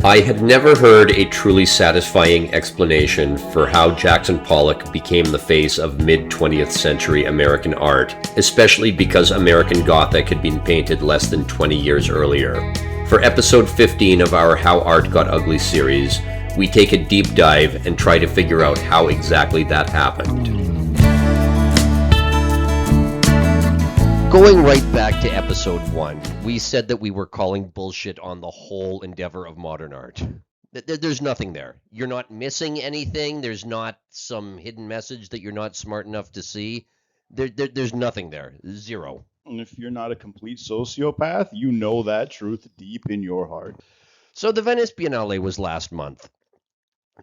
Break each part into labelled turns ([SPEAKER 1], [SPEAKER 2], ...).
[SPEAKER 1] I had never heard a truly satisfying explanation for how Jackson Pollock became the face of mid-20th century American art, especially because American Gothic had been painted less than 20 years earlier. For episode 15 of our How Art Got Ugly series, we take a deep dive and try to figure out how exactly that happened. Going right back to episode 1, we said that we were calling bullshit on the whole endeavor of modern art. There's nothing there. You're not missing anything. There's not some hidden message that you're not smart enough to see. There's nothing there. Zero.
[SPEAKER 2] And if you're not a complete sociopath, you know that truth deep in your heart.
[SPEAKER 1] So the Venice Biennale was last month.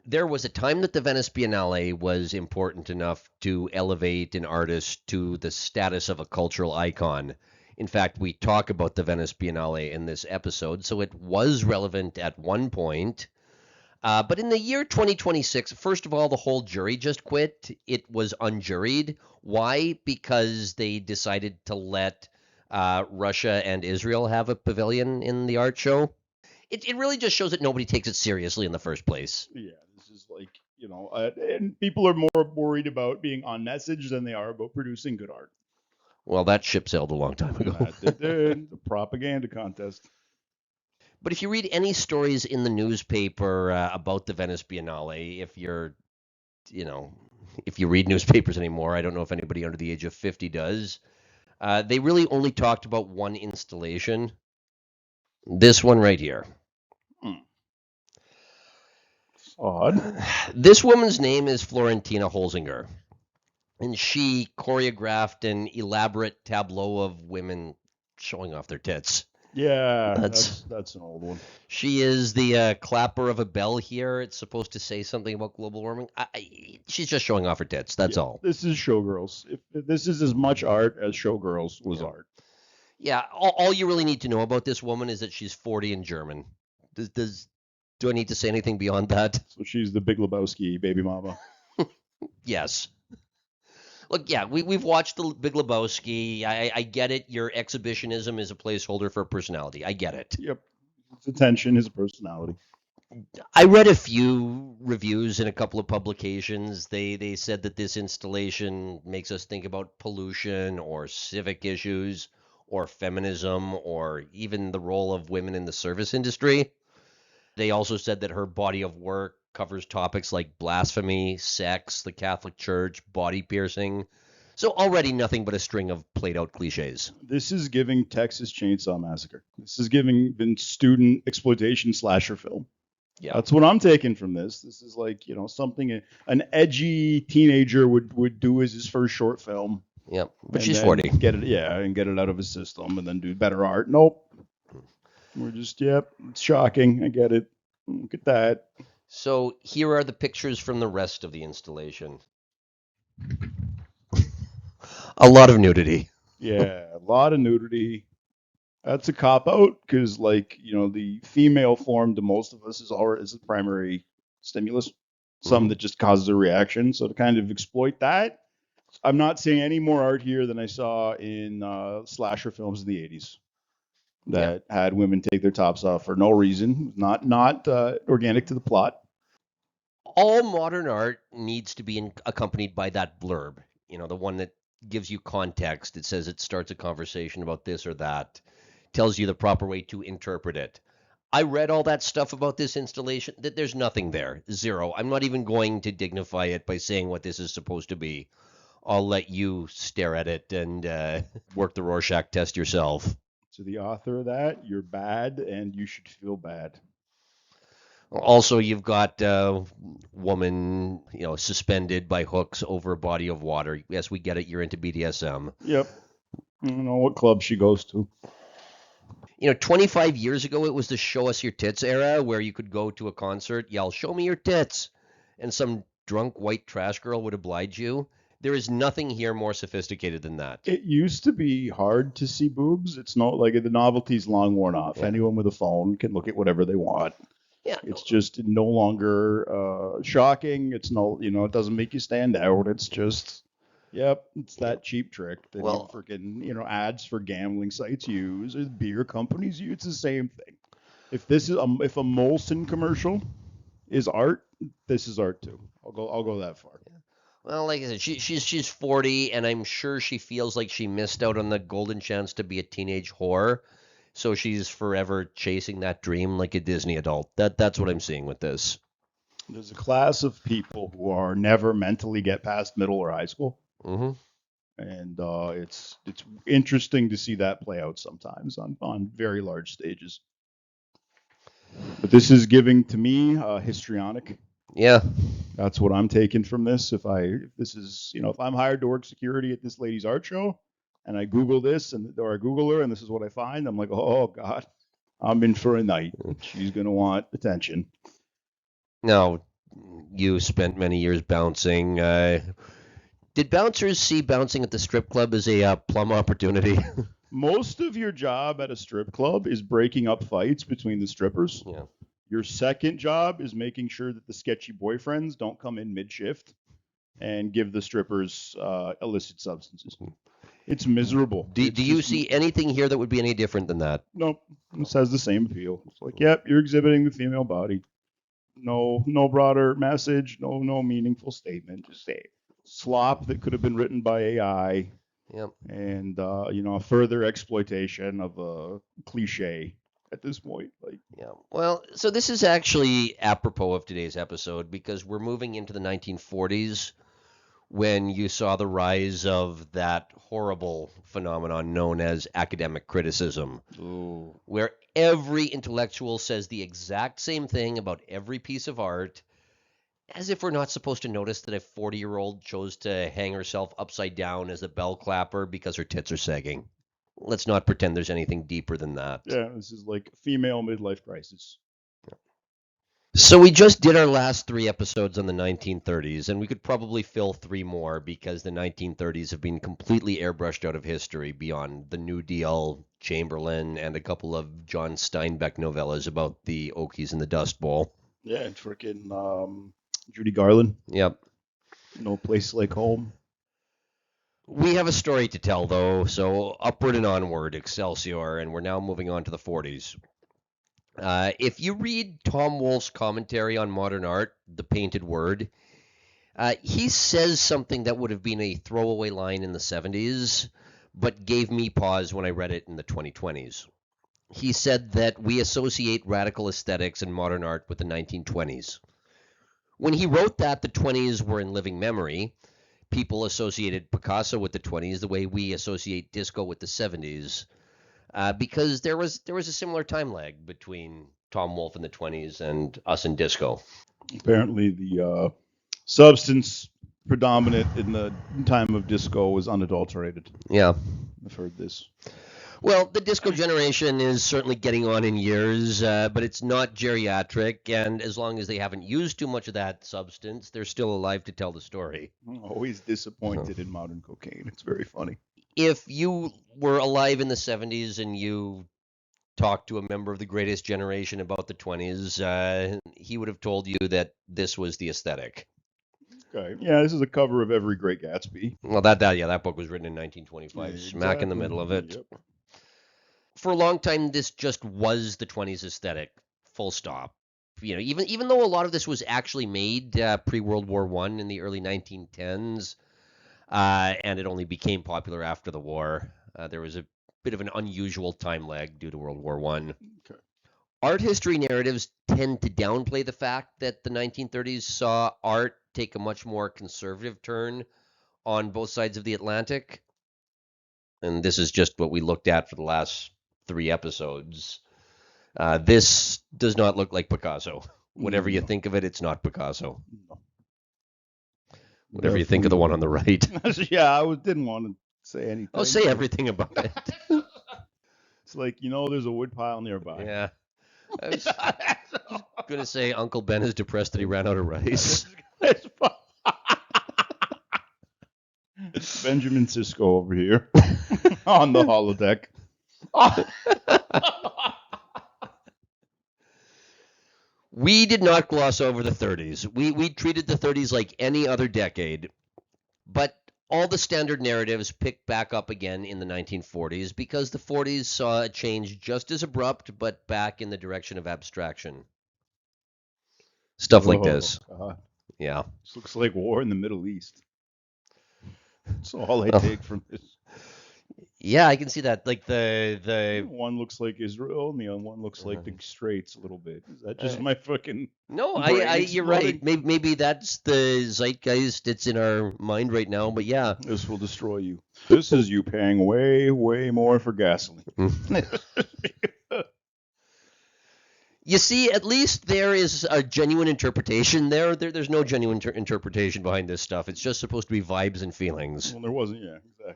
[SPEAKER 1] There was a time that the Venice Biennale was important enough to elevate an artist to the status of a cultural icon. In fact, we talk about the Venice Biennale in this episode, so it was relevant at one point. But in the year 2026, first of all, the whole jury just quit. It was unjuried. Why? Because they decided to let Russia and Israel have a pavilion in the art show. It really just shows that nobody takes it seriously in the first place.
[SPEAKER 2] Yeah, this is like, and people are more worried about being on message than they are about producing good art.
[SPEAKER 1] Well, that ship sailed a long time ago.
[SPEAKER 2] The propaganda contest.
[SPEAKER 1] But if you read any stories in the newspaper about the Venice Biennale, if you read newspapers anymore, I don't know if anybody under the age of 50 does, they really only talked about one installation. This one right here.
[SPEAKER 2] Odd.
[SPEAKER 1] This woman's name is Florentina Holzinger, and she choreographed an elaborate tableau of women showing off their tits.
[SPEAKER 2] Yeah, that's an old one.
[SPEAKER 1] She is the clapper of a bell here. It's supposed to say something about global warming. She's just showing off her tits. That's all.
[SPEAKER 2] This is Showgirls. If this is as much art as Showgirls was art.
[SPEAKER 1] Yeah, all you really need to know about this woman is that she's 40 and German. Do I need to say anything beyond that?
[SPEAKER 2] So she's the Big Lebowski baby mama.
[SPEAKER 1] Yes. Look, yeah, we've watched the Big Lebowski. I get it. Your exhibitionism is a placeholder for personality. I get it.
[SPEAKER 2] Yep. His attention, his personality.
[SPEAKER 1] I read a few reviews in a couple of publications. They said that this installation makes us think about pollution or civic issues or feminism or even the role of women in the service industry. They also said that her body of work covers topics like blasphemy, sex, the Catholic Church, body piercing. So already nothing but a string of played-out cliches.
[SPEAKER 2] This is giving Texas Chainsaw Massacre. This is giving student exploitation slasher film.
[SPEAKER 1] Yeah,
[SPEAKER 2] that's what I'm taking from this. This is like, something an edgy teenager would do as his first short film.
[SPEAKER 1] Yep, but she's 40.
[SPEAKER 2] Get it out of his system and then do better art. Nope. We're just, it's shocking. I get it. Look at that.
[SPEAKER 1] So here are the pictures from the rest of the installation. A lot of nudity.
[SPEAKER 2] Yeah, a lot of nudity. That's a cop-out because, the female form to most of us is the primary stimulus. Some that just causes a reaction. So to kind of exploit that, I'm not seeing any more art here than I saw in slasher films in the 80s. That had women take their tops off for no reason, not organic to the plot.
[SPEAKER 1] All modern art needs to be accompanied by that blurb, the one that gives you context. It says it starts a conversation about this or that, tells you the proper way to interpret it. I read all that stuff about this installation. There's nothing there. Zero. I'm not even going to dignify it by saying what this is supposed to be. I'll let you stare at it and work the Rorschach test yourself.
[SPEAKER 2] To the author of that, you're bad and you should feel bad.
[SPEAKER 1] Also, you've got a woman, suspended by hooks over a body of water. Yes, we get it. You're into BDSM.
[SPEAKER 2] Yep. I don't know what club she goes to.
[SPEAKER 1] 25 years ago, it was the show us your tits era where you could go to a concert, yell, show me your tits, and some drunk white trash girl would oblige you. There is nothing here more sophisticated than that.
[SPEAKER 2] It used to be hard to see boobs. It's not like the novelty's long worn off. Yeah. Anyone with a phone can look at whatever they want.
[SPEAKER 1] Yeah.
[SPEAKER 2] It's just no longer shocking. It's it doesn't make you stand out. It's just, it's that cheap trick that freaking, ads for gambling sites use or beer companies use. It's the same thing. If this is if a Molson commercial is art, this is art too. I'll go that far.
[SPEAKER 1] Well, like I said, she's 40, and I'm sure she feels like she missed out on the golden chance to be a teenage whore. So she's forever chasing that dream like a Disney adult. That's what I'm seeing with this.
[SPEAKER 2] There's a class of people who are never mentally get past middle or high school,
[SPEAKER 1] Hmm.
[SPEAKER 2] and it's interesting to see that play out sometimes on very large stages. But this is giving to me histrionic.
[SPEAKER 1] Yeah.
[SPEAKER 2] That's what I'm taking from this. If this is, if I'm hired to work security at this lady's art show, and I Google this or I Google her and this is what I find, I'm like, oh God, I'm in for a night. She's gonna want attention.
[SPEAKER 1] Now, you spent many years bouncing. Did bouncers see bouncing at the strip club as a plum opportunity?
[SPEAKER 2] Most of your job at a strip club is breaking up fights between the strippers.
[SPEAKER 1] Yeah.
[SPEAKER 2] Your second job is making sure that the sketchy boyfriends don't come in mid-shift and give the strippers illicit substances. It's miserable.
[SPEAKER 1] Do you see anything here that would be any different than that?
[SPEAKER 2] Nope. This has the same appeal. It's like, yep, you're exhibiting the female body. No broader message, no meaningful statement. Just say slop that could have been written by AI.
[SPEAKER 1] Yep.
[SPEAKER 2] And a further exploitation of a cliche at this point. Like,
[SPEAKER 1] Yeah. Well, so this is actually apropos of today's episode because we're moving into the 1940s when you saw the rise of that horrible phenomenon known as academic criticism, where every intellectual says the exact same thing about every piece of art, as if we're not supposed to notice that a 40-year-old chose to hang herself upside down as a bell clapper because her tits are sagging. Let's not pretend there's anything deeper than that.
[SPEAKER 2] Yeah, this is like female midlife crisis.
[SPEAKER 1] So we just did our last 3 episodes on the 1930s, and we could probably fill 3 more because the 1930s have been completely airbrushed out of history beyond the New Deal, Chamberlain, and a couple of John Steinbeck novellas about the Okies and the Dust Bowl.
[SPEAKER 2] Yeah, and freaking Judy Garland.
[SPEAKER 1] Yep.
[SPEAKER 2] No Place Like Home.
[SPEAKER 1] We have a story to tell, though, so upward and onward, Excelsior, and we're now moving on to the 40s. If you read Tom Wolfe's commentary on modern art, The Painted Word, he says something that would have been a throwaway line in the 70s, but gave me pause when I read it in the 2020s. He said that we associate radical aesthetics and modern art with the 1920s. When he wrote that, the 20s were in living memory. People associated Picasso with the 20s the way we associate disco with the 70s. Because there was a similar time lag between Tom Wolfe in the 20s and us in disco.
[SPEAKER 2] Apparently, the substance predominant in the time of disco was unadulterated.
[SPEAKER 1] Yeah.
[SPEAKER 2] I've heard this.
[SPEAKER 1] Well, the disco generation is certainly getting on in years, but it's not geriatric, and as long as they haven't used too much of that substance, they're still alive to tell the story.
[SPEAKER 2] I'm always disappointed in modern cocaine. It's very funny.
[SPEAKER 1] If you were alive in the 70s and you talked to a member of the greatest generation about the 20s, he would have told you that this was the aesthetic.
[SPEAKER 2] Okay. Yeah, this is a cover of Every Great Gatsby.
[SPEAKER 1] Well, that book was written in 1925,
[SPEAKER 2] Yeah,
[SPEAKER 1] smack in the middle of it.
[SPEAKER 2] Yep.
[SPEAKER 1] For a long time, this just was the 20s aesthetic, full stop. Even though a lot of this was actually made pre-World War I in the early 1910s, and it only became popular after the war. There was a bit of an unusual time lag due to World War I.
[SPEAKER 2] Okay.
[SPEAKER 1] Art history narratives tend to downplay the fact that the 1930s saw art take a much more conservative turn on both sides of the Atlantic. And this is just what we looked at for the last 3 episodes. This does not look like Picasso. Whatever you think of it, it's not Picasso.
[SPEAKER 2] No.
[SPEAKER 1] Whatever you think of the one on the right.
[SPEAKER 2] Yeah, didn't want to say anything.
[SPEAKER 1] Oh, say everything about it.
[SPEAKER 2] It's like, there's a wood pile nearby.
[SPEAKER 1] Yeah. I was going to say Uncle Ben is depressed that he ran out of rice.
[SPEAKER 2] Benjamin Sisko over here on the holodeck.
[SPEAKER 1] We did not gloss over the 30s. We treated the 30s like any other decade. But All the standard narratives picked back up again in the 1940s because the 40s saw a change just as abrupt, but back in the direction of abstraction. Stuff like this.
[SPEAKER 2] God.
[SPEAKER 1] Yeah.
[SPEAKER 2] This looks like war in the Middle East. That's all I take from this.
[SPEAKER 1] Yeah, I can see that. Like the
[SPEAKER 2] one looks like Israel, and the other one looks like the Straits a little bit. Is that just my fucking
[SPEAKER 1] No,
[SPEAKER 2] brain
[SPEAKER 1] you're right.
[SPEAKER 2] exploding?
[SPEAKER 1] Maybe that's the zeitgeist that's in our mind right now. But yeah,
[SPEAKER 2] This will destroy you. This is you paying way, way more for gasoline.
[SPEAKER 1] you see, at least there is a genuine interpretation there. There's no genuine interpretation behind this stuff. It's just supposed to be vibes and feelings.
[SPEAKER 2] Well, there wasn't. Yeah, exactly.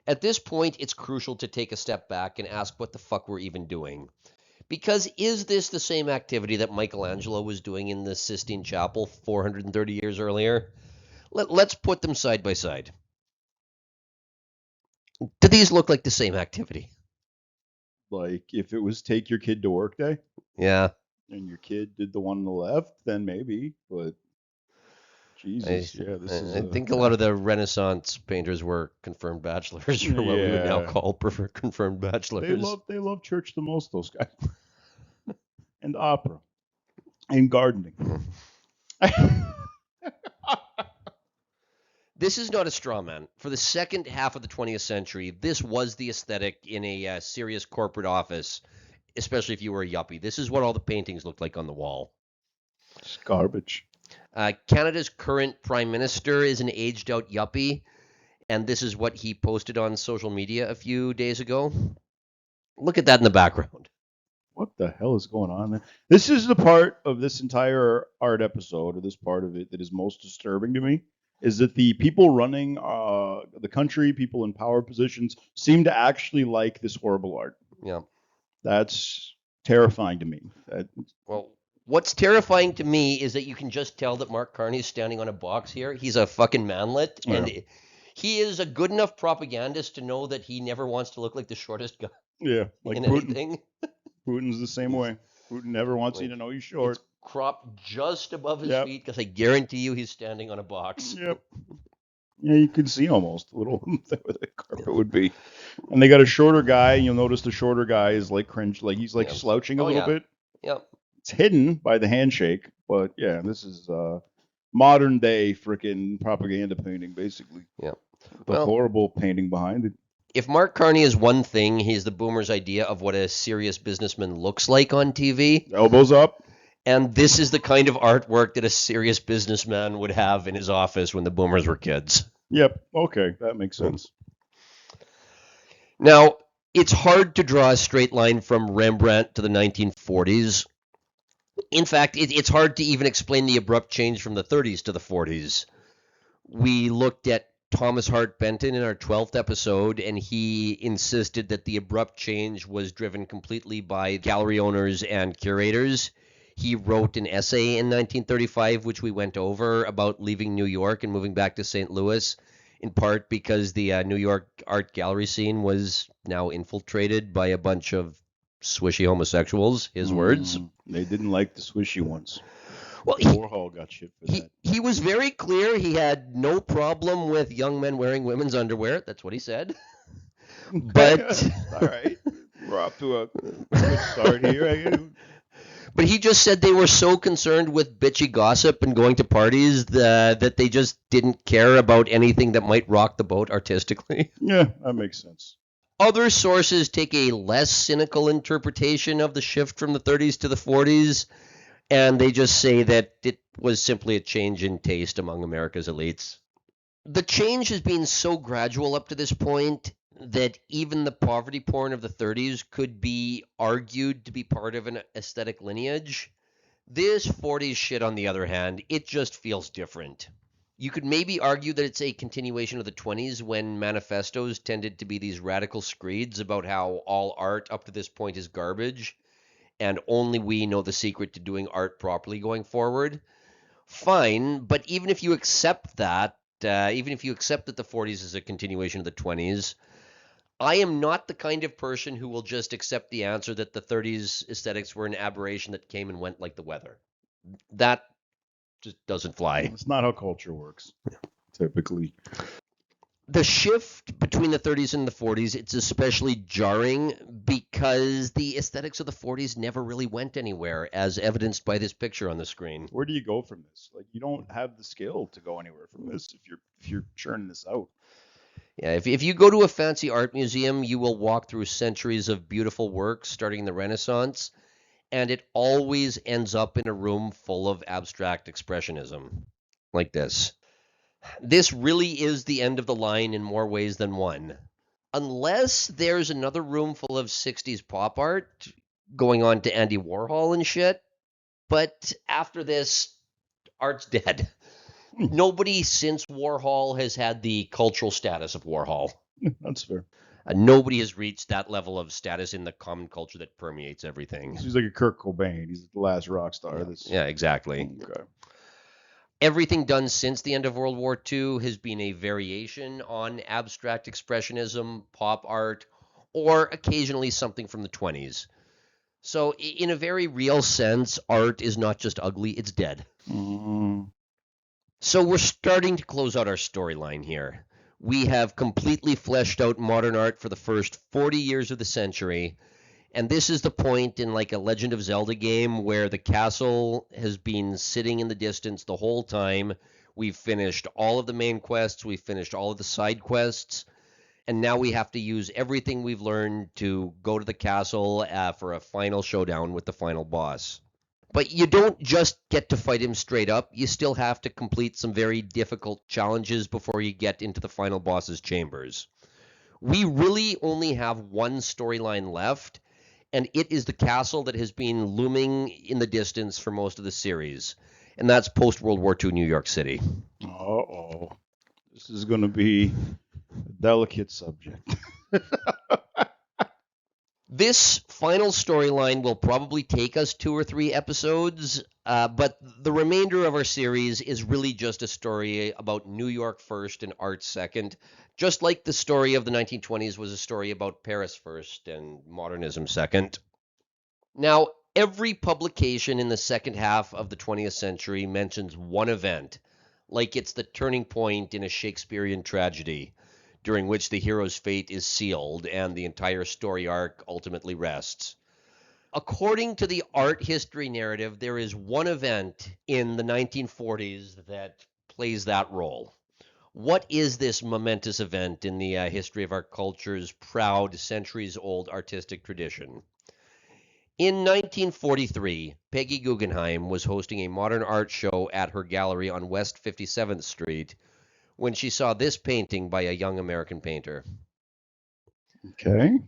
[SPEAKER 1] At this point, it's crucial to take a step back and ask what the fuck we're even doing. Because is this the same activity that Michelangelo was doing in the Sistine Chapel 430 years earlier? Let's put them side by side. Do these look like the same activity?
[SPEAKER 2] Like if it was take your kid to work day,
[SPEAKER 1] Yeah.
[SPEAKER 2] and your kid did the one on the left, then maybe. But Jesus,
[SPEAKER 1] I think a lot of the Renaissance painters were confirmed bachelors, or what we would now call confirmed bachelors.
[SPEAKER 2] They love church the most, those guys, and opera, and gardening.
[SPEAKER 1] This is not a straw man. For the second half of the 20th century, this was the aesthetic in a serious corporate office, especially if you were a yuppie. This is what all the paintings looked like on the wall.
[SPEAKER 2] It's garbage.
[SPEAKER 1] Canada's current prime minister is an aged-out yuppie, and this is what he posted on social media a few days ago. Look at that in the background.
[SPEAKER 2] What the hell is going on there? This is the part of this entire art episode, or this part of it, that is most disturbing to me, is that the people running the country, people in power positions, seem to actually like this horrible art.
[SPEAKER 1] Yeah.
[SPEAKER 2] That's terrifying to me.
[SPEAKER 1] Well, what's terrifying to me is that you can just tell that Mark Carney's standing on a box here. He's a fucking manlet, and he is a good enough propagandist to know that he never wants to look like the shortest guy
[SPEAKER 2] like
[SPEAKER 1] in
[SPEAKER 2] Putin.
[SPEAKER 1] anything.
[SPEAKER 2] Putin's the same way. Putin never wants you to know he's short.
[SPEAKER 1] It's cropped just above his feet because I guarantee you he's standing on a box.
[SPEAKER 2] Yep. Yeah, you can see almost a little where the carpet would be. And they got a shorter guy, and you'll notice the shorter guy is like cringe, like he's like slouching a little bit.
[SPEAKER 1] Yep.
[SPEAKER 2] It's hidden by the handshake, but yeah, this is modern day freaking propaganda painting, basically.
[SPEAKER 1] Yeah.
[SPEAKER 2] The horrible painting behind it.
[SPEAKER 1] If Mark Carney is one thing, he's the boomer's idea of what a serious businessman looks like on TV.
[SPEAKER 2] Elbows up.
[SPEAKER 1] And this is the kind of artwork that a serious businessman would have in his office when the boomers were kids.
[SPEAKER 2] Yep. Okay, that makes sense.
[SPEAKER 1] Now, it's hard to draw a straight line from Rembrandt to the 1940s. In fact, it's hard to even explain the abrupt change from the 30s to the 40s. We looked at Thomas Hart Benton in our 12th episode, and he insisted that the abrupt change was driven completely by gallery owners and curators. He wrote an essay in 1935, which we went over, about leaving New York and moving back to St. Louis, in part because the New York art gallery scene was now infiltrated by a bunch of swishy homosexuals, his words.
[SPEAKER 2] They didn't like the swishy ones.
[SPEAKER 1] Well,
[SPEAKER 2] Warhol got shit for that.
[SPEAKER 1] He was very clear. He had no problem with young men wearing women's underwear. That's what he said. But
[SPEAKER 2] all right, we're off to a good start here.
[SPEAKER 1] But he just said they were so concerned with bitchy gossip and going to parties that they just didn't care about anything that might rock the boat artistically.
[SPEAKER 2] Yeah, that makes sense.
[SPEAKER 1] Other sources take a less cynical interpretation of the shift from the 30s to the 40s, and they just say that it was simply a change in taste among America's elites. The change has been so gradual up to this point that even the poverty porn of the 30s could be argued to be part of an aesthetic lineage. This 40s shit, on the other hand, it just feels different. You could maybe argue that it's a continuation of the 20s, when manifestos tended to be these radical screeds about how all art up to this point is garbage, and only we know the secret to doing art properly going forward. Fine, but even if you accept that, the 40s is a continuation of the 20s, I am not the kind of person who will just accept the answer that the 30s aesthetics were an aberration that came and went like the weather. That just doesn't fly.
[SPEAKER 2] It's not how culture works, typically.
[SPEAKER 1] The shift between the 30s and the 40s, it's especially jarring because the aesthetics of the 40s never really went anywhere, as evidenced by this picture on the screen.
[SPEAKER 2] Where do you go from this? Like, you don't have the skill to go anywhere from this if you're churning this out.
[SPEAKER 1] Yeah, if you go to a fancy art museum, you will walk through centuries of beautiful works starting in the Renaissance, and it always ends up in a room full of abstract expressionism, like this. This really is the end of the line in more ways than one. Unless there's another room full of 60s pop art going on to Andy Warhol and shit. But after this, art's dead. Nobody since Warhol has had the cultural status of Warhol.
[SPEAKER 2] That's fair.
[SPEAKER 1] Nobody has reached that level of status in the common culture that permeates everything.
[SPEAKER 2] He's like a Kurt Cobain. He's the last rock star.
[SPEAKER 1] Yeah, exactly.
[SPEAKER 2] Okay.
[SPEAKER 1] Everything done since the end of World War II has been a variation on abstract expressionism, pop art, or occasionally something from the 20s. So, in a very real sense, art is not just ugly, it's dead. So, we're starting to close out our storyline here. We have completely fleshed out modern art for the first 40 years of the century. And this is the point in like a Legend of Zelda game where the castle has been sitting in the distance the whole time. We've finished all of the main quests. We've finished all of the side quests. And now we have to use everything we've learned to go to the castle for a final showdown with the final boss. But you don't just get to fight him straight up. You still have to complete some very difficult challenges before you get into the final boss's chambers. We really only have one storyline left, and it is the castle that has been looming in the distance for most of the series. And that's post-World War II New York City.
[SPEAKER 2] Uh-oh. This is going to be a delicate subject.
[SPEAKER 1] This final storyline will probably take us 2 or 3 episodes, but the remainder of our series is really just a story about New York first and art second, just like the story of the 1920s was a story about Paris first and modernism second. Now, every publication in the second half of the 20th century mentions one event, like it's the turning point in a Shakespearean tragedy, during which the hero's fate is sealed and the entire story arc ultimately rests. According to the art history narrative, there is one event in the 1940s that plays that role. What is this momentous event in the history of our culture's proud, centuries-old artistic tradition? In 1943, Peggy Guggenheim was hosting a modern art show at her gallery on West 57th Street when she saw this painting by a young American painter.
[SPEAKER 2] Okay.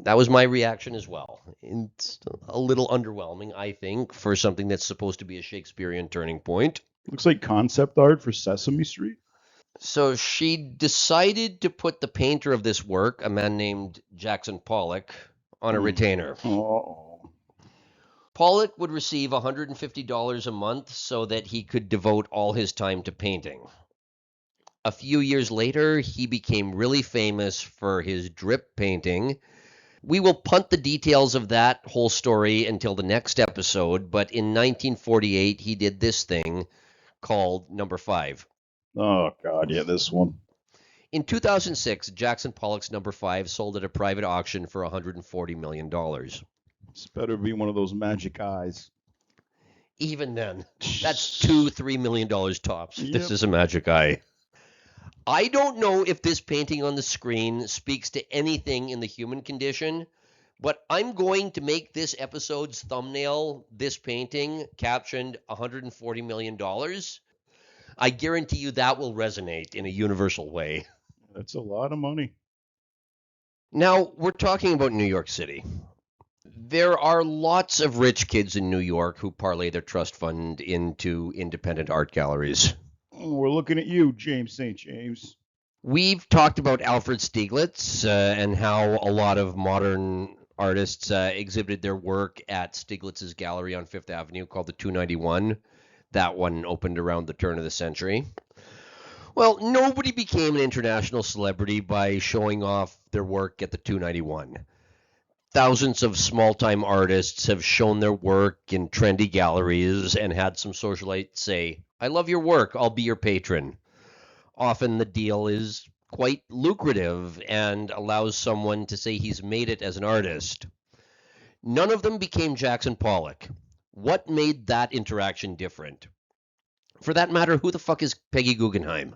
[SPEAKER 1] That was my reaction as well. It's a little underwhelming, I think, for something that's supposed to be a Shakespearean turning point.
[SPEAKER 2] Looks like concept art for Sesame Street.
[SPEAKER 1] So she decided to put the painter of this work, a man named Jackson Pollock, on a retainer.
[SPEAKER 2] Uh-oh.
[SPEAKER 1] Pollock would receive $150 a month so that he could devote all his time to painting. A few years later, he became really famous for his drip painting. We will punt the details of that whole story until the next episode, but in 1948, he did this thing called Number 5.
[SPEAKER 2] Oh, God, yeah, this one.
[SPEAKER 1] In 2006, Jackson Pollock's Number 5 sold at a private auction for $140 million.
[SPEAKER 2] This better be one of those magic eyes.
[SPEAKER 1] Even then, that's $2-3 million tops.
[SPEAKER 2] Yep.
[SPEAKER 1] This is a magic eye. I don't know if this painting on the screen speaks to anything in the human condition, but I'm going to make this episode's thumbnail this painting captioned $140 million. I guarantee you that will resonate in a universal way.
[SPEAKER 2] That's a lot of money.
[SPEAKER 1] Now, we're talking about New York City. There are lots of rich kids in New York who parlay their trust fund into independent art galleries.
[SPEAKER 2] We're looking at you, James St. James.
[SPEAKER 1] We've talked about Alfred Stieglitz and how a lot of modern artists exhibited their work at Stieglitz's gallery on Fifth Avenue called the 291. That one opened around the turn of the century. Well, nobody became an international celebrity by showing off their work at the 291. Thousands of small-time artists have shown their work in trendy galleries and had some socialites say, "I love your work, I'll be your patron." Often the deal is quite lucrative and allows someone to say he's made it as an artist. None of them became Jackson Pollock. What made that interaction different? For that matter, who the fuck is Peggy Guggenheim?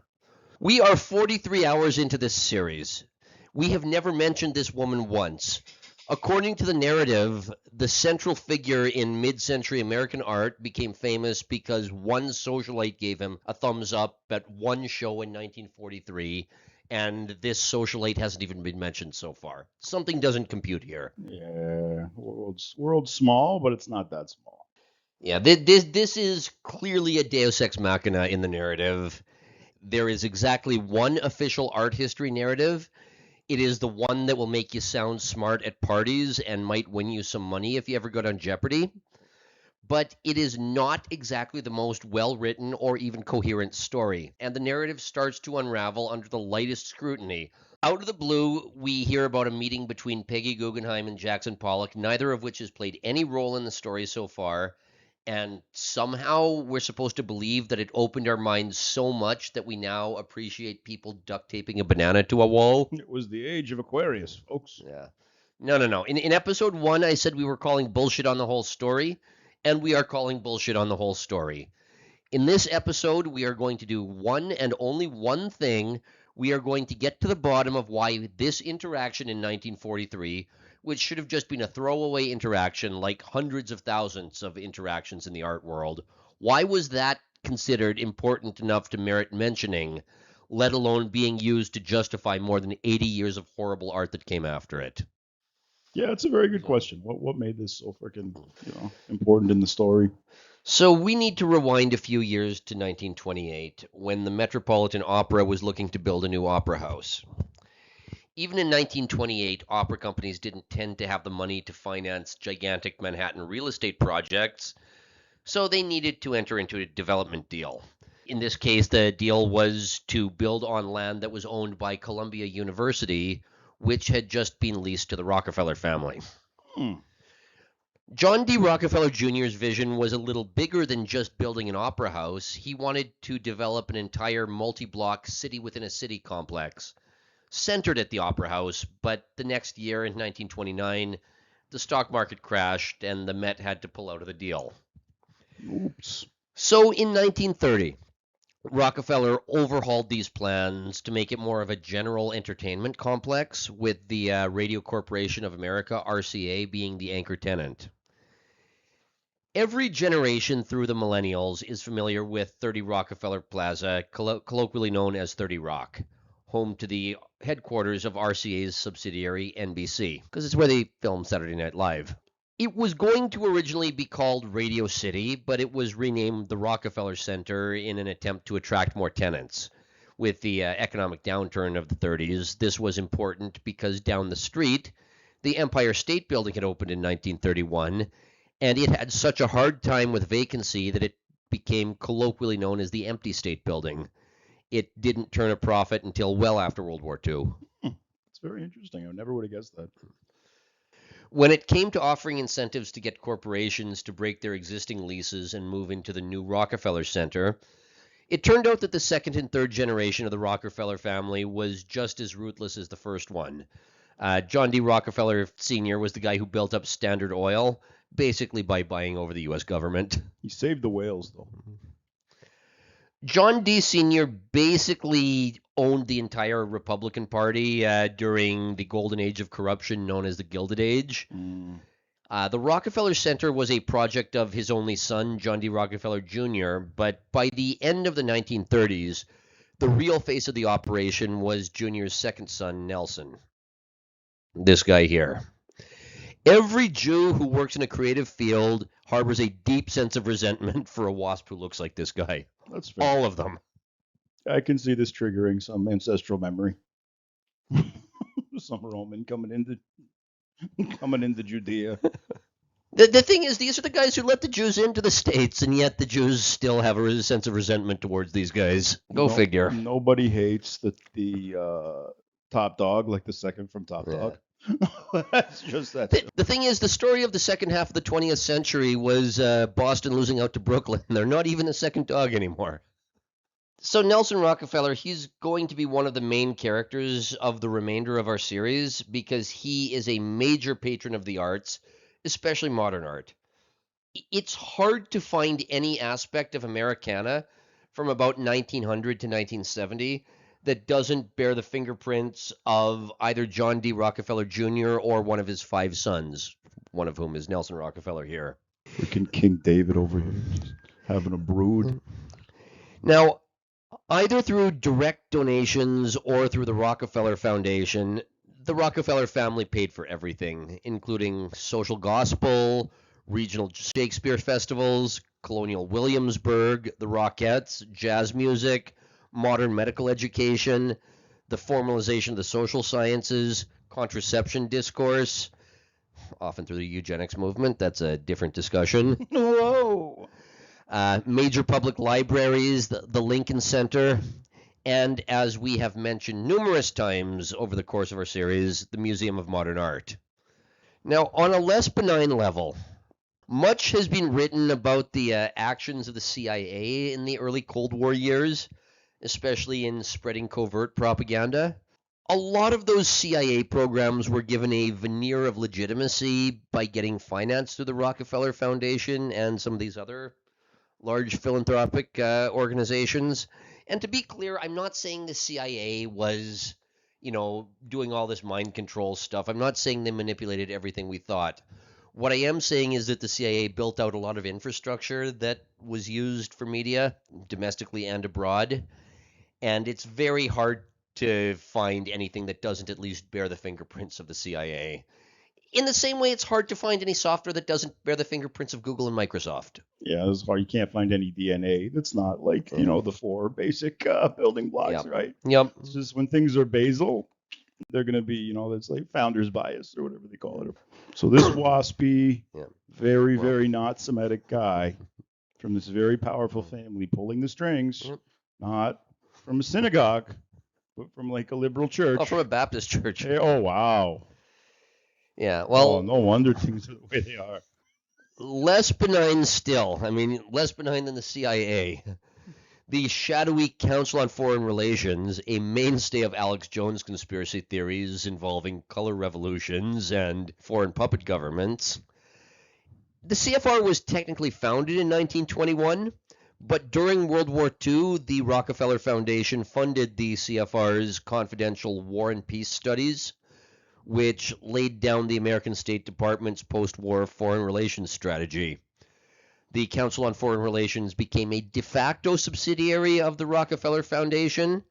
[SPEAKER 1] We are 43 hours into this series. We have never mentioned this woman once. According to the narrative, the central figure in mid-century American art became famous because one socialite gave him a thumbs up at one show in 1943, and this socialite hasn't even been mentioned so far. Something doesn't compute here.
[SPEAKER 2] Yeah, world's small, but it's not that small.
[SPEAKER 1] Yeah, this is clearly a Deus Ex Machina in the narrative. There is exactly one official art history narrative. It is the one that will make you sound smart at parties and might win you some money if you ever go on Jeopardy. But it is not exactly the most well-written or even coherent story, and the narrative starts to unravel under the lightest scrutiny. Out of the blue, we hear about a meeting between Peggy Guggenheim and Jackson Pollock, neither of which has played any role in the story so far. And somehow we're supposed to believe that it opened our minds so much that we now appreciate people duct taping a banana to a wall.
[SPEAKER 2] It was the age of Aquarius, folks.
[SPEAKER 1] Yeah. No. In episode 1, I said we were calling bullshit on the whole story, and we are calling bullshit on the whole story. In this episode, we are going to do one and only one thing. We are going to get to the bottom of why this interaction in 1943, which should have just been a throwaway interaction like hundreds of thousands of interactions in the art world, why was that considered important enough to merit mentioning, let alone being used to justify more than 80 years of horrible art that came after it?
[SPEAKER 2] Yeah, it's a very good question. What made this so freaking important in the story?
[SPEAKER 1] So we need to rewind a few years to 1928, when the Metropolitan Opera was looking to build a new opera house. Even in 1928, opera companies didn't tend to have the money to finance gigantic Manhattan real estate projects, so they needed to enter into a development deal. In this case, the deal was to build on land that was owned by Columbia University, which had just been leased to the Rockefeller family. John D. Rockefeller Jr.'s vision was a little bigger than just building an opera house. He wanted to develop an entire multi-block city-within-a-city complex centered at the opera house, but the next year, in 1929, the stock market crashed and the Met had to pull out of the deal.
[SPEAKER 2] Oops.
[SPEAKER 1] So in 1930, Rockefeller overhauled these plans to make it more of a general entertainment complex, with the Radio Corporation of America, RCA, being the anchor tenant. Every generation through the millennials is familiar with 30 Rockefeller Plaza, colloquially known as 30 Rock, home to the headquarters of RCA's subsidiary NBC, because it's where they filmed Saturday Night Live. It was going to originally be called Radio City, but it was renamed the Rockefeller Center in an attempt to attract more tenants. With the economic downturn of the 30s, this was important because down the street, the Empire State Building had opened in 1931, and it had such a hard time with vacancy that it became colloquially known as the Empty State Building. It didn't turn a profit until well after World War II.
[SPEAKER 2] It's very interesting. I never would have guessed that.
[SPEAKER 1] When it came to offering incentives to get corporations to break their existing leases and move into the new Rockefeller Center, it turned out that the second and third generation of the Rockefeller family was just as ruthless as the first one. John D. Rockefeller Sr. was the guy who built up Standard Oil, basically by buying over the U.S. government.
[SPEAKER 2] He saved the whales, though.
[SPEAKER 1] John D. Sr. basically owned the entire Republican Party during the golden age of corruption known as the Gilded Age. The Rockefeller Center was a project of his only son, John D. Rockefeller Jr., but by the end of the 1930s, the real face of the operation was Jr.'s second son, Nelson. This guy here. Every Jew who works in a creative field harbors a deep sense of resentment for a WASP who looks like this guy.
[SPEAKER 2] That's fair.
[SPEAKER 1] All of them.
[SPEAKER 2] I can see this triggering some ancestral memory. Some Roman coming into Judea.
[SPEAKER 1] The thing is, these are the guys who let the Jews into the States, and yet the Jews still have a sense of resentment towards these guys. Go figure.
[SPEAKER 2] Nobody hates the top dog like the second from Top Dog. That's just that.
[SPEAKER 1] The thing is, the story of the second half of the 20th century was Boston losing out to Brooklyn. They're not even the second dog anymore. So Nelson Rockefeller, he's going to be one of the main characters of the remainder of our series because he is a major patron of the arts, especially modern art. It's hard to find any aspect of Americana from about 1900 to 1970 that doesn't bear the fingerprints of either John D. Rockefeller Jr. or one of his 5 sons, one of whom is Nelson Rockefeller here.
[SPEAKER 2] Freaking King David over here, just having a brood.
[SPEAKER 1] Now, either through direct donations or through the Rockefeller Foundation, the Rockefeller family paid for everything, including social gospel, regional Shakespeare festivals, Colonial Williamsburg, the Rockettes, jazz music, modern medical education, the formalization of the social sciences, contraception discourse, often through the eugenics movement. That's a different discussion.
[SPEAKER 2] Whoa!
[SPEAKER 1] Major public libraries, the Lincoln Center, and as we have mentioned numerous times over the course of our series, the Museum of Modern Art. Now, on a less benign level, much has been written about the actions of the CIA in the early Cold War years, especially in spreading covert propaganda. A lot of those CIA programs were given a veneer of legitimacy by getting financed through the Rockefeller Foundation and some of these other large philanthropic organizations. And to be clear, I'm not saying the CIA was, doing all this mind control stuff. I'm not saying they manipulated everything we thought. What I am saying is that the CIA built out a lot of infrastructure that was used for media, domestically and abroad. And it's very hard to find anything that doesn't at least bear the fingerprints of the CIA. In the same way, it's hard to find any software that doesn't bear the fingerprints of Google and Microsoft.
[SPEAKER 2] Yeah, this is why you can't find any DNA that's not like, the 4 basic building blocks,
[SPEAKER 1] Yep.
[SPEAKER 2] right?
[SPEAKER 1] Yep.
[SPEAKER 2] It's just when things are basal, they're going to be, that's like founder's bias or whatever they call it. So this waspy, very not Semitic guy from this very powerful family pulling the strings, not from a synagogue, but from like a liberal church.
[SPEAKER 1] Oh, from a Baptist church.
[SPEAKER 2] Hey, oh, wow.
[SPEAKER 1] Yeah, well,
[SPEAKER 2] no wonder things are the way they are.
[SPEAKER 1] Less benign still. I mean, less benign than the CIA. The shadowy Council on Foreign Relations, a mainstay of Alex Jones conspiracy theories involving color revolutions and foreign puppet governments. The CFR was technically founded in 1921, but during World War II, the Rockefeller Foundation funded the CFR's confidential war and peace studies, which laid down the American State Department's post-war foreign relations strategy. The Council on Foreign Relations became a de facto subsidiary of the Rockefeller Foundation,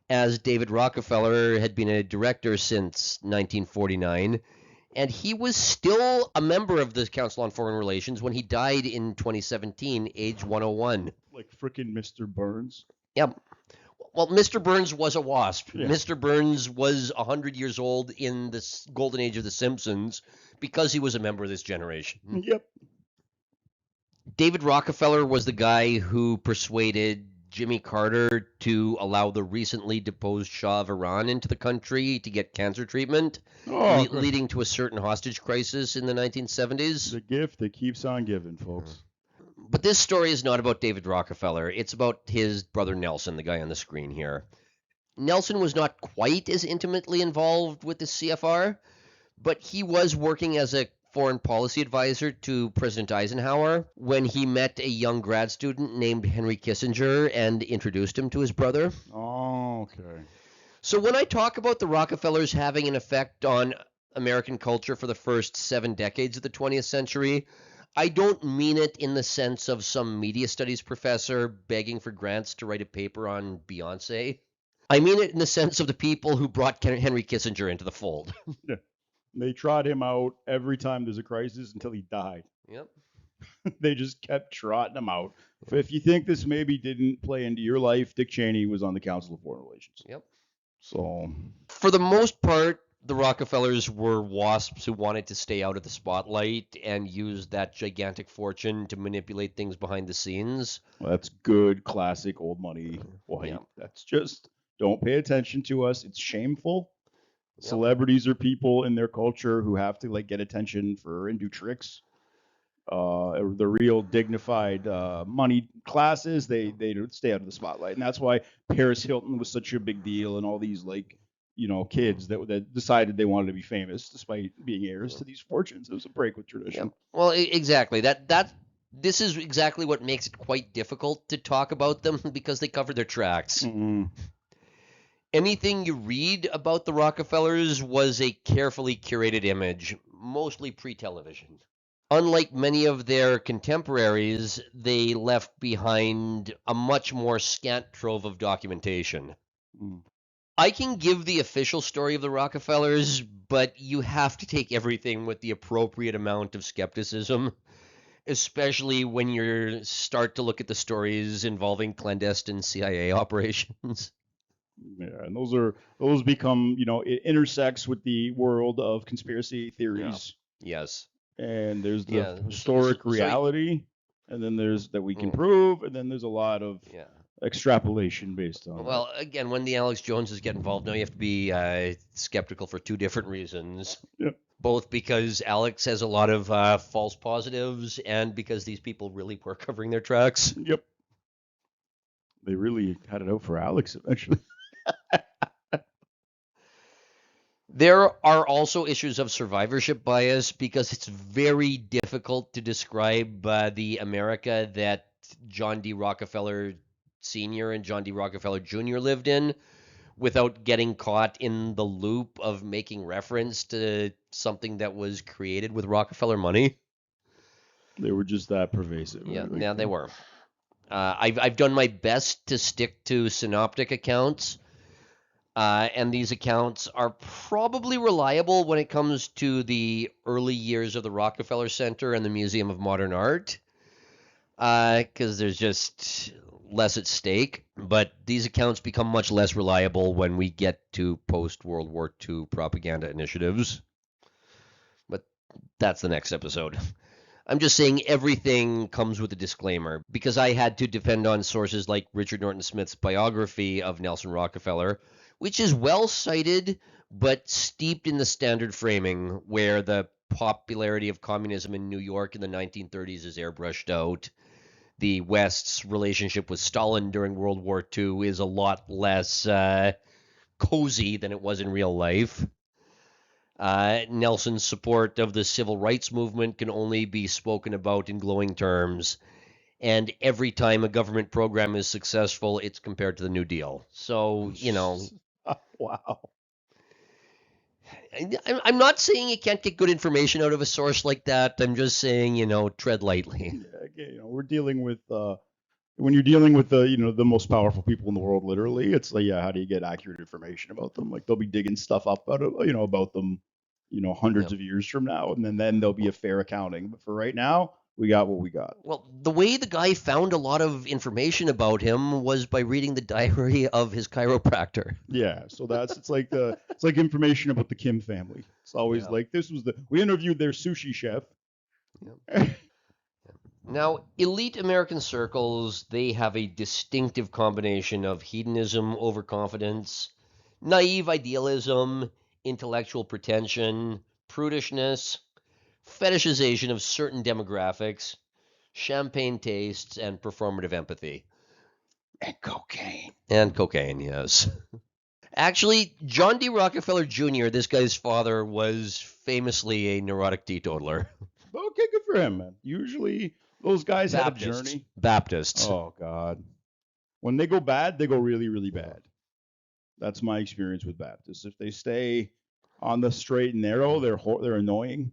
[SPEAKER 1] as David Rockefeller had been a director since 1949, and he was still a member of the Council on Foreign Relations when he died in 2017, age 101.
[SPEAKER 2] Like frickin' Mr. Burns.
[SPEAKER 1] Yep. Well, Mr. Burns was a wasp.
[SPEAKER 2] Yeah.
[SPEAKER 1] Mr. Burns was 100 years old in the golden age of The Simpsons because he was a member of this generation.
[SPEAKER 2] Yep.
[SPEAKER 1] David Rockefeller was the guy who persuaded Jimmy Carter to allow the recently deposed Shah of Iran into the country to get cancer treatment, leading to a certain hostage crisis in the 1970s.
[SPEAKER 2] The gift that keeps on giving, folks.
[SPEAKER 1] But this story is not about David Rockefeller. It's about his brother Nelson, the guy on the screen here. Nelson was not quite as intimately involved with the CFR, but he was working as a foreign policy advisor to President Eisenhower when he met a young grad student named Henry Kissinger and introduced him to his brother.
[SPEAKER 2] Oh, okay.
[SPEAKER 1] So when I talk about the Rockefellers having an effect on American culture for the first 7 decades of the 20th century, I don't mean it in the sense of some media studies professor begging for grants to write a paper on Beyonce. I mean it in the sense of the people who brought Henry Kissinger into the fold.
[SPEAKER 2] Yeah. They trot him out every time there's a crisis until he died.
[SPEAKER 1] Yep.
[SPEAKER 2] They just kept trotting him out. If you think this maybe didn't play into your life, Dick Cheney was on the Council of Foreign Relations.
[SPEAKER 1] Yep.
[SPEAKER 2] So,
[SPEAKER 1] for the most part, the Rockefellers were wasps who wanted to stay out of the spotlight and used that gigantic fortune to manipulate things behind the scenes.
[SPEAKER 2] Well, that's good, classic old money white. Yeah. That's just, don't pay attention to us. It's shameful. Yep. Celebrities are people in their culture who have to like get attention for and do tricks. the real dignified money classes, they stay out of the spotlight, and that's why Paris Hilton was such a big deal, and all these kids that decided they wanted to be famous despite being heirs to these fortunes. It was a break with tradition.
[SPEAKER 1] Yeah. Well, exactly. This is exactly what makes it quite difficult to talk about them because they cover their tracks.
[SPEAKER 2] Mm-hmm.
[SPEAKER 1] Anything you read about the Rockefellers was a carefully curated image, mostly pre-television. Unlike many of their contemporaries, they left behind a much more scant trove of documentation.
[SPEAKER 2] Mm.
[SPEAKER 1] I can give the official story of the Rockefellers, but you have to take everything with the appropriate amount of skepticism, especially when you start to look at the stories involving clandestine CIA operations.
[SPEAKER 2] Yeah, and those become, it intersects with the world of conspiracy theories.
[SPEAKER 1] Yeah. Yes.
[SPEAKER 2] And there's the historic reality, and then there's that we can prove, and then there's a lot of extrapolation based on.
[SPEAKER 1] Well, again, when the Alex Joneses get involved, now you have to be skeptical for two different reasons.
[SPEAKER 2] Yep.
[SPEAKER 1] Both because Alex has a lot of false positives, and because these people really were covering their tracks.
[SPEAKER 2] Yep. They really had it out for Alex eventually.
[SPEAKER 1] There are also issues of survivorship bias because it's very difficult to describe the America that John D. Rockefeller Sr. and John D. Rockefeller Jr. lived in without getting caught in the loop of making reference to something that was created with Rockefeller money.
[SPEAKER 2] They were just that pervasive.
[SPEAKER 1] Yeah, they were. I've done my best to stick to synoptic accounts. And these accounts are probably reliable when it comes to the early years of the Rockefeller Center and the Museum of Modern Art, because there's just less at stake. But these accounts become much less reliable when we get to post-World War II propaganda initiatives. But that's the next episode. I'm just saying everything comes with a disclaimer, because I had to depend on sources like Richard Norton Smith's biography of Nelson Rockefeller, which is well cited, but steeped in the standard framing, where the popularity of communism in New York in the 1930s is airbrushed out. The West's relationship with Stalin during World War II is a lot less cozy than it was in real life. Nelson's support of the civil rights movement can only be spoken about in glowing terms. And every time a government program is successful, it's compared to the New Deal. So,
[SPEAKER 2] Wow.
[SPEAKER 1] I'm not saying you can't get good information out of a source like that. I'm just saying, tread lightly.
[SPEAKER 2] Yeah, we're dealing with when you're dealing with the most powerful people in the world, literally, it's like, how do you get accurate information about them? Like, they'll be digging stuff up about them, hundreds of years from now, and then there'll be a fair accounting. But for right now, we got what we got.
[SPEAKER 1] Well, the way the guy found a lot of information about him was by reading the diary of his chiropractor.
[SPEAKER 2] Yeah, so it's like information about the Kim family. It's always like, we interviewed their sushi chef.
[SPEAKER 1] Yeah. Now, elite American circles, they have a distinctive combination of hedonism, overconfidence, naive idealism, intellectual pretension, prudishness, fetishization of certain demographics, champagne tastes, and performative empathy.
[SPEAKER 2] And cocaine.
[SPEAKER 1] And cocaine, yes. Actually, John D. Rockefeller Jr., this guy's father, was famously a neurotic teetotaler.
[SPEAKER 2] Okay, good for him, man. Usually those guys have a journey.
[SPEAKER 1] Baptists.
[SPEAKER 2] Oh, God. When they go bad, they go really, really bad. That's my experience with Baptists. If they stay on the straight and narrow, they're annoying,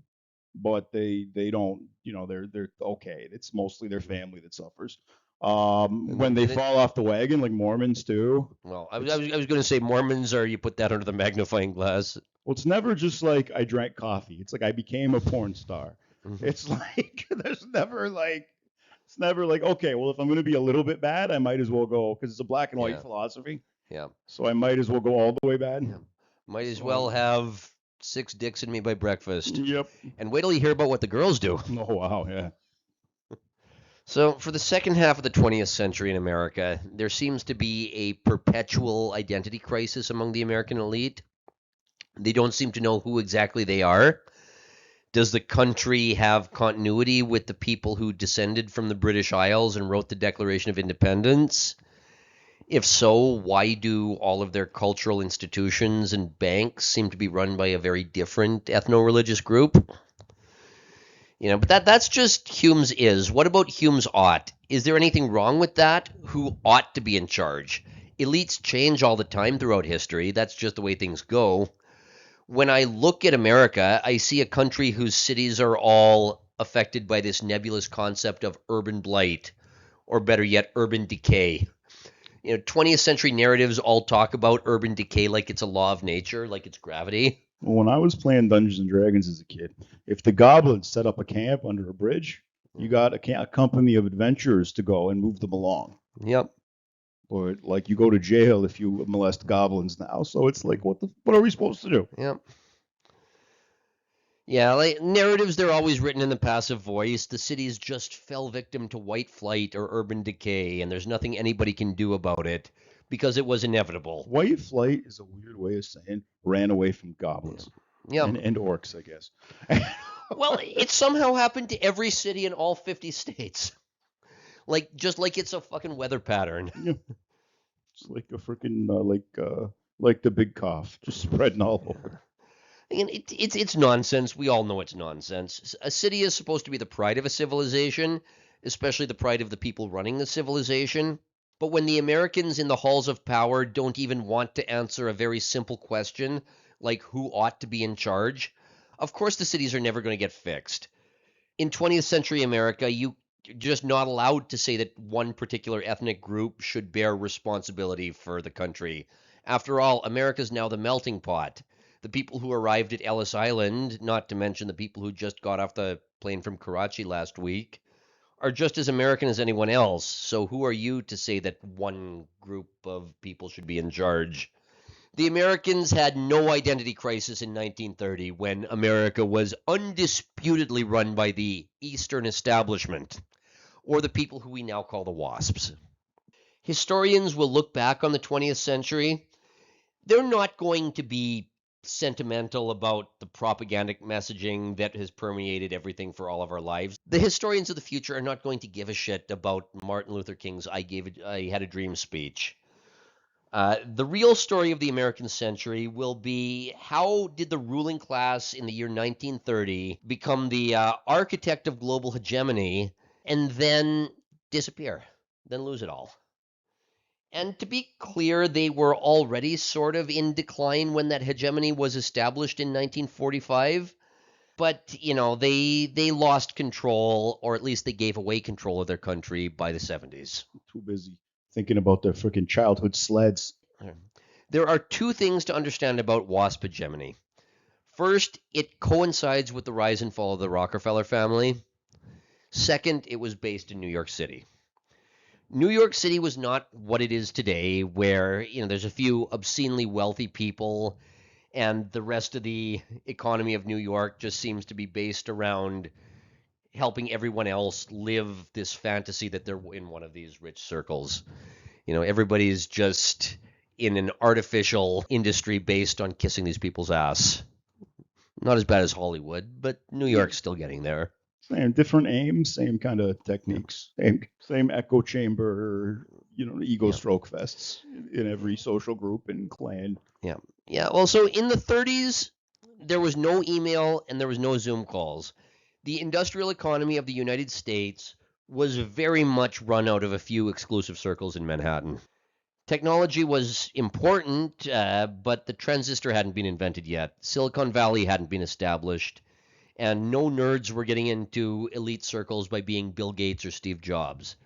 [SPEAKER 2] but they don't, they're okay. It's mostly their family that suffers. When they fall off the wagon, like Mormons too.
[SPEAKER 1] Well, I was going to say Mormons, or you put that under the magnifying glass.
[SPEAKER 2] Well, it's never just like I drank coffee. It's like I became a porn star. Mm-hmm. It's like it's never like, okay, well, if I'm going to be a little bit bad, I might as well go, because it's a black and white philosophy.
[SPEAKER 1] Yeah.
[SPEAKER 2] So I might as well go all the way bad.
[SPEAKER 1] Yeah. Might as well have 6 dicks in me by breakfast.
[SPEAKER 2] Yep.
[SPEAKER 1] And wait till you hear about what the girls do.
[SPEAKER 2] Oh, wow, yeah.
[SPEAKER 1] So for the second half of the 20th century in America, there seems to be a perpetual identity crisis among the American elite. They don't seem to know who exactly they are. Does the country have continuity with the people who descended from the British Isles and wrote the Declaration of Independence? If so, why do all of their cultural institutions and banks seem to be run by a very different ethno-religious group? But that's just Hume's is. What about Hume's ought? Is there anything wrong with that? Who ought to be in charge? Elites change all the time throughout history. That's just the way things go. When I look at America, I see a country whose cities are all affected by this nebulous concept of urban blight, or better yet, urban decay. 20th century narratives all talk about urban decay like it's a law of nature, like it's gravity.
[SPEAKER 2] Well, when I was playing Dungeons and Dragons as a kid, if the goblins set up a camp under a bridge, you got a company of adventurers to go and move them along.
[SPEAKER 1] Yep.
[SPEAKER 2] Or like you go to jail if you molest goblins now. So it's like, what are we supposed to do?
[SPEAKER 1] Yep. Yeah, like narratives, they're always written in the passive voice. The cities just fell victim to white flight or urban decay, and there's nothing anybody can do about it because it was inevitable.
[SPEAKER 2] White flight is a weird way of saying ran away from goblins.
[SPEAKER 1] Yeah.
[SPEAKER 2] And orcs, I guess.
[SPEAKER 1] Well, it somehow happened to every city in all 50 states. Just like it's a fucking weather pattern.
[SPEAKER 2] Yeah. It's like a freaking like the big cough, just spreading all over.
[SPEAKER 1] And it's nonsense. We all know it's nonsense. A city is supposed to be the pride of a civilization, especially the pride of the people running the civilization. But when the Americans in the halls of power don't even want to answer a very simple question, like who ought to be in charge, of course the cities are never going to get fixed. In 20th century America, you're just not allowed to say that one particular ethnic group should bear responsibility for the country. After all, America's now the melting pot. The people who arrived at Ellis Island, not to mention the people who just got off the plane from Karachi last week, are just as American as anyone else. So who are you to say that one group of people should be in charge? The Americans had no identity crisis in 1930 when America was undisputedly run by the Eastern establishment, or the people who we now call the WASPs. Historians will look back on the 20th century. They're not going to be sentimental about the propagandic messaging that has permeated everything for all of our lives. The historians of the future are not going to give a shit about Martin Luther King's I Had a Dream speech. The real story of the American century will be how did the ruling class in the year 1930 become the architect of global hegemony and then disappear, then lose it all. And to be clear, they were already sort of in decline when that hegemony was established in 1945. But, they lost control, or at least they gave away control of their country by the 70s.
[SPEAKER 2] Too busy thinking about their freaking childhood sleds.
[SPEAKER 1] There are two things to understand about WASP hegemony. First, it coincides with the rise and fall of the Rockefeller family. Second, it was based in New York City. New York City was not what it is today, where, there's a few obscenely wealthy people, and the rest of the economy of New York just seems to be based around helping everyone else live this fantasy that they're in one of these rich circles. Everybody's just in an artificial industry based on kissing these people's ass. Not as bad as Hollywood, but New York's still getting there.
[SPEAKER 2] Same, different aims, same kind of techniques, same echo chamber, ego stroke fests in every social group and clan.
[SPEAKER 1] Yeah. Well, so in the 30s, there was no email and there was no Zoom calls. The industrial economy of the United States was very much run out of a few exclusive circles in Manhattan. Technology was important, but the transistor hadn't been invented yet. Silicon Valley hadn't been established. And no nerds were getting into elite circles by being Bill Gates or Steve Jobs.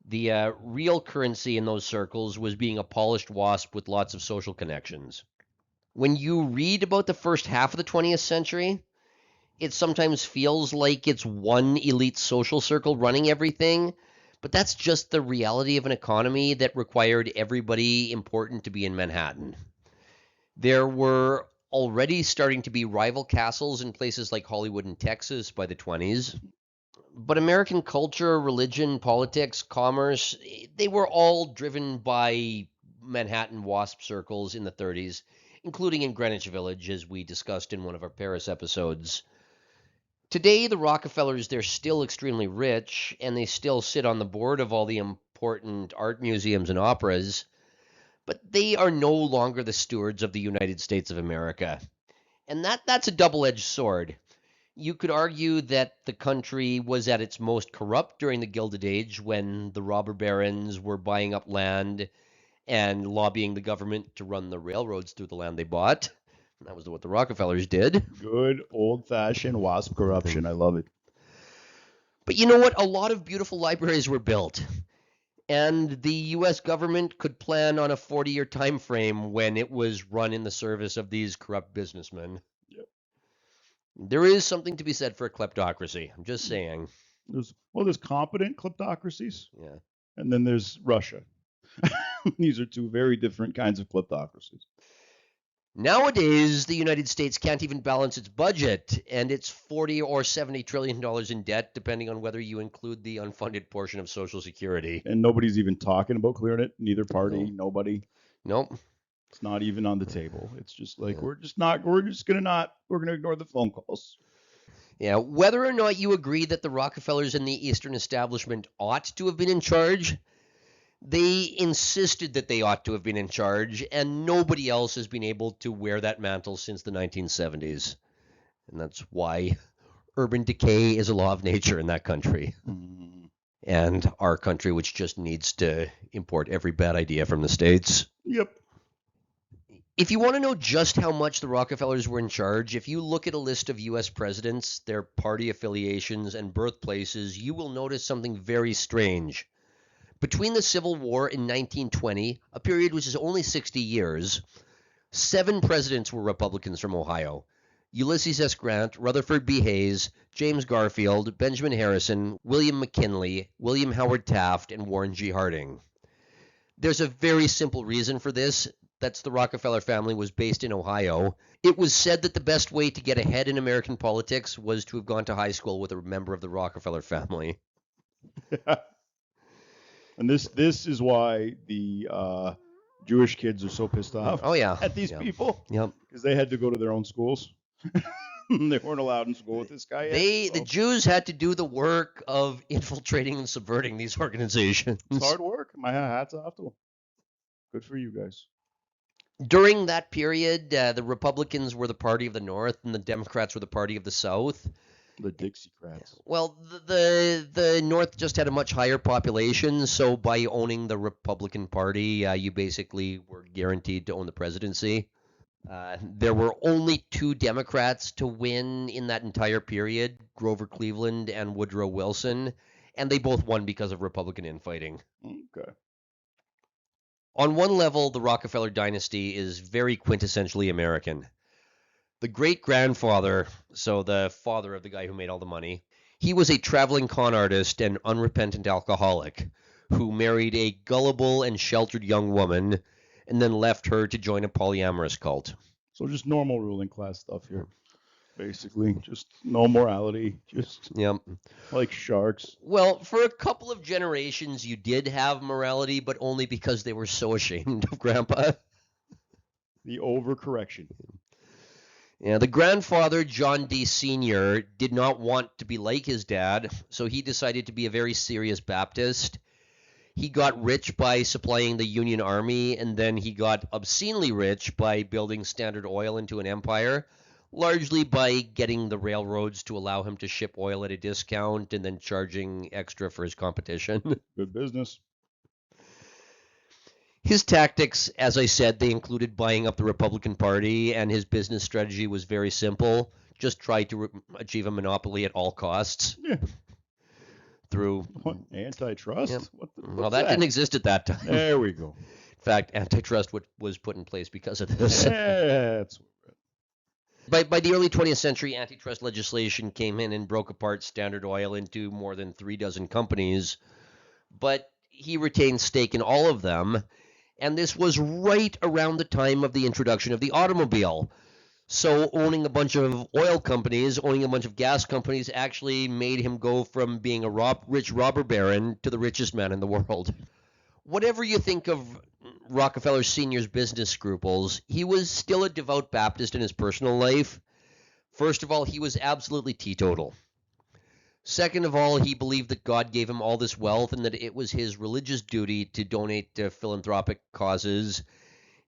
[SPEAKER 1] The real currency in those circles was being a polished WASP with lots of social connections. When you read about the first half of the 20th century, it sometimes feels like it's one elite social circle running everything, but that's just the reality of an economy that required everybody important to be in Manhattan. There were already starting to be rival castles in places like Hollywood and Texas by the 20s. But American culture, religion, politics, commerce, they were all driven by Manhattan WASP circles in the 30s, including in Greenwich Village, as we discussed in one of our Paris episodes. Today, the Rockefellers, they're still extremely rich, and they still sit on the board of all the important art museums and operas, but they are no longer the stewards of the United States of America. And that's a double-edged sword. You could argue that the country was at its most corrupt during the Gilded Age when the robber barons were buying up land and lobbying the government to run the railroads through the land they bought. That was what the Rockefellers did.
[SPEAKER 2] Good old-fashioned WASP corruption. I love it.
[SPEAKER 1] But you know what? A lot of beautiful libraries were built. And the U.S. government could plan on a 40-year time frame when it was run in the service of these corrupt businessmen.
[SPEAKER 2] Yep.
[SPEAKER 1] There is something to be said for a kleptocracy. I'm just saying.
[SPEAKER 2] There's competent kleptocracies.
[SPEAKER 1] Yeah.
[SPEAKER 2] And then there's Russia. These are two very different kinds of kleptocracies.
[SPEAKER 1] Nowadays, the United States can't even balance its budget, and it's 40 or 70 trillion dollars in debt, depending on whether you include the unfunded portion of Social Security.
[SPEAKER 2] And nobody's even talking about clearing it. Neither party, nobody.
[SPEAKER 1] Nope.
[SPEAKER 2] It's not even on the table. It's just like we're gonna ignore the phone calls.
[SPEAKER 1] Yeah, whether or not you agree that the Rockefellers and the Eastern establishment ought to have been in charge, they insisted that they ought to have been in charge, and nobody else has been able to wear that mantle since the 1970s. And that's why urban decay is a law of nature in that country.
[SPEAKER 2] Mm.
[SPEAKER 1] And our country, which just needs to import every bad idea from the States.
[SPEAKER 2] Yep.
[SPEAKER 1] If you want to know just how much the Rockefellers were in charge, if you look at a list of U.S. presidents, their party affiliations, and birthplaces, you will notice something very strange. Between the Civil War in 1920, a period which is only 60 years, 7 presidents were Republicans from Ohio. Ulysses S. Grant, Rutherford B. Hayes, James Garfield, Benjamin Harrison, William McKinley, William Howard Taft, and Warren G. Harding. There's a very simple reason for this. That's the Rockefeller family was based in Ohio. It was said that the best way to get ahead in American politics was to have gone to high school with a member of the Rockefeller family.
[SPEAKER 2] And this is why the Jewish kids are so pissed off at these people.
[SPEAKER 1] Yep.
[SPEAKER 2] Because they had to go to their own schools. They weren't allowed in school with this guy yet.
[SPEAKER 1] The Jews had to do the work of infiltrating and subverting these organizations.
[SPEAKER 2] It's hard work. My hat's off to them. Good for you guys.
[SPEAKER 1] During that period, the Republicans were the party of the North and the Democrats were the party of the South.
[SPEAKER 2] The Dixiecrats.
[SPEAKER 1] Well, the North just had a much higher population, so by owning the Republican Party, you basically were guaranteed to own the presidency. There were only 2 Democrats to win in that entire period, Grover Cleveland and Woodrow Wilson, and they both won because of Republican infighting.
[SPEAKER 2] Okay.
[SPEAKER 1] On one level, the Rockefeller dynasty is very quintessentially American. The great-grandfather, so the father of the guy who made all the money, he was a traveling con artist and unrepentant alcoholic who married a gullible and sheltered young woman and then left her to join a polyamorous cult.
[SPEAKER 2] So just normal ruling class stuff here. Basically, just no morality, just like sharks.
[SPEAKER 1] Well, for a couple of generations, you did have morality, but only because they were so ashamed of Grandpa.
[SPEAKER 2] The overcorrection.
[SPEAKER 1] Yeah, the grandfather, John D. Sr., did not want to be like his dad, so he decided to be a very serious Baptist. He got rich by supplying the Union Army, and then he got obscenely rich by building Standard Oil into an empire, largely by getting the railroads to allow him to ship oil at a discount and then charging extra for his competition.
[SPEAKER 2] Good business.
[SPEAKER 1] His tactics, as I said, they included buying up the Republican Party, and his business strategy was very simple. Just try to achieve a monopoly at all costs.
[SPEAKER 2] Yeah.
[SPEAKER 1] Through
[SPEAKER 2] antitrust?
[SPEAKER 1] Yeah. Well, that didn't exist at that time.
[SPEAKER 2] There we go.
[SPEAKER 1] In fact, antitrust was put in place because of this.
[SPEAKER 2] That's
[SPEAKER 1] By the early 20th century, antitrust legislation came in and broke apart Standard Oil into more than 36 companies, but he retained stake in all of them. And this was right around the time of the introduction of the automobile. So owning a bunch of oil companies, owning a bunch of gas companies actually made him go from being a rich robber baron to the richest man in the world. Whatever you think of Rockefeller Sr.'s business scruples, he was still a devout Baptist in his personal life. First of all, he was absolutely teetotal. Second of all, he believed that God gave him all this wealth and that it was his religious duty to donate to philanthropic causes,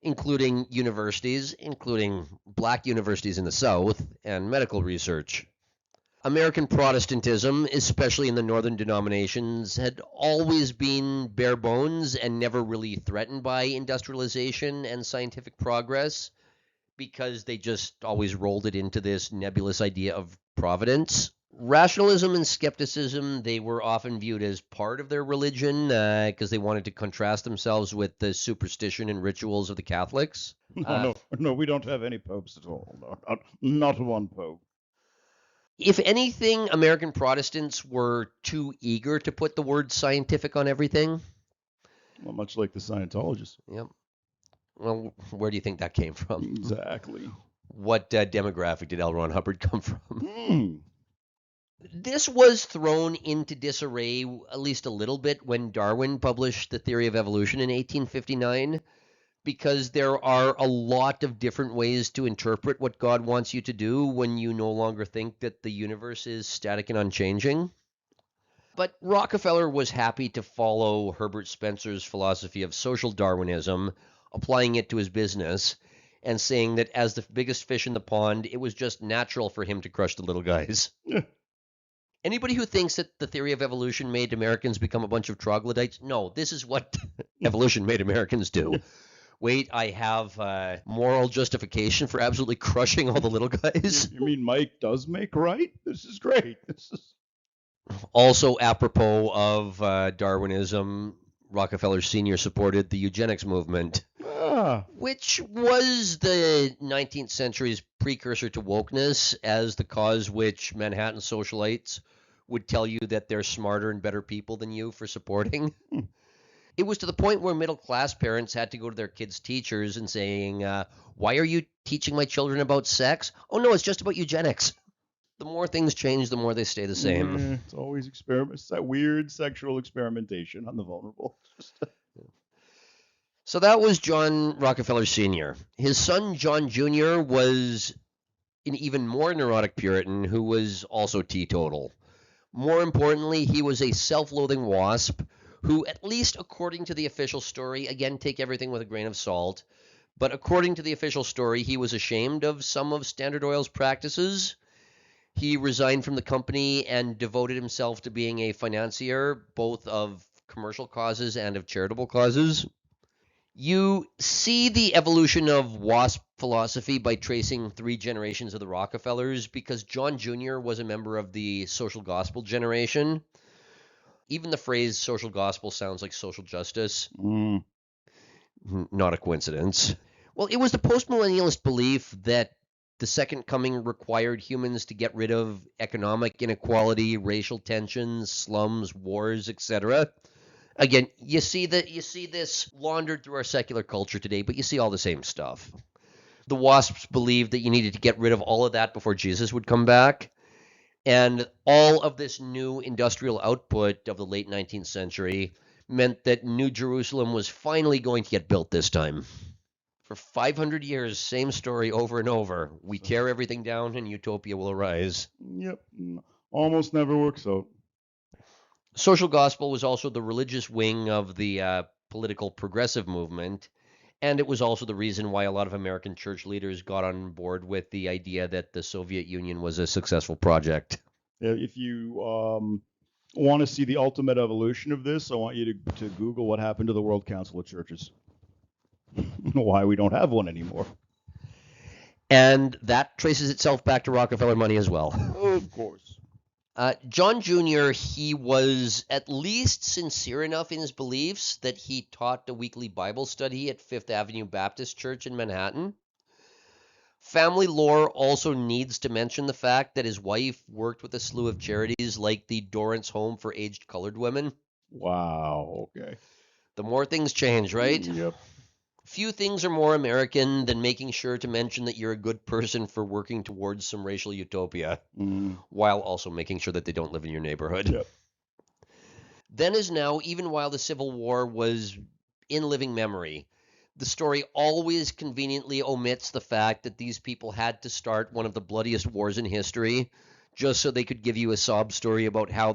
[SPEAKER 1] including universities, including black universities in the South, and medical research. American Protestantism, especially in the northern denominations, had always been bare bones and never really threatened by industrialization and scientific progress because they just always rolled it into this nebulous idea of providence. Rationalism and skepticism, they were often viewed as part of their religion because they wanted to contrast themselves with the superstition and rituals of the Catholics.
[SPEAKER 2] No, we don't have any popes at all. No, not one pope.
[SPEAKER 1] If anything, American Protestants were too eager to put the word scientific on everything.
[SPEAKER 2] Well, much like the Scientologists.
[SPEAKER 1] Yep. Well, where do you think that came from?
[SPEAKER 2] Exactly.
[SPEAKER 1] What demographic did L. Ron Hubbard come from? This was thrown into disarray at least a little bit when Darwin published The Theory of Evolution in 1859, because there are a lot of different ways to interpret what God wants you to do when you no longer think that the universe is static and unchanging. But Rockefeller was happy to follow Herbert Spencer's philosophy of social Darwinism, applying it to his business, and saying that as the biggest fish in the pond, it was just natural for him to crush the little guys. Anybody who thinks that the theory of evolution made Americans become a bunch of troglodytes, no, this is what evolution made Americans do. Wait, I have moral justification for absolutely crushing all the little guys?
[SPEAKER 2] You mean Mike does make right? This is great.
[SPEAKER 1] Also, apropos of Darwinism, Rockefeller Sr. supported the eugenics movement, which was the 19th century's precursor to wokeness, as the cause which Manhattan socialites would tell you that they're smarter and better people than you for supporting. It was to the point where middle-class parents had to go to their kids' teachers and saying, why are you teaching my children about sex? Oh, no, it's just about eugenics. The more things change, the more they stay the same.
[SPEAKER 2] Yeah, it's always experiments. It's that weird sexual experimentation on the vulnerable.
[SPEAKER 1] So that was John Rockefeller Sr. His son, John Jr., was an even more neurotic Puritan who was also teetotal. More importantly, he was a self-loathing WASP who, at least according to the official story, again, take everything with a grain of salt, but according to the official story, he was ashamed of some of Standard Oil's practices. He resigned from the company and devoted himself to being a financier, both of commercial causes and of charitable causes. You see the evolution of WASP philosophy by tracing 3 generations of the Rockefellers, because John Jr. was a member of the social gospel generation. Even the phrase social gospel sounds like social justice. Not a coincidence. Well, it was the postmillennialist belief that the second coming required humans to get rid of economic inequality, racial tensions, slums, wars, etc. Again, you see this laundered through our secular culture today, but you see all the same stuff. The WASPs believed that you needed to get rid of all of that before Jesus would come back. And all of this new industrial output of the late 19th century meant that New Jerusalem was finally going to get built this time. For 500 years, same story over and over. We tear everything down and utopia will arise.
[SPEAKER 2] Yep. Almost never works out.
[SPEAKER 1] Social gospel was also the religious wing of the political progressive movement, and it was also the reason why a lot of American church leaders got on board with the idea that the Soviet Union was a successful project.
[SPEAKER 2] If you want to see the ultimate evolution of this, I want you to Google what happened to the World Council of Churches. Why we don't have one anymore.
[SPEAKER 1] And that traces itself back to Rockefeller money as well.
[SPEAKER 2] Of course.
[SPEAKER 1] John Jr., he was at least sincere enough in his beliefs that he taught a weekly Bible study at Fifth Avenue Baptist Church in Manhattan. Family lore also needs to mention the fact that his wife worked with a slew of charities like the Dorrance Home for Aged Colored Women.
[SPEAKER 2] Wow, okay.
[SPEAKER 1] The more things change, right?
[SPEAKER 2] Yep.
[SPEAKER 1] Few things are more American than making sure to mention that you're a good person for working towards some racial utopia, while also making sure that they don't live in your neighborhood.
[SPEAKER 2] Yep.
[SPEAKER 1] Then as now, even while the Civil War was in living memory, The story always conveniently omits the fact that these people had to start one of the bloodiest wars in history just so they could give you a sob story about how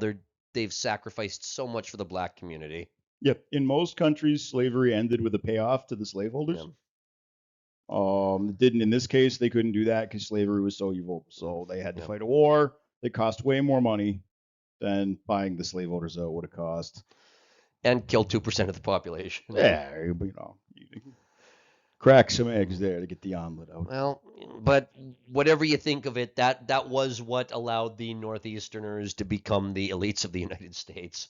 [SPEAKER 1] they've sacrificed so much for the black community.
[SPEAKER 2] Yep. In most countries, slavery ended with a payoff to the slaveholders.
[SPEAKER 1] Yeah.
[SPEAKER 2] It didn't in this case. They couldn't do that because slavery was so evil. So they had to fight a war that cost way more money than buying the slaveholders out would have cost.
[SPEAKER 1] And kill 2% of the population.
[SPEAKER 2] Yeah, you know, crack some eggs there to get the omelet out.
[SPEAKER 1] Well, but whatever you think of it, that was what allowed the Northeasterners to become the elites of the United States.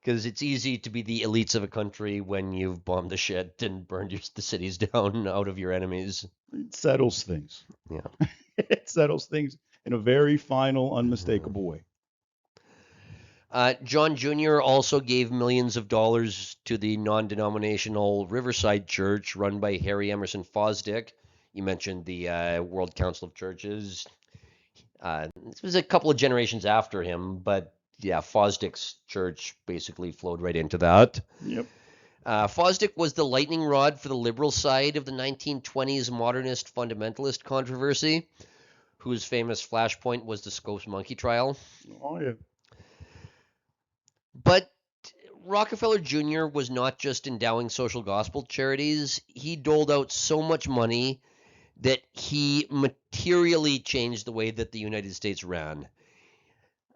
[SPEAKER 1] Because it's easy to be the elites of a country when you've bombed the shit and burned the cities down out of your enemies.
[SPEAKER 2] It settles things.
[SPEAKER 1] Yeah.
[SPEAKER 2] It settles things in a very final, unmistakable way.
[SPEAKER 1] John Jr. also gave millions of dollars to the non-denominational Riverside Church run by Harry Emerson Fosdick. You mentioned the World Council of Churches. This was a couple of generations after him, but yeah, Fosdick's church basically flowed right into that.
[SPEAKER 2] Yep.
[SPEAKER 1] Fosdick was the lightning rod for the liberal side of the 1920s modernist fundamentalist controversy, whose famous flashpoint was the Scopes monkey trial.
[SPEAKER 2] Oh, yeah.
[SPEAKER 1] But Rockefeller Jr. was not just endowing social gospel charities. He doled out so much money that he materially changed the way that the United States ran.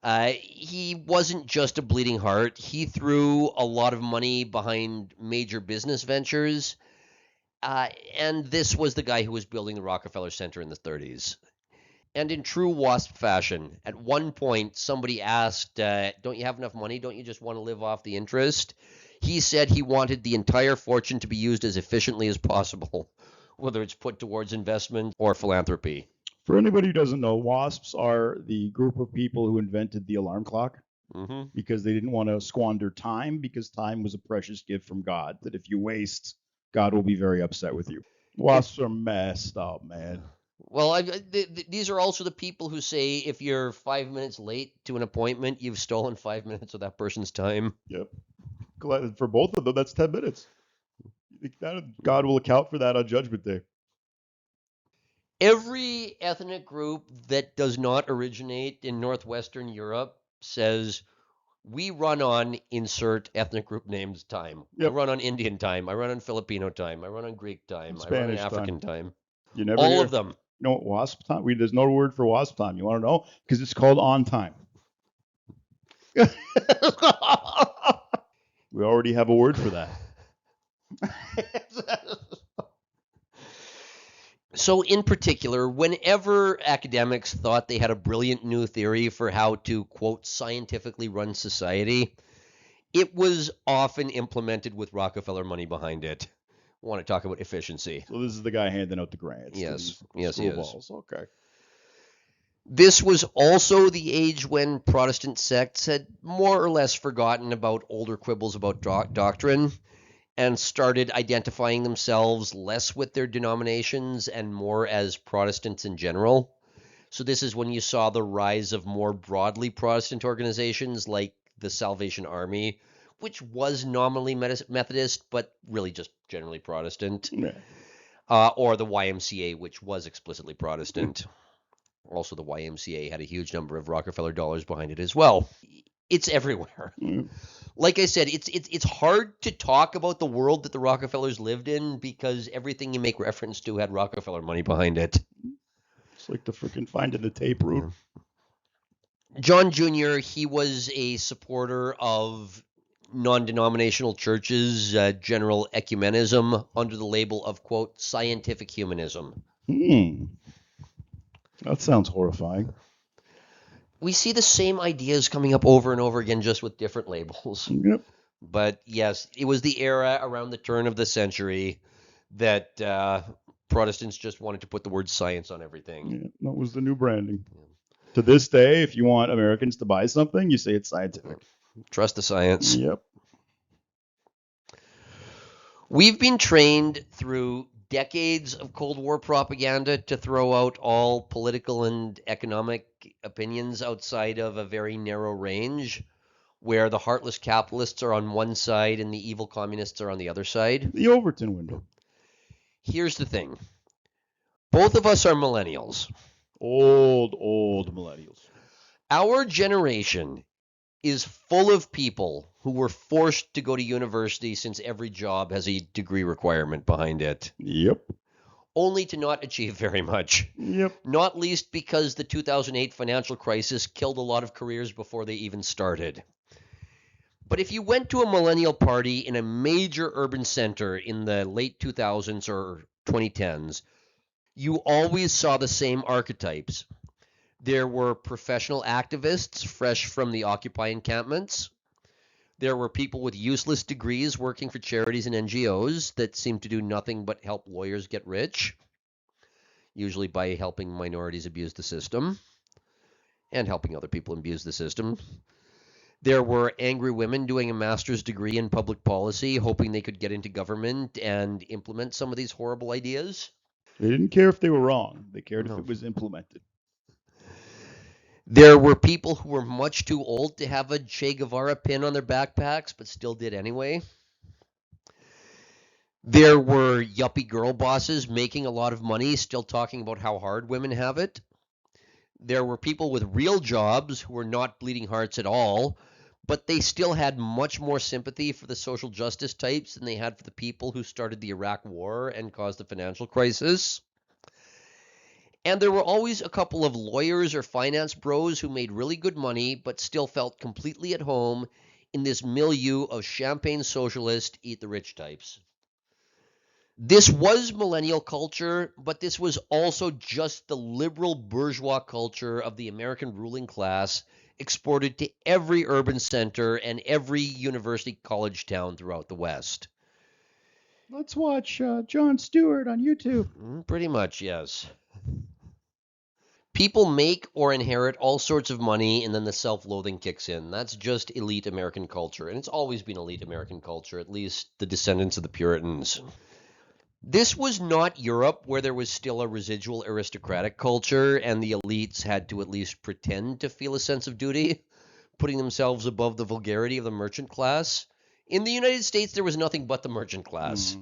[SPEAKER 1] He wasn't just a bleeding heart. He threw a lot of money behind major business ventures. And this was the guy who was building the Rockefeller Center in the 30s. And in true WASP fashion, at one point, somebody asked, don't you have enough money? Don't you just want to live off the interest? He said he wanted the entire fortune to be used as efficiently as possible, whether it's put towards investment or philanthropy.
[SPEAKER 2] For anybody who doesn't know, WASPs are the group of people who invented the alarm clock because they didn't want to squander time, because time was a precious gift from God, that if you waste, God will be very upset with you. WASPs are messed up, man.
[SPEAKER 1] Well, these are also the people who say if you're 5 minutes late to an appointment, you've stolen 5 minutes of that person's time.
[SPEAKER 2] Yep. For both of them, that's 10 minutes. God will account for that on Judgment Day.
[SPEAKER 1] Every ethnic group that does not originate in Northwestern Europe says, we run on insert ethnic group names time. Yep. I run on Indian time. I run on Filipino time. I run on Greek time. I run on African time.
[SPEAKER 2] You never
[SPEAKER 1] All of them.
[SPEAKER 2] You know what WASP time? There's no word for WASP time. You want to know? Because it's called on time. We already have a word for that.
[SPEAKER 1] So in particular, whenever academics thought they had a brilliant new theory for how to, quote, scientifically run society, it was often implemented with Rockefeller money behind it. I want to talk about efficiency.
[SPEAKER 2] So this is the guy handing out the grants.
[SPEAKER 1] Yes, yes, he is.
[SPEAKER 2] Okay.
[SPEAKER 1] This was also the age when Protestant sects had more or less forgotten about older quibbles about doctrine and started identifying themselves less with their denominations and more as Protestants in general. So this is when you saw the rise of more broadly Protestant organizations like the Salvation Army, which was nominally Methodist, but really just generally Protestant, or the YMCA, which was explicitly Protestant. Also, the YMCA had a huge number of Rockefeller dollars behind it as well. It's everywhere. Like I said, it's hard to talk about the world that the Rockefellers lived in because everything you make reference to had Rockefeller money behind it.
[SPEAKER 2] It's like the freaking finding the tape route.
[SPEAKER 1] John Jr., he was a supporter of non-denominational churches, general ecumenism, under the label of, quote, scientific humanism.
[SPEAKER 2] That sounds horrifying.
[SPEAKER 1] We see the same ideas coming up over and over again, just with different labels.
[SPEAKER 2] Yep.
[SPEAKER 1] But yes, it was the era around the turn of the century that Protestants just wanted to put the word science on everything.
[SPEAKER 2] Yeah, that was the new branding. Yeah. To this day, if you want Americans to buy something, you say it's scientific.
[SPEAKER 1] Trust the science.
[SPEAKER 2] Yep.
[SPEAKER 1] We've been trained through decades of Cold War propaganda to throw out all political and economic opinions outside of a very narrow range, where the heartless capitalists are on one side and the evil communists are on the other side.
[SPEAKER 2] The Overton window.
[SPEAKER 1] Here's the thing. Both of us are millennials.
[SPEAKER 2] Old millennials.
[SPEAKER 1] Our generation is full of people who were forced to go to university since every job has a degree requirement behind it,
[SPEAKER 2] Yep.
[SPEAKER 1] only to not achieve very much.
[SPEAKER 2] Yep.
[SPEAKER 1] Not least because the 2008 financial crisis killed a lot of careers before they even started. But if you went to a millennial party in a major urban center in the late 2000s or 2010s, you always saw the same archetypes. There were professional activists fresh from the Occupy encampments. There were people with useless degrees working for charities and NGOs that seemed to do nothing but help lawyers get rich, usually by helping minorities abuse the system and helping other people abuse the system. There were angry women doing a master's degree in public policy, hoping they could get into government and implement some of these horrible ideas.
[SPEAKER 2] They didn't care if they were wrong. They cared if
[SPEAKER 1] No.
[SPEAKER 2] it was implemented.
[SPEAKER 1] There were people who were much too old to have a Che Guevara pin on their backpacks, but still did anyway. There were yuppie girl bosses making a lot of money, still talking about how hard women have it. There were people with real jobs who were not bleeding hearts at all, but they still had much more sympathy for the social justice types than they had for the people who started the Iraq War and caused the financial crisis. And there were always a couple of lawyers or finance bros who made really good money, but still felt completely at home in this milieu of champagne socialist, eat the rich types. This was millennial culture, but this was also just the liberal bourgeois culture of the American ruling class exported to every urban center and every university college town throughout the West.
[SPEAKER 2] Let's watch Jon Stewart on YouTube.
[SPEAKER 1] Pretty much, yes. People make or inherit all sorts of money and then the self-loathing kicks in. That's just elite American culture, and it's always been elite American culture, at least the descendants of the Puritans. This was not Europe, where there was still a residual aristocratic culture, and the elites had to at least pretend to feel a sense of duty, putting themselves above the vulgarity of the merchant class. In the United States, there was nothing but the merchant class.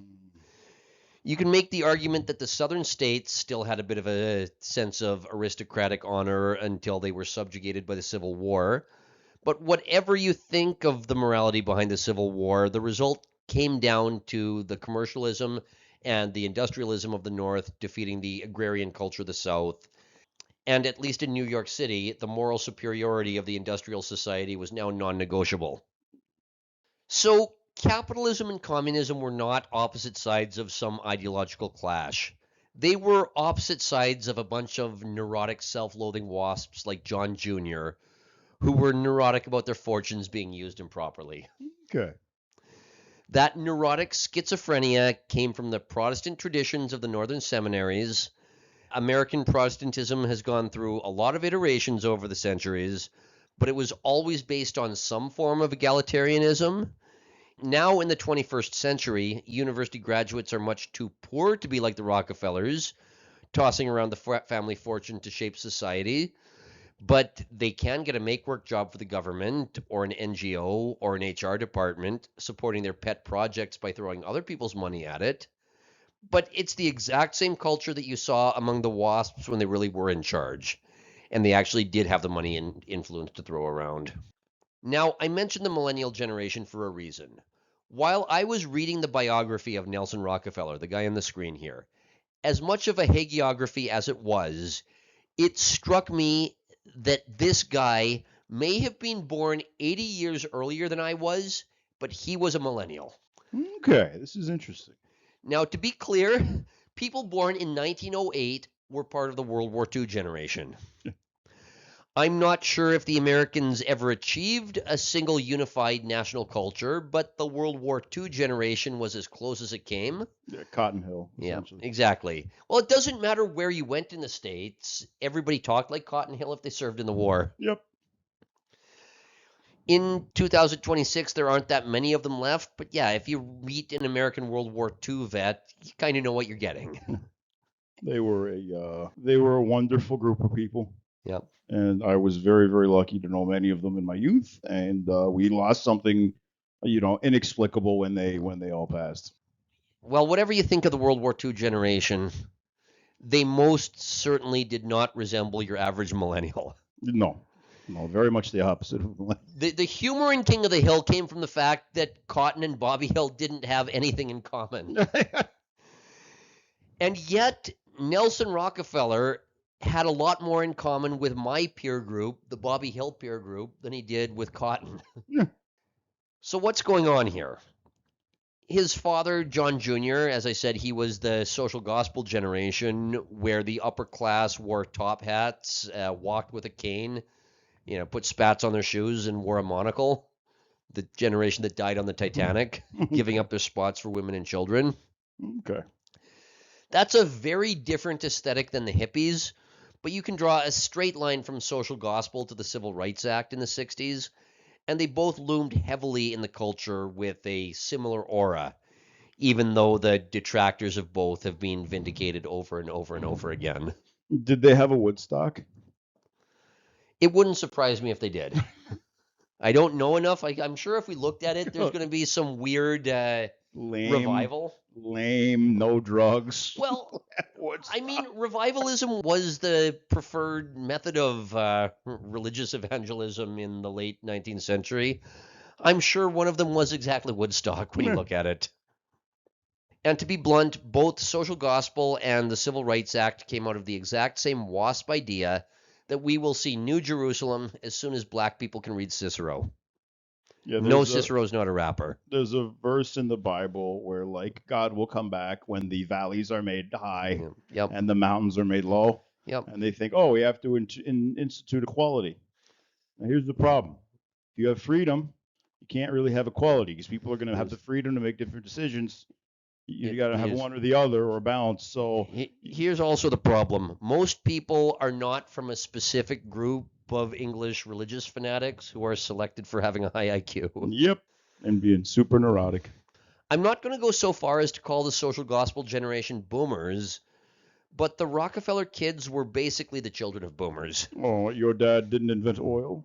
[SPEAKER 1] You can make the argument that the southern states still had a bit of a sense of aristocratic honor until they were subjugated by the Civil War. But whatever you think of the morality behind the Civil War, the result came down to the commercialism and the industrialism of the North defeating the agrarian culture of the South. And at least in New York City, the moral superiority of the industrial society was now non-negotiable. So capitalism and communism were not opposite sides of some ideological clash. They were opposite sides of a bunch of neurotic, self-loathing wasps like John Jr., who were neurotic about their fortunes being used improperly.
[SPEAKER 2] Okay.
[SPEAKER 1] That neurotic schizophrenia came from the Protestant traditions of the northern seminaries. American Protestantism has gone through a lot of iterations over the centuries, but it was always based on some form of egalitarianism. Now, in the 21st century, university graduates are much too poor to be like the Rockefellers, tossing around the family fortune to shape society. But they can get a make-work job for the government or an NGO or an HR department, supporting their pet projects by throwing other people's money at it. But it's the exact same culture that you saw among the WASPs when they really were in charge, and they actually did have the money and influence to throw around. Now, I mentioned the millennial generation for a reason. While I was reading the biography of Nelson Rockefeller, the guy on the screen here, as much of a hagiography as it was, it struck me that this guy may have been born 80 years earlier than I was, but he was a millennial.
[SPEAKER 2] Okay, this is interesting.
[SPEAKER 1] Now, to be clear, people born in 1908 were part of the World War II generation. I'm not sure if the Americans ever achieved a single unified national culture, but the World War II generation was as close as it came.
[SPEAKER 2] Yeah, Cotton Hill.
[SPEAKER 1] Yeah, exactly. Well, it doesn't matter where you went in the States. Everybody talked like Cotton Hill if they served in the war.
[SPEAKER 2] Yep.
[SPEAKER 1] In 2026, there aren't that many of them left, but yeah, if you meet an American World War II vet, you kind of know what you're getting.
[SPEAKER 2] They were a wonderful group of people.
[SPEAKER 1] Yep.
[SPEAKER 2] And I was very, very lucky to know many of them in my youth. And we lost something, inexplicable when they all passed.
[SPEAKER 1] Well, whatever you think of the World War II generation, they most certainly did not resemble your average millennial.
[SPEAKER 2] No, very much the opposite of
[SPEAKER 1] The humor in King of the Hill came from the fact that Cotton and Bobby Hill didn't have anything in common. And yet, Nelson Rockefeller had a lot more in common with my peer group, the Bobby Hill peer group, than he did with Cotton.
[SPEAKER 2] Yeah.
[SPEAKER 1] So what's going on here? His father, John Jr., as I said, he was the social gospel generation where the upper class wore top hats, walked with a cane, put spats on their shoes and wore a monocle. The generation that died on the Titanic, giving up their spots for women and children.
[SPEAKER 2] Okay.
[SPEAKER 1] That's a very different aesthetic than the hippies, but you can draw a straight line from social gospel to the Civil Rights Act in the 60s, and they both loomed heavily in the culture with a similar aura, even though the detractors of both have been vindicated over and over and over again.
[SPEAKER 2] Did they have a Woodstock?
[SPEAKER 1] It wouldn't surprise me if they did. I don't know enough. I'm sure if we looked at it, there's going to be some weird revival.
[SPEAKER 2] Lame, no drugs.
[SPEAKER 1] Well, I mean, revivalism was the preferred method of religious evangelism in the late 19th century. I'm sure one of them was exactly Woodstock when you look at it. And to be blunt, both social gospel and the Civil Rights Act came out of the exact same WASP idea that we will see New Jerusalem as soon as black people can read Cicero.
[SPEAKER 2] Yeah,
[SPEAKER 1] no, Cicero's not a rapper.
[SPEAKER 2] There's a verse in the Bible where, like, God will come back when the valleys are made high and the mountains are made low.
[SPEAKER 1] Yep.
[SPEAKER 2] And they think, oh, we have to institute equality. Now, here's the problem. If you have freedom, you can't really have equality because people are going to have the freedom to make different decisions. You got to have one or the other or balance. So
[SPEAKER 1] here's also the problem. Most people are not from a specific group of English religious fanatics who are selected for having a high IQ.
[SPEAKER 2] Yep. And being super neurotic.
[SPEAKER 1] I'm not going to go so far as to call the social gospel generation boomers, but the Rockefeller kids were basically the children of boomers.
[SPEAKER 2] Oh, your dad didn't invent oil?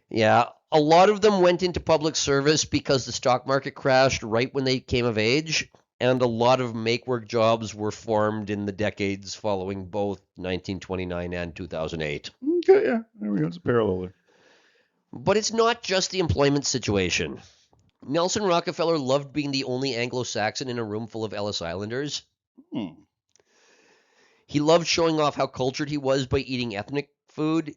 [SPEAKER 1] Yeah, a lot of them went into public service because the stock market crashed right when they came of age, and a lot of make-work jobs were formed in the decades following both 1929 and 2008.
[SPEAKER 2] Okay, yeah, there we go. It's a parallel there.
[SPEAKER 1] But it's not just the employment situation. Nelson Rockefeller loved being the only Anglo-Saxon in a room full of Ellis Islanders. He loved showing off how cultured he was by eating ethnic food.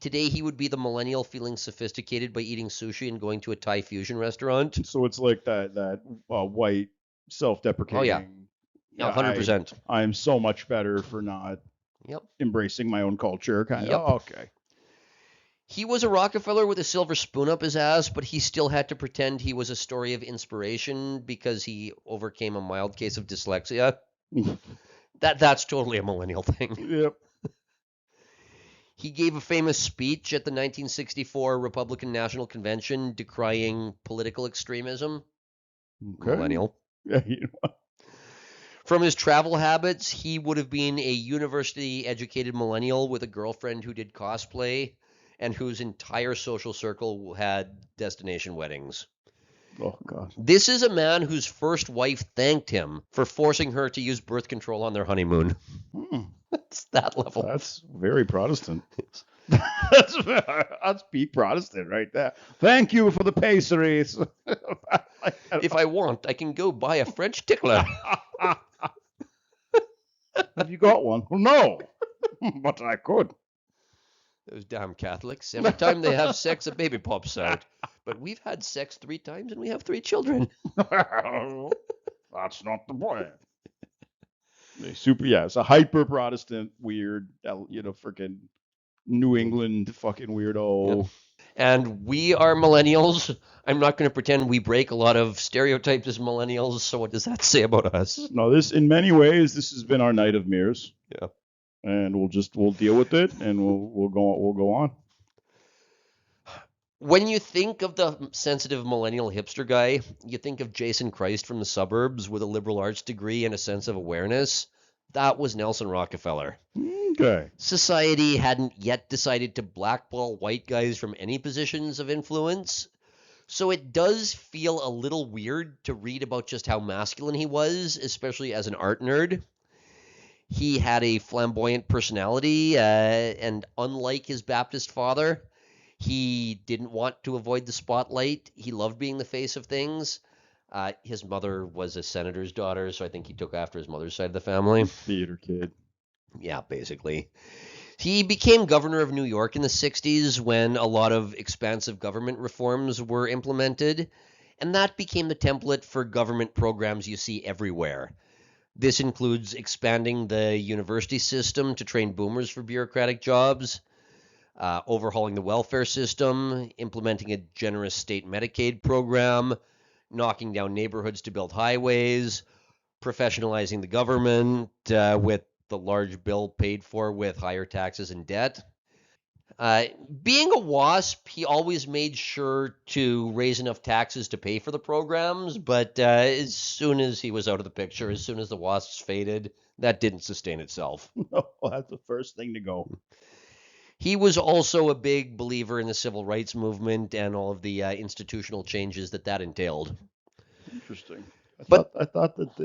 [SPEAKER 1] Today he would be the millennial feeling sophisticated by eating sushi and going to a Thai fusion restaurant.
[SPEAKER 2] So it's like that white self-deprecating.
[SPEAKER 1] Oh yeah, 100%.
[SPEAKER 2] I'm so much better for not embracing my own culture. Kind of. Oh, okay.
[SPEAKER 1] He was a Rockefeller with a silver spoon up his ass, but he still had to pretend he was a story of inspiration because he overcame a mild case of dyslexia. That's totally a millennial thing.
[SPEAKER 2] Yep.
[SPEAKER 1] He gave a famous speech at the 1964 Republican National Convention decrying political extremism.
[SPEAKER 2] Okay.
[SPEAKER 1] Millennial.
[SPEAKER 2] Yeah,
[SPEAKER 1] From his travel habits, he would have been a university-educated millennial with a girlfriend who did cosplay and whose entire social circle had destination weddings.
[SPEAKER 2] Oh, God.
[SPEAKER 1] This is a man whose first wife thanked him for forcing her to use birth control on their honeymoon. That's that level.
[SPEAKER 2] That's very Protestant. That's peak Protestant right there. Thank you for the pastries.
[SPEAKER 1] If I want, I can go buy a French tickler.
[SPEAKER 2] Have you got one? Well, no, but I could.
[SPEAKER 1] Those damn Catholics. Every time they have sex, a baby pops out. But we've had sex 3 times and we have 3 children.
[SPEAKER 2] That's not the point. It's a hyper Protestant, weird, freaking New England fucking weirdo.
[SPEAKER 1] Yep. And we are millennials. I'm not going to pretend we break a lot of stereotypes as millennials. So what does that say about us?
[SPEAKER 2] No, in many ways, this has been our night of mirrors.
[SPEAKER 1] Yeah.
[SPEAKER 2] And we'll deal with it, and we'll go on.
[SPEAKER 1] When you think of the sensitive millennial hipster guy, you think of Jason Christ from the suburbs with a liberal arts degree and a sense of awareness. That was Nelson Rockefeller.
[SPEAKER 2] Okay.
[SPEAKER 1] Society hadn't yet decided to blackball white guys from any positions of influence, So it does feel a little weird to read about just how masculine he was, especially as an art nerd. He had a flamboyant personality, and unlike his Baptist father, he didn't want to avoid the spotlight. He loved being the face of things. His mother was a senator's daughter, so I think he took after his mother's side of the family.
[SPEAKER 2] Theater kid.
[SPEAKER 1] Yeah, basically. He became governor of New York in the 60s when a lot of expansive government reforms were implemented, and that became the template for government programs you see everywhere. This includes expanding the university system to train boomers for bureaucratic jobs, overhauling the welfare system, implementing a generous state Medicaid program, knocking down neighborhoods to build highways, professionalizing the government with the large bill paid for with higher taxes and debt. Uh, Being a WASP, he always made sure to raise enough taxes to pay for the programs, but as soon as he was out of the picture, as soon as the WASPs faded, that didn't sustain itself.
[SPEAKER 2] Oh, that's the first thing to go.
[SPEAKER 1] He was also a big believer in the civil rights movement and all of the institutional changes that entailed.
[SPEAKER 2] Interesting.
[SPEAKER 1] But
[SPEAKER 2] I thought that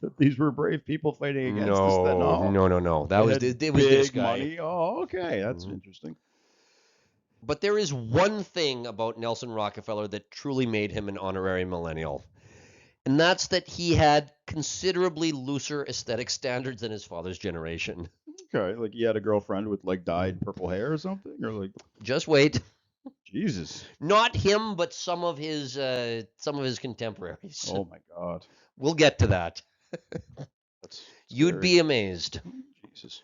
[SPEAKER 2] that these were brave people fighting against us. Then
[SPEAKER 1] no. That was
[SPEAKER 2] had
[SPEAKER 1] it was
[SPEAKER 2] big
[SPEAKER 1] this guy.
[SPEAKER 2] money. Oh, okay, that's
[SPEAKER 1] Mhm.
[SPEAKER 2] interesting.
[SPEAKER 1] But there is one thing about Nelson Rockefeller that truly made him an honorary millennial, and that's that he had considerably looser aesthetic standards than his father's generation.
[SPEAKER 2] Okay, like he had a girlfriend with like dyed purple hair or something, or like
[SPEAKER 1] Just wait.
[SPEAKER 2] Jesus.
[SPEAKER 1] Not him, but some of his contemporaries.
[SPEAKER 2] Oh my God,
[SPEAKER 1] We'll get to that.
[SPEAKER 2] that's
[SPEAKER 1] You'd
[SPEAKER 2] scary.
[SPEAKER 1] be amazed.
[SPEAKER 2] Jesus.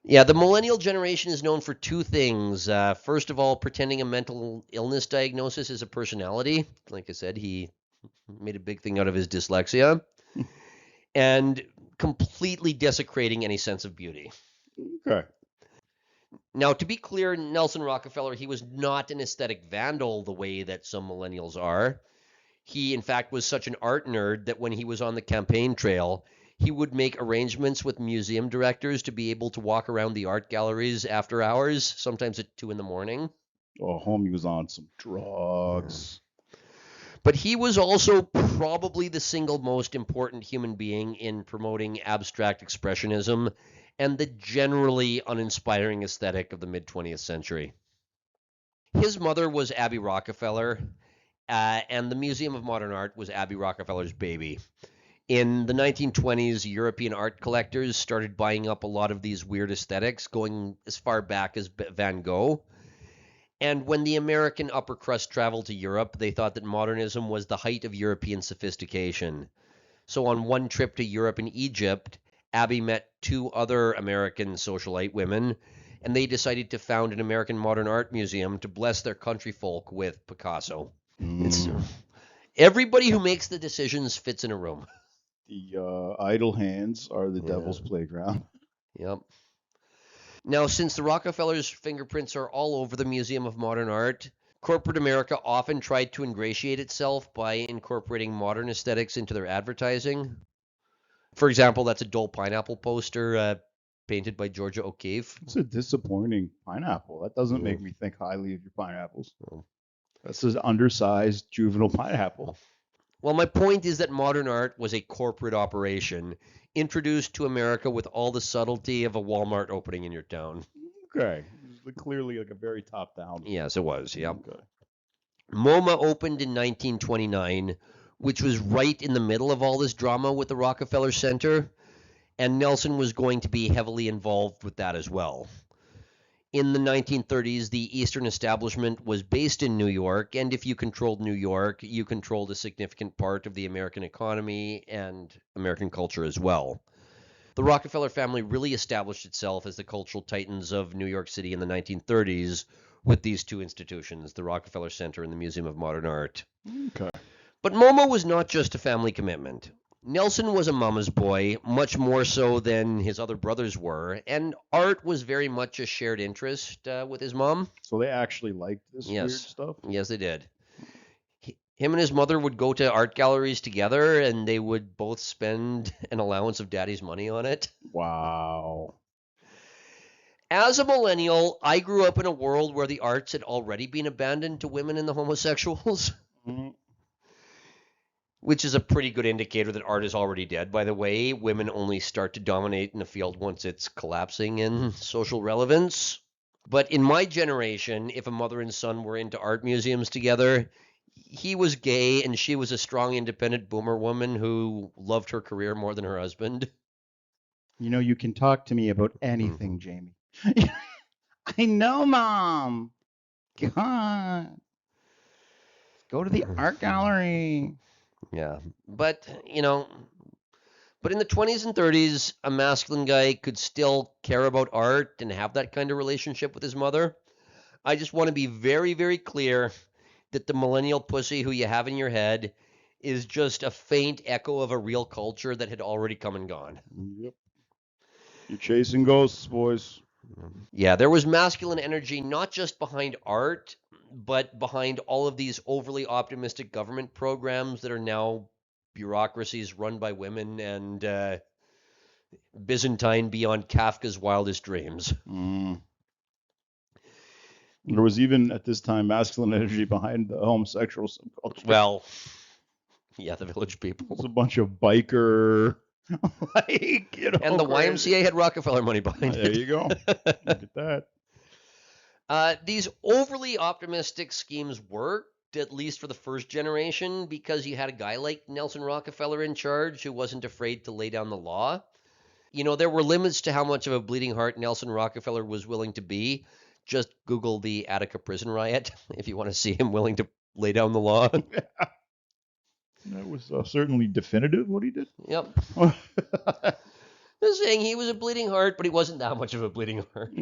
[SPEAKER 1] Yeah, the millennial generation is known for two things. First of all, pretending a mental illness diagnosis is a personality. Like I said, he made a big thing out of his dyslexia. And completely desecrating any sense of beauty.
[SPEAKER 2] Okay.
[SPEAKER 1] Now, to be clear, Nelson Rockefeller, he was not an aesthetic vandal the way that some millennials are. He, in fact, was such an art nerd that when he was on the campaign trail, he would make arrangements with museum directors to be able to walk around the art galleries after hours, sometimes at 2 in the morning.
[SPEAKER 2] Oh, homie was on some drugs.
[SPEAKER 1] But he was also probably the single most important human being in promoting abstract expressionism and the generally uninspiring aesthetic of the mid 20th century. His mother was Abby Rockefeller, and the Museum of Modern Art was Abby Rockefeller's baby. In the 1920s, European art collectors started buying up a lot of these weird aesthetics, going as far back as Van Gogh. And when the American upper crust traveled to Europe, they thought that modernism was the height of European sophistication. So on one trip to Europe and Egypt, Abby met two other American socialite women, and they decided to found an American modern art museum to bless their country folk with Picasso. It's everybody who makes the decisions fits in a room.
[SPEAKER 2] The idle hands are the
[SPEAKER 1] Yeah.
[SPEAKER 2] devil's playground.
[SPEAKER 1] Yep. Now, since the Rockefellers' fingerprints are all over the Museum of Modern Art, corporate America often tried to ingratiate itself by incorporating modern aesthetics into their advertising. For example, that's a Dole pineapple poster painted by Georgia O'Keeffe.
[SPEAKER 2] It's a disappointing pineapple. That doesn't make
[SPEAKER 1] Mhm.
[SPEAKER 2] me think highly of your pineapples.
[SPEAKER 1] Oh.
[SPEAKER 2] That's an undersized juvenile pineapple.
[SPEAKER 1] Well, my point is that modern art was a corporate operation introduced to America with all the subtlety of a Walmart opening in your town.
[SPEAKER 2] Okay. It's clearly like a very top down.
[SPEAKER 1] Yes, it was. Yep.
[SPEAKER 2] Okay.
[SPEAKER 1] MoMA opened in 1929, which was right in the middle of all this drama with the Rockefeller Center, and Nelson was going to be heavily involved with that as well. In the 1930s, the Eastern establishment was based in New York, and if you controlled New York, you controlled a significant part of the American economy and American culture as well. The Rockefeller family really established itself as the cultural titans of New York City in the 1930s with these two institutions, the Rockefeller Center and the Museum of Modern Art.
[SPEAKER 2] Okay.
[SPEAKER 1] But MoMA was not just a family commitment. Nelson was a mama's boy, much more so than his other brothers were, and art was very much a shared interest with his mom.
[SPEAKER 2] So they actually liked this weird
[SPEAKER 1] Yes.
[SPEAKER 2] stuff?
[SPEAKER 1] Yes, they did. Him and his mother would go to art galleries together, and they would both spend an allowance of daddy's money on it.
[SPEAKER 2] Wow.
[SPEAKER 1] As a millennial, I grew up in a world where the arts had already been abandoned to women and the homosexuals,
[SPEAKER 2] Mhm.
[SPEAKER 1] which is a pretty good indicator that art is already dead, by the way. Women only start to dominate in a field once it's collapsing in social relevance. But in my generation, if a mother and son were into art museums together, he was gay and she was a strong, independent boomer woman who loved her career more than her husband.
[SPEAKER 2] You know, you can talk to me about anything, Jamie. I know, Mom. God. Go to the art gallery.
[SPEAKER 1] Yeah. But in the 20s and 30s, a masculine guy could still care about art and have that kind of relationship with his mother. I just want to be very, very clear that the millennial pussy who you have in your head is just a faint echo of a real culture that had already come and gone.
[SPEAKER 2] Yep. You're chasing ghosts, boys.
[SPEAKER 1] Yeah, there was masculine energy not just behind art, but behind all of these overly optimistic government programs that are now bureaucracies run by women and Byzantine beyond Kafka's wildest dreams.
[SPEAKER 2] Mm. There was even at this time masculine energy behind the homosexual subculture.
[SPEAKER 1] Well, yeah, the Village
[SPEAKER 2] It
[SPEAKER 1] People.
[SPEAKER 2] was a bunch of biker,
[SPEAKER 1] And the
[SPEAKER 2] crazy.
[SPEAKER 1] YMCA had Rockefeller money behind
[SPEAKER 2] There
[SPEAKER 1] it.
[SPEAKER 2] you go. Look at that.
[SPEAKER 1] These overly optimistic schemes worked, at least for the first generation, because you had a guy like Nelson Rockefeller in charge who wasn't afraid to lay down the law. There were limits to how much of a bleeding heart Nelson Rockefeller was willing to be. Just Google the Attica prison riot if you want to see him willing to lay down the law.
[SPEAKER 2] That was certainly definitive what he did.
[SPEAKER 1] Yep. Just saying he was a bleeding heart, but he wasn't that much of a bleeding heart.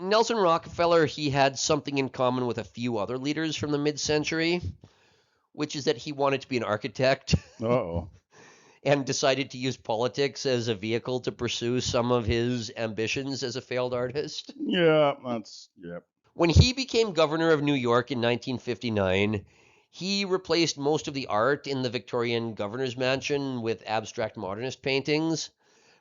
[SPEAKER 1] Nelson Rockefeller, he had something in common with a few other leaders from the mid-century, which is that he wanted to be an architect.
[SPEAKER 2] Uh-oh.
[SPEAKER 1] And decided to use politics as a vehicle to pursue some of his ambitions as a failed artist.
[SPEAKER 2] Yeah.
[SPEAKER 1] When he became governor of New York in 1959, he replaced most of the art in the Victorian governor's mansion with abstract modernist paintings.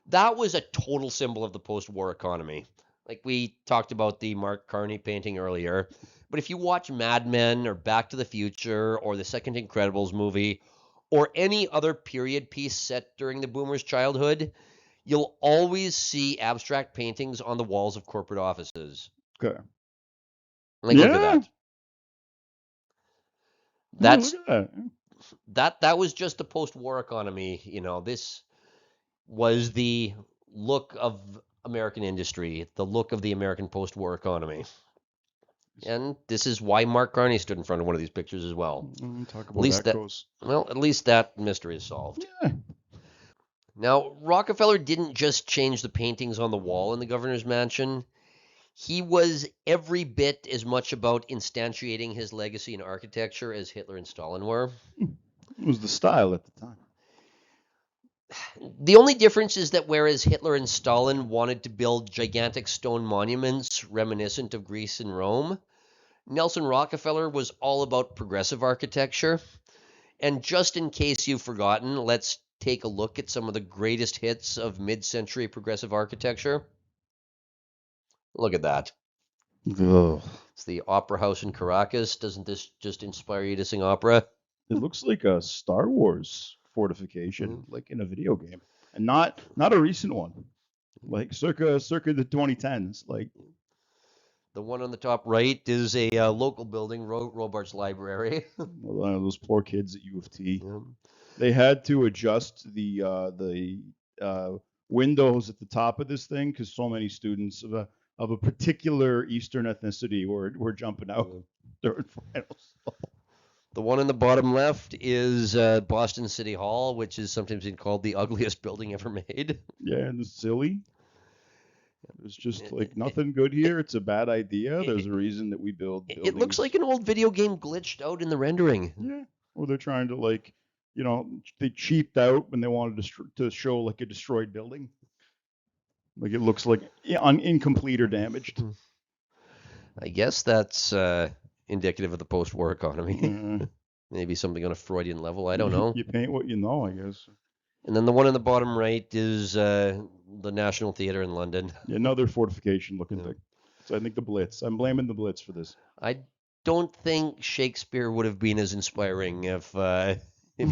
[SPEAKER 1] That was a total symbol of the post-war economy. Like we talked about the Mark Carney painting earlier. But if you watch Mad Men or Back to the Future or the second Incredibles movie or any other period piece set during the boomer's childhood, you'll always see abstract paintings on the walls of corporate offices.
[SPEAKER 2] Okay.
[SPEAKER 1] Like, look at that. That's
[SPEAKER 2] look at
[SPEAKER 1] that was just the post-war economy. This was the look of American industry, the look of the American post-war economy. And this is why Mark Carney stood in front of one of these pictures as well.
[SPEAKER 2] Talk about echoes.
[SPEAKER 1] At least that mystery is solved.
[SPEAKER 2] Yeah.
[SPEAKER 1] Now, Rockefeller didn't just change the paintings on the wall in the governor's mansion. He was every bit as much about instantiating his legacy in architecture as Hitler and Stalin were.
[SPEAKER 2] It was the style at the time.
[SPEAKER 1] The only difference is that whereas Hitler and Stalin wanted to build gigantic stone monuments reminiscent of Greece and Rome, Nelson Rockefeller was all about progressive architecture. And just in case you've forgotten, let's take a look at some of the greatest hits of mid-century progressive architecture. Look at that.
[SPEAKER 2] Ugh.
[SPEAKER 1] It's the Opera House in Caracas. Doesn't this just inspire you to sing opera?
[SPEAKER 2] It looks like a Star Wars fortification, like in a video game, and not a recent one, like circa the 2010s. Like
[SPEAKER 1] the one on the top right is a local building, Robarts Library.
[SPEAKER 2] Those poor kids at U of T.
[SPEAKER 1] Yeah.
[SPEAKER 2] They had to adjust the windows at the top of this thing because so many students of a particular Eastern ethnicity were jumping out during finals.
[SPEAKER 1] The one in the bottom left is Boston City Hall, which is sometimes been called the ugliest building ever made.
[SPEAKER 2] Yeah, and it's silly. There's just like nothing good here. It's a bad idea. There's a reason that we build buildings.
[SPEAKER 1] It looks like an old video game glitched out in the rendering.
[SPEAKER 2] Yeah, or they're trying to they cheaped out when they wanted to show like a destroyed building. Like it looks like incomplete or damaged.
[SPEAKER 1] I guess that's indicative of the post-war economy. Maybe something on a Freudian level. I don't know.
[SPEAKER 2] You paint what you know, I guess.
[SPEAKER 1] And then the one on the bottom right is the National Theatre in London.
[SPEAKER 2] Another fortification looking
[SPEAKER 1] Yeah.
[SPEAKER 2] thing. So I think the Blitz. I'm blaming the Blitz for this.
[SPEAKER 1] I don't think Shakespeare would have been as inspiring if the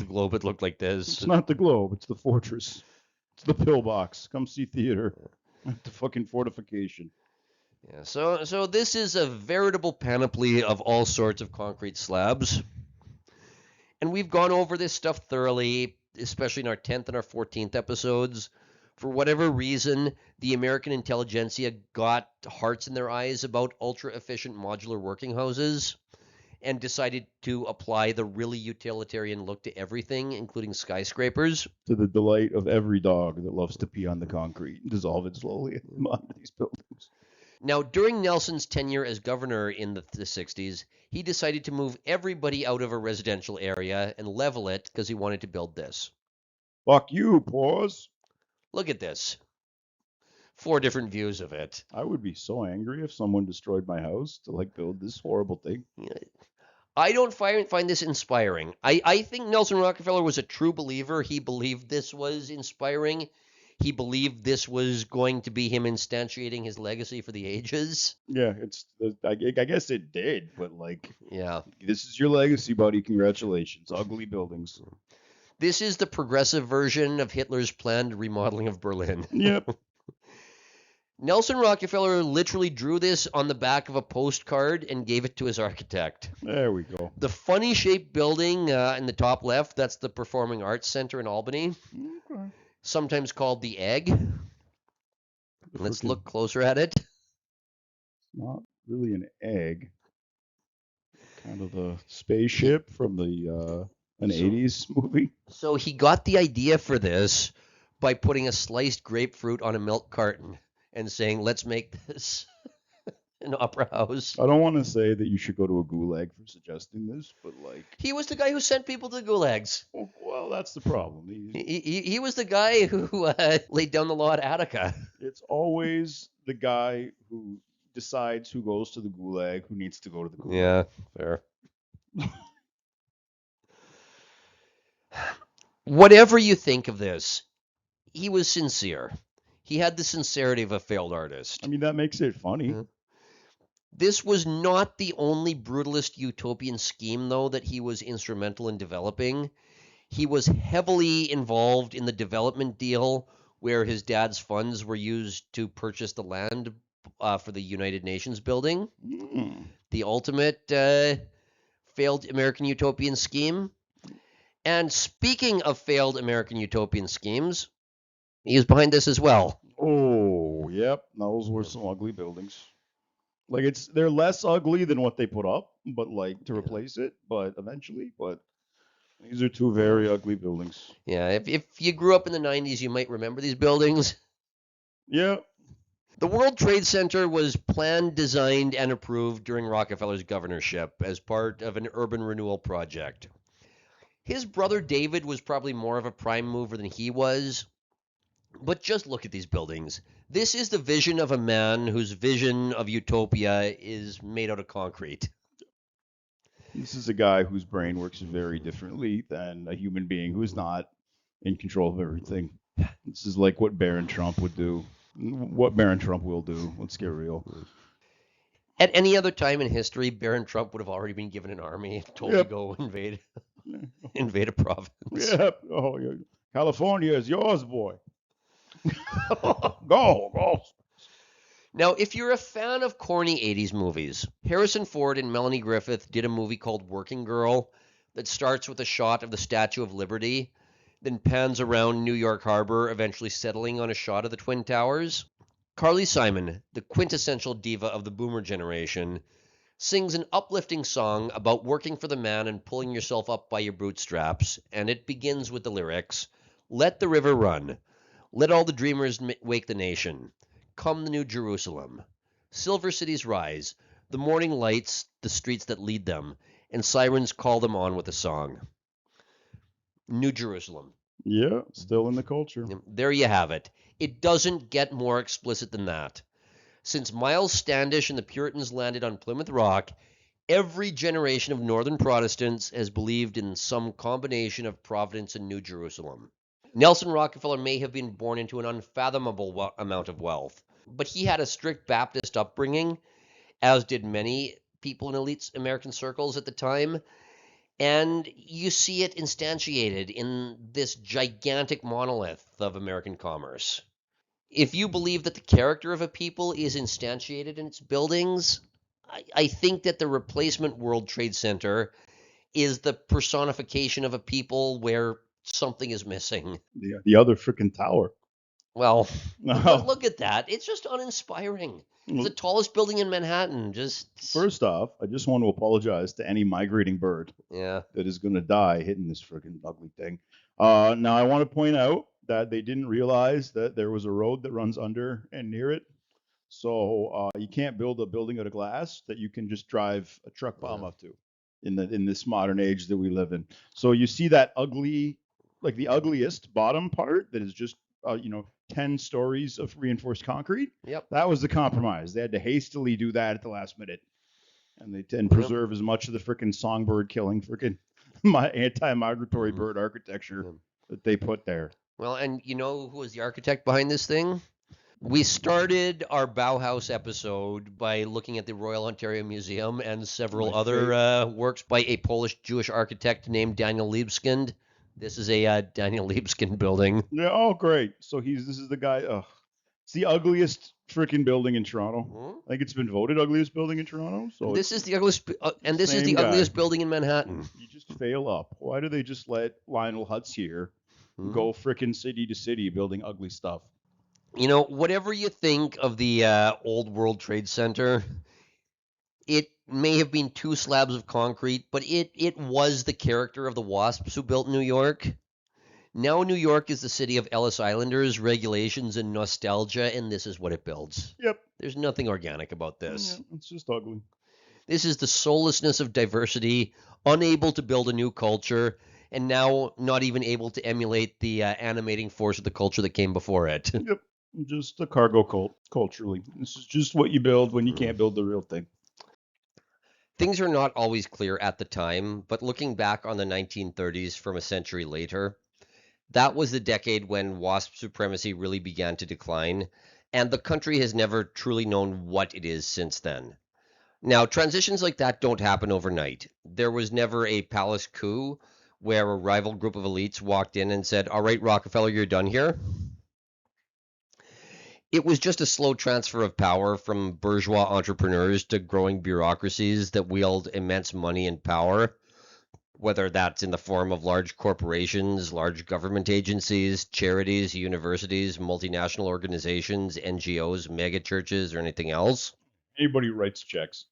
[SPEAKER 1] globe had looked like this.
[SPEAKER 2] It's not the globe. It's the fortress. It's the pillbox. Come see theater. The fucking fortification.
[SPEAKER 1] Yeah, so this is a veritable panoply of all sorts of concrete slabs. And we've gone over this stuff thoroughly, especially in our 10th and our 14th episodes. For whatever reason, the American intelligentsia got hearts in their eyes about ultra efficient modular working houses and decided to apply the really utilitarian look to everything, including skyscrapers.
[SPEAKER 2] To the delight of every dog that loves to pee on the concrete and dissolve it slowly onto these buildings.
[SPEAKER 1] Now, during Nelson's tenure as governor in the 60s, he decided to move everybody out of a residential area and level it because he wanted to build this.
[SPEAKER 2] Fuck you, pause.
[SPEAKER 1] Look at this. 4 different views of it.
[SPEAKER 2] I would be so angry if someone destroyed my house to like build this horrible thing.
[SPEAKER 1] I don't find this inspiring. I think Nelson Rockefeller was a true believer. He believed this was inspiring. He believed this was going to be him instantiating his legacy for the ages.
[SPEAKER 2] Yeah, I guess it did, but like,
[SPEAKER 1] Yeah.
[SPEAKER 2] this is your legacy, buddy. Congratulations. Ugly buildings.
[SPEAKER 1] This is the progressive version of Hitler's planned remodeling of Berlin.
[SPEAKER 2] Yep.
[SPEAKER 1] Nelson Rockefeller literally drew this on the back of a postcard and gave it to his architect.
[SPEAKER 2] There we go.
[SPEAKER 1] The funny shaped building in the top left, that's the Performing Arts Center in Albany.
[SPEAKER 2] Okay.
[SPEAKER 1] Sometimes called the Egg. Let's look closer at it.
[SPEAKER 2] Not really an egg. Kind of a spaceship from the an 80s movie.
[SPEAKER 1] So he got the idea for this by putting a sliced grapefruit on a milk carton and saying, let's make this an opera house.
[SPEAKER 2] I don't want to say that you should go to a gulag for suggesting this, but like,
[SPEAKER 1] He was the guy who sent people to the gulags.
[SPEAKER 2] well, that's the problem.
[SPEAKER 1] He was the guy who laid down the law at Attica.
[SPEAKER 2] It's always the guy who decides who goes to the gulag who needs to go to the gulag.
[SPEAKER 1] Yeah, fair. Whatever you think of this, he was sincere. He had the sincerity of a failed artist.
[SPEAKER 2] I mean, that makes it funny.
[SPEAKER 1] Yeah. This was not the only brutalist utopian scheme, though, that he was instrumental in developing. He was heavily involved in the development deal where his dad's funds were used to purchase the land for the United Nations building. The ultimate failed American utopian scheme. And speaking of failed American utopian schemes, he was behind this as well.
[SPEAKER 2] Oh, yep. Those were some ugly buildings. Like, they're less ugly than what they put up, but like to replace it, but eventually, but these are 2 very ugly buildings.
[SPEAKER 1] Yeah, if you grew up in the 90s, you might remember these buildings.
[SPEAKER 2] Yeah.
[SPEAKER 1] The World Trade Center was planned, designed, and approved during Rockefeller's governorship as part of an urban renewal project. His brother David was probably more of a prime mover than he was. But just look at these buildings. This is the vision of a man whose vision of utopia is made out of concrete.
[SPEAKER 2] This is a guy whose brain works very differently than a human being who is not in control of everything. This is like what Barron Trump would do. What Barron Trump will do. Let's get real.
[SPEAKER 1] At any other time in history, Barron Trump would have already been given an army and told to go invade a province.
[SPEAKER 2] Yep. Oh, yeah. California is yours, boy. Go.
[SPEAKER 1] Now, if you're a fan of corny 80s movies, Harrison Ford and Melanie Griffith did a movie called Working Girl that starts with a shot of the Statue of Liberty, then pans around New York Harbor, eventually settling on a shot of the Twin Towers. Carly Simon, the quintessential diva of the boomer generation, sings an uplifting song about working for the man and pulling yourself up by your bootstraps, and it begins with the lyrics, "Let the river run. Let all the dreamers wake the nation. Come the New Jerusalem. Silver cities rise. The morning lights the streets that lead them, and sirens call them on with a song." New Jerusalem.
[SPEAKER 2] Yeah, still in the culture.
[SPEAKER 1] There you have it. It doesn't get more explicit than that. Since Miles Standish and the Puritans landed on Plymouth Rock, every generation of Northern Protestants has believed in some combination of Providence and New Jerusalem. Nelson Rockefeller may have been born into an unfathomable amount of wealth, but he had a strict Baptist upbringing, as did many people in elite American circles at the time. And you see it instantiated in this gigantic monolith of American commerce. If you believe that the character of a people is instantiated in its buildings, I think that the replacement World Trade Center is the personification of a people where something is missing.
[SPEAKER 2] The other freaking tower.
[SPEAKER 1] Well,
[SPEAKER 2] No.
[SPEAKER 1] look at that. It's just uninspiring. It's the tallest building in Manhattan.
[SPEAKER 2] First off, I just want to apologize to any migrating bird
[SPEAKER 1] Yeah.
[SPEAKER 2] that is going to die hitting this freaking ugly thing. Now, I want to point out that they didn't realize that there was a road that runs under and near it. So you can't build a building out of glass that you can just drive a truck bomb up to in this modern age that we live in. So you see that ugly, like the ugliest bottom part that is just 10 stories of reinforced concrete.
[SPEAKER 1] Yep.
[SPEAKER 2] That was the compromise. They had to hastily do that at the last minute, and they tend to preserve as much of the freaking songbird killing freaking anti-migratory bird architecture that they put there.
[SPEAKER 1] Well, and you know who was the architect behind this thing? We started our Bauhaus episode by looking at the Royal Ontario Museum and several other works by a Polish-Jewish architect named Daniel Libeskind. This is a Daniel Libeskind building.
[SPEAKER 2] Yeah. Oh, great. So this is the guy. It's the ugliest freaking building in Toronto.
[SPEAKER 1] Mm-hmm.
[SPEAKER 2] I think it's been voted ugliest building in Toronto. So
[SPEAKER 1] this is the ugliest, and this is the ugliest building in Manhattan.
[SPEAKER 2] You just fail up. Why do they just let Lionel Hutz here go freaking city to city building ugly stuff?
[SPEAKER 1] You know, whatever you think of the old World Trade Center, it may have been 2 slabs of concrete, but it was the character of the WASPs who built New York. Now New York is the city of Ellis Islanders, regulations, and nostalgia, and this is what it builds.
[SPEAKER 2] Yep.
[SPEAKER 1] There's nothing organic about this.
[SPEAKER 2] Yeah, it's just ugly.
[SPEAKER 1] This is the soullessness of diversity, unable to build a new culture, and now not even able to emulate the animating force of the culture that came before it.
[SPEAKER 2] Yep. Just a cargo cult, culturally. This is just what you build when you can't build the real thing.
[SPEAKER 1] Things are not always clear at the time, but looking back on the 1930s from a century later, that was the decade when WASP supremacy really began to decline, and the country has never truly known what it is since then. Now, transitions like that don't happen overnight. There was never a palace coup where a rival group of elites walked in and said, "All right, Rockefeller, you're done here." It was just a slow transfer of power from bourgeois entrepreneurs to growing bureaucracies that wield immense money and power, whether that's in the form of large corporations, large government agencies, charities, universities, multinational organizations, NGOs, megachurches, or anything else.
[SPEAKER 2] Anybody who writes checks.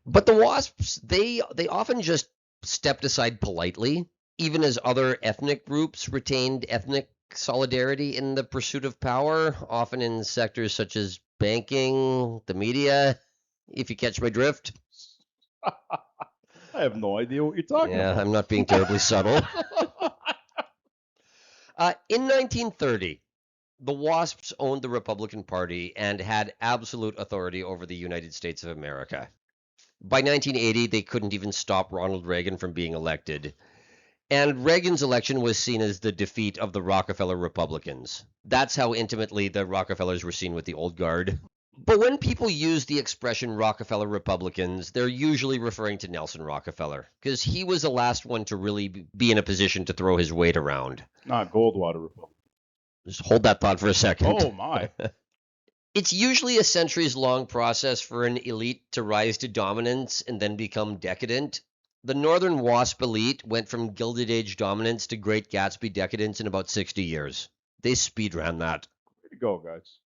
[SPEAKER 1] But the WASPs, they often just stepped aside politely, even as other ethnic groups retained ethnic solidarity in the pursuit of power, often in sectors such as banking, the media, if you catch my drift.
[SPEAKER 2] I have no idea what you're talking about.
[SPEAKER 1] Yeah, I'm not being terribly subtle. In 1930, the WASPs owned the Republican Party and had absolute authority over the United States of America. By 1980, they couldn't even stop Ronald Reagan from being elected. And Reagan's election was seen as the defeat of the Rockefeller Republicans. That's how intimately the Rockefellers were seen with the old guard. But when people use the expression Rockefeller Republicans, they're usually referring to Nelson Rockefeller, because he was the last one to really be in a position to throw his weight around.
[SPEAKER 2] Not Goldwater Republic.
[SPEAKER 1] Just hold that thought for a second.
[SPEAKER 2] Oh, my.
[SPEAKER 1] It's usually a centuries-long process for an elite to rise to dominance and then become decadent. The Northern WASP elite went from Gilded Age dominance to Great Gatsby decadence in about 60 years. They speedran that.
[SPEAKER 2] Way to go, guys.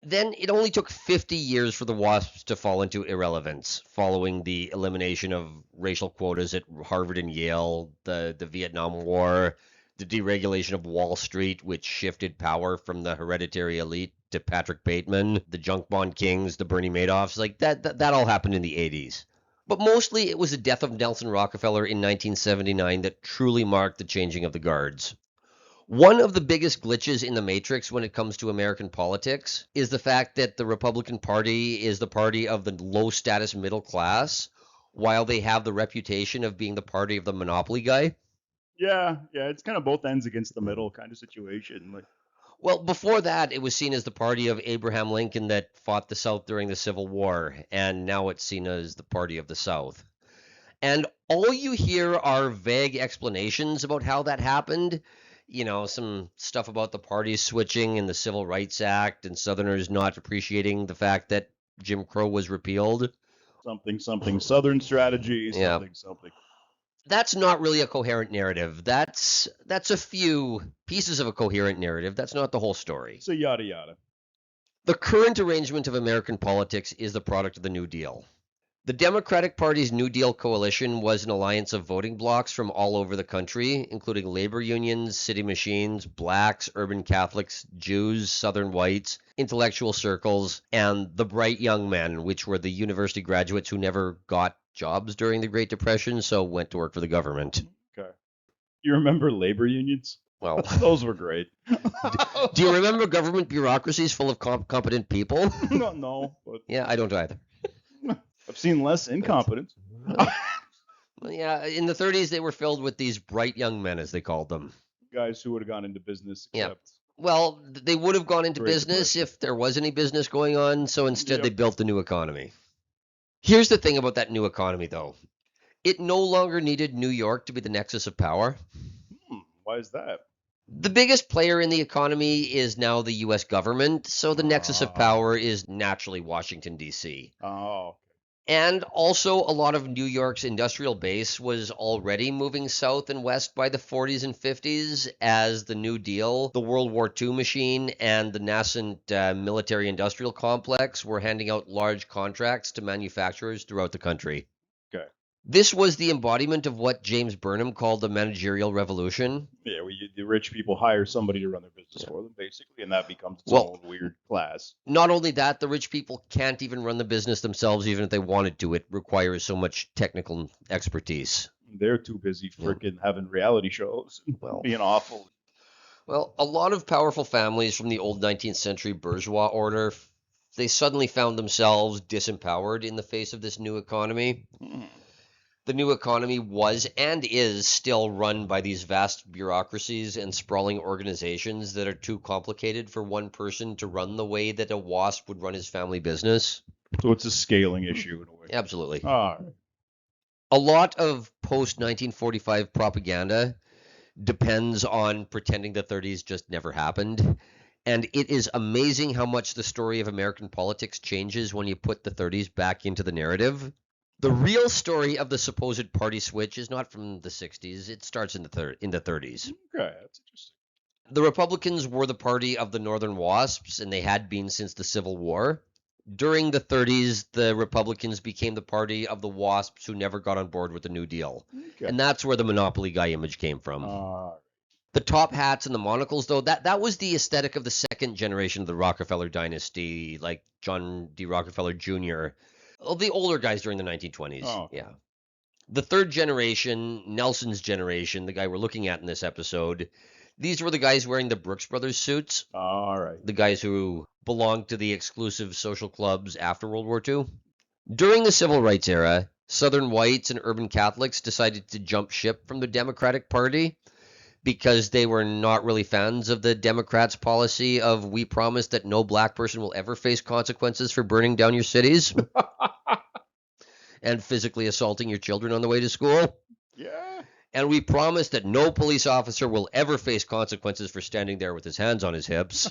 [SPEAKER 1] Then it only took 50 years for the WASPs to fall into irrelevance, following the elimination of racial quotas at Harvard and Yale, the Vietnam War, the deregulation of Wall Street, which shifted power from the hereditary elite to Patrick Bateman, the junk bond kings, the Bernie Madoffs. Like that all happened in the 80s. But mostly it was the death of Nelson Rockefeller in 1979 that truly marked the changing of the guards. One of the biggest glitches in the matrix when it comes to American politics is the fact that the Republican Party is the party of the low-status middle class, while they have the reputation of being the party of the monopoly guy.
[SPEAKER 2] Yeah, it's kind of both ends against the middle kind of situation. Like,
[SPEAKER 1] Well, before that, it was seen as the party of Abraham Lincoln that fought the South during the Civil War, and now it's seen as the party of the South. And all you hear are vague explanations about how that happened. Some stuff about the parties switching and the Civil Rights Act and Southerners not appreciating the fact that Jim Crow was repealed.
[SPEAKER 2] something Southern strategy,
[SPEAKER 1] Yeah.
[SPEAKER 2] something.
[SPEAKER 1] That's not really a coherent narrative. That's a few pieces of a coherent narrative. That's not the whole story.
[SPEAKER 2] So yada yada.
[SPEAKER 1] The current arrangement of American politics is the product of the New Deal. The Democratic Party's New Deal coalition was an alliance of voting blocs from all over the country, including labor unions, city machines, blacks, urban Catholics, Jews, Southern whites, intellectual circles, and the bright young men, which were the university graduates who never got jobs during the Great Depression, so went to work for the government.
[SPEAKER 2] Okay. You remember labor unions?
[SPEAKER 1] Well,
[SPEAKER 2] those were great.
[SPEAKER 1] Do you remember government bureaucracies full of competent people?
[SPEAKER 2] No, but
[SPEAKER 1] Yeah, I don't either.
[SPEAKER 2] I've seen less incompetence.
[SPEAKER 1] Yeah, in the 30s, they were filled with these bright young men, as they called them.
[SPEAKER 2] Guys who would have gone into business.
[SPEAKER 1] Yeah. Well, they would have gone into
[SPEAKER 2] Great
[SPEAKER 1] business
[SPEAKER 2] Depression.
[SPEAKER 1] if there was any business going on, so instead
[SPEAKER 2] Yep.
[SPEAKER 1] they built the new economy. Here's the thing about that new economy, though. It no longer needed New York to be the nexus of power.
[SPEAKER 2] Why is that?
[SPEAKER 1] The biggest player in the economy is now the U.S. government, so the nexus of power is naturally Washington, D.C.
[SPEAKER 2] Oh.
[SPEAKER 1] And also, a lot of New York's industrial base was already moving south and west by the 40s and 50s as the New Deal, the World War II machine, and the nascent military industrial complex were handing out large contracts to manufacturers throughout the country.
[SPEAKER 2] Okay.
[SPEAKER 1] This was the embodiment of what James Burnham called the managerial revolution.
[SPEAKER 2] Yeah, the rich people hire somebody to run their business for them, basically, and that becomes its
[SPEAKER 1] Well-
[SPEAKER 2] own weird class.
[SPEAKER 1] Not only that, the rich people can't even run the business themselves, even if they wanted to. It requires so much technical expertise.
[SPEAKER 2] They're too busy freaking having reality shows and
[SPEAKER 1] Well.
[SPEAKER 2] being awful.
[SPEAKER 1] Well, a lot of powerful families from the old 19th century bourgeois order, they suddenly found themselves disempowered in the face of this new economy. The new economy was and is still run by these vast bureaucracies and sprawling organizations that are too complicated for one person to run the way that a WASP would run his family business.
[SPEAKER 2] So it's a scaling issue in a way.
[SPEAKER 1] Absolutely.
[SPEAKER 2] All right.
[SPEAKER 1] A lot of post-1945 propaganda depends on pretending the 30s just never happened. And it is amazing how much the story of American politics changes when you put the 30s back into the narrative. The real story of the supposed party switch is not from the 60s. It starts in the 30s.
[SPEAKER 2] Okay, that's interesting.
[SPEAKER 1] The Republicans were the party of the Northern WASPs, and they had been since the Civil War. During the 30s, the Republicans became the party of the WASPs who never got on board with the New Deal.
[SPEAKER 2] Okay.
[SPEAKER 1] And that's where the monopoly guy image came from. The top hats and the monocles, though, that was the aesthetic of the second generation of the Rockefeller dynasty, like John D. Rockefeller Jr., the older guys during the 1920s.
[SPEAKER 2] Oh.
[SPEAKER 1] Yeah. The third generation, Nelson's generation, the guy we're looking at in this episode, these were the guys wearing the Brooks Brothers suits.
[SPEAKER 2] All right.
[SPEAKER 1] The guys who belonged to the exclusive social clubs after World War II. During the Civil Rights era, Southern whites and urban Catholics decided to jump ship from the Democratic Party because they were not really fans of the Democrats' policy of we promise that no black person will ever face consequences for burning down your cities and physically assaulting your children on the way to school.
[SPEAKER 2] Yeah.
[SPEAKER 1] And we promise that no police officer will ever face consequences for standing there with his hands on his hips.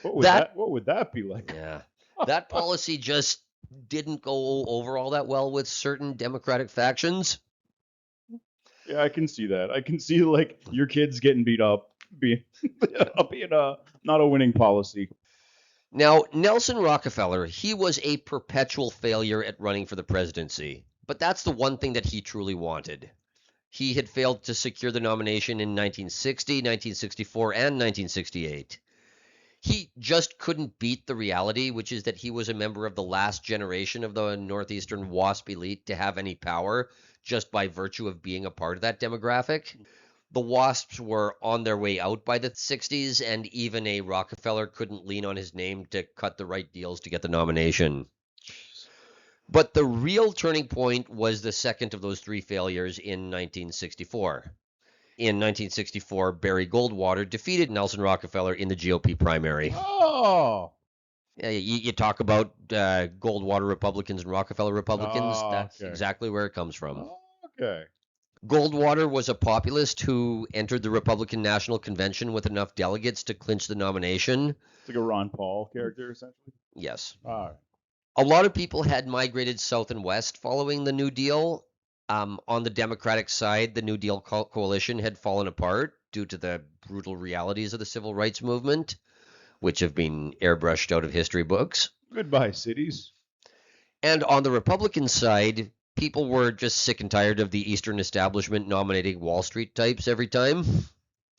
[SPEAKER 2] What would that be like?
[SPEAKER 1] Yeah. That policy just didn't go over all that well with certain Democratic factions.
[SPEAKER 2] Yeah, I can see that. I can see like your kids getting beat up being not a winning policy.
[SPEAKER 1] Now, Nelson Rockefeller, he was a perpetual failure at running for the presidency, but that's the one thing that he truly wanted. He had failed to secure the nomination in 1960, 1964, and 1968. He just couldn't beat the reality, which is that he was a member of the last generation of the Northeastern WASP elite to have any power just by virtue of being a part of that demographic. The WASPs were on their way out by the 60s, and even a Rockefeller couldn't lean on his name to cut the right deals to get the nomination. But the real turning point was the second of those three failures in 1964. in 1964, Barry Goldwater defeated Nelson Rockefeller in the GOP primary.
[SPEAKER 2] Oh.
[SPEAKER 1] You talk about Goldwater Republicans and Rockefeller Republicans.
[SPEAKER 2] Oh,
[SPEAKER 1] That's
[SPEAKER 2] okay.
[SPEAKER 1] exactly where it comes from.
[SPEAKER 2] Okay.
[SPEAKER 1] Goldwater was a populist who entered the Republican National Convention with enough delegates to clinch the nomination.
[SPEAKER 2] It's like a Ron Paul character, essentially.
[SPEAKER 1] Yes.
[SPEAKER 2] All right.
[SPEAKER 1] A lot of people had migrated south and west following the New Deal. On the Democratic side, the New Deal coalition had fallen apart due to the brutal realities of the civil rights movement, which have been airbrushed out of history books.
[SPEAKER 2] Goodbye, cities.
[SPEAKER 1] And on the Republican side, people were just sick and tired of the Eastern establishment nominating Wall Street types every time.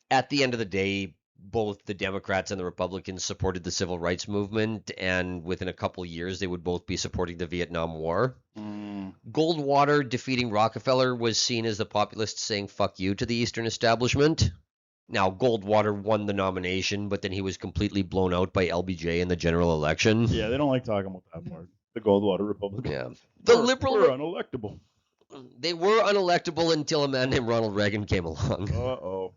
[SPEAKER 1] At the end of the day, both the Democrats and the Republicans supported the civil rights movement, and within a couple years, they would both be supporting the Vietnam War. Goldwater defeating Rockefeller was seen as the populists saying fuck you to the Eastern establishment. Now, Goldwater won the nomination, but then he was completely blown out by LBJ in the general election.
[SPEAKER 2] Yeah, they don't like talking about that part. The Goldwater Republicans.
[SPEAKER 1] Yeah.
[SPEAKER 2] We're unelectable.
[SPEAKER 1] They were unelectable until a man named Ronald Reagan came along.
[SPEAKER 2] Uh-oh.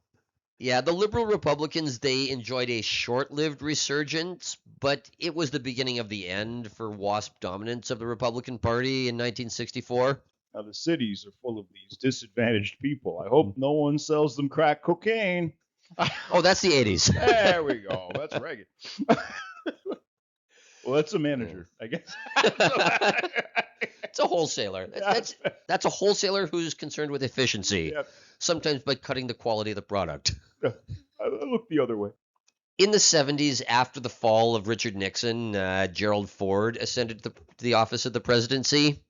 [SPEAKER 1] Yeah, the liberal Republicans, they enjoyed a short-lived resurgence, but it was the beginning of the end for WASP dominance of the Republican Party in 1964.
[SPEAKER 2] Now, the cities are full of these disadvantaged people. I hope no one sells them crack cocaine.
[SPEAKER 1] Oh, that's the 80s.
[SPEAKER 2] There we go. That's Reagan. Well, that's a manager, I guess.
[SPEAKER 1] It's a wholesaler. That's a wholesaler who's concerned with efficiency,
[SPEAKER 2] Yep.
[SPEAKER 1] sometimes by cutting the quality of the product.
[SPEAKER 2] I look the other way.
[SPEAKER 1] In the 70s, after the fall of Richard Nixon, Gerald Ford ascended to the office of the presidency,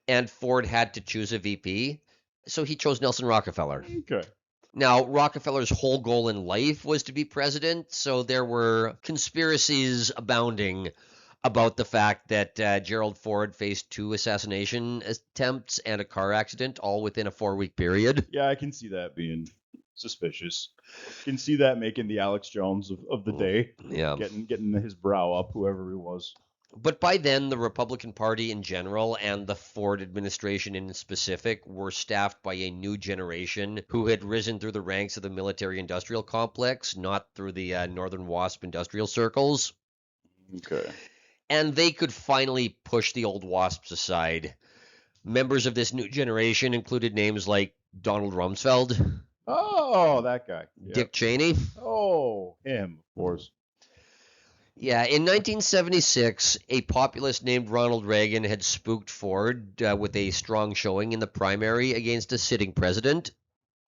[SPEAKER 1] and Ford had to choose a VP, so he chose Nelson Rockefeller.
[SPEAKER 2] Okay.
[SPEAKER 1] Now, Rockefeller's whole goal in life was to be president, so there were conspiracies abounding about the fact that Gerald Ford faced 2 assassination attempts and a car accident all within a 4-week period.
[SPEAKER 2] Yeah, I can see that being suspicious. Can see that making the Alex Jones of the day.
[SPEAKER 1] Yeah.
[SPEAKER 2] Getting his brow up, whoever he was.
[SPEAKER 1] But by then, the Republican Party in general and the Ford administration in specific were staffed by a new generation who had risen through the ranks of the military-industrial complex, not through the Northern WASP industrial circles.
[SPEAKER 2] Okay.
[SPEAKER 1] And they could finally push the old WASPs aside. Members of this new generation included names like Donald Rumsfeld.
[SPEAKER 2] Oh, that guy. Yep.
[SPEAKER 1] Dick Cheney.
[SPEAKER 2] Oh, him, of course.
[SPEAKER 1] Yeah, in 1976, a populist named Ronald Reagan had spooked Ford with a strong showing in the primary against a sitting president.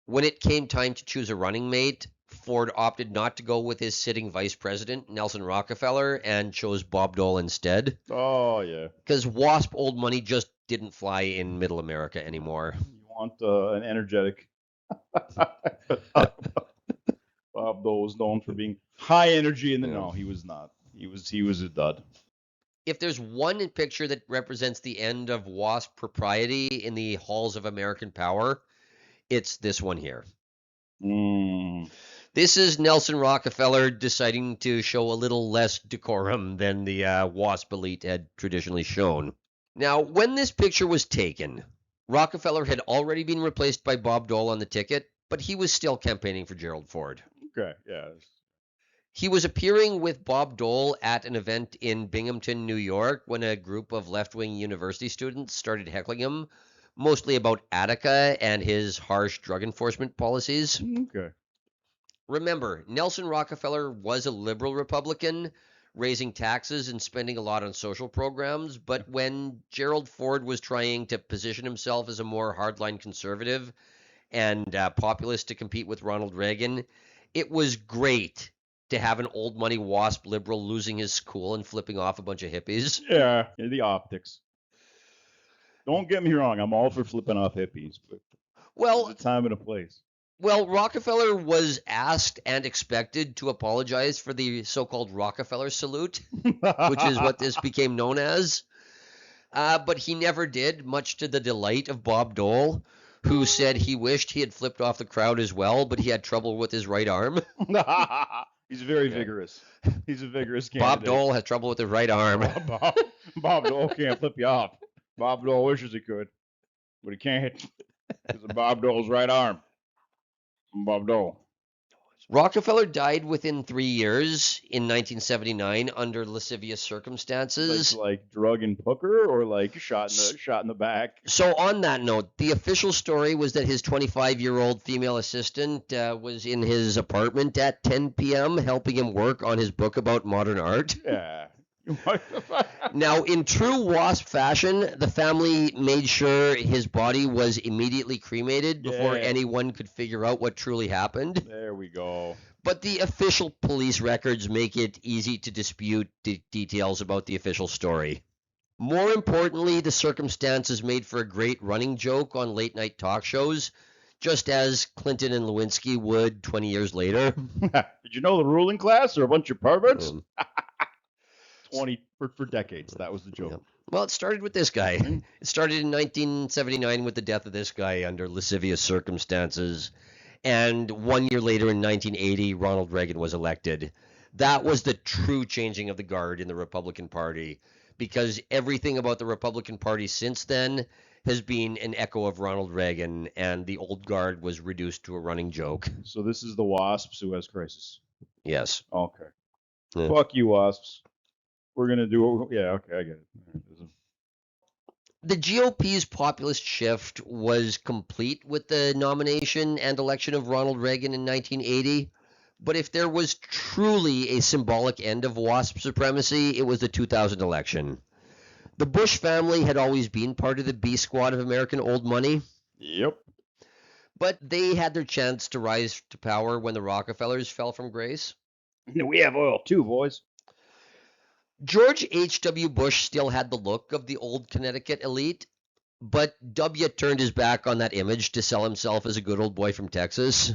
[SPEAKER 1] When it came time to choose a running mate, Ford opted not to go with his sitting vice president, Nelson Rockefeller, and chose Bob Dole instead.
[SPEAKER 2] Oh, yeah.
[SPEAKER 1] Because WASP old money just didn't fly in middle America anymore.
[SPEAKER 2] You want an energetic. Bob Dole was known for being high energy, and no, he was not. He was a dud.
[SPEAKER 1] If there's one picture that represents the end of WASP propriety in the halls of American power, it's this one here. This is Nelson Rockefeller deciding to show a little less decorum than the WASP elite had traditionally shown. Now, when this picture was taken, Rockefeller had already been replaced by Bob Dole on the ticket, but he was still campaigning for Gerald Ford.
[SPEAKER 2] Okay, yeah.
[SPEAKER 1] He was appearing with Bob Dole at an event in Binghamton, New York, when a group of left-wing university students started heckling him, mostly about Attica and his harsh drug enforcement policies.
[SPEAKER 2] Okay.
[SPEAKER 1] Remember, Nelson Rockefeller was a liberal Republican, raising taxes and spending a lot on social programs, but when Gerald Ford was trying to position himself as a more hardline conservative and populist to compete with Ronald Reagan, it was great to have an old money WASP liberal losing his cool and flipping off a bunch of hippies.
[SPEAKER 2] Yeah, the optics. Don't get me wrong, I'm all for flipping off hippies, but there's a time and a place.
[SPEAKER 1] Well, Rockefeller was asked and expected to apologize for the so-called Rockefeller salute, which is what this became known as. But he never did, much to the delight of Bob Dole, who said he wished he had flipped off the crowd as well, but he had trouble with his right arm.
[SPEAKER 2] He's very vigorous. He's a vigorous candidate.
[SPEAKER 1] Bob Dole has trouble with his right arm.
[SPEAKER 2] Bob Dole can't flip you off. Bob Dole wishes he could, but he can't because of Bob Dole's right arm. Bob Dole.
[SPEAKER 1] Rockefeller died within 3 years in 1979 under lascivious circumstances.
[SPEAKER 2] Like drug and hooker, or like shot in the back.
[SPEAKER 1] So on that note, the official story was that his 25-year-old female assistant was in his apartment at 10 p.m. helping him work on his book about modern art.
[SPEAKER 2] Yeah.
[SPEAKER 1] Now, in true WASP fashion, the family made sure his body was immediately cremated before
[SPEAKER 2] Yeah.
[SPEAKER 1] anyone could figure out what truly happened.
[SPEAKER 2] There we go.
[SPEAKER 1] But the official police records make it easy to dispute details about the official story. More importantly, the circumstances made for a great running joke on late-night talk shows, just as Clinton and Lewinsky would 20 years later.
[SPEAKER 2] Did you know the ruling class are a bunch of perverts? 20 for decades. That was the joke.
[SPEAKER 1] Yeah. Well, it started with this guy. It started in 1979 with the death of this guy under lascivious circumstances. And 1 year later, in 1980, Ronald Reagan was elected. That was the true changing of the guard in the Republican Party, because everything about the Republican Party since then has been an echo of Ronald Reagan, and the old guard was reduced to a running joke.
[SPEAKER 2] So this is the WASPs who has crisis.
[SPEAKER 1] Yes.
[SPEAKER 2] Okay.
[SPEAKER 1] Yeah.
[SPEAKER 2] Fuck you, WASPs. We're going to do it. Yeah, okay, I get it.
[SPEAKER 1] The GOP's populist shift was complete with the nomination and election of Ronald Reagan in 1980. But if there was truly a symbolic end of WASP supremacy, it was the 2000 election. The Bush family had always been part of the B squad of American old money.
[SPEAKER 2] Yep.
[SPEAKER 1] But they had their chance to rise to power when the Rockefellers fell from grace.
[SPEAKER 2] We have oil too, boys.
[SPEAKER 1] George H.W. Bush still had the look of the old Connecticut elite, but W turned his back on that image to sell himself as a good old boy from Texas.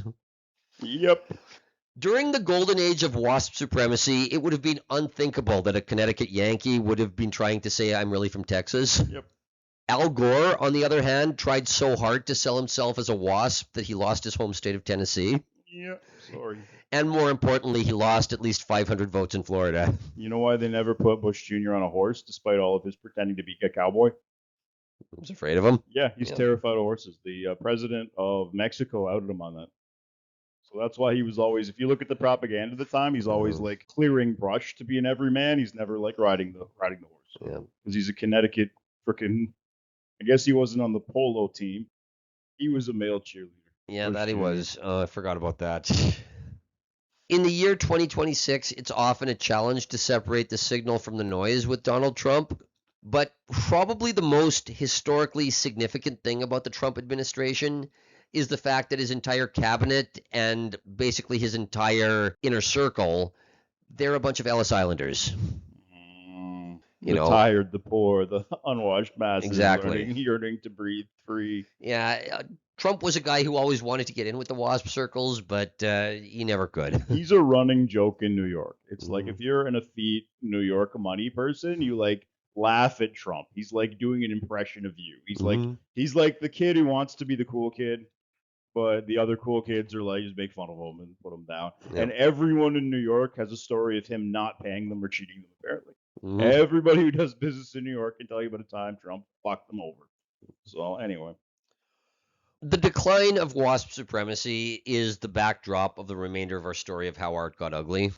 [SPEAKER 2] Yep.
[SPEAKER 1] During the golden age of WASP supremacy, it would have been unthinkable that a Connecticut Yankee would have been trying to say, I'm really from Texas.
[SPEAKER 2] Yep.
[SPEAKER 1] Al Gore, on the other hand, tried so hard to sell himself as a WASP that he lost his home state of Tennessee.
[SPEAKER 2] Yep. Sorry.
[SPEAKER 1] And more importantly, he lost at least 500 votes in Florida.
[SPEAKER 2] You know why they never put Bush Jr. on a horse, despite all of his pretending to be a cowboy?
[SPEAKER 1] I was afraid of him.
[SPEAKER 2] Yeah, he's terrified of horses. The president of Mexico outed him on that. So that's why he was always, if you look at the propaganda at the time, he's always like clearing brush to be an everyman. He's never like riding the horse.
[SPEAKER 1] Yeah.
[SPEAKER 2] Because he's a Connecticut freaking, I guess he wasn't on the polo team. He was a male cheerleader.
[SPEAKER 1] Yeah,
[SPEAKER 2] Bush
[SPEAKER 1] that he
[SPEAKER 2] Jr.
[SPEAKER 1] was. I forgot about that. In the year 2026, it's often a challenge to separate the signal from the noise with Donald Trump. But probably the most historically significant thing about the Trump administration is the fact that his entire cabinet and basically his entire inner circle, they're a bunch of Ellis Islanders.
[SPEAKER 2] The tired, the poor, the unwashed masses,
[SPEAKER 1] Exactly.
[SPEAKER 2] yearning to breathe free.
[SPEAKER 1] Yeah, Trump was a guy who always wanted to get in with the WASP circles, but he never could.
[SPEAKER 2] He's a running joke in New York. It's like if you're an effete New York money person, you like laugh at Trump. He's like doing an impression of you. He's like the kid who wants to be the cool kid, but the other cool kids are like just make fun of him and put him down.
[SPEAKER 1] Yep.
[SPEAKER 2] And everyone in New York has a story of him not paying them or cheating them, apparently. Everybody who does business in New York can tell you about a time Trump fucked them over. So anyway.
[SPEAKER 1] The decline of WASP supremacy is the backdrop of the remainder of our story of how art got ugly.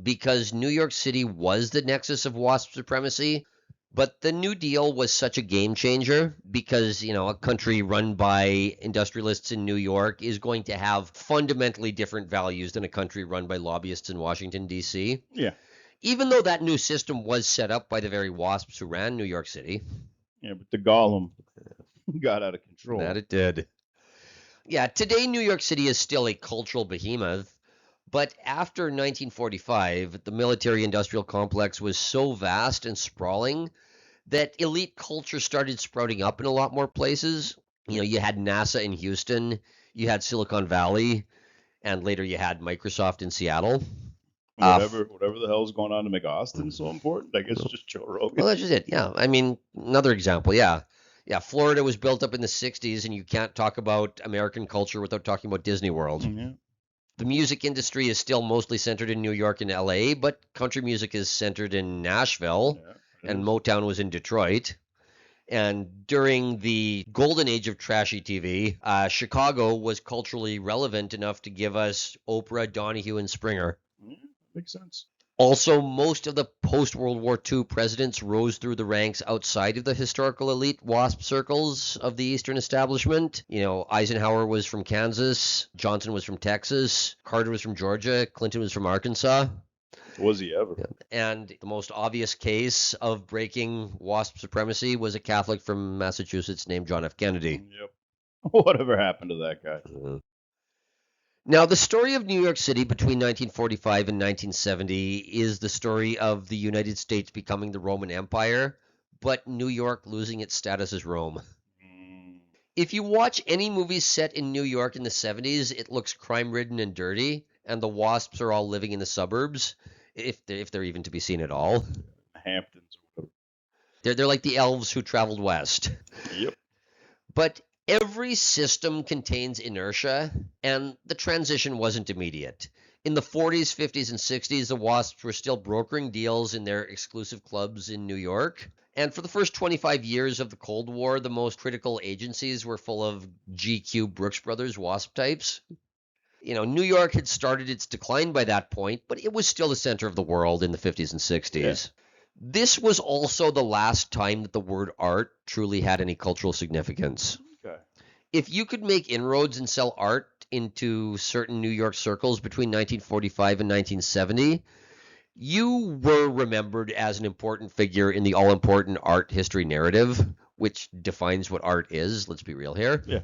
[SPEAKER 1] Because New York City was the nexus of WASP supremacy, but the New Deal was such a game changer because, a country run by industrialists in New York is going to have fundamentally different values than a country run by lobbyists in Washington, D.C.
[SPEAKER 2] Yeah.
[SPEAKER 1] Even though that new system was set up by the very WASPs who ran New York City.
[SPEAKER 2] Yeah, but the golem got out of control.
[SPEAKER 1] That it did. Yeah, today New York City is still a cultural behemoth, but after 1945, the military-industrial complex was so vast and sprawling that elite culture started sprouting up in a lot more places. You had NASA in Houston, you had Silicon Valley, and later you had Microsoft in Seattle.
[SPEAKER 2] Whatever the hell's going on to make Austin so important, I guess just Joe Rogan.
[SPEAKER 1] Well, that's just it. Yeah, I mean, another example. Yeah, Florida was built up in the 60s, and you can't talk about American culture without talking about Disney World.
[SPEAKER 2] Yeah.
[SPEAKER 1] The music industry is still mostly centered in New York and LA, but country music is centered in Nashville, and Motown was in Detroit. And during the golden age of trashy TV, Chicago was culturally relevant enough to give us Oprah, Donahue, and Springer.
[SPEAKER 2] Yeah, makes sense.
[SPEAKER 1] Also, most of the post-World War II presidents rose through the ranks outside of the historical elite WASP circles of the Eastern establishment. You know, Eisenhower was from Kansas, Johnson was from Texas, Carter was from Georgia, Clinton was from Arkansas.
[SPEAKER 2] Was he ever?
[SPEAKER 1] And the most obvious case of breaking WASP supremacy was a Catholic from Massachusetts named John F. Kennedy.
[SPEAKER 2] Yep. Whatever happened to that guy?
[SPEAKER 1] Now, the story of New York City between 1945 and 1970 is the story of the United States becoming the Roman Empire, but New York losing its status as Rome. If you watch any movies set in New York in the 70s, it looks crime-ridden and dirty, and the WASPs are all living in the suburbs, if they're even to be seen at all.
[SPEAKER 2] Hamptons or
[SPEAKER 1] whatever. They're like the elves who traveled west.
[SPEAKER 2] Yep.
[SPEAKER 1] But every system contains inertia, and the transition wasn't immediate. In the 40s, 50s, and 60s, the WASPs were still brokering deals in their exclusive clubs in New York. And for the first 25 years of the Cold War, the most critical agencies were full of GQ Brooks Brothers WASP types. You know, New York had started its decline by that point, but it was still the center of the world in the 50s and 60s. Yeah. This was also the last time that the word art truly had any cultural significance.
[SPEAKER 2] Okay.
[SPEAKER 1] If you could make inroads and sell art into certain New York circles between 1945 and 1970, you were remembered as an important figure in the all-important art history narrative, which defines what art is. Let's be real here.
[SPEAKER 2] Yeah.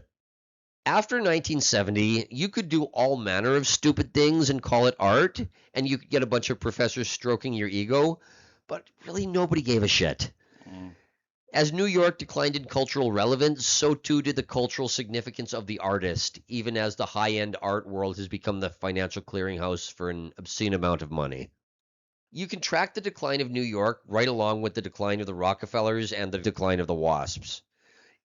[SPEAKER 1] After 1970, you could do all manner of stupid things and call it art, and you could get a bunch of professors stroking your ego, but really nobody gave a shit. As New York declined in cultural relevance, so too did the cultural significance of the artist, even as the high-end art world has become the financial clearinghouse for an obscene amount of money. You can track the decline of New York right along with the decline of the Rockefellers and the decline of the WASPs.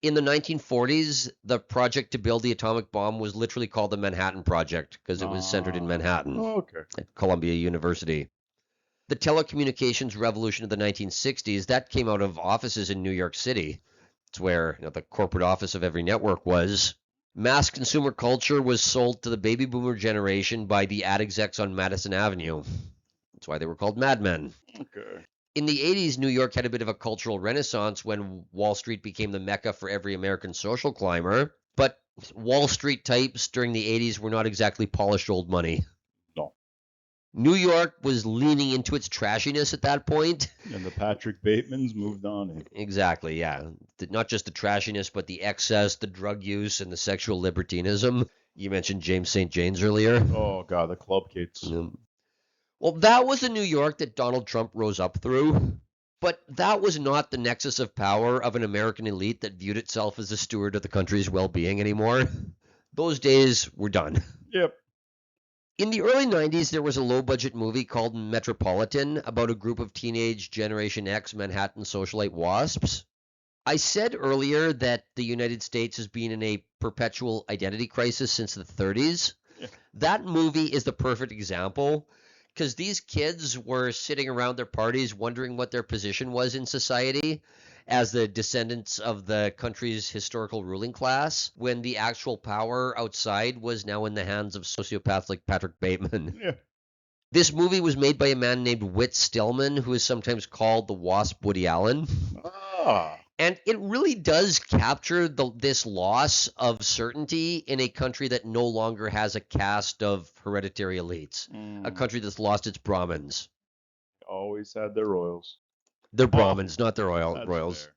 [SPEAKER 1] In the 1940s, the project to build the atomic bomb was literally called the Manhattan Project because it was centered in Manhattan at Columbia University. The telecommunications revolution of the 1960s, that came out of offices in New York City. It's where the corporate office of every network was. Mass consumer culture was sold to the baby boomer generation by the ad execs on Madison Avenue. That's why they were called madmen.
[SPEAKER 2] Okay.
[SPEAKER 1] In the 80s, New York had a bit of a cultural renaissance when Wall Street became the mecca for every American social climber. But Wall Street types during the 80s were not exactly polished old money.
[SPEAKER 2] No.
[SPEAKER 1] New York was leaning into its trashiness at that point.
[SPEAKER 2] And the Patrick Batemans moved on.
[SPEAKER 1] Exactly, yeah. Not just the trashiness, but the excess, the drug use, and the sexual libertinism. You mentioned James St. James earlier.
[SPEAKER 2] Oh, God, the club kids.
[SPEAKER 1] Well, that was the New York that Donald Trump rose up through. But that was not the nexus of power of an American elite that viewed itself as a steward of the country's well-being anymore. Those days were done.
[SPEAKER 2] Yep.
[SPEAKER 1] In the early 90s, there was a low-budget movie called Metropolitan about a group of teenage Generation X Manhattan socialite WASPs. I said earlier that the United States has been in a perpetual identity crisis since the 30s. Yeah. That movie is the perfect example, because these kids were sitting around their parties wondering what their position was in society as the descendants of the country's historical ruling class, when the actual power outside was now in the hands of sociopaths like Patrick Bateman.
[SPEAKER 2] Yeah.
[SPEAKER 1] This movie was made by a man named Whit Stillman, who is sometimes called the WASP Woody Allen. And it really does capture this loss of certainty in a country that no longer has a caste of hereditary elites, a country that's lost its Brahmins.
[SPEAKER 2] Always had their royals.
[SPEAKER 1] They're Brahmins, not their royals. Fair.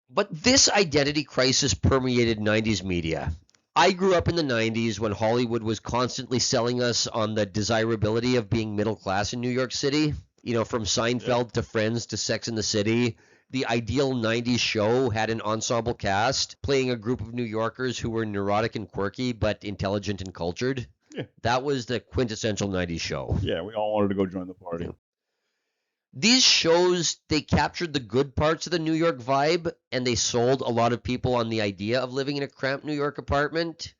[SPEAKER 1] But this identity crisis permeated 90s media. I grew up in the 90s when Hollywood was constantly selling us on the desirability of being middle class in New York City. You know, from Seinfeld to Friends to Sex and the City. The ideal 90s show had an ensemble cast playing a group of New Yorkers who were neurotic and quirky but intelligent and cultured. Yeah. That was the quintessential 90s show.
[SPEAKER 2] Yeah, we all wanted to go join the party.
[SPEAKER 1] Yeah. These shows, they captured the good parts of the New York vibe, and they sold a lot of people on the idea of living in a cramped New York apartment.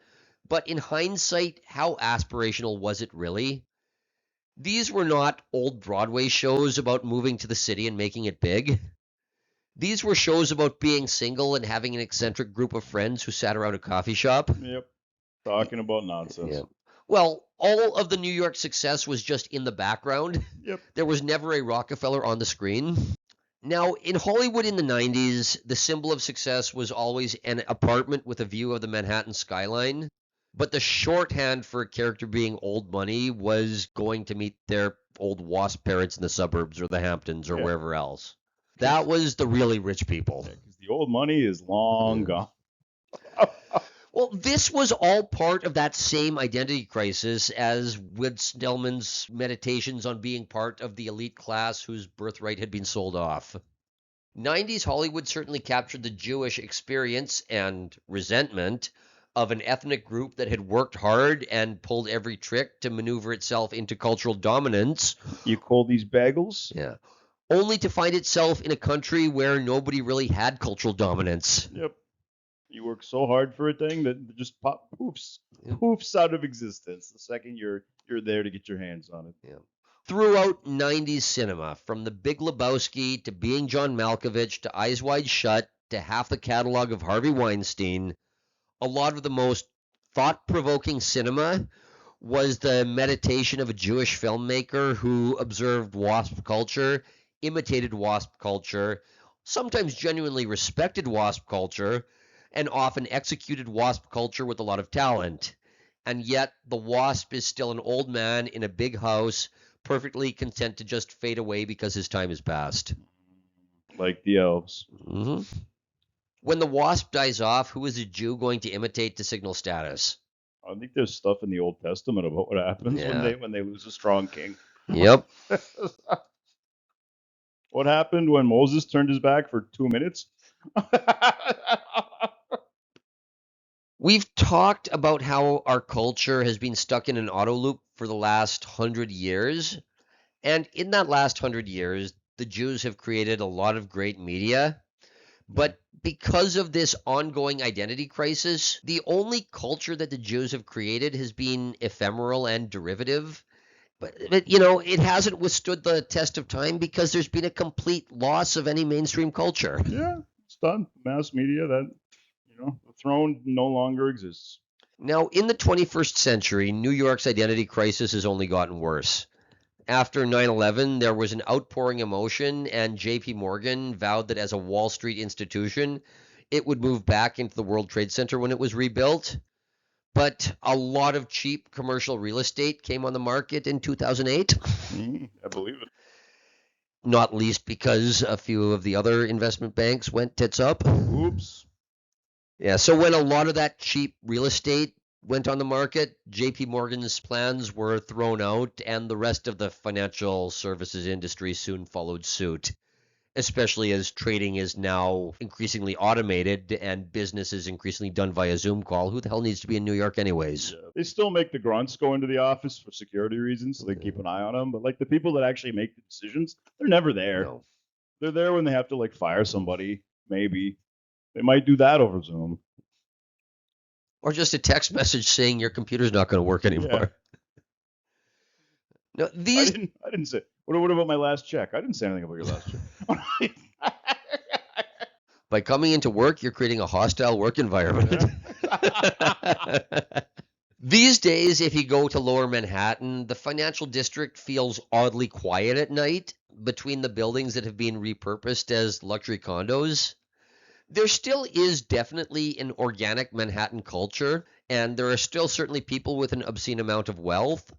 [SPEAKER 1] But in hindsight, how aspirational was it really? These were not old Broadway shows about moving to the city and making it big. These were shows about being single and having an eccentric group of friends who sat around a coffee shop.
[SPEAKER 2] Yep. Talking about nonsense.
[SPEAKER 1] Yeah. Well, all of the New York success was just in the background.
[SPEAKER 2] Yep.
[SPEAKER 1] There was never a Rockefeller on the screen. Now, in Hollywood in the 90s, the symbol of success was always an apartment with a view of the Manhattan skyline. But the shorthand for a character being old money was going to meet their old WASP parents in the suburbs or the Hamptons or
[SPEAKER 2] Yeah.
[SPEAKER 1] wherever else. That was the really rich people.
[SPEAKER 2] Because the old money is long gone.
[SPEAKER 1] Well, this was all part of that same identity crisis as Wood Stillman's meditations on being part of the elite class whose birthright had been sold off. 90s Hollywood certainly captured the Jewish experience and resentment of an ethnic group that had worked hard and pulled every trick to maneuver itself into cultural dominance.
[SPEAKER 2] You call these bagels?
[SPEAKER 1] Yeah. Only to find itself in a country where nobody really had cultural dominance.
[SPEAKER 2] Yep. You work so hard for a thing that it just poofs out of existence the second you're there to get your hands on it.
[SPEAKER 1] Yeah. Throughout 90s cinema, from The Big Lebowski to Being John Malkovich to Eyes Wide Shut to half the catalog of Harvey Weinstein, a lot of the most thought-provoking cinema was the meditation of a Jewish filmmaker who observed WASP culture, imitated WASP culture, sometimes genuinely respected WASP culture, and often executed WASP culture with a lot of talent. And yet, the WASP is still an old man in a big house, perfectly content to just fade away because his time has passed.
[SPEAKER 2] Like the elves.
[SPEAKER 1] Mm-hmm. When the WASP dies off, who is a Jew going to imitate to signal status?
[SPEAKER 2] I think there's stuff in the Old Testament about what happens when they lose a strong king.
[SPEAKER 1] Yep.
[SPEAKER 2] What happened when Moses turned his back for 2 minutes?
[SPEAKER 1] We've talked about how our culture has been stuck in an auto loop for the last 100 years. And in that last 100 years, the Jews have created a lot of great media. But because of this ongoing identity crisis, the only culture that the Jews have created has been ephemeral and derivative. But it hasn't withstood the test of time because there's been a complete loss of any mainstream culture.
[SPEAKER 2] Yeah, it's done. Mass media, that, the throne no longer exists.
[SPEAKER 1] Now, in the 21st century, New York's identity crisis has only gotten worse. After 9/11, there was an outpouring emotion, and J.P. Morgan vowed that as a Wall Street institution, it would move back into the World Trade Center when it was rebuilt. But a lot of cheap commercial real estate came on the market in 2008.
[SPEAKER 2] I believe it.
[SPEAKER 1] Not least because a few of the other investment banks went tits up.
[SPEAKER 2] Oops.
[SPEAKER 1] Yeah, so when a lot of that cheap real estate went on the market, JP Morgan's plans were thrown out, and the rest of the financial services industry soon followed suit, especially as trading is now increasingly automated and business is increasingly done via Zoom call. Who the hell needs to be in New York anyways?
[SPEAKER 2] Yeah. They still make the grunts go into the office for security reasons, so they keep an eye on them. But, the people that actually make the decisions, they're never there.
[SPEAKER 1] No.
[SPEAKER 2] They're there when they have to, fire somebody, maybe. They might do that over Zoom.
[SPEAKER 1] Or just a text message saying your computer's not going to work anymore.
[SPEAKER 2] Yeah.
[SPEAKER 1] No,
[SPEAKER 2] I didn't say. What about my last check? I didn't say anything about your last check.
[SPEAKER 1] By coming into work, you're creating a hostile work environment. These days, if you go to Lower Manhattan, the financial district feels oddly quiet at night between the buildings that have been repurposed as luxury condos. There still is definitely an organic Manhattan culture, and there are still certainly people with an obscene amount of wealth,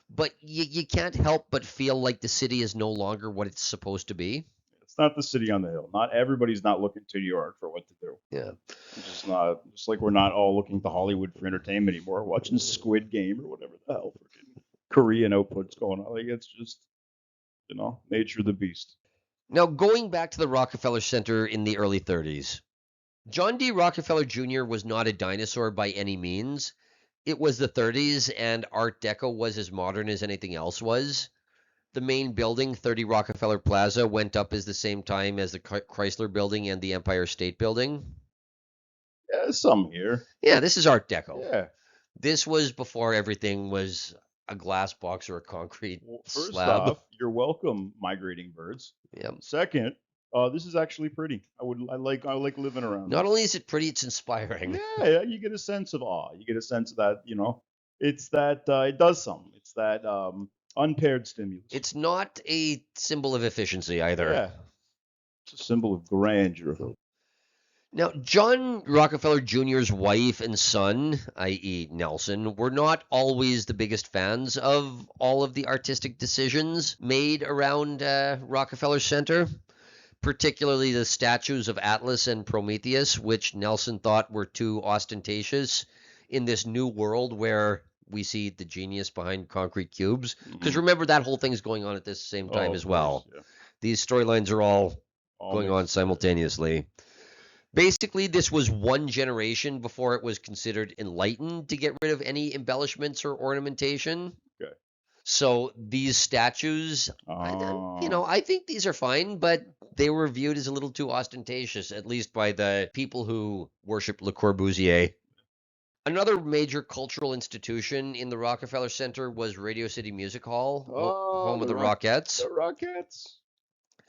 [SPEAKER 1] but you can't help but feel like the city is no longer what it's supposed to be.
[SPEAKER 2] It's not the city on the hill. Not everybody's not looking to New York for what to do.
[SPEAKER 1] Yeah.
[SPEAKER 2] It's just not. Just like we're not all looking to Hollywood for entertainment anymore, watching Squid Game or whatever the hell freaking Korean output's going on. It's just, nature of the beast.
[SPEAKER 1] Now, going back to the Rockefeller Center in the early 30s, John D. Rockefeller Jr. was not a dinosaur by any means. It was the 30s, and Art Deco was as modern as anything else was. The main building, 30 Rockefeller Plaza, went up at the same time as the Chrysler Building and the Empire State Building.
[SPEAKER 2] Yeah, some here.
[SPEAKER 1] Yeah, this is Art Deco.
[SPEAKER 2] Yeah.
[SPEAKER 1] This was before everything was a glass box or a concrete
[SPEAKER 2] First
[SPEAKER 1] slab.
[SPEAKER 2] off, you're welcome, migrating birds.
[SPEAKER 1] Yep.
[SPEAKER 2] Second, This is actually pretty. I like living around
[SPEAKER 1] Not
[SPEAKER 2] this.
[SPEAKER 1] only is it pretty, it's inspiring.
[SPEAKER 2] Yeah, you get a sense of awe. You get a sense of that, it's that it does something. It's that unpaired stimulus.
[SPEAKER 1] It's not a symbol of efficiency either.
[SPEAKER 2] Yeah, it's a symbol of grandeur.
[SPEAKER 1] Now, John Rockefeller Jr.'s wife and son, i.e., Nelson, were not always the biggest fans of all of the artistic decisions made around Rockefeller Center, particularly the statues of Atlas and Prometheus, which Nelson thought were too ostentatious in this new world where we see the genius behind concrete cubes. Because remember, that whole thing's going on at the same time as well.
[SPEAKER 2] Course, yeah.
[SPEAKER 1] These storylines are all going on
[SPEAKER 2] makes-
[SPEAKER 1] simultaneously. Basically, this was one generation before it was considered enlightened to get rid of any embellishments or ornamentation.
[SPEAKER 2] Okay.
[SPEAKER 1] So these statues, I think these are fine, but they were viewed as a little too ostentatious, at least by the people who worship Le Corbusier. Another major cultural institution in the Rockefeller Center was Radio City Music Hall, home of the Rockettes.
[SPEAKER 2] The Rockettes.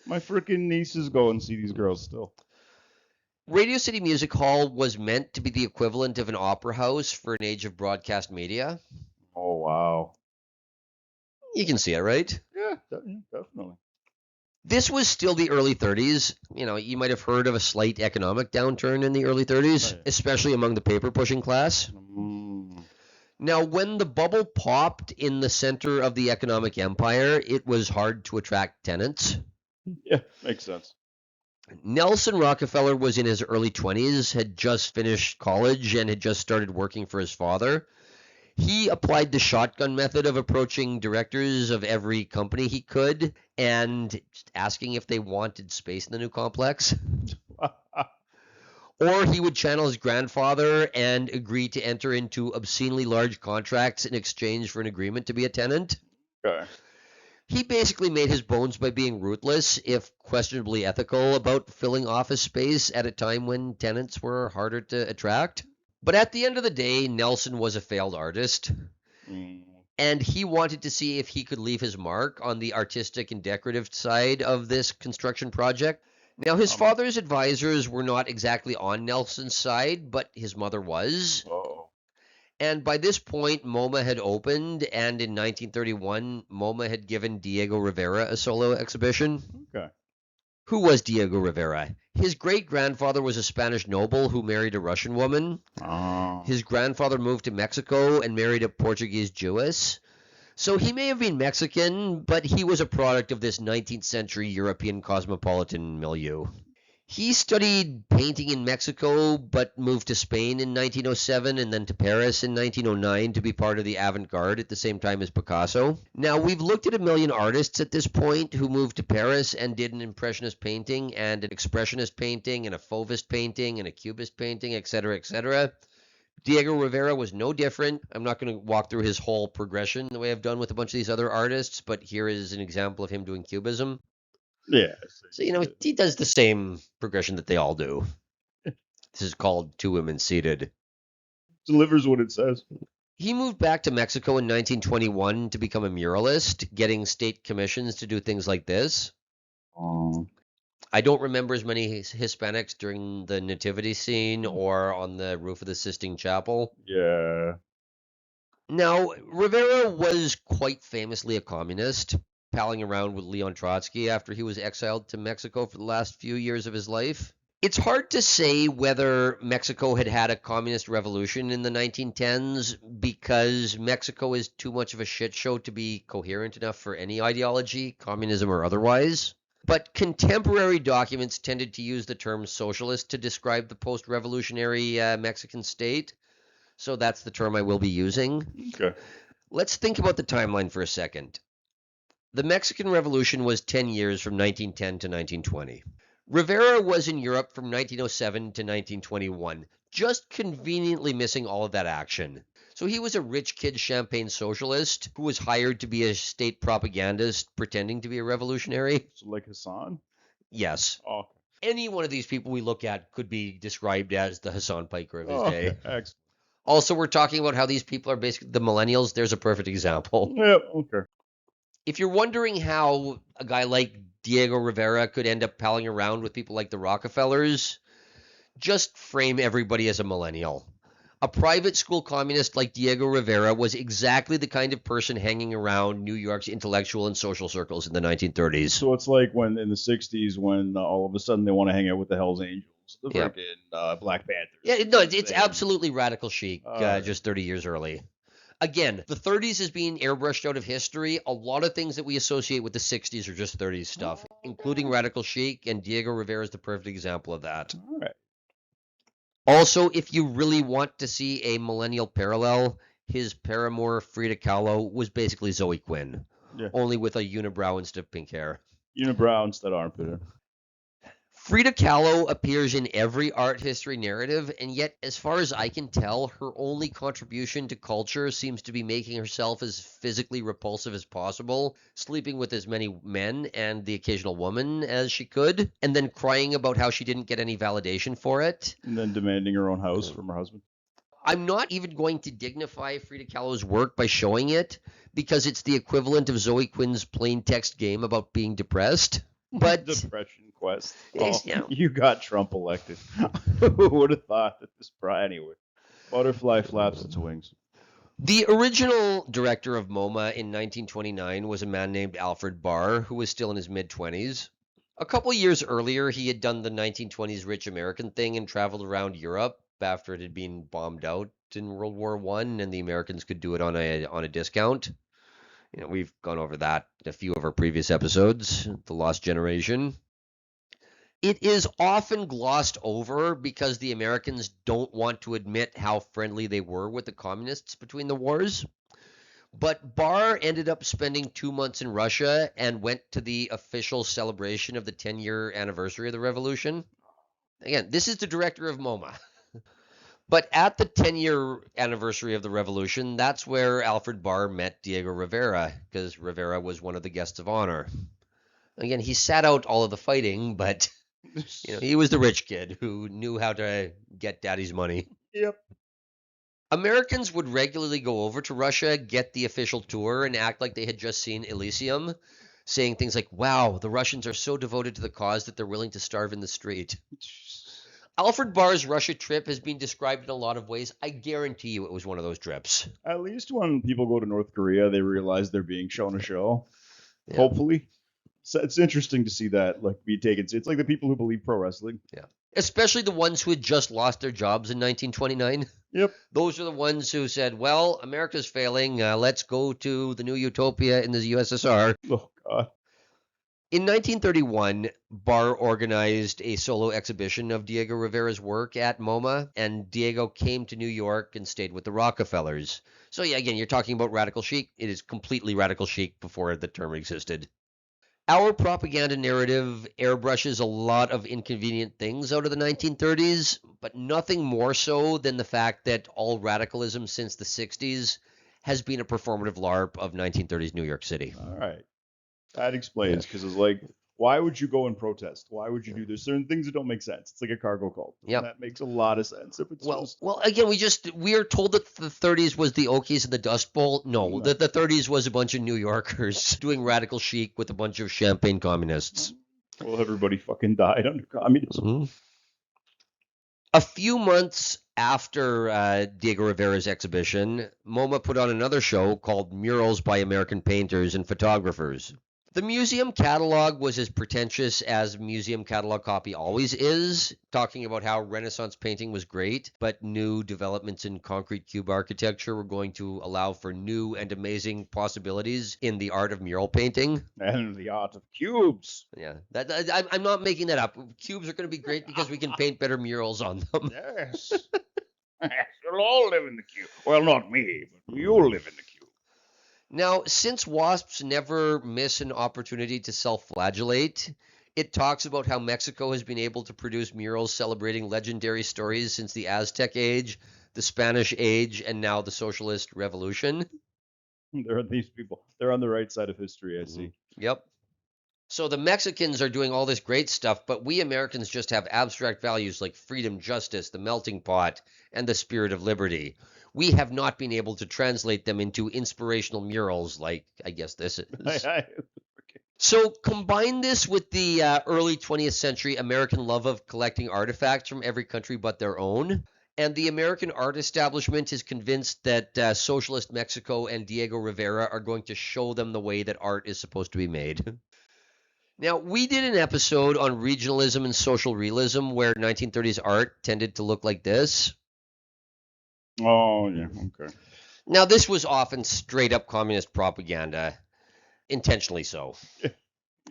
[SPEAKER 2] My freaking nieces go and see these girls still.
[SPEAKER 1] Radio City Music Hall was meant to be the equivalent of an opera house for an age of broadcast media.
[SPEAKER 2] Oh, wow.
[SPEAKER 1] You can see it, right?
[SPEAKER 2] Yeah, definitely.
[SPEAKER 1] This was still the early 30s. You might have heard of a slight economic downturn in the early 30s, especially among the paper-pushing class. Now, when the bubble popped in the center of the economic empire, it was hard to attract tenants.
[SPEAKER 2] Yeah, makes sense.
[SPEAKER 1] Nelson Rockefeller was in his early 20s, had just finished college, and had just started working for his father. He applied the shotgun method of approaching directors of every company he could and just asking if they wanted space in the new complex. Or he would channel his grandfather and agree to enter into obscenely large contracts in exchange for an agreement to be a tenant.
[SPEAKER 2] Okay.
[SPEAKER 1] He basically made his bones by being ruthless, if questionably ethical, about filling office space at a time when tenants were harder to attract. But at the end of the day, Nelson was a failed artist, and he wanted to see if he could leave his mark on the artistic and decorative side of this construction project. Now, his father's advisors were not exactly on Nelson's side, but his mother was. And by this point, MoMA had opened, and in 1931, MoMA had given Diego Rivera a solo exhibition.
[SPEAKER 2] Okay.
[SPEAKER 1] Who was Diego Rivera? His great-grandfather was a Spanish noble who married a Russian woman. His grandfather moved to Mexico and married a Portuguese Jewess. So he may have been Mexican, but he was a product of this 19th century European cosmopolitan milieu. He studied painting in Mexico, but moved to Spain in 1907 and then to Paris in 1909 to be part of the avant-garde at the same time as Picasso. Now, we've looked at a million artists at this point who moved to Paris and did an Impressionist painting and an Expressionist painting and a Fauvist painting and a Cubist painting, etc., etc. Diego Rivera was no different. I'm not going to walk through his whole progression the way I've done with a bunch of these other artists, but here is an example of him doing Cubism.
[SPEAKER 2] Yeah.
[SPEAKER 1] So, he does the same progression that they all do. This is called Two Women Seated.
[SPEAKER 2] Delivers what it says.
[SPEAKER 1] He moved back to Mexico in 1921 to become a muralist, getting state commissions to do things like this. I don't remember as many Hispanics during the nativity scene or on the roof of the Sistine Chapel.
[SPEAKER 2] Yeah.
[SPEAKER 1] Now, Rivera was quite famously a communist, palling around with Leon Trotsky after he was exiled to Mexico for the last few years of his life. It's hard to say whether Mexico had had a communist revolution in the 1910s because Mexico is too much of a shit show to be coherent enough for any ideology, communism or otherwise. But contemporary documents tended to use the term socialist to describe the post-revolutionary Mexican state. So that's the term I will be using.
[SPEAKER 2] Okay.
[SPEAKER 1] Let's think about the timeline for a second. The Mexican Revolution was 10 years from 1910 to 1920. Rivera was in Europe from 1907 to 1921, just conveniently missing all of that action. So he was a rich kid champagne socialist who was hired to be a state propagandist pretending to be a revolutionary.
[SPEAKER 2] So like Hassan?
[SPEAKER 1] Yes.
[SPEAKER 2] Oh, okay.
[SPEAKER 1] Any one of these people we look at could be described as the Hassan Piker of his day.
[SPEAKER 2] Excellent.
[SPEAKER 1] Also, we're talking about how these people are basically the millennials. There's a perfect example.
[SPEAKER 2] Yeah, okay.
[SPEAKER 1] If you're wondering how a guy like Diego Rivera could end up palling around with people like the Rockefellers, just frame everybody as a millennial. A private school communist like Diego Rivera was exactly the kind of person hanging around New York's intellectual and social circles in the 1930s.
[SPEAKER 2] So it's like when in the 60s when all of a sudden they want to hang out with the Hells Angels, the freaking Black Panthers.
[SPEAKER 1] Yeah, no, it's absolutely radical chic, just 30 years early. Again, the 30s is being airbrushed out of history. A lot of things that we associate with the 60s are just 30s stuff, including radical chic, and Diego Rivera is the perfect example of that.
[SPEAKER 2] All right.
[SPEAKER 1] Also, if you really want to see a millennial parallel, his paramour, Frida Kahlo, was basically Zoe Quinn, only with a unibrow instead of pink hair.
[SPEAKER 2] Unibrow instead of armpit hair.
[SPEAKER 1] Frida Kahlo appears in every art history narrative, and yet, as far as I can tell, her only contribution to culture seems to be making herself as physically repulsive as possible, sleeping with as many men and the occasional woman as she could, and then crying about how she didn't get any validation for it.
[SPEAKER 2] And then demanding her own house from her husband.
[SPEAKER 1] I'm not even going to dignify Frida Kahlo's work by showing it, because it's the equivalent of Zoe Quinn's plain text game about being depressed. But
[SPEAKER 2] Depression quest. Oh, you got Trump elected. Who would have thought that this? Anyway, butterfly flaps its wings.
[SPEAKER 1] The original director of MoMA in 1929 was a man named Alfred Barr, who was still in his mid-20s. A couple years earlier, he had done the 1920s rich American thing and traveled around Europe after it had been bombed out in World War I, and the Americans could do it on a discount. You know, we've gone over that in a few of our previous episodes, The Lost Generation. It is often glossed over because the Americans don't want to admit how friendly they were with the communists between the wars. But Barr ended up spending 2 months in Russia and went to the official celebration of the 10-year anniversary of the revolution. Again, this is the director of MoMA. But at the 10-year anniversary of the revolution, that's where Alfred Barr met Diego Rivera, because Rivera was one of the guests of honor. Again, he sat out all of the fighting, but he was the rich kid who knew how to get daddy's money.
[SPEAKER 2] Yep.
[SPEAKER 1] Americans would regularly go over to Russia, get the official tour, and act like they had just seen Elysium, saying things like, wow, the Russians are so devoted to the cause that they're willing to starve in the street. Alfred Barr's Russia trip has been described in a lot of ways. I guarantee you it was one of those trips.
[SPEAKER 2] At least when people go to North Korea, they realize they're being shown a show. Yeah. Hopefully. So it's interesting to see that be taken. It's like the people who believe pro wrestling.
[SPEAKER 1] Yeah. Especially the ones who had just lost their jobs in 1929.
[SPEAKER 2] Yep.
[SPEAKER 1] Those are the ones who said, well, America's failing. Let's go to the new utopia in the USSR.
[SPEAKER 2] Oh, God.
[SPEAKER 1] In 1931, Barr organized a solo exhibition of Diego Rivera's work at MoMA, and Diego came to New York and stayed with the Rockefellers. So yeah, again, you're talking about radical chic. It is completely radical chic before the term existed. Our propaganda narrative airbrushes a lot of inconvenient things out of the 1930s, but nothing more so than the fact that all radicalism since the 60s has been a performative LARP of 1930s New York City.
[SPEAKER 2] All right. That explains, because it's like, why would you go and protest? Why would you do this? Certain things that don't make sense. It's like a cargo cult.
[SPEAKER 1] Yeah,
[SPEAKER 2] that makes a lot of sense. If it's
[SPEAKER 1] well, again, we are told that the 30s was the Okies and the Dust Bowl. No, the 30s was a bunch of New Yorkers doing radical chic with a bunch of champagne communists.
[SPEAKER 2] Well, everybody fucking died under communism.
[SPEAKER 1] Mm-hmm. A few months after Diego Rivera's exhibition, MoMA put on another show called Murals by American Painters and Photographers. The museum catalog was as pretentious as museum catalog copy always is, talking about how Renaissance painting was great, but new developments in concrete cube architecture were going to allow for new and amazing possibilities in the art of mural painting.
[SPEAKER 2] And the art of cubes.
[SPEAKER 1] Yeah, I'm not making that up. Cubes are going to be great because we can paint better murals on them.
[SPEAKER 2] Yes. You'll all live in the cube. Well, not me, but you'll live in the cube.
[SPEAKER 1] Now, since WASPs never miss an opportunity to self-flagellate, it talks about how Mexico has been able to produce murals celebrating legendary stories since the Aztec Age, the Spanish Age, and now the Socialist Revolution.
[SPEAKER 2] There are these people. They're on the right side of history, I see.
[SPEAKER 1] Yep. So the Mexicans are doing all this great stuff, but we Americans just have abstract values like freedom, justice, the melting pot, and the spirit of liberty. We have not been able to translate them into inspirational murals like, I guess, this is. So combine this with the early 20th century American love of collecting artifacts from every country but their own. And the American art establishment is convinced that socialist Mexico and Diego Rivera are going to show them the way that art is supposed to be made. Now, we did an episode on regionalism and social realism where 1930s art tended to look like this.
[SPEAKER 2] Oh, yeah, okay.
[SPEAKER 1] Now, this was often straight up communist propaganda, intentionally so.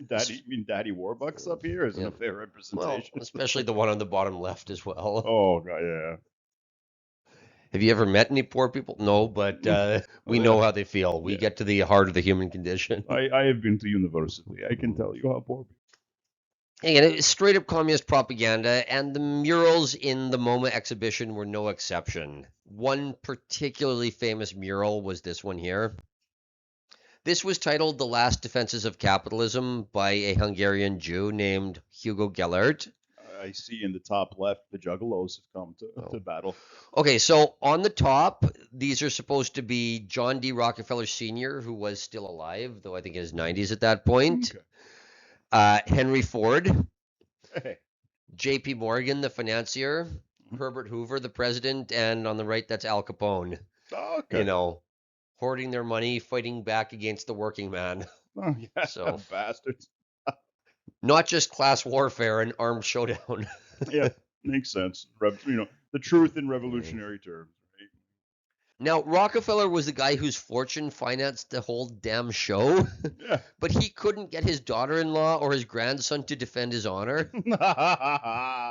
[SPEAKER 2] Daddy Warbucks up here isn't a fair representation.
[SPEAKER 1] Well, especially the one on the bottom left as well.
[SPEAKER 2] Oh, God, yeah.
[SPEAKER 1] Have you ever met any poor people? No, but we know how they feel. We get to the heart of the human condition.
[SPEAKER 2] I have been to university. I can tell you how poor people.
[SPEAKER 1] Again, it's straight up communist propaganda, and the murals in the MoMA exhibition were no exception. One particularly famous mural was this one here. This was titled The Last Defenses of Capitalism by a Hungarian Jew named Hugo Gellert.
[SPEAKER 2] I see in the top left, the Juggalos have come to battle.
[SPEAKER 1] Okay, so on the top, these are supposed to be John D. Rockefeller Sr., who was still alive, though I think in his 90s at that point. Okay. Henry Ford.
[SPEAKER 2] Hey.
[SPEAKER 1] J.P. Morgan, the financier. Herbert Hoover, the president. And on the right, that's Al Capone.
[SPEAKER 2] Okay.
[SPEAKER 1] You know, hoarding their money, fighting back against the working man.
[SPEAKER 2] Oh, yeah,
[SPEAKER 1] so,
[SPEAKER 2] bastards.
[SPEAKER 1] Not just class warfare and armed showdown.
[SPEAKER 2] Yeah, makes sense. The truth in revolutionary terms. Right?
[SPEAKER 1] Now, Rockefeller was the guy whose fortune financed the whole damn show.
[SPEAKER 2] Yeah.
[SPEAKER 1] But he couldn't get his daughter-in-law or his grandson to defend his honor.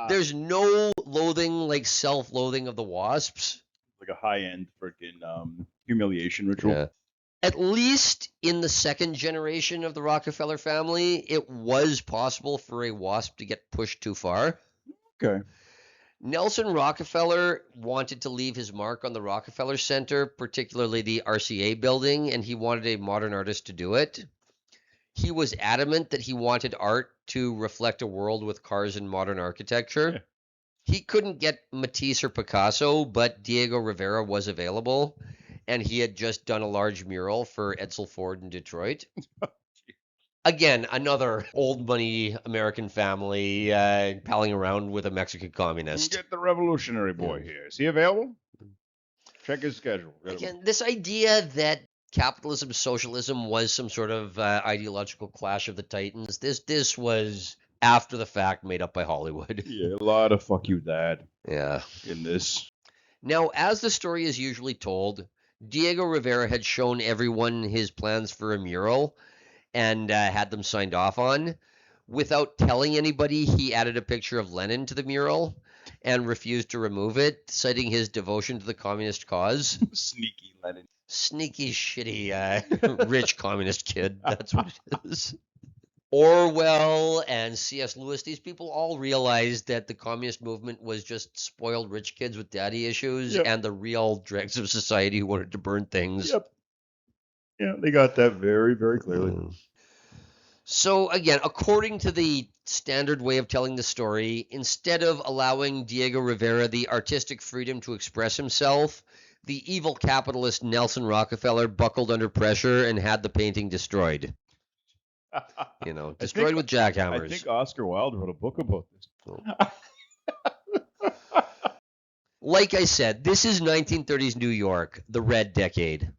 [SPEAKER 1] There's no loathing like self-loathing of the WASPs.
[SPEAKER 2] Like a high-end freaking humiliation ritual.
[SPEAKER 1] Yeah. At least in the second generation of the Rockefeller family, it was possible for a WASP to get pushed too far.
[SPEAKER 2] Okay.
[SPEAKER 1] Nelson Rockefeller wanted to leave his mark on the Rockefeller Center, particularly the RCA building, and he wanted a modern artist to do it. He was adamant that he wanted art to reflect a world with cars and modern architecture. Yeah. He couldn't get Matisse or Picasso, but Diego Rivera was available. And he had just done a large mural for Edsel Ford in Detroit. Again, another old money American family palling around with a Mexican communist.
[SPEAKER 2] Get the revolutionary boy here. Is he available? Check his schedule.
[SPEAKER 1] Again, this idea that capitalism, socialism was some sort of ideological clash of the titans, this was after the fact made up by Hollywood.
[SPEAKER 2] Yeah, a lot of fuck you, dad.
[SPEAKER 1] Yeah.
[SPEAKER 2] In this.
[SPEAKER 1] Now, as the story is usually told, Diego Rivera had shown everyone his plans for a mural and had them signed off on. Without telling anybody, he added a picture of Lenin to the mural and refused to remove it, citing his devotion to the communist cause.
[SPEAKER 2] Sneaky Lenin.
[SPEAKER 1] Sneaky, shitty, rich communist kid. That's what it is. Orwell and C.S. Lewis, these people all realized that the communist movement was just spoiled rich kids with daddy issues and the real dregs of society who wanted to burn things.
[SPEAKER 2] Yep. Yeah, they got that very, very clearly.
[SPEAKER 1] So, again, according to the standard way of telling the story, instead of allowing Diego Rivera the artistic freedom to express himself, the evil capitalist Nelson Rockefeller buckled under pressure and had the painting destroyed. Destroyed with jackhammers.
[SPEAKER 2] I think Oscar Wilde wrote a book about this.
[SPEAKER 1] Like I said, this is 1930s New York, the Red Decade.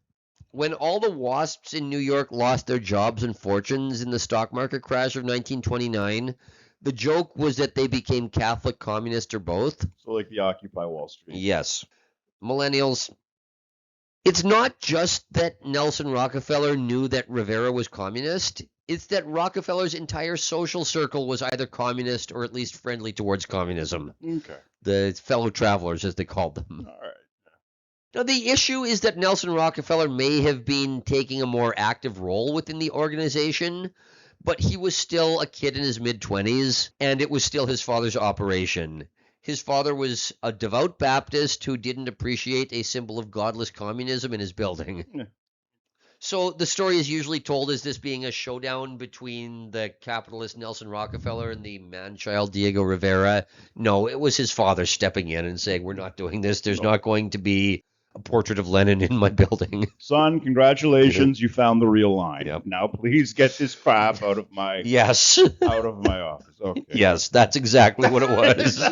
[SPEAKER 1] When all the WASPs in New York lost their jobs and fortunes in the stock market crash of 1929, the joke was that they became Catholic, communist, or both.
[SPEAKER 2] So like the Occupy Wall Street.
[SPEAKER 1] Yes. Millennials. It's not just that Nelson Rockefeller knew that Rivera was communist. It's that Rockefeller's entire social circle was either communist or at least friendly towards communism.
[SPEAKER 2] Okay.
[SPEAKER 1] The fellow travelers, as they called them.
[SPEAKER 2] All right.
[SPEAKER 1] Now, the issue is that Nelson Rockefeller may have been taking a more active role within the organization, but he was still a kid in his mid-20s, and it was still his father's operation. His father was a devout Baptist who didn't appreciate a symbol of godless communism in his building. Yeah. So the story is usually told as this being a showdown between the capitalist Nelson Rockefeller and the man-child Diego Rivera. No, it was his father stepping in and saying, we're not doing this. There's not going to be a portrait of Lenin in my building.
[SPEAKER 2] Son, congratulations, you found the real line.
[SPEAKER 1] Yep.
[SPEAKER 2] Now please get this crap out of my
[SPEAKER 1] Yes.
[SPEAKER 2] office. Okay.
[SPEAKER 1] Yes, that's exactly what it was.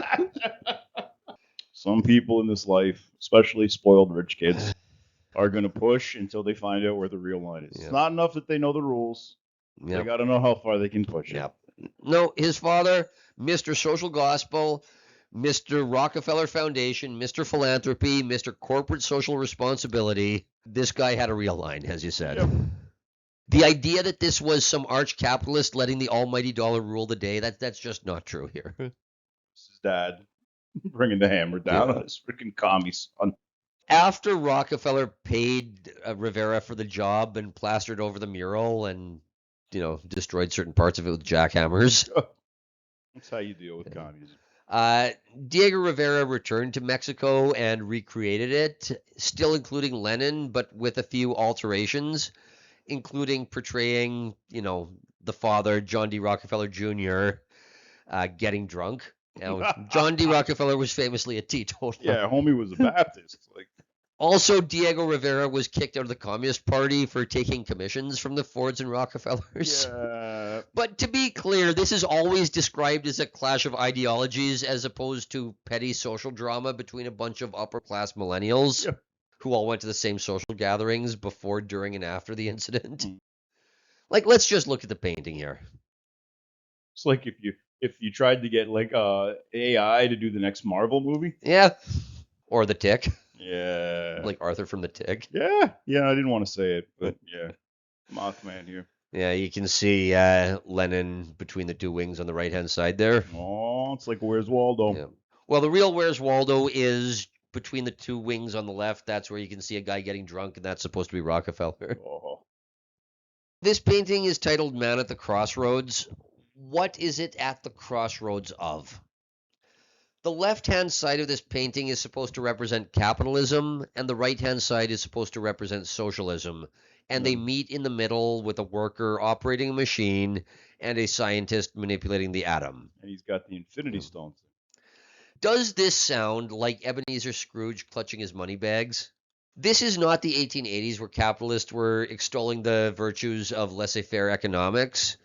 [SPEAKER 2] Some people in this life, especially spoiled rich kids, are going to push until they find out where the real line is.
[SPEAKER 1] Yep.
[SPEAKER 2] It's not enough that they know the rules. They
[SPEAKER 1] Yep.
[SPEAKER 2] got to know how far they can push it.
[SPEAKER 1] Yep. No, his father, Mr. Social Gospel, Mr. Rockefeller Foundation, Mr. Philanthropy, Mr. Corporate Social Responsibility. This guy had a real line, as you said.
[SPEAKER 2] Yep.
[SPEAKER 1] The idea that this was some arch capitalist letting the almighty dollar rule the day, that's just not true here.
[SPEAKER 2] This is Dad bringing the hammer down on his freaking commie son.
[SPEAKER 1] After Rockefeller paid Rivera for the job and plastered over the mural and, destroyed certain parts of it with jackhammers,
[SPEAKER 2] That's how you deal with communism.
[SPEAKER 1] Diego Rivera returned to Mexico and recreated it, still including Lenin, but with a few alterations, including portraying, the father, John D. Rockefeller Jr., getting drunk. Now, John D. Rockefeller was famously a teetotaler.
[SPEAKER 2] Yeah, homie was a Baptist.
[SPEAKER 1] Also, Diego Rivera was kicked out of the Communist Party for taking commissions from the Fords and Rockefellers.
[SPEAKER 2] Yeah.
[SPEAKER 1] But to be clear, this is always described as a clash of ideologies as opposed to petty social drama between a bunch of upper-class millennials who all went to the same social gatherings before, during, and after the incident. Let's just look at the painting here.
[SPEAKER 2] It's like if you tried to get AI to do the next Marvel movie.
[SPEAKER 1] Yeah. Or The Tick.
[SPEAKER 2] Yeah.
[SPEAKER 1] Like Arthur from The Tick.
[SPEAKER 2] Yeah, I didn't want to say it, but yeah. Mothman here.
[SPEAKER 1] Yeah, you can see Lenin between the two wings on the right-hand side there.
[SPEAKER 2] Oh, it's like Where's Waldo?
[SPEAKER 1] Yeah. Well, the real Where's Waldo is between the two wings on the left. That's where you can see a guy getting drunk, and that's supposed to be Rockefeller.
[SPEAKER 2] Oh.
[SPEAKER 1] This painting is titled Man at the Crossroads. What is it at the crossroads of? The left-hand side of this painting is supposed to represent capitalism, and the right-hand side is supposed to represent socialism. And they meet in the middle with a worker operating a machine and a scientist manipulating the atom.
[SPEAKER 2] And he's got the Infinity Stones.
[SPEAKER 1] Does this sound like Ebenezer Scrooge clutching his money bags? This is not the 1880s where capitalists were extolling the virtues of laissez-faire economics.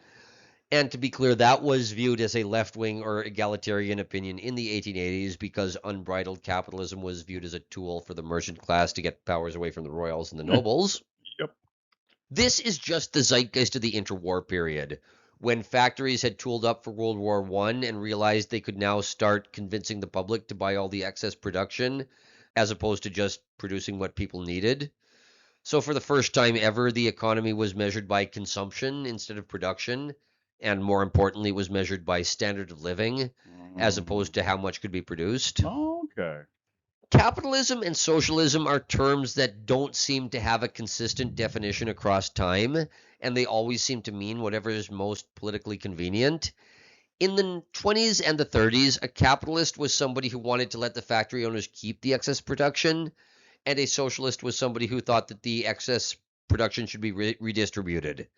[SPEAKER 1] And to be clear, that was viewed as a left-wing or egalitarian opinion in the 1880s because unbridled capitalism was viewed as a tool for the merchant class to get powers away from the royals and the nobles.
[SPEAKER 2] Yep.
[SPEAKER 1] This is just the zeitgeist of the interwar period, when factories had tooled up for World War I and realized they could now start convincing the public to buy all the excess production, as opposed to just producing what people needed. So for the first time ever, the economy was measured by consumption instead of production. And more importantly, was measured by standard of living as opposed to how much could be produced.
[SPEAKER 2] Okay.
[SPEAKER 1] Capitalism and socialism are terms that don't seem to have a consistent definition across time, and they always seem to mean whatever is most politically convenient. In the 20s and the 30s, a capitalist was somebody who wanted to let the factory owners keep the excess production, and a socialist was somebody who thought that the excess production should be redistributed.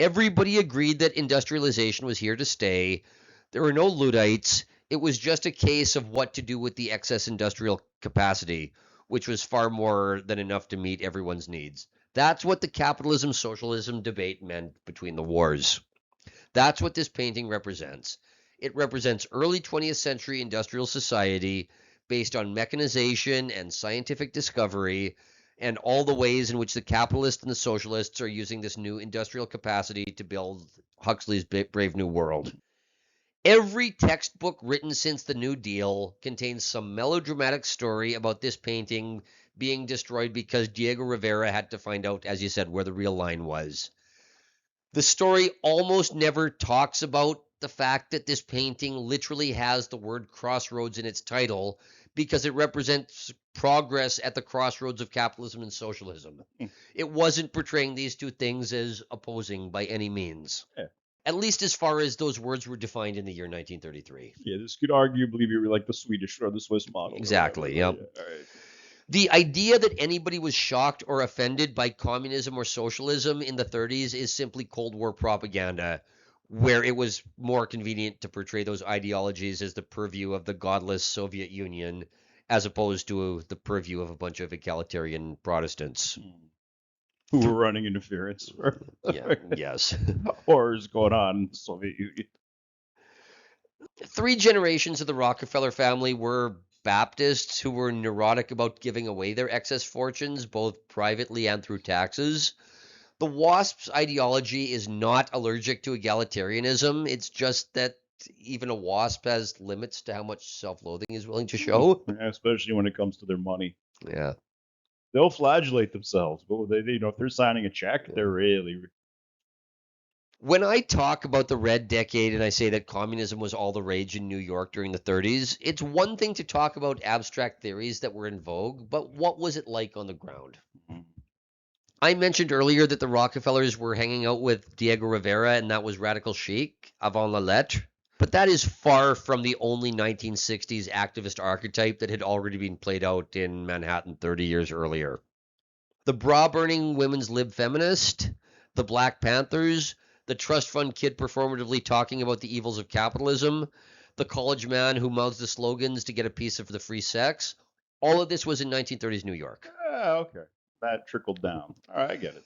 [SPEAKER 1] Everybody agreed that industrialization was here to stay. There were no Luddites. It was just a case of what to do with the excess industrial capacity, which was far more than enough to meet everyone's needs. That's what the capitalism-socialism debate meant between the wars. That's what this painting represents. It represents early 20th century industrial society based on mechanization and scientific discovery, and all the ways in which the capitalists and the socialists are using this new industrial capacity to build Huxley's Brave New World. Every textbook written since the New Deal contains some melodramatic story about this painting being destroyed because Diego Rivera had to find out, as you said, where the real line was. The story almost never talks about the fact that this painting literally has the word crossroads in its title because it represents progress at the crossroads of capitalism and socialism. It wasn't portraying these two things as opposing by any means.
[SPEAKER 2] Yeah.
[SPEAKER 1] At least as far as those words were defined in the year 1933.
[SPEAKER 2] Yeah, this could arguably be like the Swedish or the Swiss model.
[SPEAKER 1] Exactly, yep.
[SPEAKER 2] Yeah, all right.
[SPEAKER 1] The idea that anybody was shocked or offended by communism or socialism in the 30s is simply Cold War propaganda, where it was more convenient to portray those ideologies as the purview of the godless Soviet Union as opposed to the purview of a bunch of egalitarian Protestants.
[SPEAKER 2] Who were running interference.
[SPEAKER 1] Yeah, yes.
[SPEAKER 2] Horrors going on in the Soviet Union.
[SPEAKER 1] 3 generations of the Rockefeller family were Baptists who were neurotic about giving away their excess fortunes, both privately and through taxes. The WASP's ideology is not allergic to egalitarianism. It's just that even a WASP has limits to how much self-loathing he's willing to show.
[SPEAKER 2] Yeah, especially when it comes to their money.
[SPEAKER 1] Yeah.
[SPEAKER 2] They'll flagellate themselves, but if they're signing a check, they're really.
[SPEAKER 1] When I talk about the Red Decade and I say that communism was all the rage in New York during the 30s, it's one thing to talk about abstract theories that were in vogue, but what was it like on the ground? I mentioned earlier that the Rockefellers were hanging out with Diego Rivera, and that was radical chic, avant la lettre. But that is far from the only 1960s activist archetype that had already been played out in Manhattan 30 years earlier. The bra-burning women's lib feminist, the Black Panthers, the trust fund kid performatively talking about the evils of capitalism, the college man who mouths the slogans to get a piece of the free sex, all of this was in 1930s New York.
[SPEAKER 2] Okay. That trickled down. All right, I get it.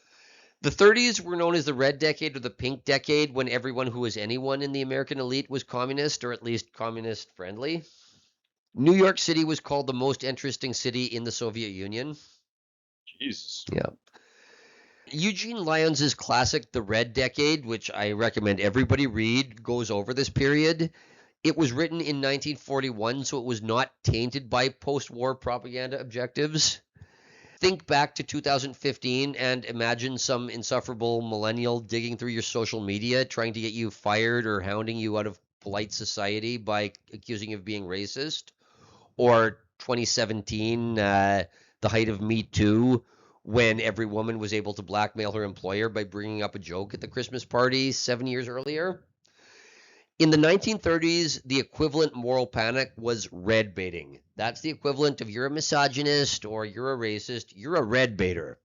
[SPEAKER 1] The 30s were known as the Red Decade or the Pink Decade, when everyone who was anyone in the American elite was communist, or at least communist friendly. New York City was called the most interesting city in the Soviet Union.
[SPEAKER 2] Jesus.
[SPEAKER 1] Yeah. Eugene Lyons' classic The Red Decade, which I recommend everybody read, goes over this period. It was written in 1941, so it was not tainted by post-war propaganda objectives. Think back to 2015 and imagine some insufferable millennial digging through your social media, trying to get you fired or hounding you out of polite society by accusing you of being racist. Or 2017, the height of Me Too, when every woman was able to blackmail her employer by bringing up a joke at the Christmas party 7 years earlier. In the 1930s, the equivalent moral panic was red baiting. That's the equivalent of you're a misogynist or you're a racist. You're a red baiter.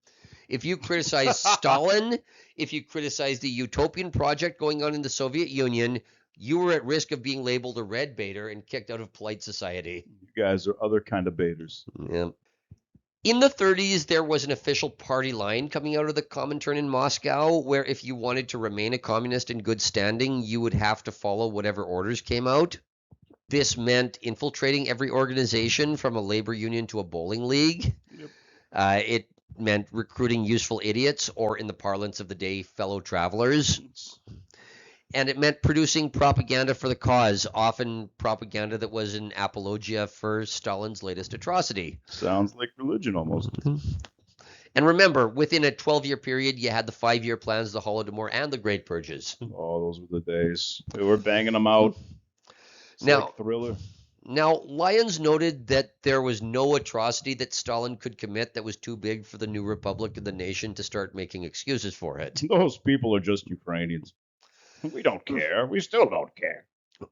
[SPEAKER 1] If you criticize Stalin, if you criticize the utopian project going on in the Soviet Union, you were at risk of being labeled a red baiter and kicked out of polite society.
[SPEAKER 2] You guys are other kind of baiters.
[SPEAKER 1] Yeah. In the 30s, there was an official party line coming out of the Comintern in Moscow, where if you wanted to remain a communist in good standing, you would have to follow whatever orders came out. This meant infiltrating every organization from a labor union to a bowling league.
[SPEAKER 2] Yep.
[SPEAKER 1] It meant recruiting useful idiots, or in the parlance of the day, fellow travelers. And it meant producing propaganda for the cause, often propaganda that was an apologia for Stalin's latest atrocity.
[SPEAKER 2] Sounds like religion almost.
[SPEAKER 1] And remember, within a 12-year period, you had the 5-year plans, the Holodomor, and the Great Purges.
[SPEAKER 2] Oh, those were the days. They were banging them out. It's
[SPEAKER 1] Now,
[SPEAKER 2] like Thriller.
[SPEAKER 1] Now, Lyons noted that there was no atrocity that Stalin could commit that was too big for the new republic of the nation to start making excuses for it.
[SPEAKER 2] Those people are just Ukrainians. We don't care. We still don't care.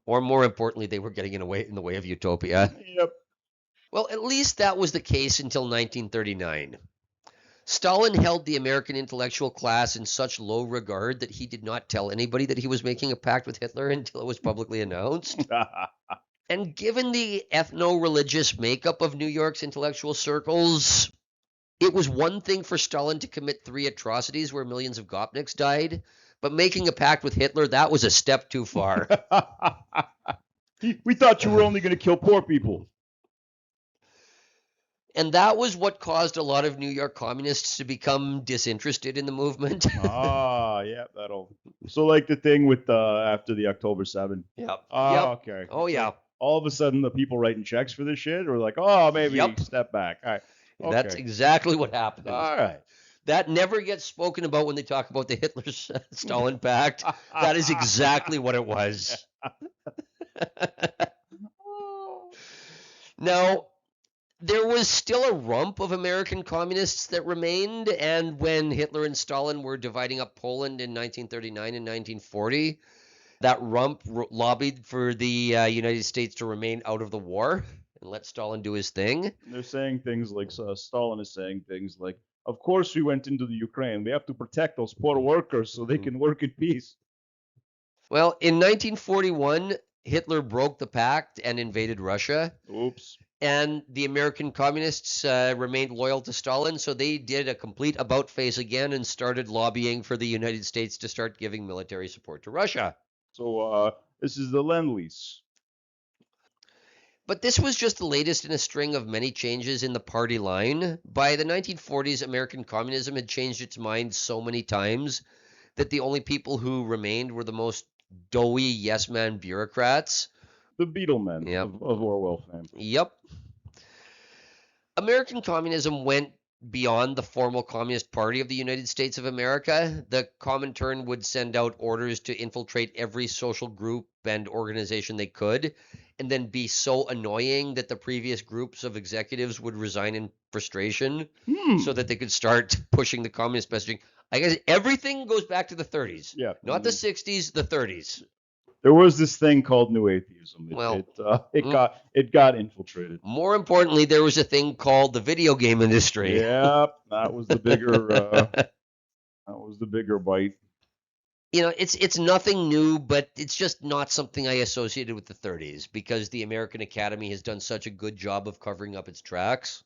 [SPEAKER 1] Or more importantly, they were getting in the way of utopia.
[SPEAKER 2] Yep.
[SPEAKER 1] Well, at least that was the case until 1939. Stalin held the American intellectual class in such low regard that he did not tell anybody that he was making a pact with Hitler until it was publicly announced. And given the ethno-religious makeup of New York's intellectual circles, it was one thing for Stalin to commit 3 atrocities where millions of Gopniks died, but making a pact with Hitler, that was a step too far.
[SPEAKER 2] We thought you were only going to kill poor people.
[SPEAKER 1] And that was what caused a lot of New York communists to become disinterested in the movement.
[SPEAKER 2] Yeah, that'll. So like the thing with after the October 7.
[SPEAKER 1] Yep.
[SPEAKER 2] Okay.
[SPEAKER 1] Oh, yeah.
[SPEAKER 2] All of a sudden, the people writing checks for this shit are like, oh, maybe step back. All right. Okay.
[SPEAKER 1] That's exactly what happened.
[SPEAKER 2] All right.
[SPEAKER 1] That never gets spoken about when they talk about the Hitler-Stalin pact. That is exactly what it was. Now, there was still a rump of American communists that remained, and when Hitler and Stalin were dividing up Poland in 1939 and 1940, that rump lobbied for the United States to remain out of the war and let Stalin do his thing.
[SPEAKER 2] They're saying things like, Stalin is saying things like, of course we went into the Ukraine. We have to protect those poor workers so they can work in peace.
[SPEAKER 1] Well, in 1941, Hitler broke the pact and invaded Russia.
[SPEAKER 2] Oops.
[SPEAKER 1] And the American communists remained loyal to Stalin, so they did a complete about-face again and started lobbying for the United States to start giving military support to Russia.
[SPEAKER 2] So this is the Lend-Lease.
[SPEAKER 1] But this was just the latest in a string of many changes in the party line. By the 1940s, American communism had changed its mind so many times that the only people who remained were the most doughy yes-man bureaucrats.
[SPEAKER 2] The Beetlemen
[SPEAKER 1] Yep.
[SPEAKER 2] of Orwell fame.
[SPEAKER 1] Yep. American communism went beyond the formal Communist Party of the United States of America. The Comintern would send out orders to infiltrate every social group and organization they could, and then be so annoying that the previous groups of executives would resign in frustration so that they could start pushing the communist messaging. I guess everything goes back to the 30s.
[SPEAKER 2] Yeah.
[SPEAKER 1] Not the 60s, the 30s.
[SPEAKER 2] There was this thing called New Atheism. It got infiltrated.
[SPEAKER 1] More importantly, there was a thing called the video game industry.
[SPEAKER 2] Yeah, that was the bigger bite.
[SPEAKER 1] You know, it's nothing new, but it's just not something I associated with the 30s because the American Academy has done such a good job of covering up its tracks.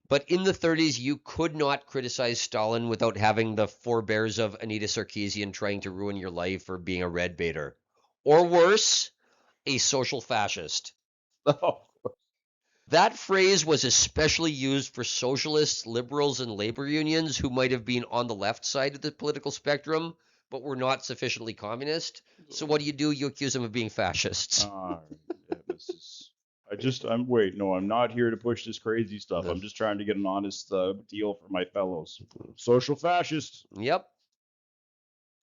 [SPEAKER 1] But in the 30s, you could not criticize Stalin without having the forebears of Anita Sarkeesian trying to ruin your life or being a red baiter. Or worse, a social fascist.
[SPEAKER 2] Oh.
[SPEAKER 1] That phrase was especially used for socialists, liberals, and labor unions who might have been on the left side of the political spectrum, but were not sufficiently communist. So what do? You accuse them of being fascists.
[SPEAKER 2] I'm not here to push this crazy stuff. I'm just trying to get an honest deal for my fellows. Social fascist.
[SPEAKER 1] Yep.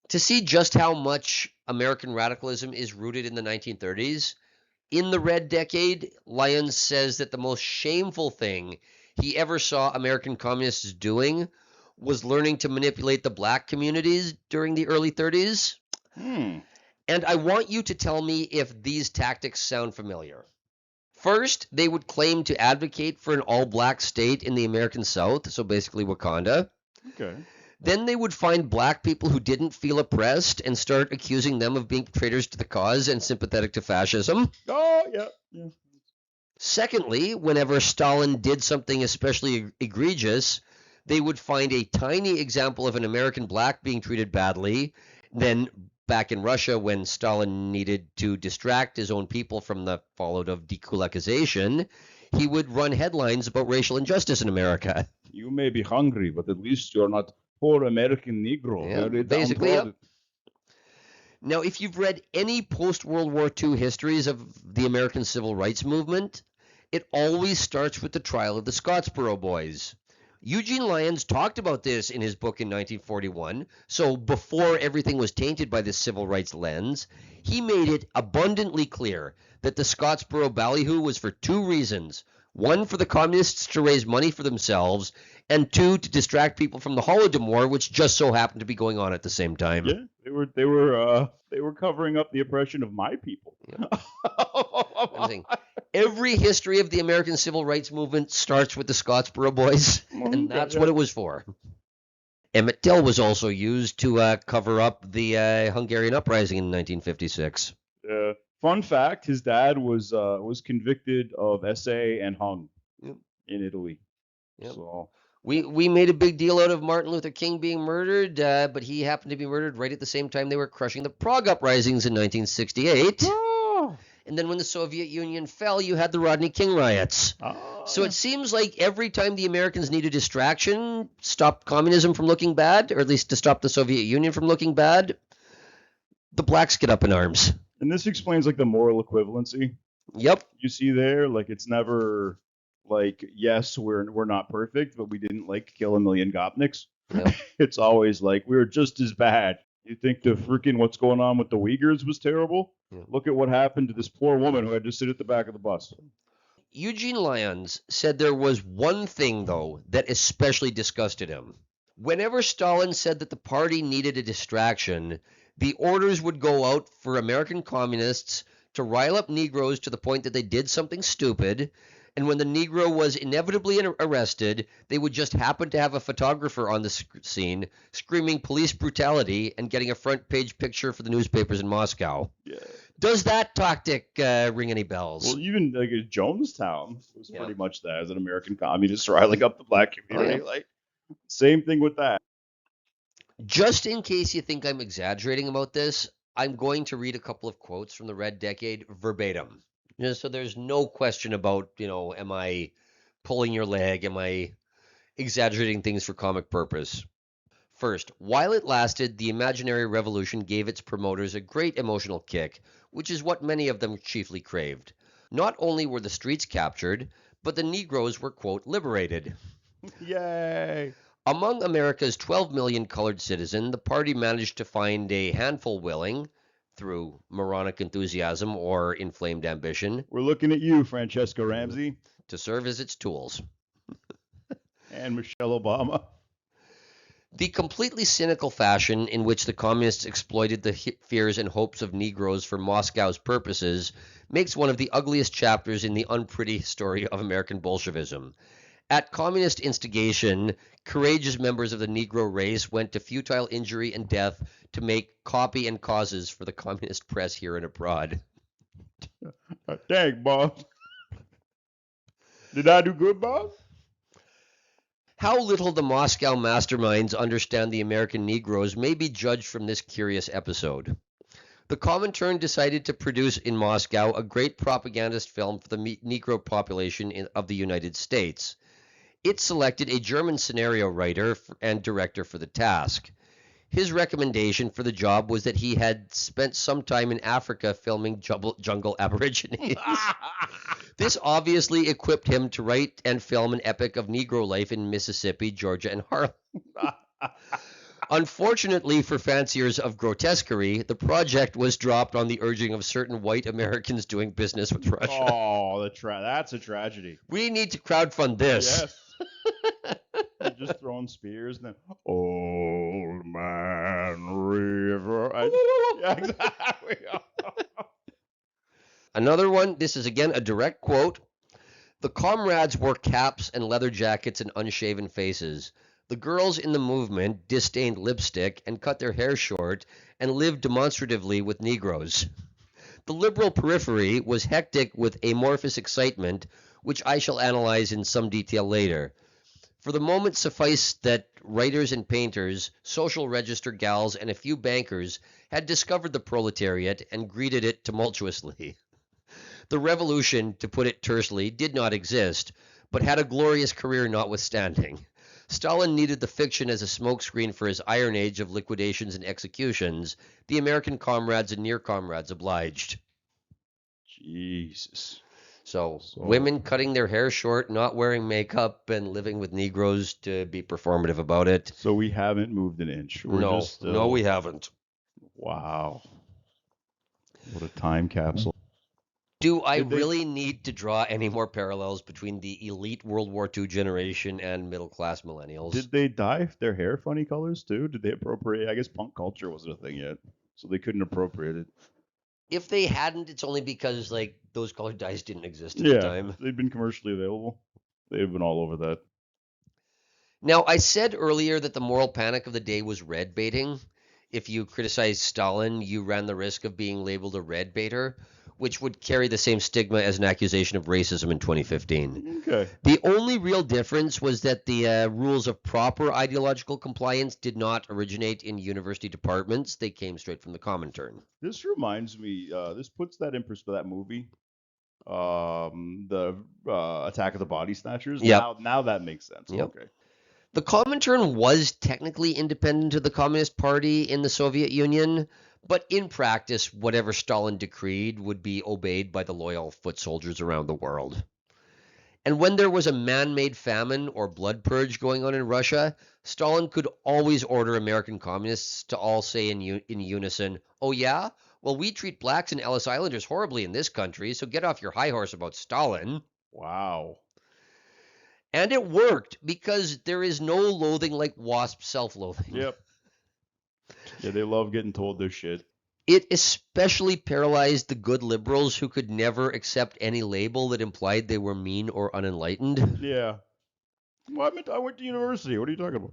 [SPEAKER 1] To see just how much American radicalism is rooted in the 1930s, in the Red Decade, Lyons says that the most shameful thing he ever saw American communists doing was learning to manipulate the black communities during the early 30s. And I want you to tell me if these tactics sound familiar. First, they would claim to advocate for an all-black state in the American South, so basically Wakanda.
[SPEAKER 2] Okay.
[SPEAKER 1] Then they would find black people who didn't feel oppressed and start accusing them of being traitors to the cause and sympathetic to fascism.
[SPEAKER 2] Oh, yeah.
[SPEAKER 1] Secondly, whenever Stalin did something especially egregious, they would find a tiny example of an American black being treated badly. Then back in Russia, when Stalin needed to distract his own people from the fallout of dekulakization, he would run headlines about racial injustice in America.
[SPEAKER 2] You may be hungry, but at least you're not poor American Negro.
[SPEAKER 1] Yeah, basically, yep. Now, if you've read any post-World War II histories of the American Civil Rights Movement, it always starts with the trial of the Scottsboro Boys. Eugene Lyons talked about this in his book in 1941, so before everything was tainted by this civil rights lens, he made it abundantly clear that the Scottsboro ballyhoo was for two reasons. One, for the communists to raise money for themselves, and two, to distract people from the Holodomor, which just so happened to be going on at the same time.
[SPEAKER 2] Yeah, they were covering up the oppression of my people.
[SPEAKER 1] Yeah. Every history of the American Civil Rights Movement starts with the Scottsboro Boys, and that's what it was for. Emmett Till was also used to cover up the Hungarian uprising in 1956.
[SPEAKER 2] Fun fact: his dad was convicted of SA and hung in Italy.
[SPEAKER 1] Yep.
[SPEAKER 2] So
[SPEAKER 1] we made a big deal out of Martin Luther King being murdered, but he happened to be murdered right at the same time they were crushing the Prague uprisings in 1968. And then when the Soviet Union fell, you had the Rodney King riots. So it seems like every time the Americans need a distraction, stop communism from looking bad, or at least to stop the Soviet Union from looking bad, the blacks get up in arms.
[SPEAKER 2] And this explains like the moral equivalency.
[SPEAKER 1] Yep.
[SPEAKER 2] You see there, like it's never like, yes, we're not perfect, but we didn't like kill a million Gopniks.
[SPEAKER 1] Yep.
[SPEAKER 2] It's always like we're just as bad. You think the freaking what's going on with the Uyghurs was terrible? Yeah. Look at what happened to this poor woman who had to sit at the back of the bus.
[SPEAKER 1] Eugene Lyons said there was one thing, though, that especially disgusted him. Whenever Stalin said that the party needed a distraction, the orders would go out for American communists to rile up Negroes to the point that they did something stupid, and when the Negro was inevitably arrested, they would just happen to have a photographer on the scene screaming police brutality and getting a front page picture for the newspapers in Moscow.
[SPEAKER 2] Yeah.
[SPEAKER 1] Does that tactic ring any bells?
[SPEAKER 2] Well, even like Jonestown was
[SPEAKER 1] Yeah.
[SPEAKER 2] pretty much that as an American communist riling up the black community.
[SPEAKER 1] Oh, yeah.
[SPEAKER 2] Like same thing with that.
[SPEAKER 1] Just in case you think I'm exaggerating about this, I'm going to read a couple of quotes from the Red Decade verbatim. So there's no question about, am I pulling your leg? Am I exaggerating things for comic purpose? First, while it lasted, the imaginary revolution gave its promoters a great emotional kick, which is what many of them chiefly craved. Not only were the streets captured, but the Negroes were, quote, liberated.
[SPEAKER 2] Yay!
[SPEAKER 1] Among America's 12 million colored citizens, the party managed to find a handful willing, through moronic enthusiasm or inflamed ambition,
[SPEAKER 2] We're looking at you, Francesca Ramsey
[SPEAKER 1] to serve as its tools.
[SPEAKER 2] and Michelle Obama.
[SPEAKER 1] The completely cynical fashion in which the communists exploited the fears and hopes of Negroes for Moscow's purposes makes one of the ugliest chapters in the unpretty story of American Bolshevism. At communist instigation, courageous members of the Negro race went to futile injury and death to make copy and causes for the communist press here and abroad.
[SPEAKER 2] Dang, boss. Did I do good, boss?
[SPEAKER 1] How little the Moscow masterminds understand the American Negroes may be judged from this curious episode. The Comintern decided to produce in Moscow a great propagandist film for the Negro population of the United States. It selected a German scenario writer and director for the task. His recommendation for the job was that he had spent some time in Africa filming jungle aborigines. This obviously equipped him to write and film an epic of Negro life in Mississippi, Georgia, and Harlem. Unfortunately for fanciers of grotesquerie, the project was dropped on the urging of certain white Americans doing business with Russia.
[SPEAKER 2] Oh, that's a tragedy.
[SPEAKER 1] We need to crowdfund this.
[SPEAKER 2] Yes. Just throwing spears and then Old Man River. Yeah, exactly.
[SPEAKER 1] Another one, this is again a direct quote. The comrades wore caps and leather jackets and unshaven faces. The girls in the movement disdained lipstick and cut their hair short and lived demonstratively with Negroes. The liberal periphery was hectic with amorphous excitement, which I shall analyze in some detail later. For the moment suffice that writers and painters, social register gals, and a few bankers had discovered the proletariat and greeted it tumultuously. The revolution, to put it tersely, did not exist, but had a glorious career notwithstanding. Stalin needed the fiction as a smokescreen for his Iron Age of liquidations and executions. The American comrades and near comrades obliged.
[SPEAKER 2] Jesus.
[SPEAKER 1] So women cutting their hair short, not wearing makeup, and living with Negroes to be performative about it.
[SPEAKER 2] So we haven't moved an inch.
[SPEAKER 1] No, we haven't.
[SPEAKER 2] Wow. What a time capsule.
[SPEAKER 1] Do I really need to draw any more parallels between the elite World War II generation and middle-class millennials?
[SPEAKER 2] Did they dye their hair funny colors too? Did they appropriate? I guess punk culture wasn't a thing yet, so they couldn't appropriate it.
[SPEAKER 1] If they hadn't, it's only because like those colored dyes didn't exist at the time.
[SPEAKER 2] They'd been commercially available. They've been all over that.
[SPEAKER 1] Now, I said earlier that the moral panic of the day was red baiting. If you criticized Stalin, you ran the risk of being labeled a red baiter, which would carry the same stigma as an accusation of racism in 2015.
[SPEAKER 2] Okay.
[SPEAKER 1] The only real difference was that the rules of proper ideological compliance did not originate in university departments. They came straight from the Comintern.
[SPEAKER 2] This reminds me, this puts that in perspective, that movie, the Attack of the Body Snatchers.
[SPEAKER 1] Yep.
[SPEAKER 2] Now that makes sense.
[SPEAKER 1] Yep.
[SPEAKER 2] Okay.
[SPEAKER 1] The Comintern was technically independent of the Communist Party in the Soviet Union, but in practice, whatever Stalin decreed would be obeyed by the loyal foot soldiers around the world. And when there was a man-made famine or blood purge going on in Russia, Stalin could always order American communists to all say in unison, "Oh yeah? Well, we treat blacks and Ellis Islanders horribly in this country, so get off your high horse about Stalin."
[SPEAKER 2] Wow.
[SPEAKER 1] And it worked, because there is no loathing like WASP self-loathing.
[SPEAKER 2] Yep. Yeah, they love getting told their shit.
[SPEAKER 1] It especially paralyzed the good liberals who could never accept any label that implied they were mean or unenlightened.
[SPEAKER 2] Yeah. Well, I went to university. What are you talking about?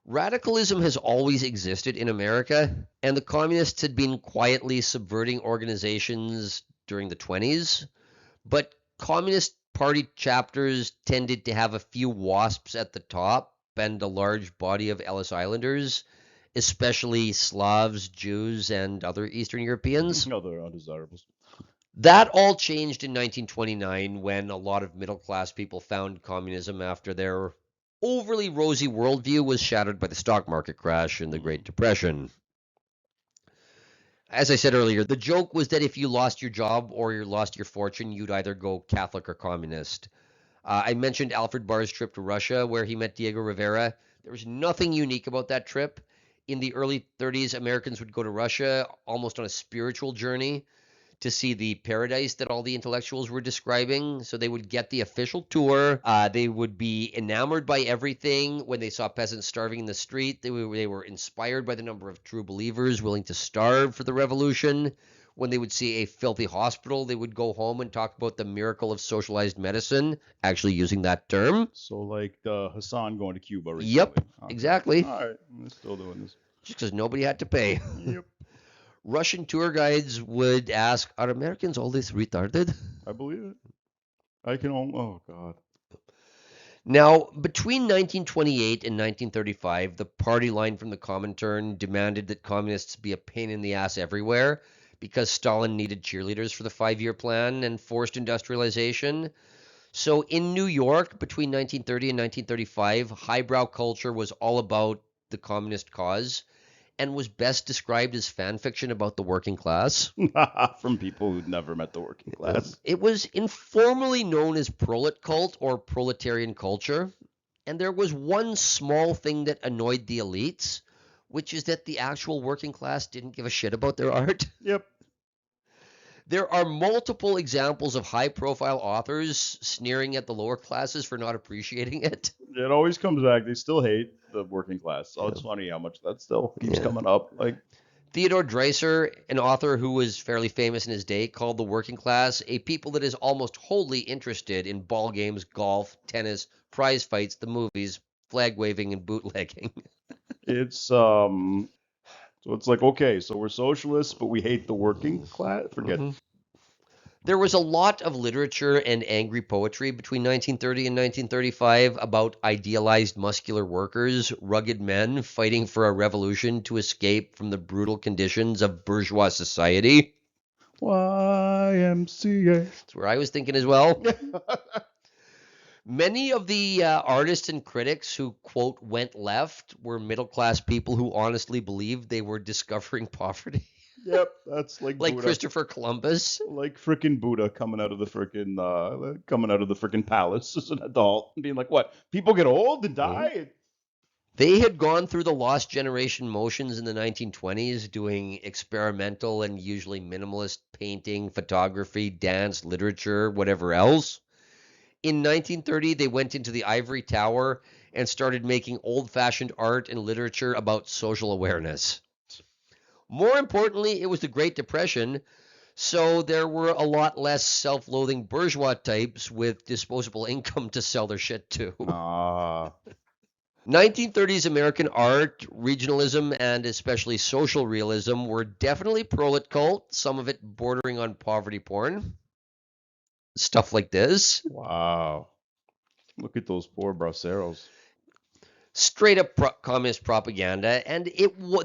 [SPEAKER 1] Radicalism has always existed in America, and the communists had been quietly subverting organizations during the 20s, but Communist Party chapters tended to have a few WASPs at the top and a large body of Ellis Islanders, especially Slavs, Jews, and other Eastern Europeans.
[SPEAKER 2] Other undesirables.
[SPEAKER 1] That all changed in 1929 when a lot of middle class people found communism after their overly rosy worldview was shattered by the stock market crash and the Great Depression. As I said earlier, the joke was that if you lost your job or you lost your fortune, you'd either go Catholic or communist. I mentioned Alfred Barr's trip to Russia where he met Diego Rivera. There was nothing unique about that trip. In the early 30s, Americans would go to Russia almost on a spiritual journey to see the paradise that all the intellectuals were describing. So they would get the official tour. They would be enamored by everything. When they saw peasants starving in the street, they were inspired by the number of true believers willing to starve for the revolution. When they would see a filthy hospital, they would go home and talk about the miracle of socialized medicine, actually using that term.
[SPEAKER 2] So like Hassan going to Cuba recently.
[SPEAKER 1] Yep,
[SPEAKER 2] Okay.
[SPEAKER 1] exactly.
[SPEAKER 2] All right, I'm still doing this.
[SPEAKER 1] Just because nobody had to pay.
[SPEAKER 2] Yep.
[SPEAKER 1] Russian tour guides would ask, "Are Americans all this retarded?"
[SPEAKER 2] I believe it. I can. Oh God.
[SPEAKER 1] Now, between 1928 and 1935, the party line from the Comintern demanded that communists be a pain in the ass everywhere because Stalin needed cheerleaders for the 5-year plan and forced industrialization. So in New York, between 1930 and 1935, highbrow culture was all about the communist cause and was best described as fan fiction about the working class.
[SPEAKER 2] From people who'd never met the working class.
[SPEAKER 1] It was informally known as prolet cult or proletarian culture, and there was one small thing that annoyed the elites, which is that the actual working class didn't give a shit about their art.
[SPEAKER 2] Yep.
[SPEAKER 1] There are multiple examples of high-profile authors sneering at the lower classes for not appreciating it.
[SPEAKER 2] It always comes back. They still hate the working class. So it's funny how much that still keeps coming up. Like
[SPEAKER 1] Theodore Dreiser, an author who was fairly famous in his day, called the working class a people that is almost wholly interested in ball games, golf, tennis, prize fights, the movies, flag waving, and bootlegging.
[SPEAKER 2] it's so it's like, okay, so we're socialists, but we hate the working class. Forget.
[SPEAKER 1] There was a lot of literature and angry poetry between 1930 and 1935 about idealized muscular workers, rugged men fighting for a revolution to escape from the brutal conditions of bourgeois society.
[SPEAKER 2] YMCA.
[SPEAKER 1] That's where I was thinking as well. Many of the artists and critics who, quote, went left were middle-class people who honestly believed they were discovering poverty.
[SPEAKER 2] Yep, that's like Buddha.
[SPEAKER 1] Christopher Columbus.
[SPEAKER 2] Like frickin' Buddha coming out of the frickin' palace as an adult and being like, what? People get old and die?
[SPEAKER 1] They had gone through the lost generation motions in the 1920s, doing experimental and usually minimalist painting, photography, dance, literature, whatever else. In 1930, they went into the ivory tower and started making old-fashioned art and literature about social awareness. More importantly, it was the Great Depression, so there were a lot less self-loathing bourgeois types with disposable income to sell their shit to. 1930s American art, regionalism, and especially social realism were definitely prolet cult, some of it bordering on poverty porn. Stuff like this.
[SPEAKER 2] Wow. Look at those poor braceros.
[SPEAKER 1] Straight up communist propaganda, and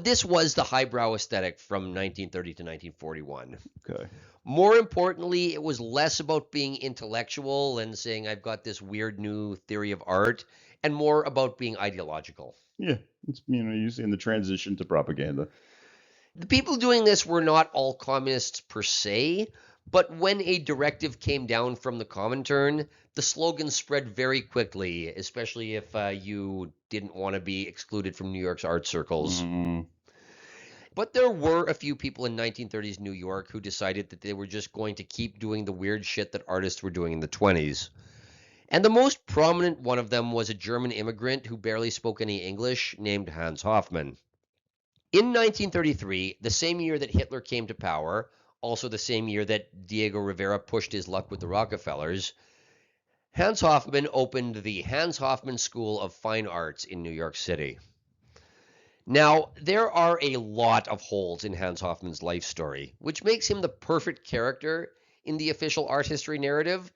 [SPEAKER 1] this was the highbrow aesthetic from 1930 to 1941.
[SPEAKER 2] Okay.
[SPEAKER 1] More importantly, it was less about being intellectual and saying I've got this weird new theory of art, and more about being ideological.
[SPEAKER 2] Yeah, it's you see in the transition to propaganda.
[SPEAKER 1] The people doing this were not all communists per se, but when a directive came down from the Comintern, the slogan spread very quickly, especially if you didn't want to be excluded from New York's art circles. But there were a few people in 1930s New York who decided that they were just going to keep doing the weird shit that artists were doing in the 20s. And the most prominent one of them was a German immigrant who barely spoke any English named Hans Hofmann. In 1933, the same year that Hitler came to power, also the same year that Diego Rivera pushed his luck with the Rockefellers, Hans Hofmann opened the Hans Hofmann School of Fine Arts in New York City. Now, there are a lot of holes in Hans Hofmann's life story, which makes him the perfect character in the official art history narrative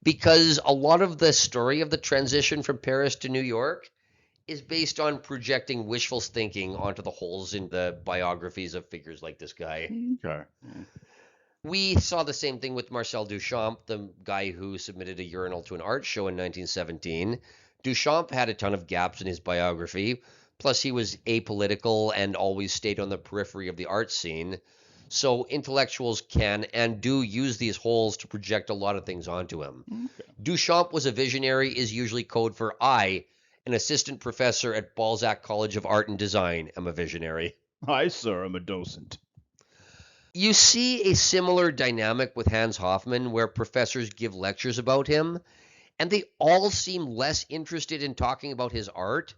[SPEAKER 1] because a lot of the story of the transition from Paris to New York is based on projecting wishful thinking onto the holes in the biographies of figures like this guy.
[SPEAKER 2] Okay.
[SPEAKER 1] We saw the same thing with Marcel Duchamp, the guy who submitted a urinal to an art show in 1917. Duchamp had a ton of gaps in his biography, plus he was apolitical and always stayed on the periphery of the art scene. So intellectuals can and do use these holes to project a lot of things onto him.
[SPEAKER 2] Okay.
[SPEAKER 1] Duchamp was a visionary is usually code for I, an assistant professor at Balzac College of Art and Design, am a visionary.
[SPEAKER 2] Hi, sir. I'm a docent.
[SPEAKER 1] You see a similar dynamic with Hans Hofmann, where professors give lectures about him, and they all seem less interested in talking about his art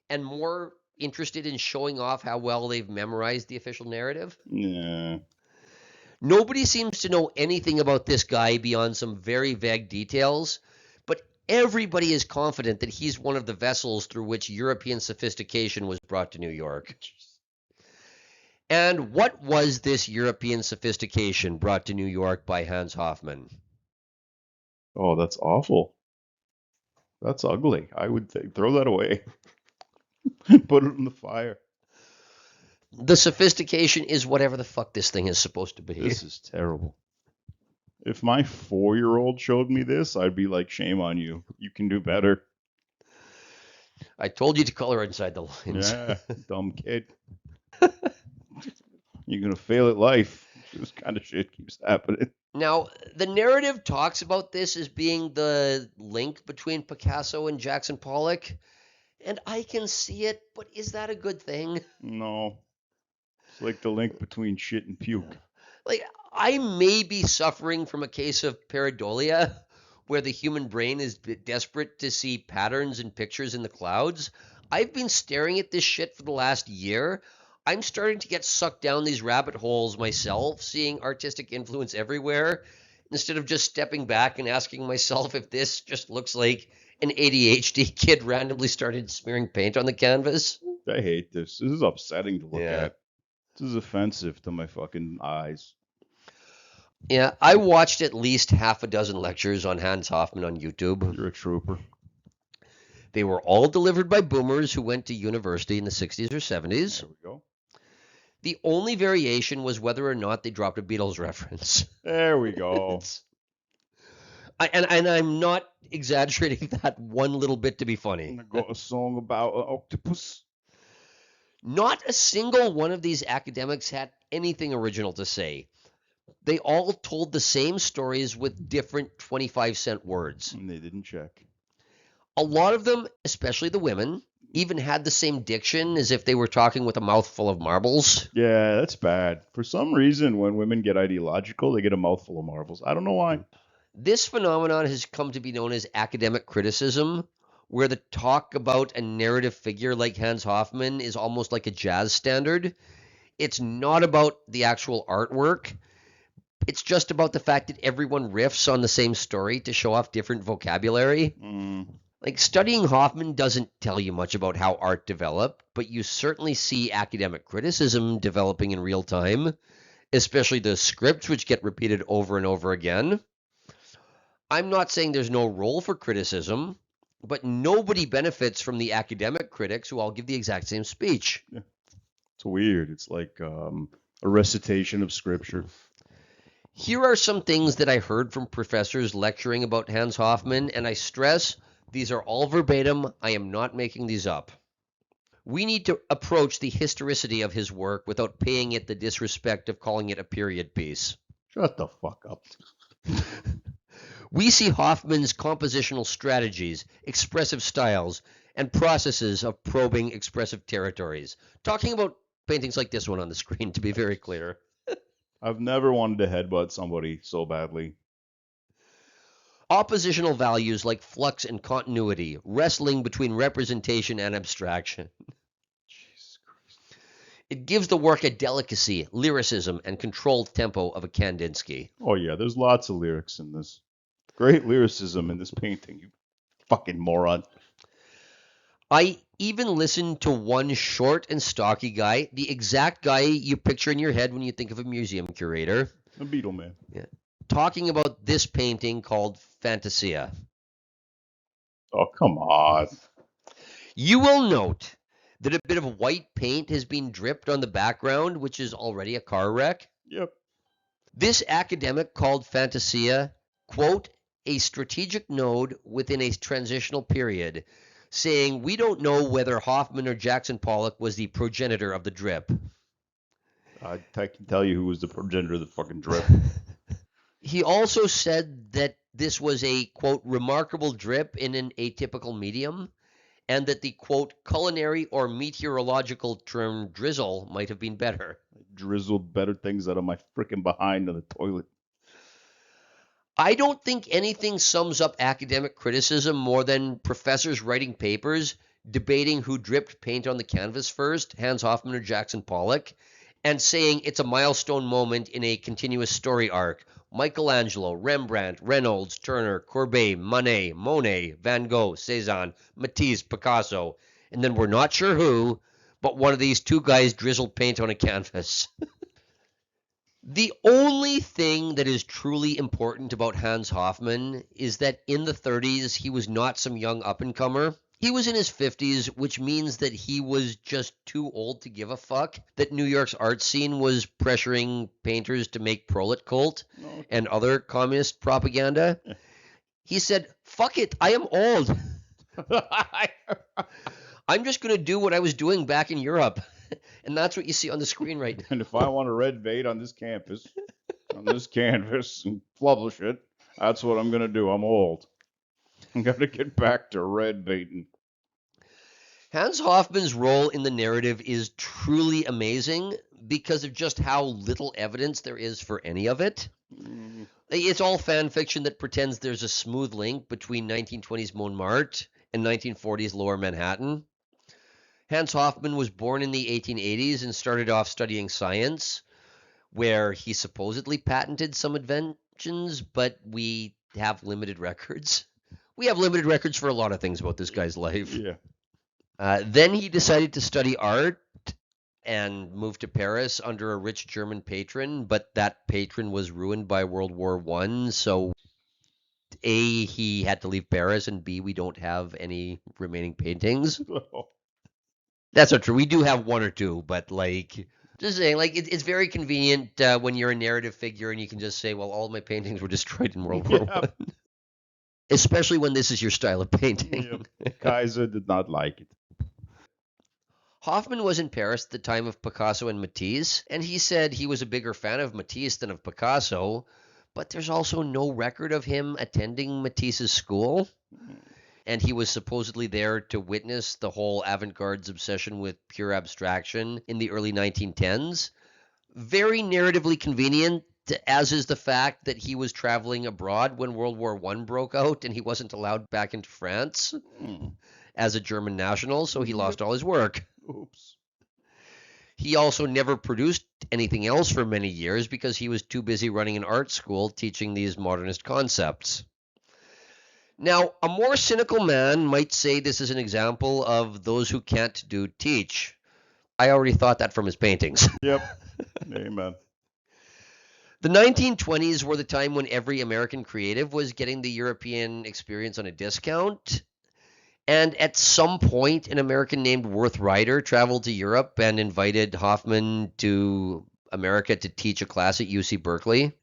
[SPEAKER 1] and more interested in showing off how well they've memorized the official narrative.
[SPEAKER 2] Yeah.
[SPEAKER 1] Nobody seems to know anything about this guy beyond some very vague details, but everybody is confident that he's one of the vessels through which European sophistication was brought to New York. And what was this European sophistication brought to New York by Hans Hofmann?
[SPEAKER 2] Oh, that's awful. That's ugly. I would throw that away. Put it in the fire.
[SPEAKER 1] The sophistication is whatever the fuck this thing is supposed to be.
[SPEAKER 2] This is terrible. If my 4-year-old showed me this, I'd be like, shame on you. You can do better.
[SPEAKER 1] I told you to color inside the lines.
[SPEAKER 2] Yeah, dumb kid. You're going to fail at life. This kind of shit keeps happening.
[SPEAKER 1] Now, the narrative talks about this as being the link between Picasso and Jackson Pollock, and I can see it, but is that a good thing?
[SPEAKER 2] No. It's like the link between shit and puke.
[SPEAKER 1] Like, I may be suffering from a case of pareidolia, where the human brain is desperate to see patterns and pictures in the clouds. I've been staring at this shit for the last year. I'm starting to get sucked down these rabbit holes myself, seeing artistic influence everywhere, instead of just stepping back and asking myself if this just looks like an ADHD kid randomly started smearing paint on the canvas.
[SPEAKER 2] I hate this. This is upsetting to look
[SPEAKER 1] Yeah.
[SPEAKER 2] at. This is offensive to my fucking eyes.
[SPEAKER 1] Yeah, I watched at least half a dozen lectures on Hans Hofmann on YouTube.
[SPEAKER 2] You're a trooper.
[SPEAKER 1] They were all delivered by boomers who went to university in the 60s or 70s.
[SPEAKER 2] There we go.
[SPEAKER 1] The only variation was whether or not they dropped a Beatles reference.
[SPEAKER 2] There we go.
[SPEAKER 1] And I'm not exaggerating that one little bit to be funny.
[SPEAKER 2] I got a song about an octopus.
[SPEAKER 1] Not a single one of these academics had anything original to say. They all told the same stories with different 25-cent words.
[SPEAKER 2] And they didn't check.
[SPEAKER 1] A lot of them, especially the women, even had the same diction as if they were talking with a mouthful of marbles.
[SPEAKER 2] Yeah, that's bad. For some reason, when women get ideological, they get a mouthful of marbles. I don't know why.
[SPEAKER 1] This phenomenon has come to be known as academic criticism, where the talk about a narrative figure like Hans Hofmann is almost like a jazz standard. It's not about the actual artwork. It's just about the fact that everyone riffs on the same story to show off different vocabulary. Like, studying Hofmann doesn't tell you much about how art developed, but you certainly see academic criticism developing in real time, especially the scripts which get repeated over and over again. I'm not saying there's no role for criticism, but nobody benefits from the academic critics who all give the exact same speech.
[SPEAKER 2] Yeah. It's weird. It's like a recitation of scripture.
[SPEAKER 1] Here are some things that I heard from professors lecturing about Hans Hofmann, and I stress these are all verbatim. I am not making these up. We need to approach the historicity of his work without paying it the disrespect of calling it a period piece.
[SPEAKER 2] Shut the fuck up.
[SPEAKER 1] We see Hofmann's compositional strategies, expressive styles, and processes of probing expressive territories. Talking about paintings like this one on the screen, to be very clear.
[SPEAKER 2] I've never wanted to headbutt somebody so badly.
[SPEAKER 1] Oppositional values like flux and continuity, wrestling between representation and abstraction.
[SPEAKER 2] Jesus Christ.
[SPEAKER 1] It gives the work a delicacy, lyricism, and controlled tempo of a Kandinsky.
[SPEAKER 2] Oh, yeah, there's lots of lyrics in this. Great lyricism in this painting, you fucking moron.
[SPEAKER 1] I even listen to one short and stocky guy, the exact guy you picture in your head when you think of a museum curator,
[SPEAKER 2] The Beetle Man.
[SPEAKER 1] talking about this painting called Fantasia.
[SPEAKER 2] Oh, come on.
[SPEAKER 1] You will note that a bit of white paint has been dripped on the background, which is already a car wreck.
[SPEAKER 2] Yep.
[SPEAKER 1] This academic called Fantasia, quote, a strategic node within a transitional period, saying we don't know whether Hofmann or Jackson Pollock was the progenitor of the drip.
[SPEAKER 2] I can tell you who was the progenitor of the fucking drip.
[SPEAKER 1] He also said that this was a, quote, remarkable drip in an atypical medium, and that the, quote, culinary or meteorological term drizzle might have been better.
[SPEAKER 2] I drizzled better things out of my freaking behind on the toilet.
[SPEAKER 1] I don't think anything sums up academic criticism more than professors writing papers debating who dripped paint on the canvas first, Hans Hofmann or Jackson Pollock, and saying it's a milestone moment in a continuous story arc. Michelangelo, Rembrandt, Reynolds, Turner, Courbet, Monet, Van Gogh, Cezanne, Matisse, Picasso, and then we're not sure who, but one of these two guys drizzled paint on a canvas. The only thing that is truly important about Hans Hofmann is that in the 30s, he was not some young up-and-comer. He was in his 50s, which means that he was just too old to give a fuck, that New York's art scene was pressuring painters to make prolet cult and other communist propaganda. He said, fuck it, I am old. I'm just going to do what I was doing back in Europe. And that's what you see on the screen right now.
[SPEAKER 2] And if I want to red bait on this campus, on this canvas, and publish it, that's what I'm going to do. I'm old. I got to get back to red baiting.
[SPEAKER 1] Hans Hofmann's role in the narrative is truly amazing because of just how little evidence there is for any of it. It's all fan fiction that pretends there's a smooth link between 1920s Montmartre and 1940s Lower Manhattan. Hans Hofmann was born in the 1880s and started off studying science, where he supposedly patented some inventions, but we have limited records. We have limited records for a lot of things about this guy's life.
[SPEAKER 2] Yeah.
[SPEAKER 1] Then he decided to study art and moved to Paris under a rich German patron, but that patron was ruined by World War I, so A, he had to leave Paris, and B, we don't have any remaining paintings. That's not true. We do have one or two, but like, just saying, like, it's very convenient when you're a narrative figure and you can just say, well, all my paintings were destroyed in World War I. Especially when this is your style of painting.
[SPEAKER 2] Yep. Kaiser did not like it.
[SPEAKER 1] Hofmann was in Paris at the time of Picasso and Matisse, and he said he was a bigger fan of Matisse than of Picasso, but there's also no record of him attending Matisse's school. And he was supposedly there to witness the whole avant-garde's obsession with pure abstraction in the early 1910s. Very narratively convenient, as is the fact that he was traveling abroad when World War I broke out and he wasn't allowed back into France as a German national, so he lost all his work.
[SPEAKER 2] Oops.
[SPEAKER 1] He also never produced anything else for many years because he was too busy running an art school teaching these modernist concepts. Now, a more cynical man might say this is an example of those who can't do teach. I already thought that from his paintings.
[SPEAKER 2] Yep. Amen.
[SPEAKER 1] The 1920s were the time when every American creative was getting the European experience on a discount. And at some point, an American named Worth Ryder traveled to Europe and invited Hofmann to America to teach a class at UC Berkeley.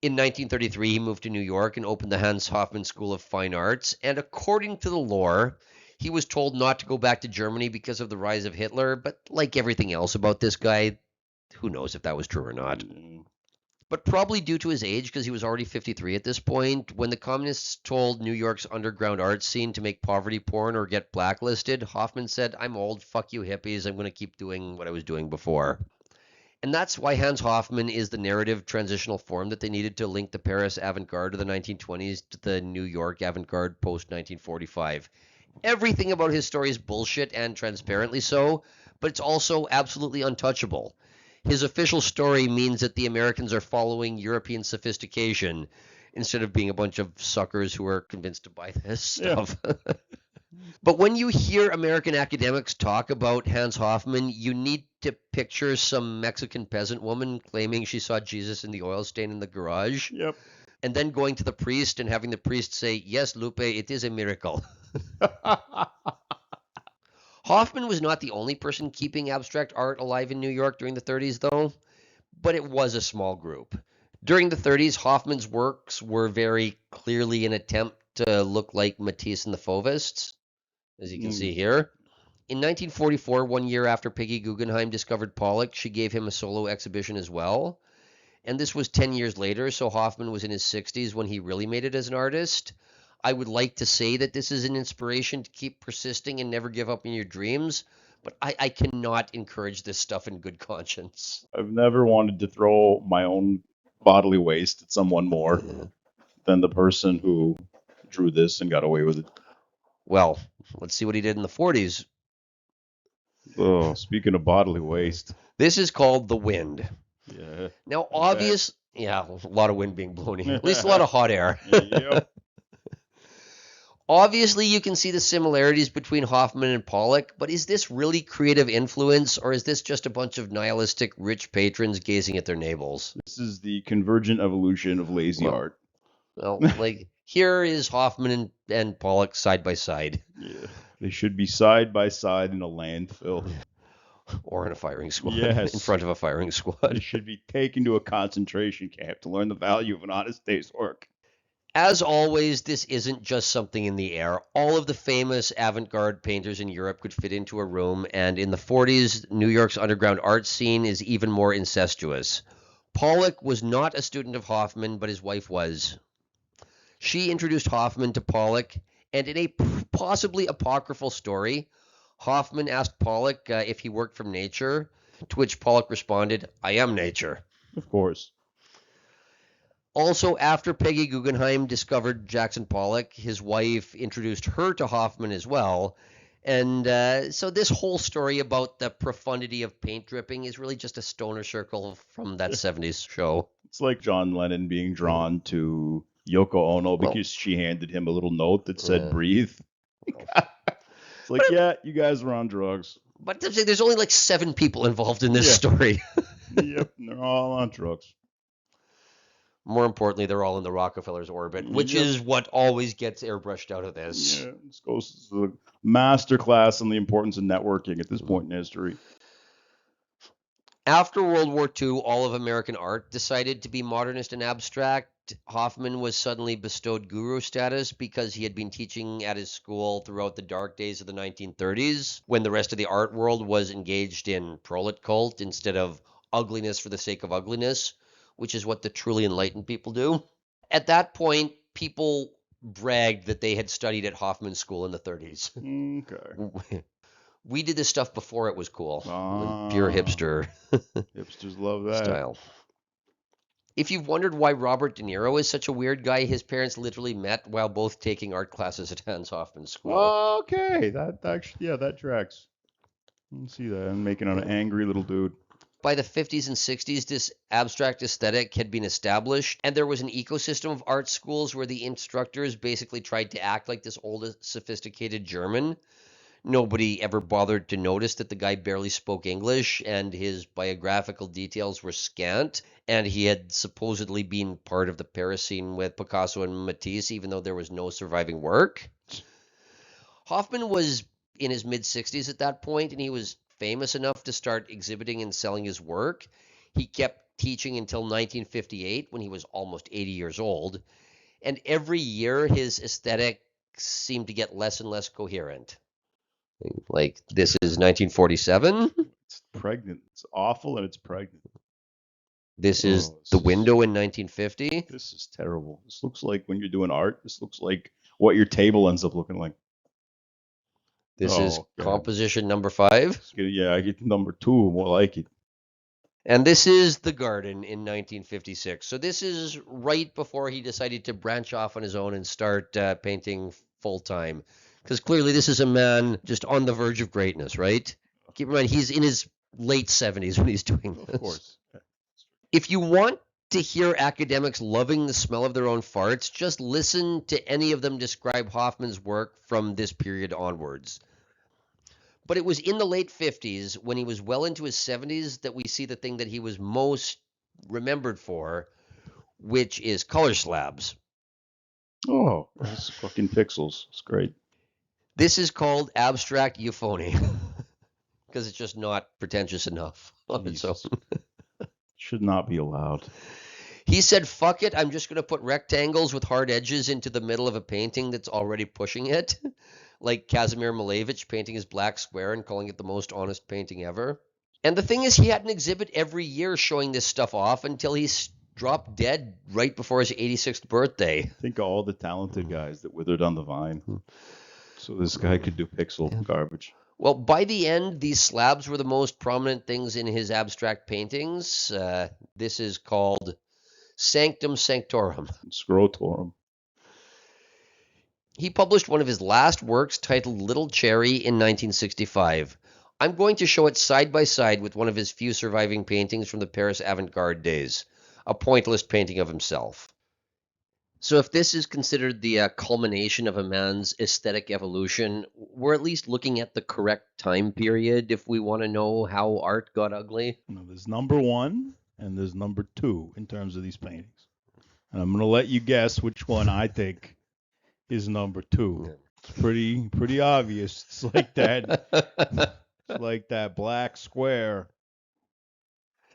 [SPEAKER 1] In 1933, he moved to New York and opened the Hans Hofmann School of Fine Arts. And according to the lore, he was told not to go back to Germany because of the rise of Hitler. But like everything else about this guy, who knows if that was true or not. But probably due to his age, because he was already 53 at this point, when the communists told New York's underground art scene to make poverty porn or get blacklisted, Hofmann said, I'm old, fuck you hippies, I'm going to keep doing what I was doing before. And that's why Hans Hofmann is the narrative transitional form that they needed to link the Paris avant-garde of the 1920s to the New York avant-garde post-1945. Everything about his story is bullshit and transparently so, but it's also absolutely untouchable. His official story means that the Americans are following European sophistication instead of being a bunch of suckers who are convinced to buy this stuff. Yeah. But when you hear American academics talk about Hans Hofmann, you need to picture some Mexican peasant woman claiming she saw Jesus in the oil stain in the garage,
[SPEAKER 2] Yep.
[SPEAKER 1] and then going to the priest and having the priest say, "Yes, Lupe, it is a miracle." Hofmann was not the only person keeping abstract art alive in New York during the 30s, though, but it was a small group. During the 30s, Hoffman's works were very clearly an attempt to look like Matisse and the Fauvists, as you can see here. In 1944, 1 year after Peggy Guggenheim discovered Pollock, she gave him a solo exhibition as well. And this was 10 years later, so Hofmann was in his 60s when he really made it as an artist. I would like to say that this is an inspiration to keep persisting and never give up in your dreams, but I cannot encourage this stuff in good conscience.
[SPEAKER 2] I've never wanted to throw my own bodily waste at someone more than the person who drew this and got away with it.
[SPEAKER 1] Well, let's see what he did in the 40s.
[SPEAKER 2] Oh, speaking of bodily waste.
[SPEAKER 1] This is called The Wind.
[SPEAKER 2] Yeah.
[SPEAKER 1] Now, yeah, a lot of wind being blown in here. At least a lot of hot air.
[SPEAKER 2] Yep.
[SPEAKER 1] Obviously, you can see the similarities between Hofmann and Pollock, but is this really creative influence, or is this just a bunch of nihilistic rich patrons gazing at their navels?
[SPEAKER 2] This is the convergent evolution of lazy art.
[SPEAKER 1] Well, like, here is Hofmann and Pollock side by side.
[SPEAKER 2] Yeah. They should be side by side in a landfill.
[SPEAKER 1] Or in a firing squad.
[SPEAKER 2] Yes.
[SPEAKER 1] In front of a firing
[SPEAKER 2] They
[SPEAKER 1] squad.
[SPEAKER 2] should be taken to a concentration camp to learn the value of an honest day's work.
[SPEAKER 1] As always, this isn't just something in the air. All of the famous avant-garde painters in Europe could fit into a room, and in the 40s, New York's underground art scene is even more incestuous. Pollock was not a student of Hofmann, but his wife was. She introduced Hofmann to Pollock, and in a possibly apocryphal story, Hofmann asked Pollock if he worked from nature, to which Pollock responded, "I am nature."
[SPEAKER 2] Of course.
[SPEAKER 1] Also, after Peggy Guggenheim discovered Jackson Pollock, his wife introduced her to Hofmann as well. And so this whole story about the profundity of paint dripping is really just a stoner circle from that 70s show.
[SPEAKER 2] It's like John Lennon being drawn to Yoko Ono because she handed him a little note that said breathe. It's like, yeah, you guys were on drugs.
[SPEAKER 1] But there's only like 7 people involved in this story.
[SPEAKER 2] Yep, and they're all on drugs.
[SPEAKER 1] More importantly, they're all in the Rockefeller's orbit, which is what always gets airbrushed out of this.
[SPEAKER 2] Yeah, this goes to the master class on the importance of networking at this point in history.
[SPEAKER 1] After World War II, all of American art decided to be modernist and abstract. Hofmann was suddenly bestowed guru status because he had been teaching at his school throughout the dark days of the 1930s, when the rest of the art world was engaged in prolet cult instead of ugliness for the sake of ugliness, which is what the truly enlightened people do. At that point, people bragged that they had studied at Hofmann School in the 30s.
[SPEAKER 2] Okay.
[SPEAKER 1] We did this stuff before it was cool. Pure hipster
[SPEAKER 2] Hipsters love that
[SPEAKER 1] style. If you've wondered why Robert De Niro is such a weird guy, his parents literally met while both taking art classes at Hans Hofmann School.
[SPEAKER 2] Okay, that actually, that tracks. I can see that. I'm making an angry little dude.
[SPEAKER 1] By the 50s and 60s, this abstract aesthetic had been established, and there was an ecosystem of art schools where the instructors basically tried to act like this old, sophisticated German. Nobody ever bothered to notice that the guy barely spoke English, and his biographical details were scant, and he had supposedly been part of the Paris scene with Picasso and Matisse, even though there was no surviving work. Hofmann was in his mid-60s at that point, and he was famous enough to start exhibiting and selling his work. He kept teaching until 1958, when he was almost 80 years old, and every year his aesthetic seemed to get less and less coherent. Like, this is 1947.
[SPEAKER 2] It's pregnant. It's awful, and it's pregnant.
[SPEAKER 1] This is The Window in 1950.
[SPEAKER 2] This is terrible. This looks like, when you're doing art, this looks like what your table ends up looking like.
[SPEAKER 1] This is composition number 5.
[SPEAKER 2] Yeah, I get number 2, more like it.
[SPEAKER 1] And this is The Garden in 1956. So this is right before he decided to branch off on his own and start painting full-time. Because clearly this is a man just on the verge of greatness, right? Keep in mind, he's in his late 70s when he's doing this.
[SPEAKER 2] Of course.
[SPEAKER 1] If you want to hear academics loving the smell of their own farts, just listen to any of them describe Hofmann's work from this period onwards. But it was in the late 50s, when he was well into his 70s, that we see the thing that he was most remembered for, which is color slabs.
[SPEAKER 2] Oh, that's fucking pixels. It's great.
[SPEAKER 1] This is called abstract euphony because it's just not pretentious enough on its own.
[SPEAKER 2] Should not be allowed.
[SPEAKER 1] He said, fuck it, I'm just going to put rectangles with hard edges into the middle of a painting that's already pushing it, like Kazimir Malevich painting his black square and calling it the most honest painting ever. And the thing is, he had an exhibit every year showing this stuff off until he dropped dead right before his 86th birthday.
[SPEAKER 2] Think of all the talented guys that withered on the vine. So this guy could do pixel garbage.
[SPEAKER 1] Well, by the end, these slabs were the most prominent things in his abstract paintings. This is called Sanctum Sanctorum.
[SPEAKER 2] Scrotorum.
[SPEAKER 1] He published one of his last works titled Little Cherry in 1965. I'm going to show it side by side with one of his few surviving paintings from the Paris avant-garde days, a pointless painting of himself. So if this is considered the culmination of a man's aesthetic evolution, we're at least looking at the correct time period if we want to know how art got ugly.
[SPEAKER 2] Now, there's number 1 and there's number 2 in terms of these paintings. And I'm going to let you guess which one I think is number 2. Yeah. It's pretty obvious. It's like that. It's like that black square.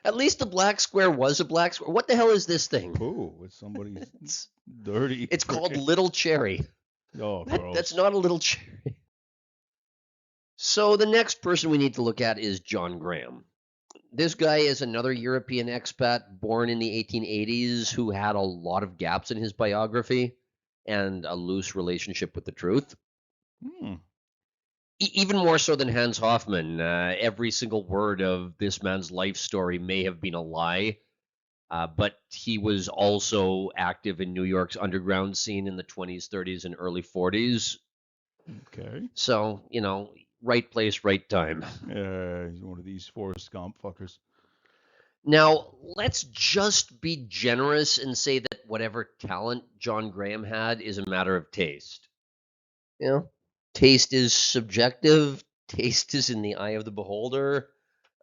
[SPEAKER 1] At least the black square was a black square. What the hell is this thing?
[SPEAKER 2] Ooh, it's somebody's dirty.
[SPEAKER 1] It's called Little Cherry.
[SPEAKER 2] Oh, gross.
[SPEAKER 1] That's not a little cherry. So the next person we need to look at is John Graham. This guy is another European expat born in the 1880s who had a lot of gaps in his biography and a loose relationship with the truth. Even more so than Hans Hofmann. Every single word of this man's life story may have been a lie, but he was also active in New York's underground scene in the 20s, 30s, and early 40s.
[SPEAKER 2] Okay.
[SPEAKER 1] So, right place, right time.
[SPEAKER 2] Yeah, he's one of these Forrest Gump fuckers.
[SPEAKER 1] Now, let's just be generous and say that whatever talent John Graham had is a matter of taste. Taste is subjective. Taste is in the eye of the beholder.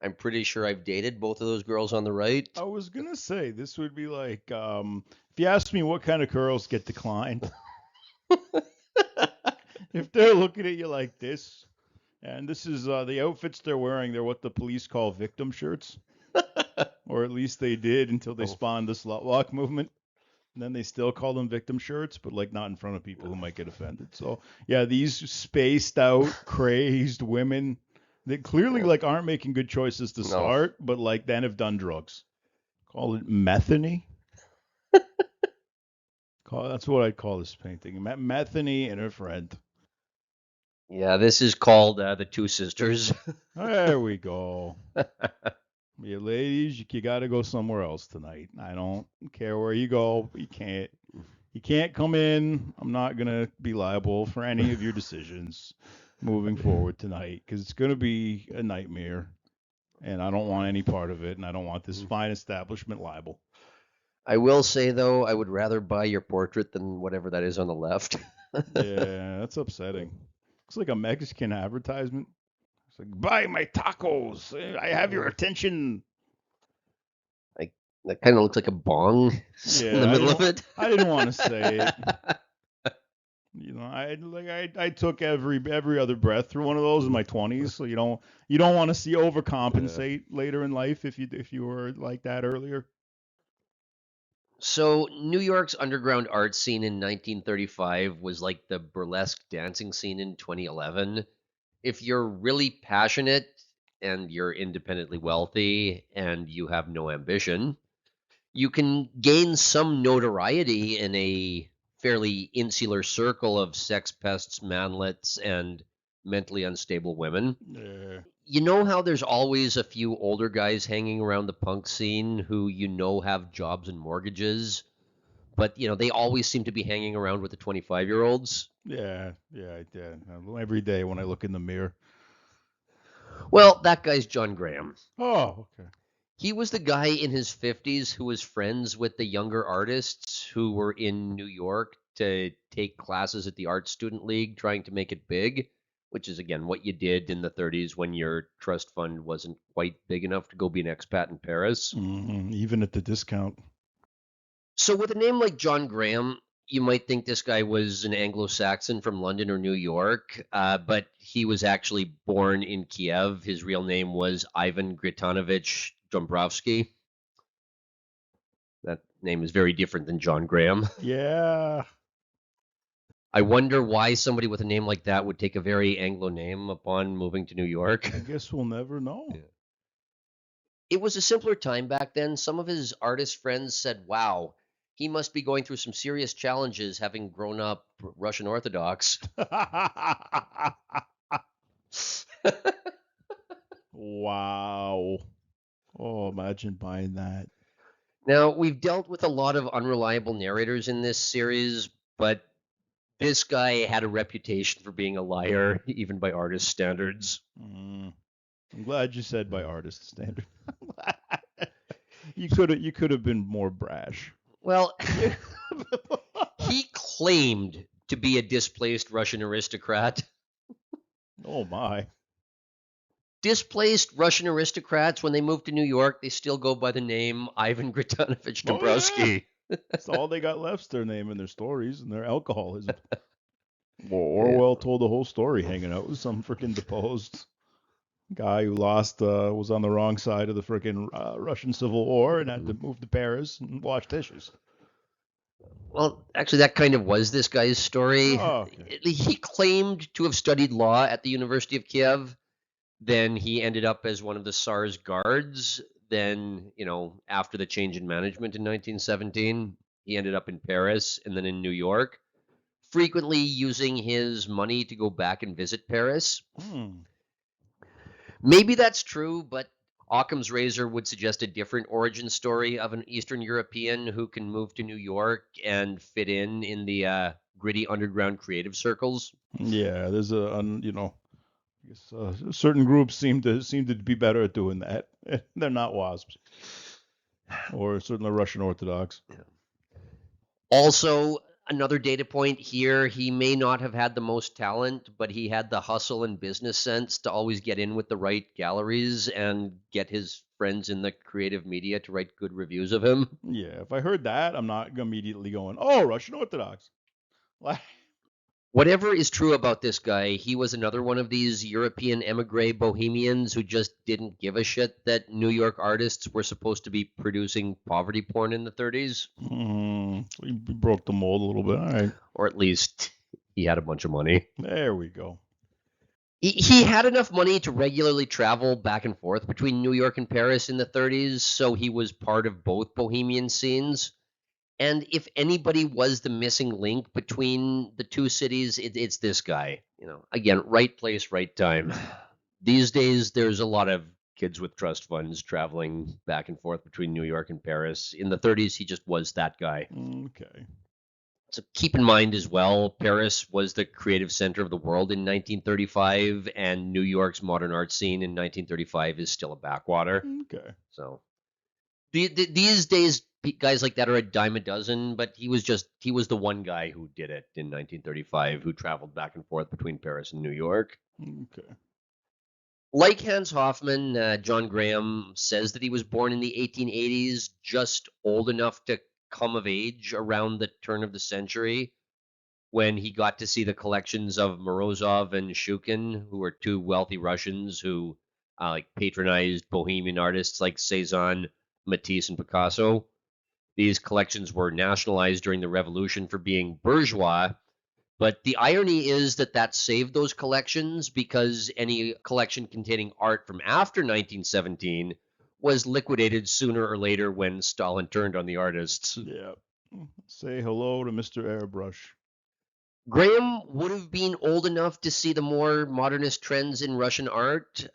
[SPEAKER 1] I'm pretty sure I've dated both of those girls on the right.
[SPEAKER 2] I was going to say, this would be like, if you ask me what kind of girls get declined, if they're looking at you like this, and this is the outfits they're wearing, they're what the police call victim shirts. Or at least they did until they spawned the slut walk movement. And then they still call them victim shirts, but like not in front of people who might get offended. So yeah, these spaced out, crazed women that clearly like aren't making good choices to start, but like then have done drugs. Call it metheny. That's what I'd call this painting. Metheny and her friend.
[SPEAKER 1] Yeah, this is called The Two Sisters.
[SPEAKER 2] There we go. Yeah, ladies, you got to go somewhere else tonight. I don't care where you go. You can't come in. I'm not going to be liable for any of your decisions moving forward tonight because it's going to be a nightmare, and I don't want any part of it, and I don't want this fine establishment liable.
[SPEAKER 1] I will say, though, I would rather buy your portrait than whatever that is on the left.
[SPEAKER 2] Yeah, that's upsetting. Looks like a Mexican advertisement. It's like, buy my tacos. I have your attention.
[SPEAKER 1] That kind of looks like a bong in the middle of it.
[SPEAKER 2] I didn't want to say it. I took every other breath through one of those in my 20s. So you don't want to see overcompensate later in life if you were like that earlier.
[SPEAKER 1] So New York's underground art scene in 1935 was like the burlesque dancing scene in 2011. If you're really passionate and you're independently wealthy and you have no ambition, you can gain some notoriety in a fairly insular circle of sex pests, manlets, and mentally unstable women.
[SPEAKER 2] Yeah.
[SPEAKER 1] You know how there's always a few older guys hanging around the punk scene who have jobs and mortgages, but they always seem to be hanging around with the 25-year-olds?
[SPEAKER 2] Yeah. Every day when I look in the mirror.
[SPEAKER 1] Well, that guy's John Graham.
[SPEAKER 2] Oh, okay.
[SPEAKER 1] He was the guy in his 50s who was friends with the younger artists who were in New York to take classes at the Art Student League trying to make it big, which is, again, what you did in the 30s when your trust fund wasn't quite big enough to go be an expat in Paris.
[SPEAKER 2] Even at the discount.
[SPEAKER 1] So, with a name like John Graham, you might think this guy was an Anglo-Saxon from London or New York, but he was actually born in Kiev. His real name was Ivan Gritanovich Dombrovsky. That name is very different than John Graham.
[SPEAKER 2] Yeah.
[SPEAKER 1] I wonder why somebody with a name like that would take a very Anglo name upon moving to New York.
[SPEAKER 2] I guess we'll never know.
[SPEAKER 1] Yeah. It was a simpler time back then. Some of his artist friends said, wow, he must be going through some serious challenges having grown up Russian Orthodox.
[SPEAKER 2] Wow. Oh, imagine buying that.
[SPEAKER 1] Now, we've dealt with a lot of unreliable narrators in this series, but this guy had a reputation for being a liar, even by artist standards.
[SPEAKER 2] I'm glad you said by artist standard. You could have been more brash.
[SPEAKER 1] Well, he claimed to be a displaced Russian aristocrat.
[SPEAKER 2] Oh my.
[SPEAKER 1] Displaced Russian aristocrats, when they move to New York, they still go by the name Ivan Gritanovich Dombrowski.
[SPEAKER 2] That's all they got left's their name and their stories and their alcoholism. Well, Orwell told the whole story hanging out with some freaking deposed guy who was on the wrong side of the freaking Russian Civil War and had to move to Paris and wash dishes.
[SPEAKER 1] Well, actually, that kind of was this guy's story.
[SPEAKER 2] Oh, okay.
[SPEAKER 1] He claimed to have studied law at the University of Kiev. Then he ended up as one of the Tsar's guards. Then, after the change in management in 1917, he ended up in Paris and then in New York, frequently using his money to go back and visit Paris. Maybe that's true, but Occam's razor would suggest a different origin story of an Eastern European who can move to New York and fit in the gritty underground creative circles.
[SPEAKER 2] Yeah, there's I guess certain groups seem to be better at doing that. They're not WASPs, or certainly Russian Orthodox.
[SPEAKER 1] Yeah. Also, another data point here, he may not have had the most talent, but he had the hustle and business sense to always get in with the right galleries and get his friends in the creative media to write good reviews of him.
[SPEAKER 2] Yeah, if I heard that, I'm not immediately going, oh, Russian Orthodox.
[SPEAKER 1] Whatever is true about this guy, he was another one of these European emigre bohemians who just didn't give a shit that New York artists were supposed to be producing poverty porn in the 30s.
[SPEAKER 2] We broke the mold a little bit. All right.
[SPEAKER 1] Or at least he had a bunch of money.
[SPEAKER 2] There we go.
[SPEAKER 1] He had enough money to regularly travel back and forth between New York and Paris in the 30s, so he was part of both bohemian scenes. And if anybody was the missing link between the two cities, it's this guy. Again, right place, right time. These days, there's a lot of kids with trust funds traveling back and forth between New York and Paris. In the 30s, he just was that guy.
[SPEAKER 2] Okay.
[SPEAKER 1] So keep in mind as well, Paris was the creative center of the world in 1935, and New York's modern art scene in 1935 is still a backwater.
[SPEAKER 2] Okay.
[SPEAKER 1] So these days, guys like that are a dime a dozen, but he was the one guy who did it in 1935, who traveled back and forth between Paris and New York.
[SPEAKER 2] Okay.
[SPEAKER 1] Like Hans Hofmann, John Graham says that he was born in the 1880s, just old enough to come of age around the turn of the century, when he got to see the collections of Morozov and Shukin, who were two wealthy Russians who patronized bohemian artists like Cezanne, Matisse, and Picasso. These collections were nationalized during the Revolution for being bourgeois, but the irony is that saved those collections, because any collection containing art from after 1917 was liquidated sooner or later when Stalin turned on the artists.
[SPEAKER 2] Yeah. Say hello to Mr. Airbrush.
[SPEAKER 1] Graham would have been old enough to see the more modernist trends in Russian art.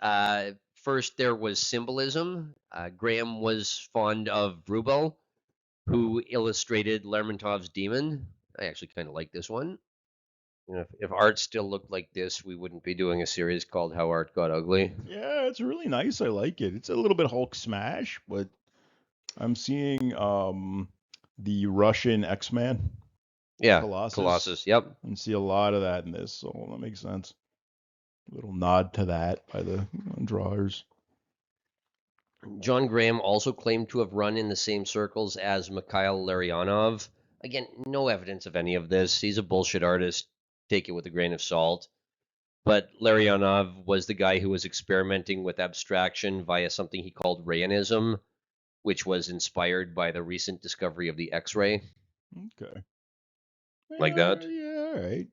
[SPEAKER 1] First, there was symbolism. Graham was fond of Rubel, who illustrated Lermontov's Demon. I actually kind of like this one. You know, if art still looked like this, we wouldn't be doing a series called How Art Got Ugly.
[SPEAKER 2] Yeah, it's really nice. I like it. It's a little bit Hulk smash, but I'm seeing the Russian X-Man
[SPEAKER 1] Yeah,
[SPEAKER 2] Colossus
[SPEAKER 1] Colossus. Yep.
[SPEAKER 2] and see a lot of that in this, so that makes sense. A little nod to that by the drawers.
[SPEAKER 1] John Graham also claimed to have run in the same circles as Mikhail Larionov. Again, no evidence of any of this. He's a bullshit artist. Take it with a grain of salt. But Larionov was the guy who was experimenting with abstraction via something he called Rayonism, which was inspired by the recent discovery of the X-ray.
[SPEAKER 2] Okay.
[SPEAKER 1] Like that?
[SPEAKER 2] Yeah, all right.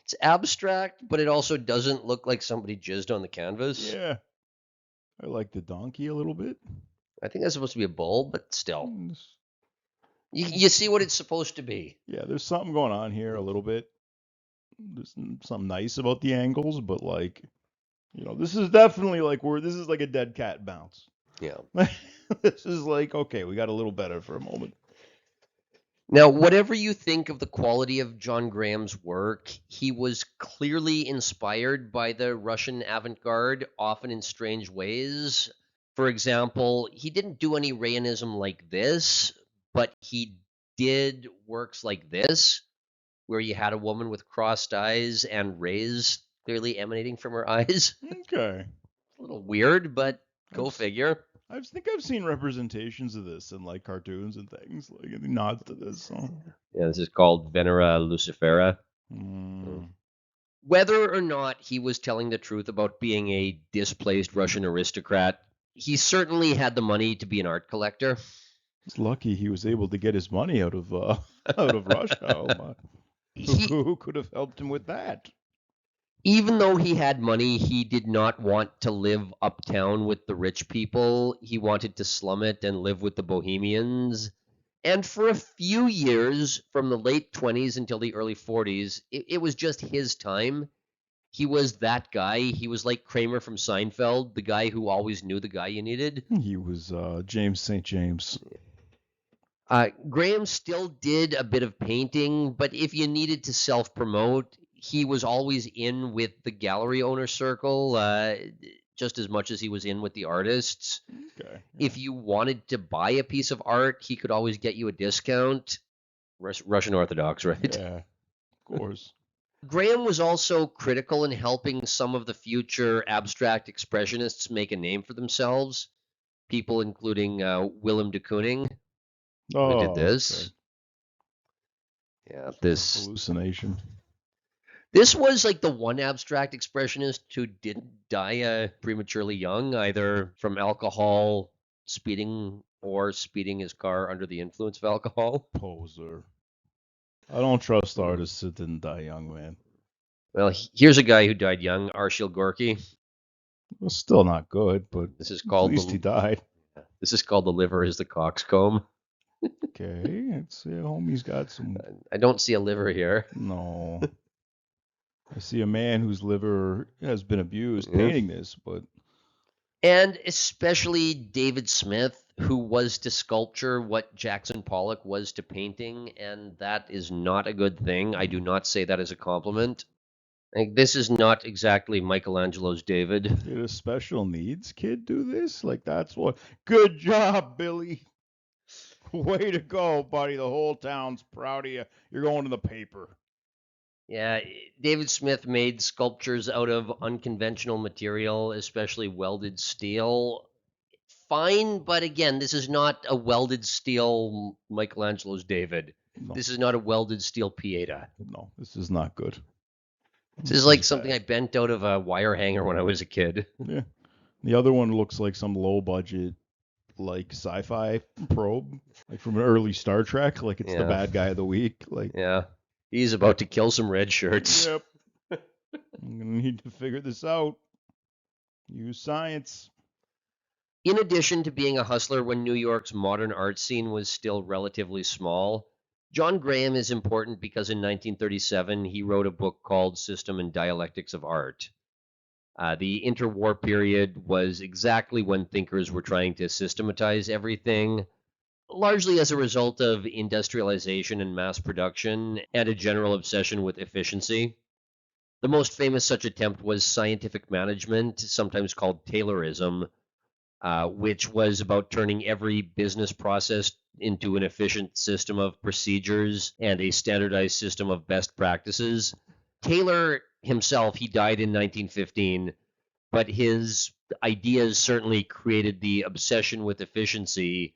[SPEAKER 1] It's abstract, but it also doesn't look like somebody jizzed on the canvas.
[SPEAKER 2] Yeah. I like the donkey a little bit.
[SPEAKER 1] I think that's supposed to be a bull, but still.
[SPEAKER 2] Mm,
[SPEAKER 1] You see what it's supposed to be.
[SPEAKER 2] Yeah, there's something going on here a little bit. There's something nice about the angles, but like, this is definitely like this is like a dead cat bounce.
[SPEAKER 1] Yeah.
[SPEAKER 2] This is like, okay, we got a little better for a moment.
[SPEAKER 1] Now, whatever you think of the quality of John Graham's work, he was clearly inspired by the Russian avant-garde, often in strange ways. For example, he didn't do any Rayonism like this, but he did works like this, where you had a woman with crossed eyes and rays clearly emanating from her eyes.
[SPEAKER 2] Okay.
[SPEAKER 1] A little weird, but go figure.
[SPEAKER 2] I think I've seen representations of this in like cartoons and things, like it nods to this. So.
[SPEAKER 1] Yeah, this is called Venera Lucifera.
[SPEAKER 2] Mm.
[SPEAKER 1] Whether or not he was telling the truth about being a displaced Russian aristocrat, he certainly had the money to be an art collector.
[SPEAKER 2] It's lucky he was able to get his money out of Russia. Oh my. Who could have helped him with that?
[SPEAKER 1] Even though he had money, he did not want to live uptown with the rich people. He wanted to slum it and live with the bohemians. And for a few years, from the late 20s until the early 40s, it was just his time. He was that guy. He was like Kramer from Seinfeld, the guy who always knew the guy you needed.
[SPEAKER 2] He was James St. James.
[SPEAKER 1] Graham still did a bit of painting, but if you needed to self-promote, he was always in with the gallery owner circle, just as much as he was in with the artists.
[SPEAKER 2] Okay. Yeah.
[SPEAKER 1] If you wanted to buy a piece of art, he could always get you a discount. Russian Orthodox, right?
[SPEAKER 2] Yeah, of course.
[SPEAKER 1] Graham was also critical in helping some of the future abstract expressionists make a name for themselves. People including Willem de Kooning, who did this. Okay. Yeah, this
[SPEAKER 2] hallucination.
[SPEAKER 1] This was like the one abstract expressionist who didn't die prematurely young, either from alcohol, speeding, or speeding his car under the influence of alcohol.
[SPEAKER 2] Poser. I don't trust artists that didn't die young, man.
[SPEAKER 1] Well, here's a guy who died young, Arshil Gorky.
[SPEAKER 2] Well, still not good, but
[SPEAKER 1] this is called
[SPEAKER 2] at least he died.
[SPEAKER 1] This is called The Liver is the Coxcomb.
[SPEAKER 2] Okay, let's see. Homie's got some.
[SPEAKER 1] I don't see a liver here.
[SPEAKER 2] No. I see a man whose liver has been abused painting this, but.
[SPEAKER 1] And especially David Smith, who was to sculpture what Jackson Pollock was to painting, and that is not a good thing. I do not say that as a compliment. Like, this is not exactly Michelangelo's David.
[SPEAKER 2] Did a special needs kid do this? Like, that's what. Good job, Billy. Way to go, buddy. The whole town's proud of you. You're going to the paper.
[SPEAKER 1] Yeah, David Smith made sculptures out of unconventional material, especially welded steel. Fine, but again, this is not a welded steel Michelangelo's David. No. This is not a welded steel Pieta.
[SPEAKER 2] No, this is not good.
[SPEAKER 1] This is like something I bent out of a wire hanger when I was a kid.
[SPEAKER 2] Yeah. The other one looks like some low budget, like sci-fi probe, like from an early Star Trek, like it's the bad guy of the week. Like,
[SPEAKER 1] yeah. He's about to kill some red shirts.
[SPEAKER 2] Yep. I'm going to need to figure this out. Use science.
[SPEAKER 1] In addition to being a hustler when New York's modern art scene was still relatively small, John Graham is important because in 1937 he wrote a book called System and Dialectics of Art. The interwar period was exactly when thinkers were trying to systematize everything. largely as a result of industrialization and mass production and a general obsession with efficiency. The most famous such attempt was scientific management, sometimes called Taylorism, which was about turning every business process into an efficient system of procedures and a standardized system of best practices. Taylor himself, he died in 1915, but his ideas certainly created the obsession with efficiency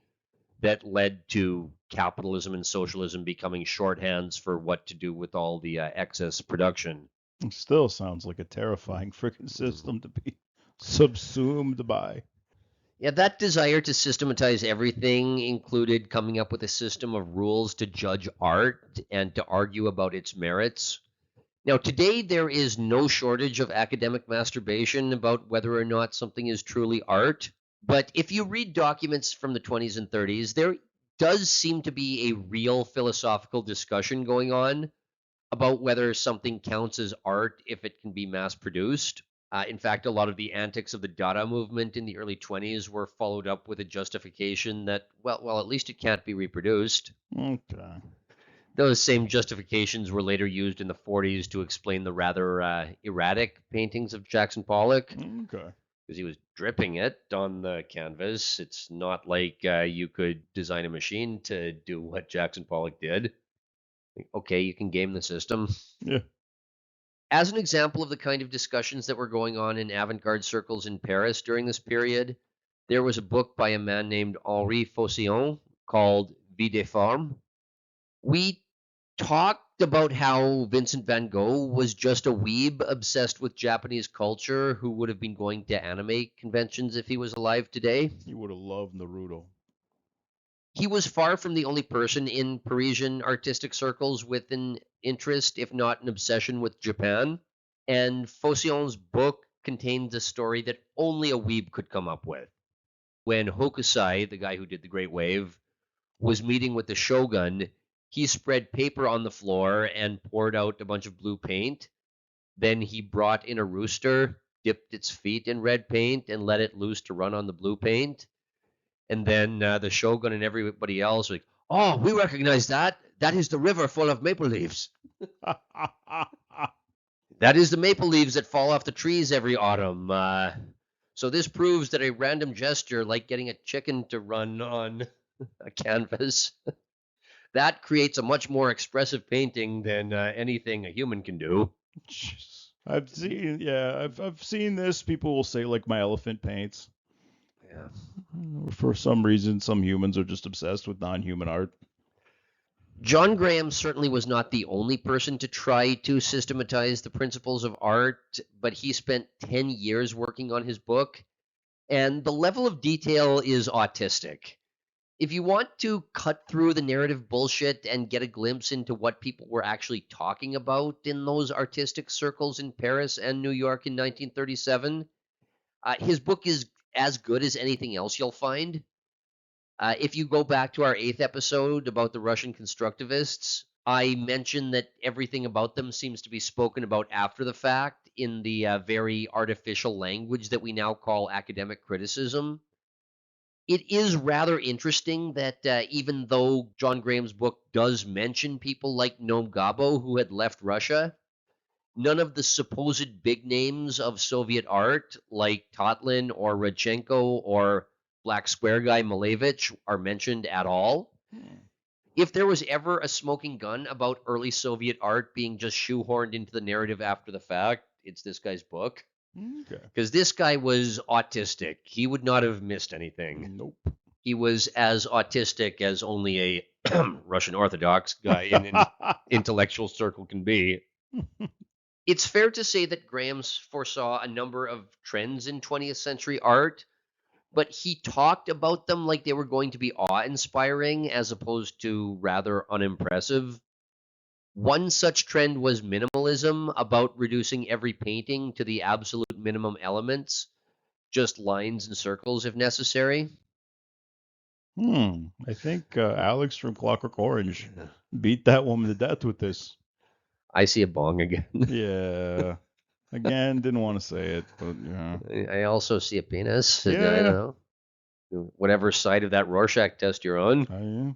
[SPEAKER 1] that led to capitalism and socialism becoming shorthands for what to do with all the excess production.
[SPEAKER 2] It still sounds like a terrifying freaking system to be subsumed by.
[SPEAKER 1] Yeah, that desire to systematize everything included coming up with a system of rules to judge art and to argue about its merits. Now, today there is no shortage of academic masturbation about whether or not something is truly art. But if you read documents from the 20s and 30s, there does seem to be a real philosophical discussion going on about whether something counts as art if it can be mass produced. In fact, a lot of the antics of the Dada movement in the early 20s were followed up with a justification that, well, at least it can't be reproduced.
[SPEAKER 2] Okay.
[SPEAKER 1] Those same justifications were later used in the 40s to explain the rather erratic paintings of Jackson Pollock.
[SPEAKER 2] Okay.
[SPEAKER 1] Because he was dripping it on the canvas. It's not like you could design a machine to do what Jackson Pollock did. Okay, you can game the system.
[SPEAKER 2] Yeah.
[SPEAKER 1] As an example of the kind of discussions that were going on in avant-garde circles in Paris during this period, there was a book by a man named Henri Faucillon called Vie des Formes. We talked about how Vincent van Gogh was just a weeb obsessed with Japanese culture who would have been going to anime conventions if he was alive today.
[SPEAKER 2] He would have loved Naruto.
[SPEAKER 1] He was far from the only person in Parisian artistic circles with an interest, if not an obsession, with Japan. And Faucillon's book contains a story that only a weeb could come up with. When Hokusai, the guy who did the Great Wave, was meeting with the shogun, he spread paper on the floor and poured out a bunch of blue paint. Then he brought in a rooster, dipped its feet in red paint, and let it loose to run on the blue paint. And then the shogun and everybody else were like, oh, we recognize that. That is the river full of maple leaves. That is the maple leaves that fall off the trees every autumn. So this proves that a random gesture, like getting a chicken to run on a canvas, that creates a much more expressive painting than anything a human can do.
[SPEAKER 2] I've seen this. People will say like my elephant paints.
[SPEAKER 1] Yeah.
[SPEAKER 2] For some reason, some humans are just obsessed with non-human art.
[SPEAKER 1] John Graham certainly was not the only person to try to systematize the principles of art, but he spent 10 years working on his book, and the level of detail is autistic. If you want to cut through the narrative bullshit and get a glimpse into what people were actually talking about in those artistic circles in Paris and New York in 1937, his book is as good as anything else you'll find. If you go back to our 8th episode about the Russian constructivists, I mentioned that everything about them seems to be spoken about after the fact in the very artificial language that we now call academic criticism. It is rather interesting that even though John Graham's book does mention people like Noam Gabo who had left Russia, none of the supposed big names of Soviet art like Tatlin or Rodchenko or Black Square guy Malevich are mentioned at all. If there was ever a smoking gun about early Soviet art being just shoehorned into the narrative after the fact, it's this guy's book.
[SPEAKER 2] Okay.
[SPEAKER 1] Because this guy was autistic. He would not have missed anything.
[SPEAKER 2] Nope.
[SPEAKER 1] He was as autistic as only a Russian Orthodox guy in an intellectual circle can be. It's fair to say that Graham foresaw a number of trends in 20th century art, but he talked about them like they were going to be awe-inspiring as opposed to rather unimpressive. One such trend was minimalism, about reducing every painting to the absolute minimum elements, just lines and circles if necessary.
[SPEAKER 2] I think Alex from Clockwork Orange beat that woman to death with this.
[SPEAKER 1] I see a bong again.
[SPEAKER 2] Yeah. Again, didn't want to say it, but yeah.
[SPEAKER 1] I also see a penis.
[SPEAKER 2] Yeah.
[SPEAKER 1] I don't know. whatever side of that Rorschach test you're on.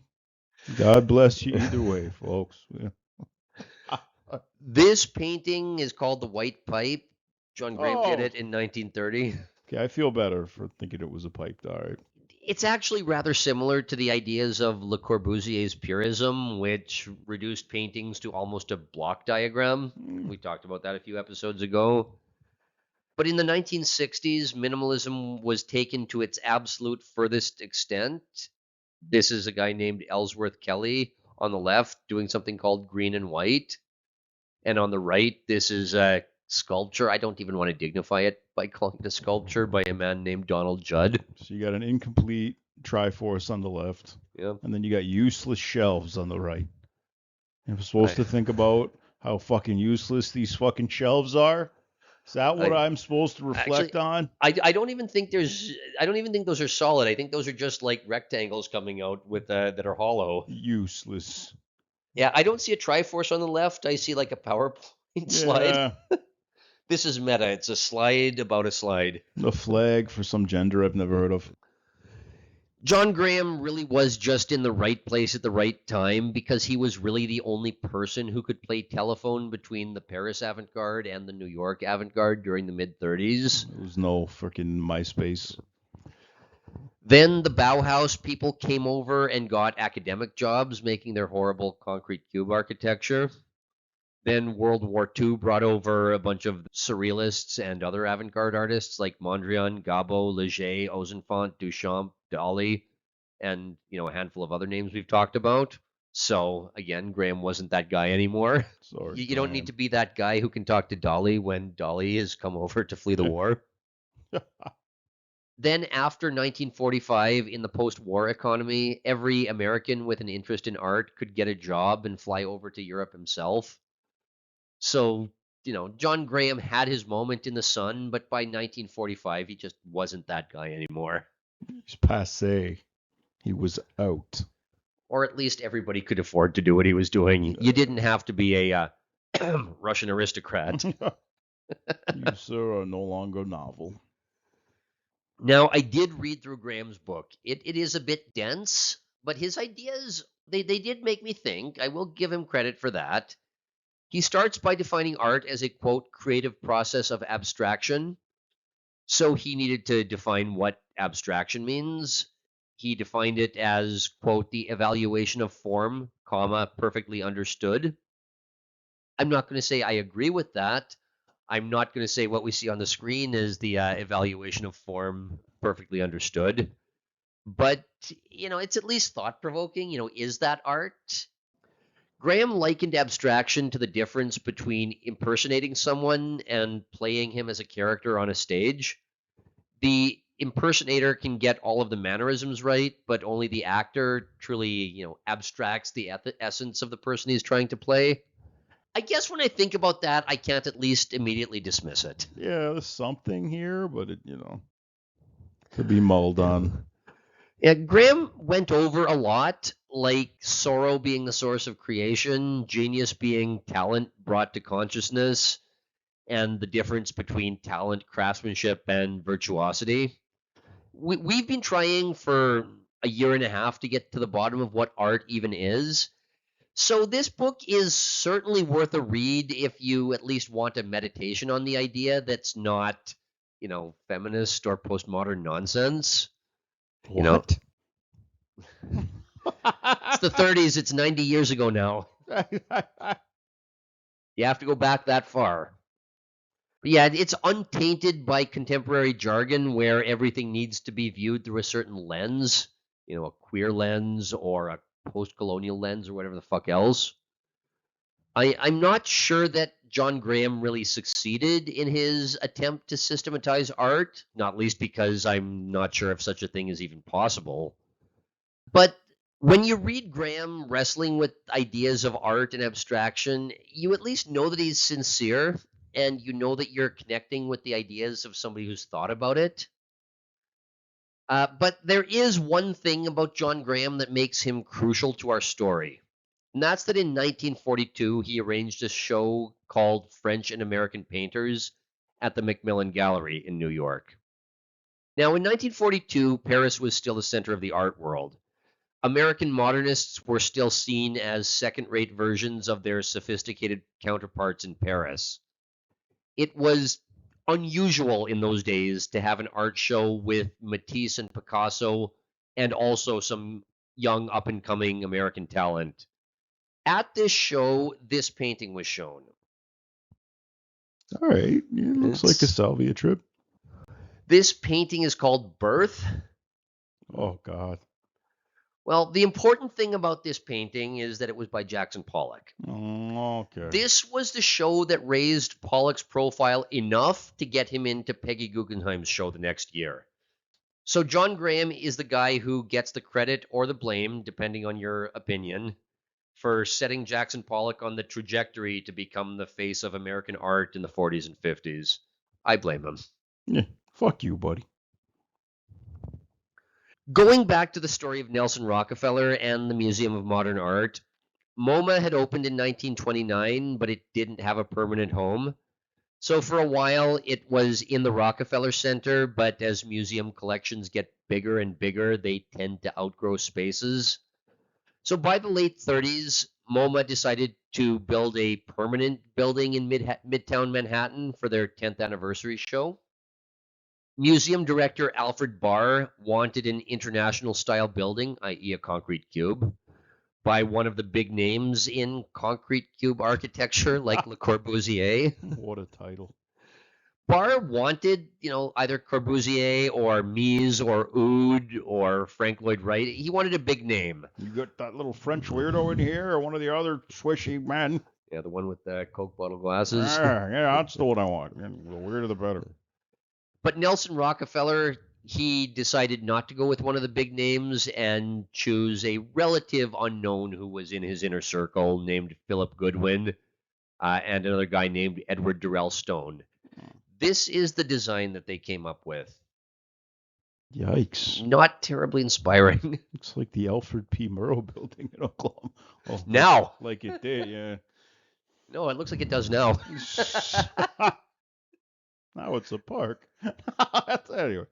[SPEAKER 2] God bless you either way, folks. Yeah.
[SPEAKER 1] This painting is called The White Pipe. John Graham did it in 1930.
[SPEAKER 2] Okay, I feel better for thinking it was a pipe. All right.
[SPEAKER 1] It's actually rather similar to the ideas of Le Corbusier's purism, which reduced paintings to almost a block diagram. We talked about that a few episodes ago. But in the 1960s, minimalism was taken to its absolute furthest extent. This is a guy named Ellsworth Kelly on the left doing something called green and white. And on the right, this is a sculpture. I don't even want to dignify it by calling it a sculpture by a man named Donald Judd.
[SPEAKER 2] So you got an incomplete Triforce on the left,
[SPEAKER 1] Yeah.
[SPEAKER 2] and then you got useless shelves on the right. I'm supposed to think about how fucking useless these fucking shelves are. Is that what I'm supposed to reflect on?
[SPEAKER 1] I don't even think those are solid. I think those are just like rectangles coming out with that are hollow.
[SPEAKER 2] Useless.
[SPEAKER 1] Yeah, I don't see a Triforce on the left. I see like a PowerPoint slide. This is meta. It's a slide about a slide.
[SPEAKER 2] A flag for some gender I've never heard of.
[SPEAKER 1] John Graham really was just in the right place at the right time because he was really the only person who could play telephone between the Paris avant-garde and the New York avant-garde during the mid-30s.
[SPEAKER 2] There was no freaking MySpace.
[SPEAKER 1] Then the Bauhaus people came over and got academic jobs making their horrible concrete cube architecture. Then World War II brought over a bunch of surrealists and other avant-garde artists like Mondrian, Gabo, Leger, Ozenfant, Duchamp, Dali, and a handful of other names we've talked about. So again, Graham wasn't that guy anymore.
[SPEAKER 2] Sorry,
[SPEAKER 1] you don't need to be that guy who can talk to Dali when Dali has come over to flee the war. Then after 1945, in the post-war economy, every American with an interest in art could get a job and fly over to Europe himself. So, John Graham had his moment in the sun, but by 1945, he just wasn't that guy anymore.
[SPEAKER 2] He's passé. He was out.
[SPEAKER 1] Or at least everybody could afford to do what he was doing. You didn't have to be a Russian aristocrat.
[SPEAKER 2] You, sir, are no longer novel.
[SPEAKER 1] Now, I did read through Graham's book. It is a bit dense, but his ideas, they did make me think. I will give him credit for that. He starts by defining art as a, quote, creative process of abstraction. So he needed to define what abstraction means. He defined it as, quote, the evaluation of form, comma, perfectly understood. I'm not going to say I agree with that. I'm not going to say what we see on the screen is the evaluation of form, perfectly understood. But, it's at least thought-provoking. Is that art? Graham likened abstraction to the difference between impersonating someone and playing him as a character on a stage. The impersonator can get all of the mannerisms right, but only the actor truly, abstracts the essence of the person he's trying to play. I guess when I think about that, I can't at least immediately dismiss it.
[SPEAKER 2] Yeah, there's something here, but it, could be mulled on.
[SPEAKER 1] Yeah, Graham went over a lot, like sorrow being the source of creation, genius being talent brought to consciousness, and the difference between talent, craftsmanship, and virtuosity. We've been trying for a year and a half to get to the bottom of what art even is. So this book is certainly worth a read if you at least want a meditation on the idea that's not, feminist or postmodern nonsense.
[SPEAKER 2] What?
[SPEAKER 1] It's the 30s. It's 90 years ago now. You have to go back that far. But yeah, it's untainted by contemporary jargon where everything needs to be viewed through a certain lens, a queer lens or a post-colonial lens or whatever the fuck else. I'm not sure that John Graham really succeeded in his attempt to systematize art, not least because I'm not sure if such a thing is even possible. But when you read Graham wrestling with ideas of art and abstraction, you at least know that he's sincere, and you know that you're connecting with the ideas of somebody who's thought about it. But there is one thing about John Graham that makes him crucial to our story. And that's that in 1942, he arranged a show called French and American Painters at the Macmillan Gallery in New York. Now, in 1942, Paris was still the center of the art world. American modernists were still seen as second-rate versions of their sophisticated counterparts in Paris. It was unusual in those days to have an art show with Matisse and Picasso and also some young up-and-coming American talent. At this show, this painting was shown.
[SPEAKER 2] All right. Yeah, it looks like a salvia trip.
[SPEAKER 1] This painting is called Birth.
[SPEAKER 2] Oh, God.
[SPEAKER 1] Well, the important thing about this painting is that it was by Jackson Pollock.
[SPEAKER 2] Oh, okay.
[SPEAKER 1] This was the show that raised Pollock's profile enough to get him into Peggy Guggenheim's show the next year. So John Graham is the guy who gets the credit or the blame, depending on your opinion, for setting Jackson Pollock on the trajectory to become the face of American art in the 40s and 50s. I blame him.
[SPEAKER 2] Yeah, fuck you, buddy.
[SPEAKER 1] Going back to the story of Nelson Rockefeller and the Museum of Modern Art, MoMA had opened in 1929, but it didn't have a permanent home. So for a while, it was in the Rockefeller Center, but as museum collections get bigger and bigger, they tend to outgrow spaces. So by the late 30s, MoMA decided to build a permanent building in Midtown Manhattan for their 10th anniversary show. Museum director Alfred Barr wanted an international-style building, i.e. a concrete cube, by one of the big names in concrete cube architecture, like Le Corbusier.
[SPEAKER 2] What a title.
[SPEAKER 1] Barr wanted, either Corbusier or Mies or Oud or Frank Lloyd Wright. He wanted a big name.
[SPEAKER 2] You got that little French weirdo in here, or one of the other swishy men?
[SPEAKER 1] Yeah, the one with the Coke bottle glasses.
[SPEAKER 2] Yeah, that's the one I want. The weirder the better.
[SPEAKER 1] But Nelson Rockefeller, he decided not to go with one of the big names and choose a relative unknown who was in his inner circle named Philip Goodwin and another guy named Edward Durrell Stone. This is the design that they came up with.
[SPEAKER 2] Yikes.
[SPEAKER 1] Not terribly inspiring.
[SPEAKER 2] Looks like the Alfred P. Murrow building in Oklahoma. Oh,
[SPEAKER 1] now.
[SPEAKER 2] Like it did, yeah.
[SPEAKER 1] No, it looks like it does now.
[SPEAKER 2] Now it's a park. Anyway.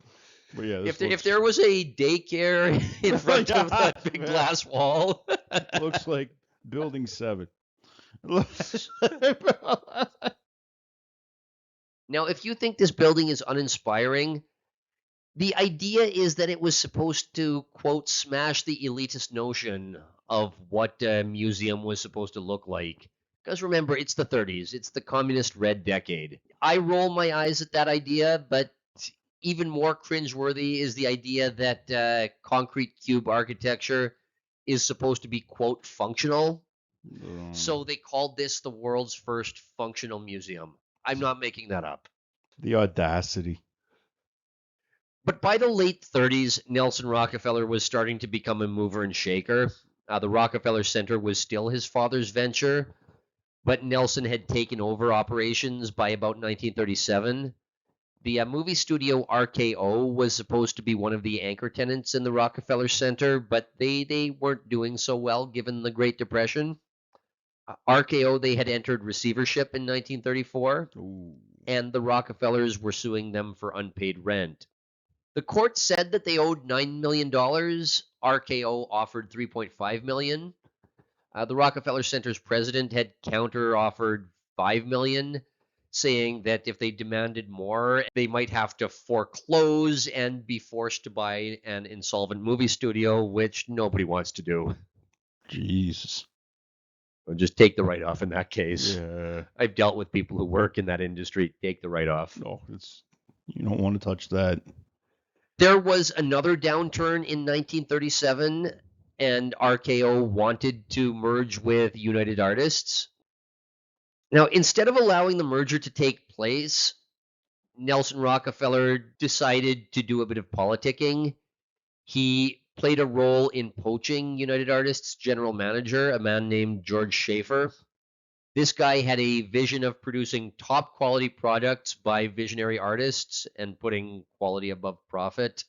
[SPEAKER 2] But yeah,
[SPEAKER 1] if there was a daycare in front of that big glass wall.
[SPEAKER 2] Looks like Building 7.
[SPEAKER 1] Now, if you think this building is uninspiring, the idea is that it was supposed to, quote, smash the elitist notion of what a museum was supposed to look like. Because remember, it's the 30s. It's the communist red decade. I roll my eyes at that idea, but even more cringeworthy is the idea that concrete cube architecture is supposed to be, quote, functional. So they called this the world's first functional museum. I'm not making that up.
[SPEAKER 2] The audacity.
[SPEAKER 1] But by the late 30s, Nelson Rockefeller was starting to become a mover and shaker. The Rockefeller Center was still his father's venture, but Nelson had taken over operations by about 1937. The movie studio RKO was supposed to be one of the anchor tenants in the Rockefeller Center, but they weren't doing so well given the Great Depression. RKO, they had entered receivership in 1934, and the Rockefellers were suing them for unpaid rent. The court said that they owed $9 million. RKO offered $3.5 million. The Rockefeller Center's president had counter-offered $5 million, saying that if they demanded more, they might have to foreclose and be forced to buy an insolvent movie studio, which nobody wants to do.
[SPEAKER 2] Jesus.
[SPEAKER 1] Or just take the write-off in that case.
[SPEAKER 2] Yeah.
[SPEAKER 1] I've dealt with people who work in that industry. Take the write-off.
[SPEAKER 2] No, you don't want to touch that.
[SPEAKER 1] There was another downturn in 1937, and RKO wanted to merge with United Artists. Now, instead of allowing the merger to take place, Nelson Rockefeller decided to do a bit of politicking. He played a role in poaching United Artists' general manager, a man named George Schaefer. This guy had a vision of producing top quality products by visionary artists and putting quality above profit.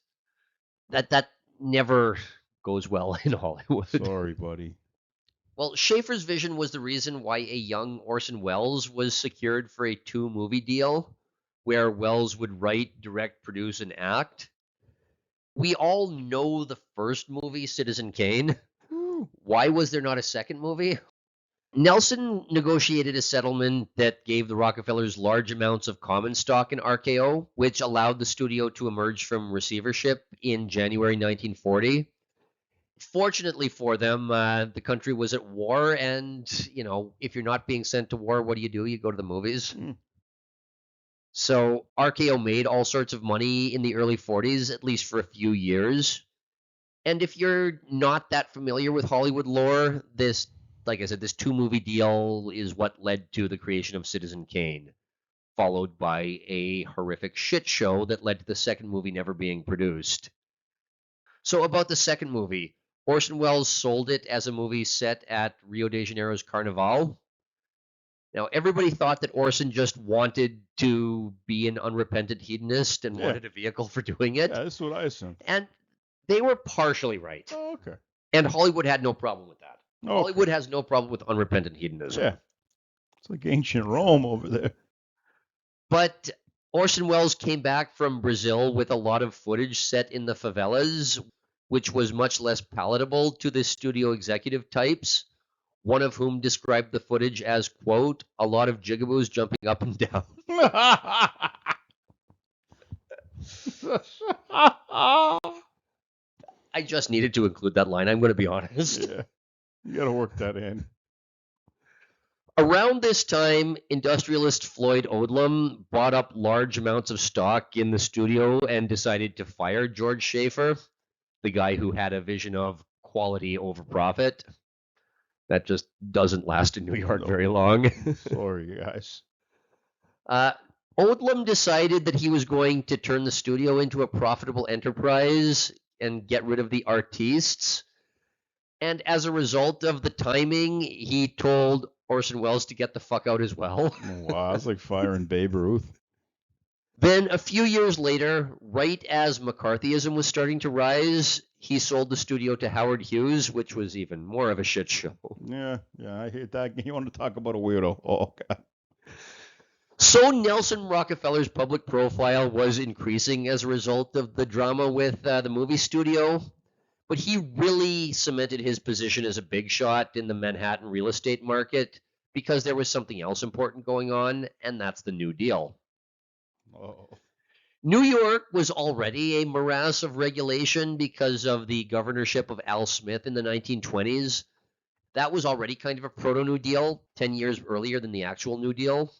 [SPEAKER 1] That never goes well in Hollywood.
[SPEAKER 2] Sorry, buddy.
[SPEAKER 1] Well, Schaefer's vision was the reason why a young Orson Welles was secured for a 2-movie deal, where Welles would write, direct, produce, and act. We all know the first movie, Citizen Kane.
[SPEAKER 2] Woo.
[SPEAKER 1] Why was there not a second movie? Nelson negotiated a settlement that gave the Rockefellers large amounts of common stock in RKO, which allowed the studio to emerge from receivership in January 1940. Fortunately for them, the country was at war, and, if you're not being sent to war, what do? You go to the movies. So RKO made all sorts of money in the early 40s, at least for a few years. And if you're not that familiar with Hollywood lore, this, like I said, this 2-movie deal is what led to the creation of Citizen Kane, followed by a horrific shit show that led to the second movie never being produced. So about the second movie, Orson Welles sold it as a movie set at Rio de Janeiro's Carnival. Now, everybody thought that Orson just wanted to be an unrepentant hedonist and wanted a vehicle for doing it.
[SPEAKER 2] Yeah, that's what I assumed.
[SPEAKER 1] And they were partially right.
[SPEAKER 2] Oh, okay.
[SPEAKER 1] And Hollywood had no problem with that.
[SPEAKER 2] Okay.
[SPEAKER 1] Hollywood has no problem with unrepentant hedonism.
[SPEAKER 2] Yeah. It's like ancient Rome over there.
[SPEAKER 1] But Orson Welles came back from Brazil with a lot of footage set in the favelas, which was much less palatable to the studio executive types, one of whom described the footage as, quote, a lot of jigaboos jumping up and down. I just needed to include that line, I'm going to be honest.
[SPEAKER 2] Yeah, you got to work that in.
[SPEAKER 1] Around this time, industrialist Floyd Odlum bought up large amounts of stock in the studio and decided to fire George Schaefer, the guy who had a vision of quality over profit. That just doesn't last in New York very long.
[SPEAKER 2] Sorry, guys.
[SPEAKER 1] Odlum decided that he was going to turn the studio into a profitable enterprise and get rid of the artistes. And as a result of the timing, he told Orson Welles to get the fuck out as well.
[SPEAKER 2] Wow, that's like firing Babe Ruth.
[SPEAKER 1] Then a few years later, right as McCarthyism was starting to rise, he sold the studio to Howard Hughes, which was even more of a shit show.
[SPEAKER 2] Yeah, I hate that. You want to talk about a weirdo? Oh, God.
[SPEAKER 1] So Nelson Rockefeller's public profile was increasing as a result of the drama with the movie studio, but he really cemented his position as a big shot in the Manhattan real estate market because there was something else important going on, and that's the New Deal.
[SPEAKER 2] Oh.
[SPEAKER 1] New York was already a morass of regulation because of the governorship of Al Smith in the 1920s. That was already kind of a proto-New Deal, 10 years earlier than the actual New Deal.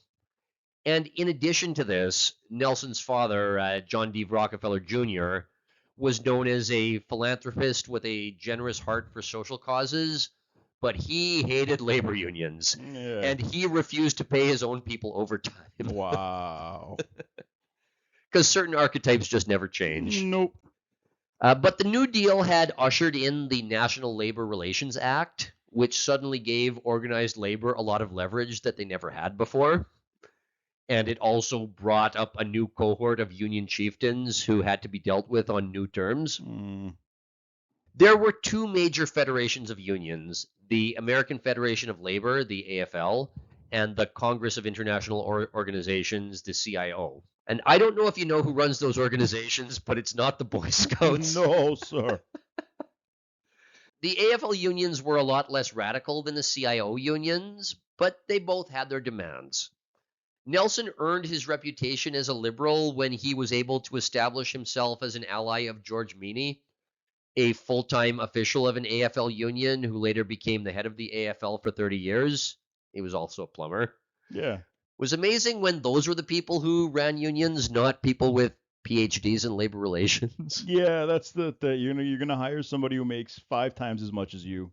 [SPEAKER 1] And in addition to this, Nelson's father, John D. Rockefeller Jr., was known as a philanthropist with a generous heart for social causes, but he hated labor unions.
[SPEAKER 2] Yeah.
[SPEAKER 1] And he refused to pay his own people overtime.
[SPEAKER 2] Wow.
[SPEAKER 1] Because certain archetypes just never change.
[SPEAKER 2] Nope.
[SPEAKER 1] But the New Deal had ushered in the National Labor Relations Act, which suddenly gave organized labor a lot of leverage that they never had before. And it also brought up a new cohort of union chieftains who had to be dealt with on new terms. There were two major federations of unions, the American Federation of Labor, the AFL, and the Congress of International Organizations, the CIO. And I don't know if you know who runs those organizations, but it's not the Boy Scouts.
[SPEAKER 2] No, sir.
[SPEAKER 1] The AFL unions were a lot less radical than the CIO unions, but they both had their demands. Nelson earned his reputation as a liberal when he was able to establish himself as an ally of George Meany, a full-time official of an AFL union who later became the head of the AFL for 30 years. He was also a plumber.
[SPEAKER 2] Yeah.
[SPEAKER 1] It was amazing when those were the people who ran unions, not people with PhDs in labor relations.
[SPEAKER 2] Yeah, that's the you're going to hire somebody who makes 5 times as much as you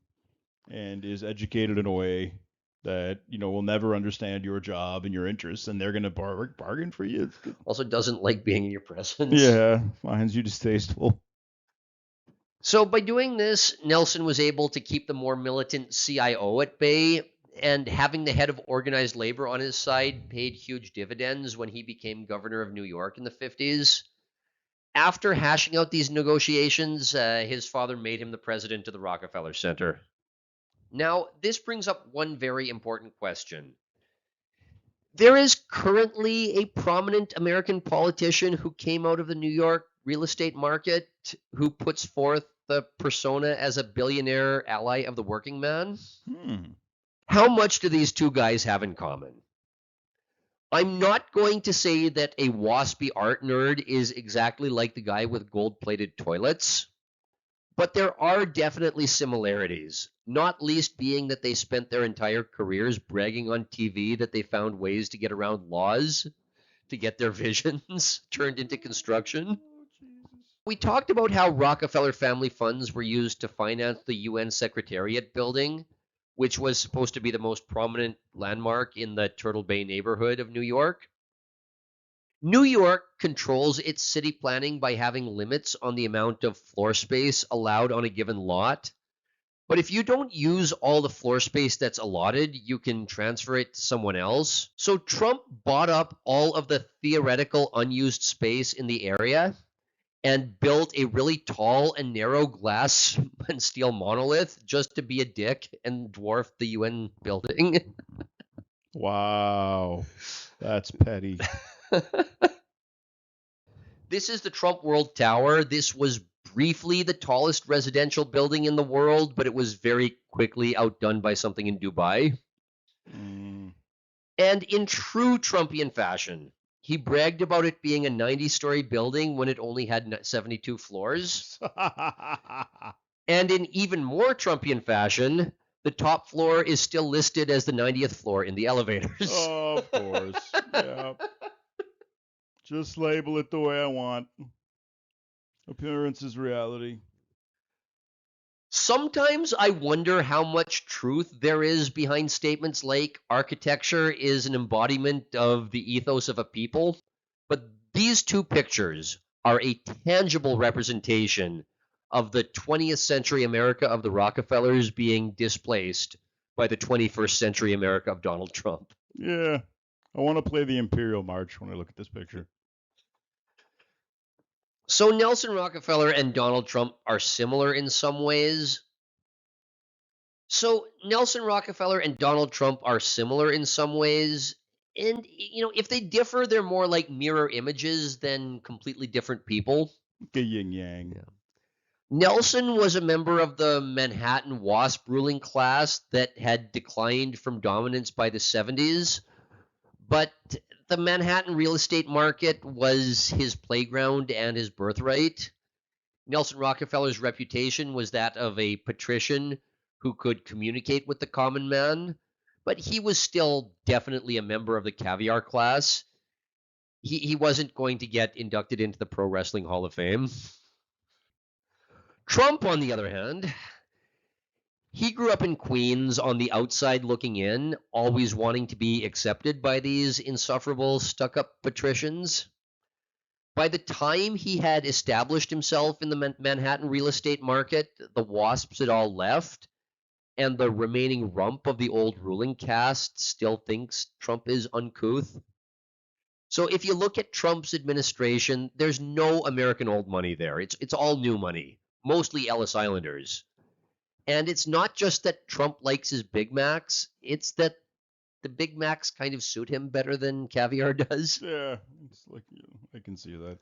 [SPEAKER 2] and is educated in a way that, will never understand your job and your interests, and they're going to bargain for you.
[SPEAKER 1] Also doesn't like being in your presence.
[SPEAKER 2] Yeah, finds you distasteful.
[SPEAKER 1] So by doing this, Nelson was able to keep the more militant CIO at bay, and having the head of organized labor on his side paid huge dividends when he became governor of New York in the 50s. After hashing out these negotiations, his father made him the president of the Rockefeller Center. Now, this brings up one very important question. There is currently a prominent American politician who came out of the New York real estate market who puts forth the persona as a billionaire ally of the working man. How much do these two guys have in common? I'm not going to say that a waspy art nerd is exactly like the guy with gold-plated toilets, but there are definitely similarities, not least being that they spent their entire careers bragging on TV that they found ways to get around laws to get their visions turned into construction. We talked about how Rockefeller family funds were used to finance the UN Secretariat building, which was supposed to be the most prominent landmark in the Turtle Bay neighborhood of New York. New York controls its city planning by having limits on the amount of floor space allowed on a given lot. But if you don't use all the floor space that's allotted, you can transfer it to someone else. So Trump bought up all of the theoretical unused space in the area and built a really tall and narrow glass and steel monolith just to be a dick and dwarf the UN building.
[SPEAKER 2] Wow. That's petty.
[SPEAKER 1] This is the Trump World Tower. This was briefly the tallest residential building in the world, but it was very quickly outdone by something in Dubai. And in true Trumpian fashion, he bragged about it being a 90-story building when it only had 72 floors. And in even more Trumpian fashion, the top floor is still listed as the 90th floor in the elevators.
[SPEAKER 2] Oh, of course. Yeah. Just label it the way I want. Appearance is reality.
[SPEAKER 1] Sometimes I wonder how much truth there is behind statements like architecture is an embodiment of the ethos of a people, but these two pictures are a tangible representation of the 20th century America of the Rockefellers being displaced by the 21st century America of Donald Trump.
[SPEAKER 2] Yeah. I want to play the Imperial March when I look at this picture.
[SPEAKER 1] So Nelson Rockefeller and Donald Trump are similar in some ways. And if they differ, they're more like mirror images than completely different people.
[SPEAKER 2] The yin yang.
[SPEAKER 1] Yeah. Nelson was a member of the Manhattan WASP ruling class that had declined from dominance by the 70s, but the Manhattan real estate market was his playground and his birthright. Nelson Rockefeller's reputation was that of a patrician who could communicate with the common man, but he was still definitely a member of the caviar class. He wasn't going to get inducted into the Pro Wrestling Hall of Fame. Trump, on the other hand, he grew up in Queens on the outside looking in, always wanting to be accepted by these insufferable, stuck-up patricians. By the time he had established himself in the Manhattan real estate market, the WASPs had all left, and the remaining rump of the old ruling caste still thinks Trump is uncouth. So if you look at Trump's administration, there's no American old money there. It's all new money, mostly Ellis Islanders. And it's not just that Trump likes his Big Macs, it's that the Big Macs kind of suit him better than caviar does.
[SPEAKER 2] Yeah, it's like, I can see that.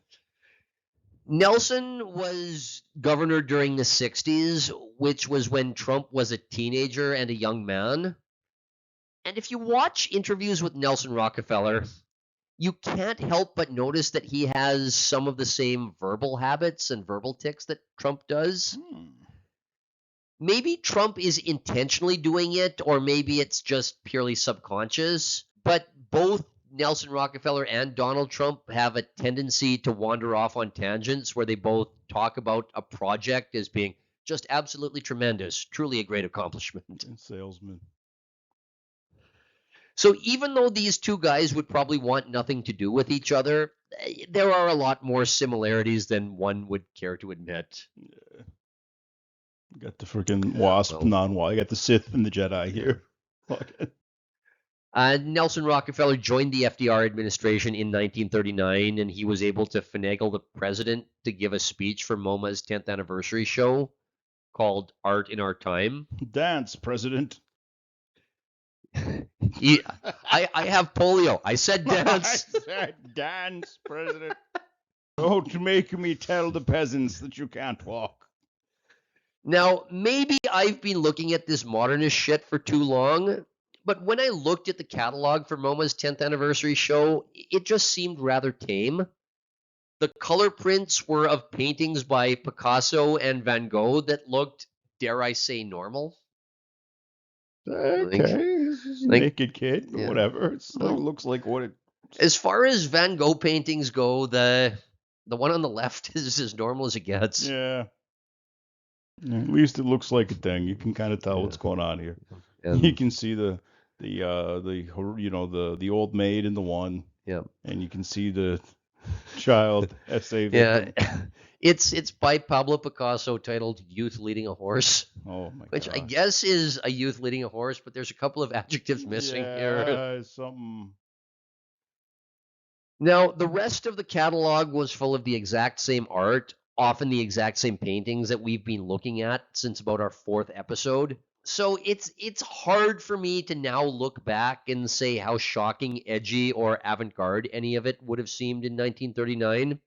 [SPEAKER 1] Nelson was governor during the 60s, which was when Trump was a teenager and a young man. And if you watch interviews with Nelson Rockefeller, you can't help but notice that he has some of the same verbal habits and verbal tics that Trump does. Maybe Trump is intentionally doing it, or maybe it's just purely subconscious, but both Nelson Rockefeller and Donald Trump have a tendency to wander off on tangents where they both talk about a project as being just absolutely tremendous, truly a great accomplishment.
[SPEAKER 2] And salesman.
[SPEAKER 1] So even though these two guys would probably want nothing to do with each other, there are a lot more similarities than one would care to admit.
[SPEAKER 2] Yeah. You got the freaking WASP, non-WASP. You got the Sith and the Jedi here.
[SPEAKER 1] Nelson Rockefeller joined the FDR administration in 1939, and he was able to finagle the president to give a speech for MoMA's 10th anniversary show called Art in Our Time.
[SPEAKER 2] Dance, President.
[SPEAKER 1] I have polio. I said dance.
[SPEAKER 2] I said dance, President. Don't make me tell the peasants that you can't walk.
[SPEAKER 1] Now, maybe I've been looking at this modernist shit for too long, but when I looked at the catalog for MoMA's 10th anniversary show, it just seemed rather tame. The color prints were of paintings by Picasso and Van Gogh that looked, dare I say, normal.
[SPEAKER 2] Okay, this is a naked kid, but whatever. It looks like what it.
[SPEAKER 1] As far as Van Gogh paintings go, the one on the left is as normal as it gets.
[SPEAKER 2] Yeah. At least it looks like a thing. You can kind of tell what's going on here.
[SPEAKER 1] And
[SPEAKER 2] you can see the old maid in the one.
[SPEAKER 1] Yeah.
[SPEAKER 2] And you can see the child essay victim.
[SPEAKER 1] Yeah. It's by Pablo Picasso, titled "Youth Leading a Horse."
[SPEAKER 2] Oh my god.
[SPEAKER 1] Which I guess is a youth leading a horse, but there's a couple of adjectives missing here.
[SPEAKER 2] Something.
[SPEAKER 1] Now, the rest of the catalog was full of the exact same art, often the exact same paintings that we've been looking at since about our 4th episode. So it's hard for me to now look back and say how shocking, edgy, or avant-garde any of it would have seemed in 1939,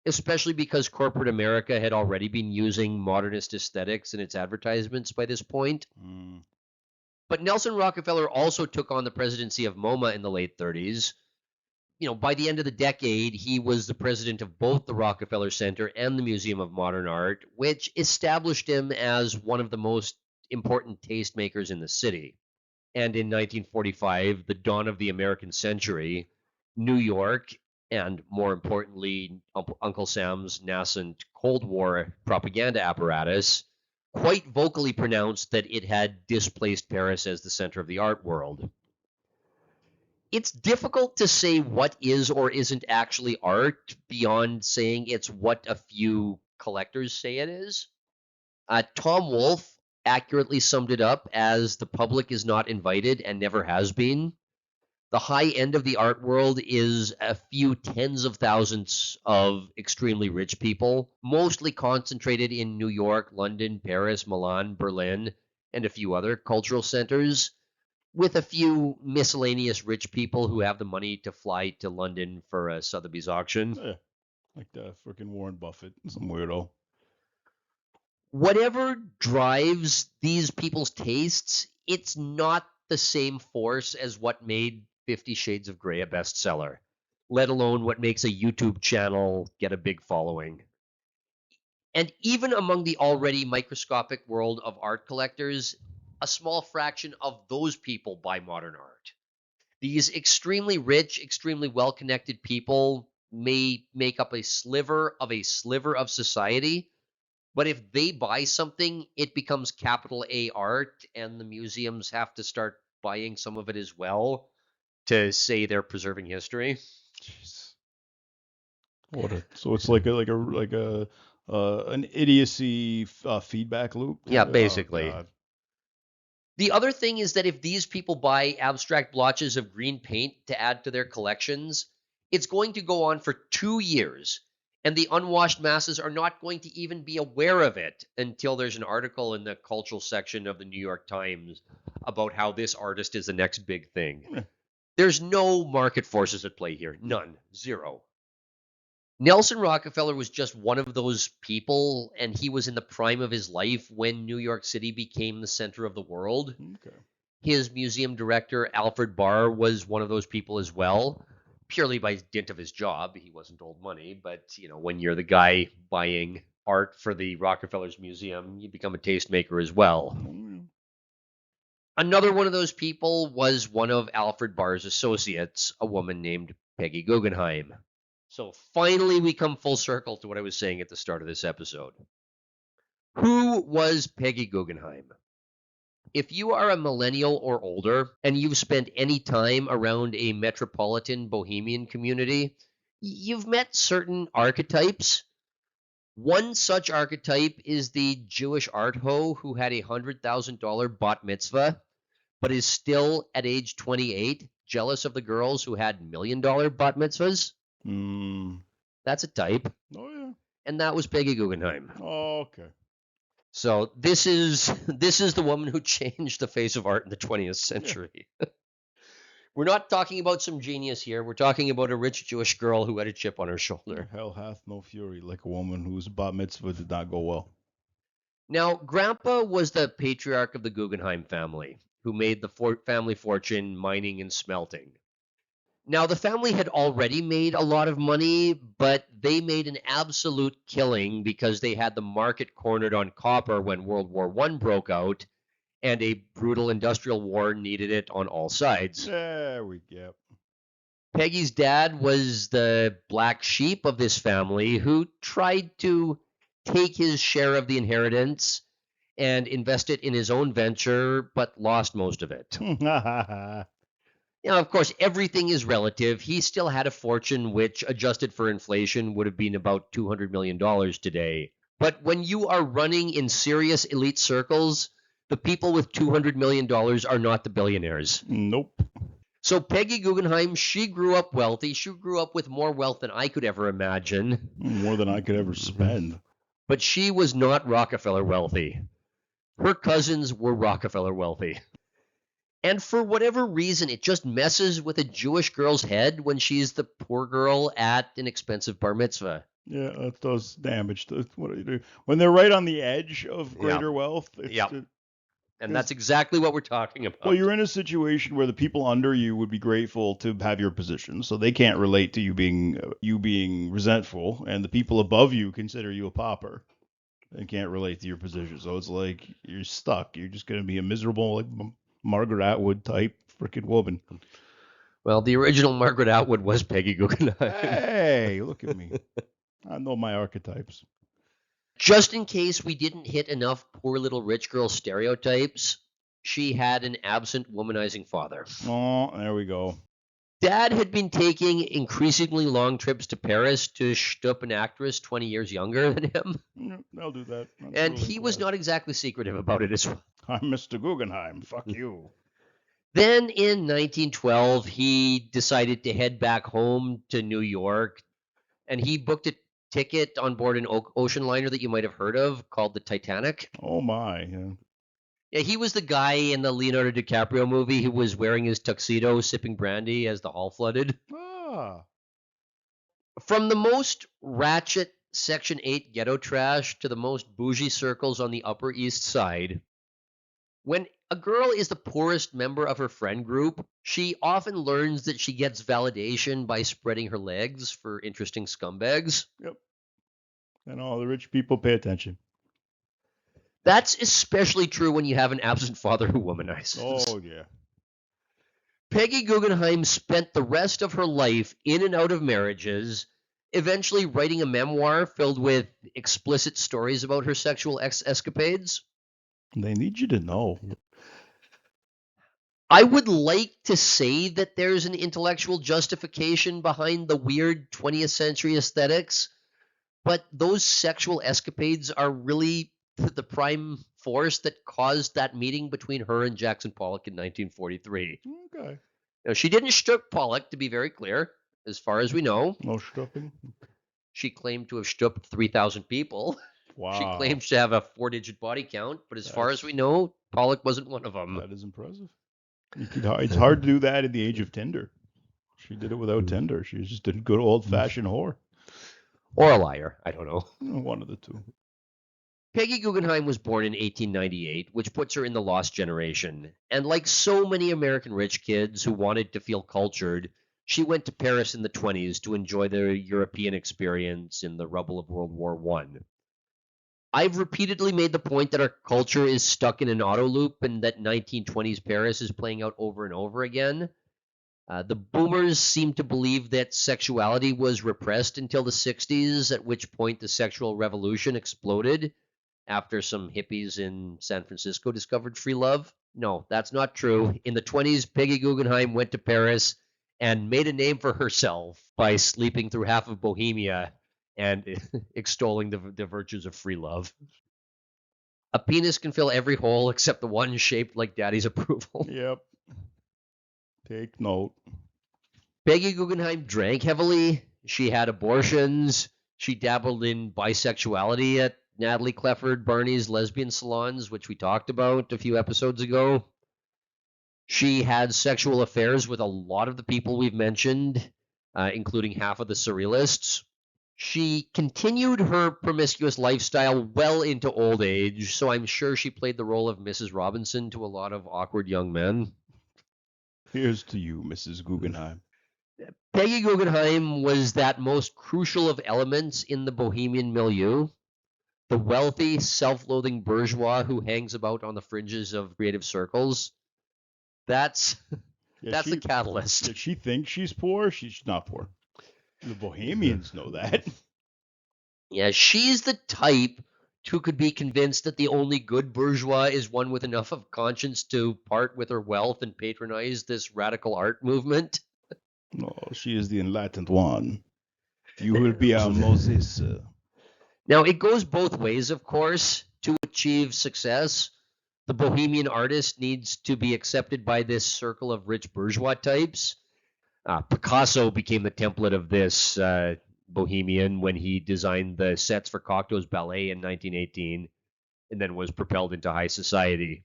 [SPEAKER 1] especially because corporate America had already been using modernist aesthetics in its advertisements by this point. But Nelson Rockefeller also took on the presidency of MoMA in the late 30s. By the end of the decade, he was the president of both the Rockefeller Center and the Museum of Modern Art, which established him as one of the most important tastemakers in the city. And in 1945, the dawn of the American century, New York, and more importantly, Uncle Sam's nascent Cold War propaganda apparatus, quite vocally pronounced that it had displaced Paris as the center of the art world. It's difficult to say what is or isn't actually art beyond saying it's what a few collectors say it is. Tom Wolfe accurately summed it up as the public is not invited and never has been. The high end of the art world is a few tens of thousands of extremely rich people, mostly concentrated in New York, London, Paris, Milan, Berlin, and a few other cultural centers, with a few miscellaneous rich people who have the money to fly to London for a Sotheby's auction.
[SPEAKER 2] Yeah, like the freaking Warren Buffett, some weirdo.
[SPEAKER 1] Whatever drives these people's tastes, it's not the same force as what made 50 Shades of Grey a bestseller, let alone what makes a YouTube channel get a big following. And even among the already microscopic world of art collectors, a small fraction of those people buy modern art. These extremely rich, extremely well-connected people may make up a sliver of society, but if they buy something, it becomes capital A art, and the museums have to start buying some of it as well to say they're preserving history.
[SPEAKER 2] Jeez. So it's like an idiocy feedback loop.
[SPEAKER 1] Yeah, basically.
[SPEAKER 2] Oh,
[SPEAKER 1] the other thing is that if these people buy abstract blotches of green paint to add to their collections, it's going to go on for 2 years, and the unwashed masses are not going to even be aware of it until there's an article in the cultural section of the New York Times about how this artist is the next big thing. There's no market forces at play here. None. Zero. Nelson Rockefeller was just one of those people, and he was in the prime of his life when New York City became the center of the world.
[SPEAKER 2] Okay.
[SPEAKER 1] His museum director, Alfred Barr, was one of those people as well, purely by dint of his job. He wasn't old money, but when you're the guy buying art for the Rockefeller's museum, you become a tastemaker as well. Another one of those people was one of Alfred Barr's associates, a woman named Peggy Guggenheim. So finally we come full circle to what I was saying at the start of this episode. Who was Peggy Guggenheim? If you are a millennial or older and you've spent any time around a metropolitan bohemian community, you've met certain archetypes. One such archetype is the Jewish art hoe who had a $100,000 bat mitzvah, but is still at age 28 jealous of the girls who had $1 million bat mitzvahs. That's a type.
[SPEAKER 2] Oh yeah.
[SPEAKER 1] And that was Peggy Guggenheim.
[SPEAKER 2] Oh, okay.
[SPEAKER 1] So this is the woman who changed the face of art in the 20th century. Yeah. We're not talking about some genius here. We're talking about a rich Jewish girl who had a chip on her shoulder.
[SPEAKER 2] Hell hath no fury like a woman whose bat mitzvah did not go well.
[SPEAKER 1] Now, Grandpa was the patriarch of the Guggenheim family, who made the family fortune mining and smelting. Now, the family had already made a lot of money, but they made an absolute killing because they had the market cornered on copper when World War I broke out, and a brutal industrial war needed it on all sides.
[SPEAKER 2] There we go.
[SPEAKER 1] Peggy's dad was the black sheep of this family who tried to take his share of the inheritance and invest it in his own venture, but lost most of it. Now, of course, everything is relative. He still had a fortune which, adjusted for inflation, would have been about $200 million today. But when you are running in serious elite circles, the people with $200 million are not the billionaires.
[SPEAKER 2] Nope.
[SPEAKER 1] So Peggy Guggenheim, she grew up wealthy. She grew up with more wealth than I could ever imagine.
[SPEAKER 2] More than I could ever spend.
[SPEAKER 1] But she was not Rockefeller wealthy. Her cousins were Rockefeller wealthy. And for whatever reason, it just messes with a Jewish girl's head when she's the poor girl at an expensive bar mitzvah.
[SPEAKER 2] Yeah, that does damage. What do you do? When they're right on the edge of greater wealth.
[SPEAKER 1] And that's exactly what we're talking about.
[SPEAKER 2] Well, you're in a situation where the people under you would be grateful to have your position, so they can't relate to you being resentful, and the people above you consider you a pauper and can't relate to your position. So it's like you're stuck. You're just going to be a miserable, like Margaret Atwood type freaking woman.
[SPEAKER 1] Well, the original Margaret Atwood was Peggy Guggenheim.
[SPEAKER 2] Hey, look at me. I know my archetypes.
[SPEAKER 1] Just in case we didn't hit enough poor little rich girl stereotypes, she had an absent womanizing father.
[SPEAKER 2] Oh, there we go.
[SPEAKER 1] Dad had been taking increasingly long trips to Paris to shtup an actress 20 years younger than him.
[SPEAKER 2] They'll do that.
[SPEAKER 1] And he was not exactly secretive about it as well.
[SPEAKER 2] I'm Mr. Guggenheim. Fuck you.
[SPEAKER 1] Then in 1912, he decided to head back home to New York, and he booked a ticket on board an ocean liner that you might have heard of called the Titanic.
[SPEAKER 2] Oh, my. Yeah.
[SPEAKER 1] Yeah, he was the guy in the Leonardo DiCaprio movie who was wearing his tuxedo, sipping brandy as the hall flooded.
[SPEAKER 2] Ah.
[SPEAKER 1] From the most ratchet Section 8 ghetto trash to the most bougie circles on the Upper East Side, when a girl is the poorest member of her friend group, she often learns that she gets validation by spreading her legs for interesting scumbags.
[SPEAKER 2] Yep. And all the rich people pay attention.
[SPEAKER 1] That's especially true when you have an absent father who womanizes.
[SPEAKER 2] Oh, yeah.
[SPEAKER 1] Peggy Guggenheim spent the rest of her life in and out of marriages, eventually writing a memoir filled with explicit stories about her sexual escapades.
[SPEAKER 2] They need you to know.
[SPEAKER 1] I would like to say that there's an intellectual justification behind the weird 20th century aesthetics, but those sexual escapades are really the prime force that caused that meeting between her and Jackson Pollock in 1943.
[SPEAKER 2] Okay.
[SPEAKER 1] Now, she didn't shtup Pollock, to be very clear, as far as we know.
[SPEAKER 2] No shtupping?
[SPEAKER 1] She claimed to have shtupped 3,000 people.
[SPEAKER 2] Wow.
[SPEAKER 1] She claims to have a 4-digit body count, but as far as we know, Pollock wasn't one of them.
[SPEAKER 2] That is impressive. It's hard to do that in the age of Tinder. She did it without Tinder. She just did a good old-fashioned whore.
[SPEAKER 1] Or a liar. I don't know.
[SPEAKER 2] One of the two.
[SPEAKER 1] Peggy Guggenheim was born in 1898, which puts her in the lost generation. And like so many American rich kids who wanted to feel cultured, she went to Paris in the 20s to enjoy the European experience in the rubble of World War I. I've repeatedly made the point that our culture is stuck in an auto loop and that 1920s Paris is playing out over and over again. The boomers seem to believe that sexuality was repressed until the 60s, at which point the sexual revolution exploded after some hippies in San Francisco discovered free love. No, that's not true. In the 20s, Peggy Guggenheim went to Paris and made a name for herself by sleeping through half of Bohemia and extolling the virtues of free love. A penis can fill every hole except the one shaped like daddy's approval.
[SPEAKER 2] Yep. Take note.
[SPEAKER 1] Peggy Guggenheim drank heavily. She had abortions. She dabbled in bisexuality at Natalie Clefford Barney's lesbian salons, which we talked about a few episodes ago. She had sexual affairs with a lot of the people we've mentioned, including half of the surrealists. She continued her promiscuous lifestyle well into old age, so I'm sure she played the role of Mrs. Robinson to a lot of awkward young men.
[SPEAKER 2] Here's to you, Mrs. Guggenheim.
[SPEAKER 1] Peggy Guggenheim was that most crucial of elements in the bohemian milieu, the wealthy, self-loathing bourgeois who hangs about on the fringes of creative circles. That's the catalyst.
[SPEAKER 2] If she thinks she's poor, she's not poor. The Bohemians know that.
[SPEAKER 1] Yeah, she's the type who could be convinced that the only good bourgeois is one with enough of conscience to part with her wealth and patronize this radical art movement.
[SPEAKER 2] No, she is the enlightened one. You will be our Moses.
[SPEAKER 1] Now, it goes both ways, of course. To achieve success, the bohemian artist needs to be accepted by this circle of rich bourgeois types. Picasso became the template of this bohemian when he designed the sets for Cocteau's ballet in 1918 and then was propelled into high society.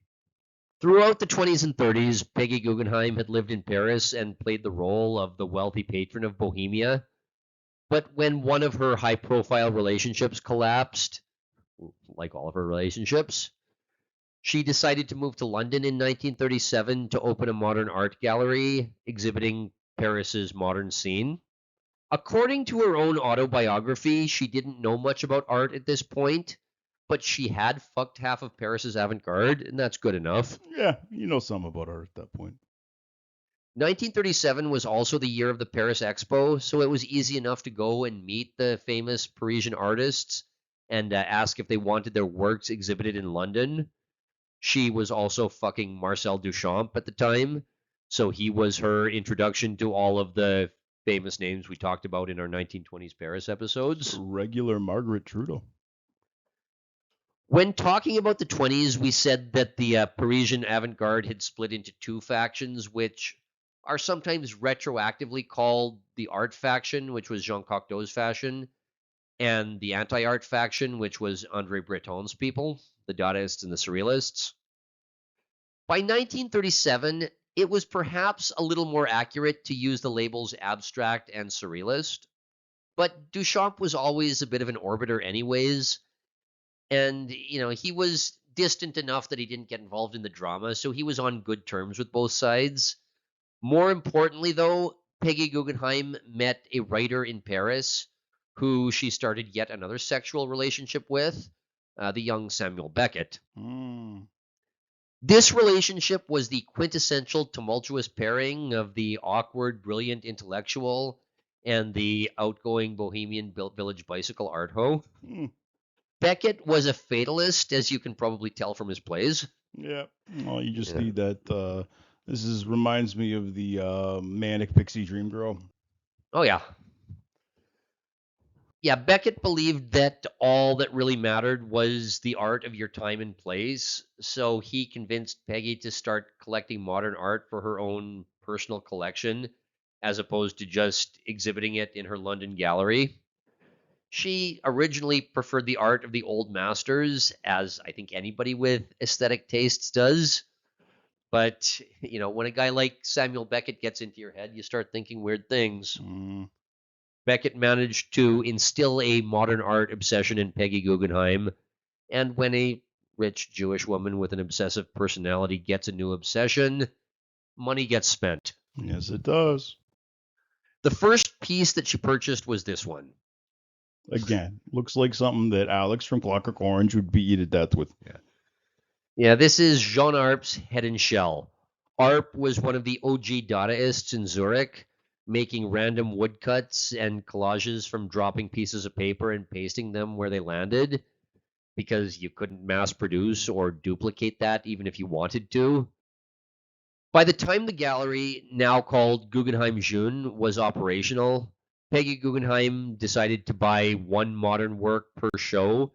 [SPEAKER 1] Throughout the 20s and 30s, Peggy Guggenheim had lived in Paris and played the role of the wealthy patron of Bohemia. But when one of her high profile relationships collapsed, like all of her relationships, she decided to move to London in 1937 to open a modern art gallery exhibiting Paris's modern scene. According to her own autobiography, she didn't know much about art at this point, but she had fucked half of Paris's avant-garde, and that's good enough.
[SPEAKER 2] Yeah, you know some about her at that point.
[SPEAKER 1] 1937 was also the year of the Paris Expo, so it was easy enough to go and meet the famous Parisian artists and ask if they wanted their works exhibited in London. She was also fucking Marcel Duchamp at the time, so he was her introduction to all of the famous names we talked about in our 1920s Paris episodes.
[SPEAKER 2] Regular Margaret Trudeau.
[SPEAKER 1] When talking about the 20s, we said that the Parisian avant-garde had split into two factions, which are sometimes retroactively called the art faction, which was Jean Cocteau's fashion, and the anti-art faction, which was André Breton's people, the Dadaists and the Surrealists. By 1937, it was perhaps a little more accurate to use the labels abstract and surrealist, but Duchamp was always a bit of an orbiter anyways, and, he was distant enough that he didn't get involved in the drama, so he was on good terms with both sides. More importantly, though, Peggy Guggenheim met a writer in Paris who she started yet another sexual relationship with, the young Samuel Beckett. This relationship was the quintessential tumultuous pairing of the awkward, brilliant intellectual and the outgoing bohemian village bicycle art hoe. Beckett was a fatalist, as you can probably tell from his plays.
[SPEAKER 2] Yeah. Well, you just need that. This reminds me of the manic pixie dream girl.
[SPEAKER 1] Oh, yeah. Yeah, Beckett believed that all that really mattered was the art of your time and place, so he convinced Peggy to start collecting modern art for her own personal collection, as opposed to just exhibiting it in her London gallery. She originally preferred the art of the old masters, as I think anybody with aesthetic tastes does. But, when a guy like Samuel Beckett gets into your head, you start thinking weird things. Beckett managed to instill a modern art obsession in Peggy Guggenheim, and when a rich Jewish woman with an obsessive personality gets a new obsession, money gets spent.
[SPEAKER 2] Yes, it does.
[SPEAKER 1] The first piece that she purchased was this one.
[SPEAKER 2] Again, looks like something that Alex from Clockwork Orange would beat you to death with.
[SPEAKER 1] Yeah, this is Jean Arp's Head and Shell. Arp was one of the OG Dadaists in Zurich, making random woodcuts and collages from dropping pieces of paper and pasting them where they landed, because you couldn't mass produce or duplicate that even if you wanted to. By the time the gallery, now called Guggenheim Jeune, was operational, Peggy Guggenheim decided to buy one modern work per show.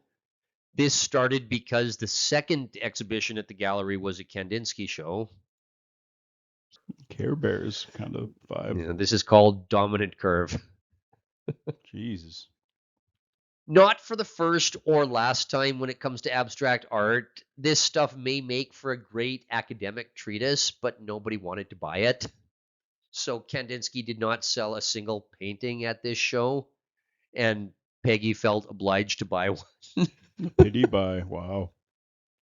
[SPEAKER 1] This started because the second exhibition at the gallery was a Kandinsky show.
[SPEAKER 2] Care Bears kind of vibe.
[SPEAKER 1] Yeah, this is called Dominant Curve.
[SPEAKER 2] Jesus.
[SPEAKER 1] Not for the first or last time when it comes to abstract art. This stuff may make for a great academic treatise, but nobody wanted to buy it. So Kandinsky did not sell a single painting at this show, and Peggy felt obliged to buy one.
[SPEAKER 2] Pity buy. Wow.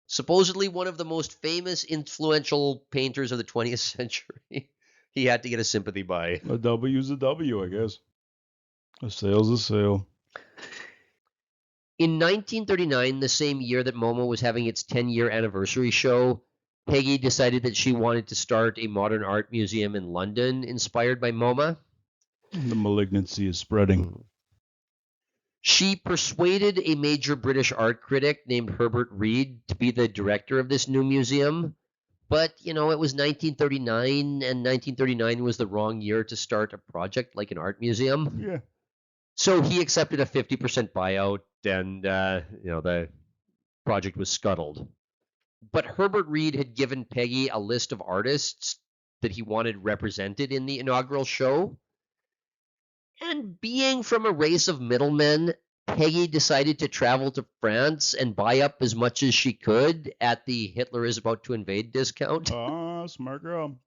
[SPEAKER 1] Supposedly one of the most famous, influential painters of the 20th century. He had to get a sympathy buy.
[SPEAKER 2] A W's a W, I guess. A sale's a sale.
[SPEAKER 1] In 1939, the same year that MoMA was having its 10-year anniversary show, Peggy decided that she wanted to start a modern art museum in London inspired by MoMA.
[SPEAKER 2] The malignancy is spreading.
[SPEAKER 1] She persuaded a major British art critic named Herbert Reed to be the director of this new museum. But, it was 1939, and 1939 was the wrong year to start a project like an art museum.
[SPEAKER 2] Yeah.
[SPEAKER 1] So he accepted a 50% buyout, and, the project was scuttled. But Herbert Reed had given Peggy a list of artists that he wanted represented in the inaugural show. And being from a race of middlemen, Peggy decided to travel to France and buy up as much as she could at the Hitler is about to invade discount.
[SPEAKER 2] Ah, smart girl.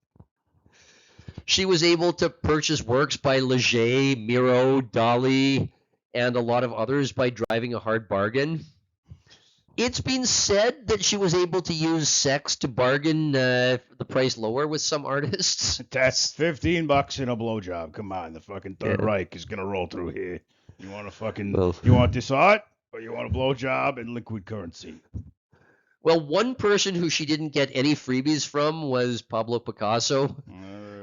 [SPEAKER 1] She was able to purchase works by Leger, Miro, Dali, and a lot of others by driving a hard bargain. It's been said that she was able to use sex to bargain the price lower with some artists.
[SPEAKER 2] That's $15 in a blowjob. Come on, the fucking Third Reich is gonna roll through here. You want you want this art, or you want a blowjob and liquid currency?
[SPEAKER 1] Well, one person who she didn't get any freebies from was Pablo Picasso,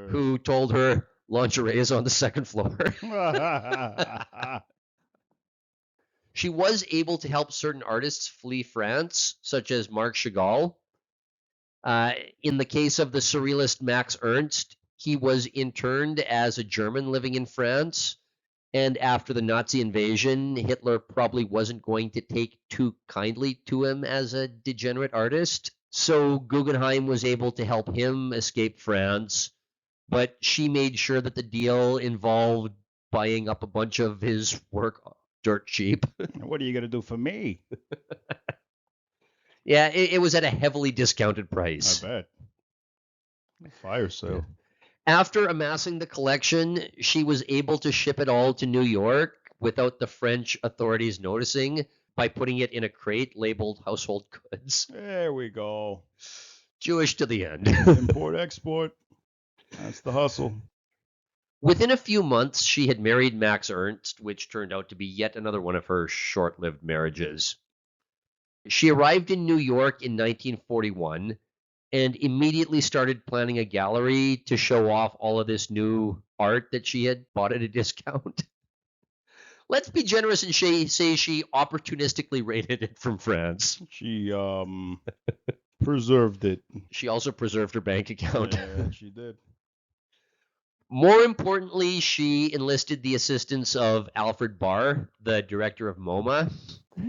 [SPEAKER 1] who told her lingerie is on the second floor. She was able to help certain artists flee France, such as Marc Chagall. In the case of the surrealist Max Ernst, he was interned as a German living in France. And after the Nazi invasion, Hitler probably wasn't going to take too kindly to him as a degenerate artist. So Guggenheim was able to help him escape France. But she made sure that the deal involved buying up a bunch of his work dirt cheap.
[SPEAKER 2] What are you going to do for me?
[SPEAKER 1] Yeah, it was at a heavily discounted price.
[SPEAKER 2] I bet. Fire sale.
[SPEAKER 1] After amassing the collection, she was able to ship it all to New York without the French authorities noticing by putting it in a crate labeled household goods.
[SPEAKER 2] There we go.
[SPEAKER 1] Jewish to the end.
[SPEAKER 2] Import, export. That's the hustle.
[SPEAKER 1] Within a few months, she had married Max Ernst, which turned out to be yet another one of her short-lived marriages. She arrived in New York in 1941 and immediately started planning a gallery to show off all of this new art that she had bought at a discount. Let's be generous and say she opportunistically raided it from France.
[SPEAKER 2] She preserved it.
[SPEAKER 1] She also preserved her bank account.
[SPEAKER 2] Yeah, she did.
[SPEAKER 1] More importantly, she enlisted the assistance of Alfred Barr, the director of MoMA.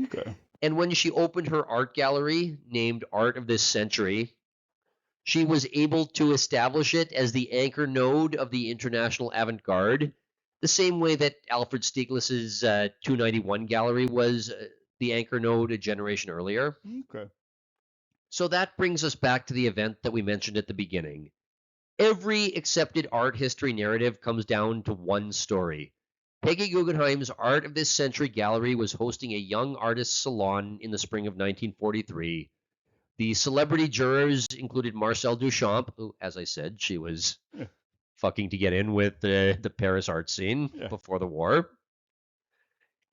[SPEAKER 2] Okay.
[SPEAKER 1] And when she opened her art gallery, named Art of This Century, she was able to establish it as the anchor node of the international avant-garde, the same way that Alfred Stieglitz's 291 gallery was the anchor node a generation earlier.
[SPEAKER 2] Okay.
[SPEAKER 1] So that brings us back to the event that we mentioned at the beginning. Every accepted art history narrative comes down to one story. Peggy Guggenheim's Art of This Century gallery was hosting a young artist salon in the spring of 1943. The celebrity jurors included Marcel Duchamp, who, as I said, she was fucking to get in with the Paris art scene before the war,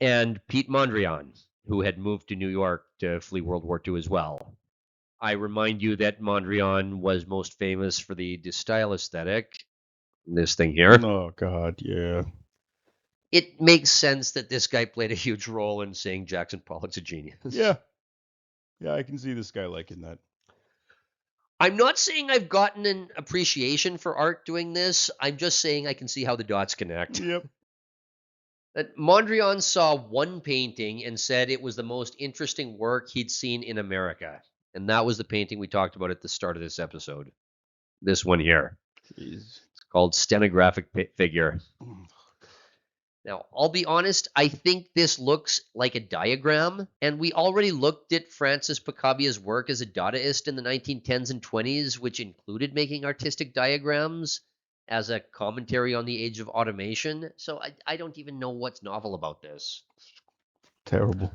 [SPEAKER 1] and Pete Mondrian, who had moved to New York to flee World War II as well. I remind you that Mondrian was most famous for the de style aesthetic. This thing here.
[SPEAKER 2] Oh, God, yeah.
[SPEAKER 1] It makes sense that this guy played a huge role in saying Jackson Pollock's a genius.
[SPEAKER 2] Yeah. Yeah, I can see this guy liking that.
[SPEAKER 1] I'm not saying I've gotten an appreciation for art doing this. I'm just saying I can see how the dots connect.
[SPEAKER 2] Yep.
[SPEAKER 1] That Mondrian saw one painting and said it was the most interesting work he'd seen in America. And that was the painting we talked about at the start of this episode. This one here.
[SPEAKER 2] Jeez.
[SPEAKER 1] It's called Stenographic Figure. Now, I'll be honest, I think this looks like a diagram, and we already looked at Francis Picabbia's work as a Dadaist in the 1910s and 20s, which included making artistic diagrams as a commentary on the age of automation. So I don't even know what's novel about this.
[SPEAKER 2] Terrible.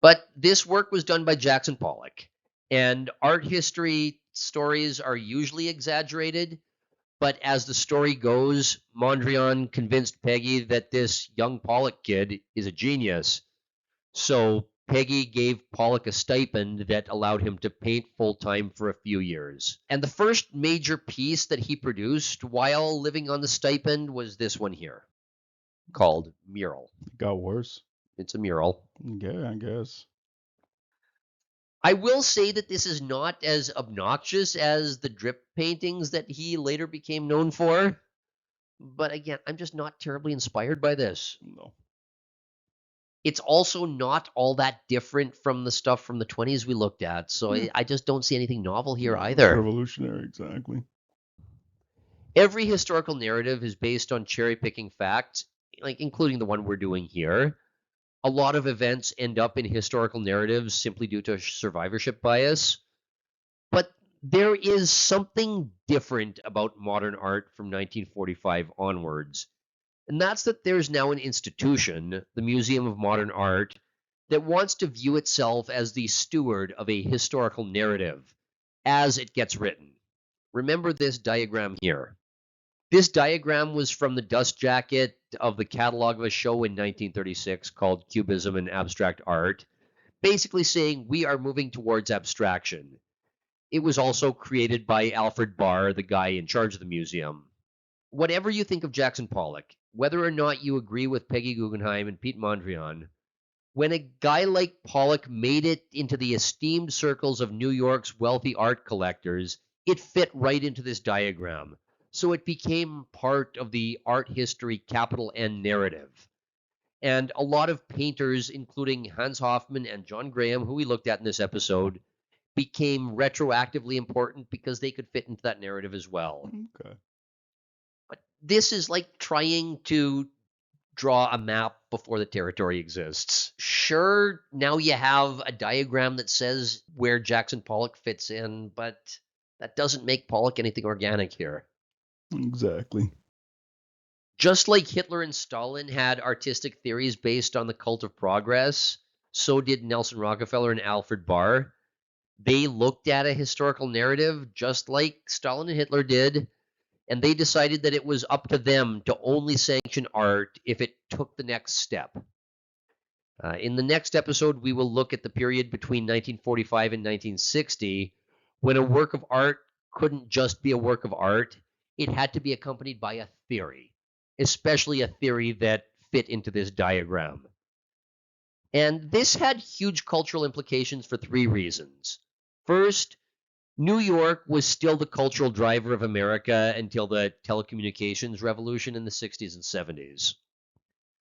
[SPEAKER 1] But this work was done by Jackson Pollock, and art history stories are usually exaggerated. But as the story goes, Mondrian convinced Peggy that this young Pollock kid is a genius. So Peggy gave Pollock a stipend that allowed him to paint full time for a few years. And the first major piece that he produced while living on the stipend was this one here, called Mural.
[SPEAKER 2] It got worse.
[SPEAKER 1] It's a mural.
[SPEAKER 2] Yeah, I guess.
[SPEAKER 1] I will say that this is not as obnoxious as the drip paintings that he later became known for. But again, I'm just not terribly inspired by this.
[SPEAKER 2] No.
[SPEAKER 1] It's also not all that different from the stuff from the 20s we looked at. So I just don't see anything novel here either.
[SPEAKER 2] Revolutionary, exactly.
[SPEAKER 1] Every historical narrative is based on cherry-picking facts, like including the one we're doing here. A lot of events end up in historical narratives simply due to survivorship bias. But there is something different about modern art from 1945 onwards. And that's that there's now an institution, the Museum of Modern Art, that wants to view itself as the steward of a historical narrative as it gets written. Remember this diagram here. This diagram was from the dust jacket of the catalog of a show in 1936 called Cubism and Abstract Art, basically saying we are moving towards abstraction. It was also created by Alfred Barr, the guy in charge of the museum. Whatever you think of Jackson Pollock, whether or not you agree with Peggy Guggenheim and Pete Mondrian, when a guy like Pollock made it into the esteemed circles of New York's wealthy art collectors, it fit right into this diagram. So it became part of the art history capital N narrative. And a lot of painters, including Hans Hofmann and John Graham, who we looked at in this episode, became retroactively important because they could fit into that narrative as well.
[SPEAKER 2] Okay.
[SPEAKER 1] But this is like trying to draw a map before the territory exists. Sure, now you have a diagram that says where Jackson Pollock fits in, but that doesn't make Pollock anything organic here.
[SPEAKER 2] Exactly.
[SPEAKER 1] Just like Hitler and Stalin had artistic theories based on the cult of progress, so did Nelson Rockefeller and Alfred Barr. They looked at a historical narrative just like Stalin and Hitler did, and they decided that it was up to them to only sanction art if it took the next step. In the next episode, we will look at the period between 1945 and 1960, when a work of art couldn't just be a work of art. It had to be accompanied by a theory, especially a theory that fit into this diagram. And this had huge cultural implications for three reasons. First, New York was still the cultural driver of America until the telecommunications revolution in the 60s and 70s.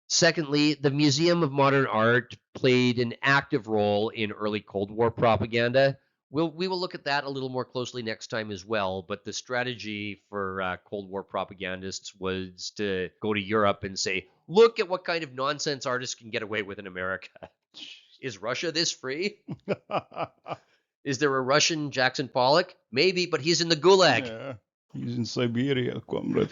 [SPEAKER 1] Secondly, the Museum of Modern Art played an active role in early Cold War propaganda. We will look at that a little more closely next time as well, but the strategy for Cold War propagandists was to go to Europe and say, look at what kind of nonsense artists can get away with in America. Is Russia this free? Is there a Russian Jackson Pollock? Maybe, but he's in the Gulag.
[SPEAKER 2] Yeah, he's in Siberia, comrade.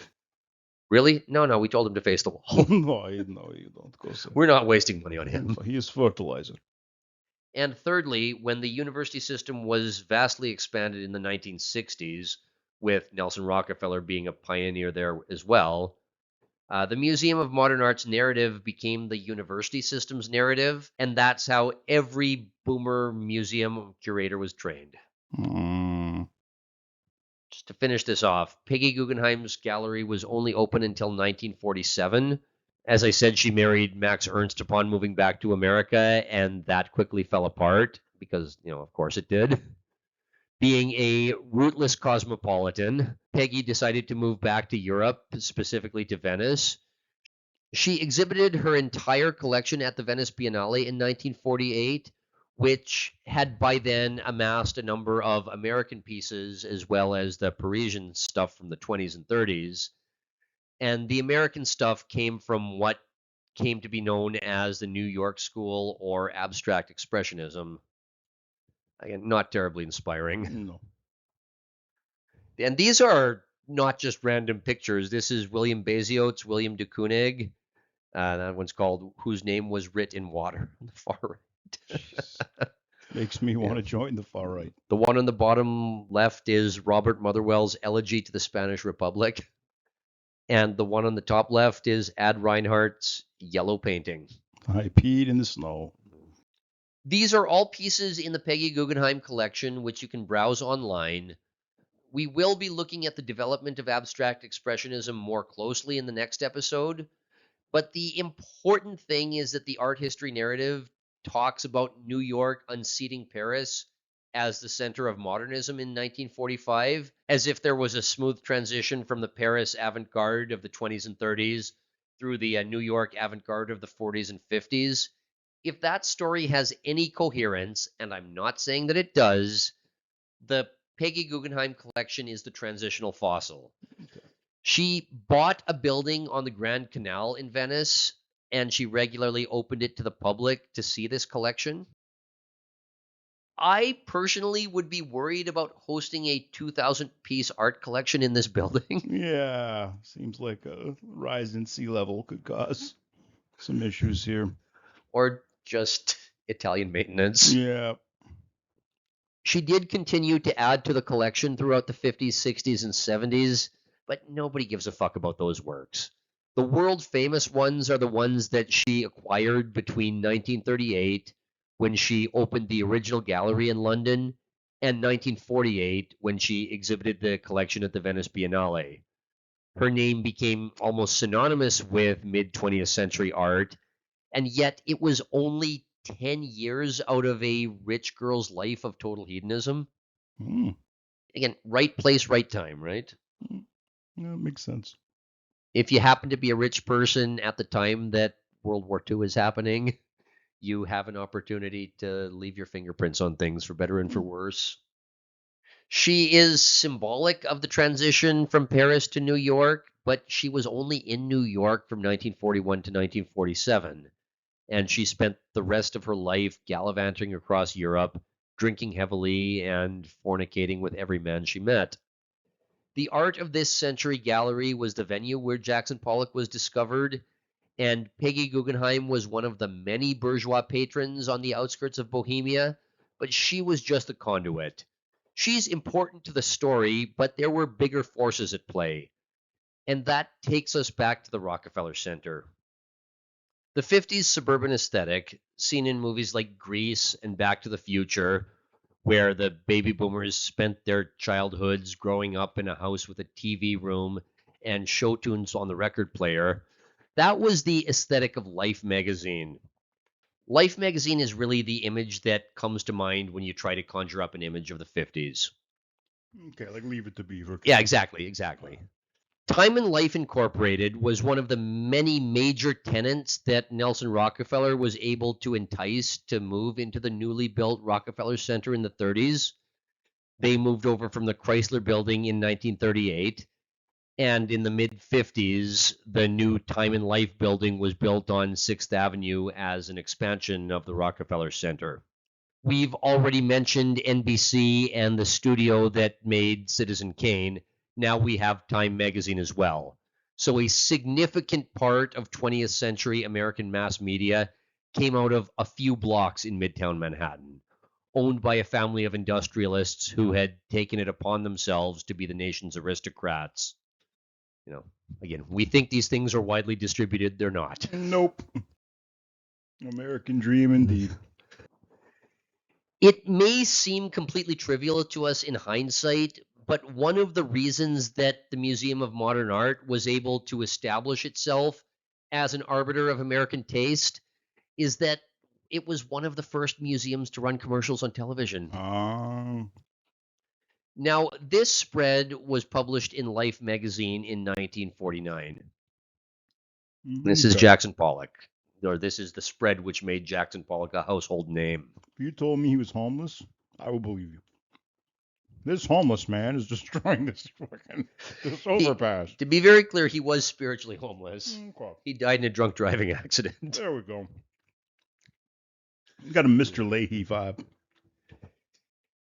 [SPEAKER 1] Really? No, we told him to face the wall.
[SPEAKER 2] No, you don't go so.
[SPEAKER 1] We're not wasting money on him.
[SPEAKER 2] He is fertilizer.
[SPEAKER 1] And thirdly, when the university system was vastly expanded in the 1960s, with Nelson Rockefeller being a pioneer there as well, the Museum of Modern Art's narrative became the university system's narrative, and that's how every boomer museum curator was trained. Just to finish this off, Peggy Guggenheim's gallery was only open until 1947. As I said, she married Max Ernst upon moving back to America, and that quickly fell apart because, of course it did. Being a rootless cosmopolitan, Peggy decided to move back to Europe, specifically to Venice. She exhibited her entire collection at the Venice Biennale in 1948, which had by then amassed a number of American pieces as well as the Parisian stuff from the 20s and 30s. And the American stuff came from what came to be known as the New York School or abstract expressionism. Again, not terribly inspiring.
[SPEAKER 2] No.
[SPEAKER 1] And these are not just random pictures. This is William Bezio's William de Kooning. That one's called Whose Name Was Writ in Water on the far right.
[SPEAKER 2] Jeez. Makes me want to join the far right.
[SPEAKER 1] The one on the bottom left is Robert Motherwell's Elegy to the Spanish Republic. And the one on the top left is Ad Reinhardt's Yellow Painting.
[SPEAKER 2] I peed in the snow.
[SPEAKER 1] These are all pieces in the Peggy Guggenheim collection, which you can browse online. We will be looking at the development of abstract expressionism more closely in the next episode, but the important thing is that the art history narrative talks about New York unseating Paris as the center of modernism in 1945, as if there was a smooth transition from the Paris avant-garde of the 20s and 30s through the New York avant-garde of the 40s and 50s. If that story has any coherence, and I'm not saying that it does, the Peggy Guggenheim collection is the transitional fossil.
[SPEAKER 2] Okay.
[SPEAKER 1] She bought a building on the Grand Canal in Venice, and she regularly opened it to the public to see this collection. I personally would be worried about hosting a 2,000-piece art collection in this building.
[SPEAKER 2] Yeah, seems like a rise in sea level could cause some issues here.
[SPEAKER 1] Or just Italian maintenance.
[SPEAKER 2] Yeah.
[SPEAKER 1] She did continue to add to the collection throughout the 50s, 60s, and 70s, but nobody gives a fuck about those works. The world famous ones are the ones that she acquired between 1938, when she opened the original gallery in London, and 1948, when she exhibited the collection at the Venice Biennale. Her name became almost synonymous with mid-20th century art, and yet it was only 10 years out of a rich girl's life of total hedonism. Again, right place, right time, right?
[SPEAKER 2] Yeah, makes sense.
[SPEAKER 1] If you happen to be a rich person at the time that World War II is happening, you have an opportunity to leave your fingerprints on things for better and for worse. She is symbolic of the transition from Paris to New York, but she was only in New York from 1941 to 1947. And she spent the rest of her life gallivanting across Europe, drinking heavily, and fornicating with every man she met. The Art of This Century Gallery was the venue where Jackson Pollock was discovered, and Peggy Guggenheim was one of the many bourgeois patrons on the outskirts of Bohemia, but she was just a conduit. She's important to the story, but there were bigger forces at play. And that takes us back to the Rockefeller Center. The 50s suburban aesthetic, seen in movies like Grease and Back to the Future, where the baby boomers spent their childhoods growing up in a house with a TV room and show tunes on the record player, that was the aesthetic of Life magazine. Life magazine is really the image that comes to mind when you try to conjure up an image of the 50s.
[SPEAKER 2] Okay, like Leave It to Beaver.
[SPEAKER 1] Yeah, exactly. Time and Life Incorporated was one of the many major tenants that Nelson Rockefeller was able to entice to move into the newly built Rockefeller Center in the 30s. They moved over from the Chrysler Building in 1938, and in the mid-50s, the new Time and Life building was built on 6th Avenue as an expansion of the Rockefeller Center. We've already mentioned NBC and the studio that made Citizen Kane. Now we have Time magazine as well. So a significant part of 20th century American mass media came out of a few blocks in Midtown Manhattan, owned by a family of industrialists who had taken it upon themselves to be the nation's aristocrats. Again, we think these things are widely distributed. They're not.
[SPEAKER 2] Nope. American dream indeed.
[SPEAKER 1] It may seem completely trivial to us in hindsight, but one of the reasons that the Museum of Modern Art was able to establish itself as an arbiter of American taste is that it was one of the first museums to run commercials on television. Now, this spread was published in Life magazine in 1949. This is Jackson Pollock, or this is the spread which made Jackson Pollock a household name.
[SPEAKER 2] If you told me he was homeless, I would believe you. This homeless man is destroying this overpass.
[SPEAKER 1] To be very clear, he was spiritually homeless.
[SPEAKER 2] Okay.
[SPEAKER 1] He died in a drunk driving accident.
[SPEAKER 2] There we go. Got a Mr. Leahy vibe.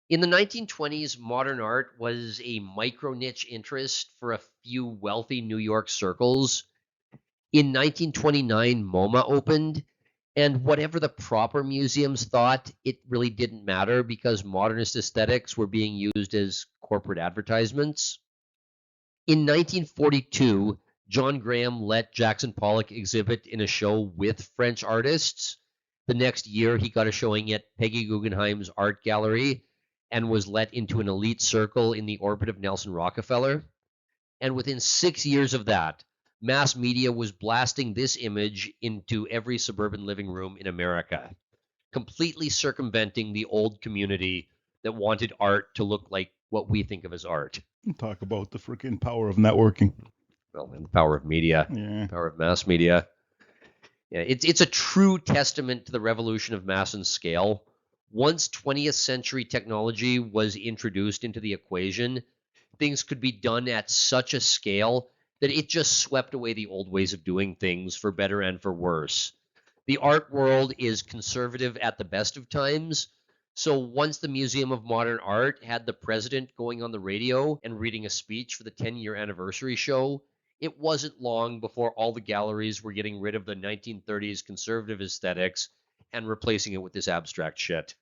[SPEAKER 1] In the 1920s, modern art was a micro-niche interest for a few wealthy New York circles. In 1929, MoMA opened, and whatever the proper museums thought, it really didn't matter because modernist aesthetics were being used as corporate advertisements. In 1942, John Graham let Jackson Pollock exhibit in a show with French artists. The next year, he got a showing at Peggy Guggenheim's art gallery and was let into an elite circle in the orbit of Nelson Rockefeller. And within 6 years of that, mass media was blasting this image into every suburban living room in America, completely circumventing the old community that wanted art to look like what we think of as art.
[SPEAKER 2] Talk about the freaking power of networking.
[SPEAKER 1] Well, and the power of media, power of mass media. Yeah, it's a true testament to the revolution of mass and scale. Once 20th century technology was introduced into the equation, things could be done at such a scale that it just swept away the old ways of doing things, for better and for worse. The art world is conservative at the best of times, so once the Museum of Modern Art had the president going on the radio and reading a speech for the 10-year anniversary show, it wasn't long before all the galleries were getting rid of the 1930s conservative aesthetics and replacing it with this abstract shit.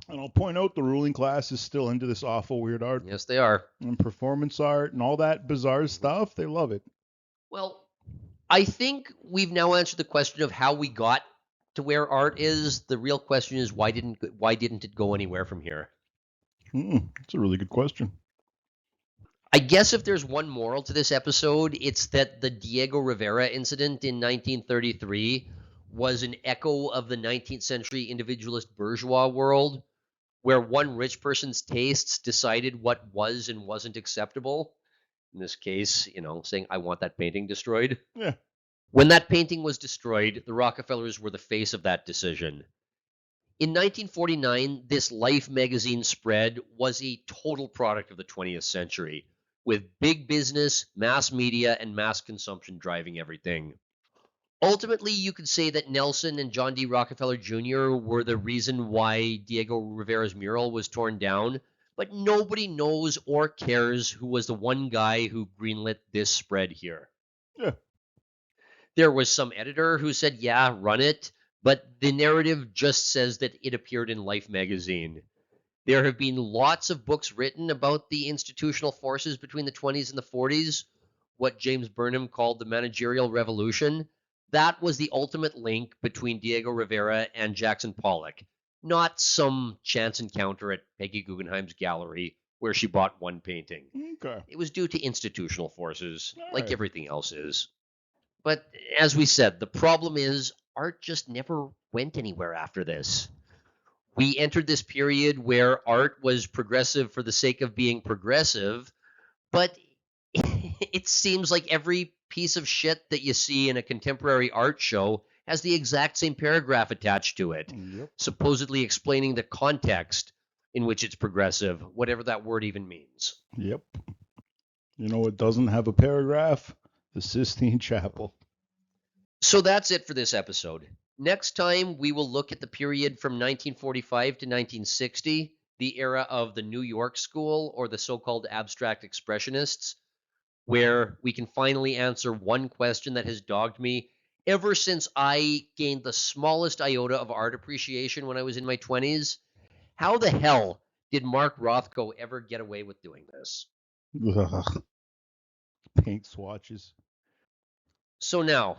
[SPEAKER 2] And I'll point out the ruling class is still into this awful weird art.
[SPEAKER 1] Yes, they are.
[SPEAKER 2] And performance art and all that bizarre stuff. They love it.
[SPEAKER 1] Well, I think we've now answered the question of how we got to where art is. The real question is why didn't it go anywhere from here?
[SPEAKER 2] That's a really good question.
[SPEAKER 1] I guess if there's one moral to this episode, it's that the Diego Rivera incident in 1933 was an echo of the 19th century individualist bourgeois world, where one rich person's tastes decided what was and wasn't acceptable. In this case, saying, I want that painting destroyed.
[SPEAKER 2] Yeah.
[SPEAKER 1] When that painting was destroyed, the Rockefellers were the face of that decision. In 1949, this Life magazine spread was a total product of the 20th century, with big business, mass media, and mass consumption driving everything. Ultimately, you could say that Nelson and John D. Rockefeller Jr. were the reason why Diego Rivera's mural was torn down, but nobody knows or cares who was the one guy who greenlit this spread here.
[SPEAKER 2] Yeah.
[SPEAKER 1] There was some editor who said, yeah, run it, but the narrative just says that it appeared in Life magazine. There have been lots of books written about the institutional forces between the 20s and the 40s, what James Burnham called the managerial revolution. That was the ultimate link between Diego Rivera and Jackson Pollock, not some chance encounter at Peggy Guggenheim's gallery where she bought one painting.
[SPEAKER 2] Okay.
[SPEAKER 1] It was due to institutional forces,
[SPEAKER 2] All
[SPEAKER 1] like
[SPEAKER 2] right.
[SPEAKER 1] everything else is. But as we said, the problem is art just never went anywhere after this. We entered this period where art was progressive for the sake of being progressive, but it seems like every piece of shit that you see in a contemporary art show has the exact same paragraph attached to it, supposedly explaining the context in which it's progressive, whatever that word even means.
[SPEAKER 2] Yep. You know what doesn't have a paragraph? The Sistine Chapel.
[SPEAKER 1] So that's it for this episode. Next time, we will look at the period from 1945 to 1960, the era of the New York School, or the so-called abstract expressionists, where we can finally answer one question that has dogged me ever since I gained the smallest iota of art appreciation when I was in my 20s. How the hell did Mark Rothko ever get away with doing this?
[SPEAKER 2] Ugh. Paint swatches.
[SPEAKER 1] So now,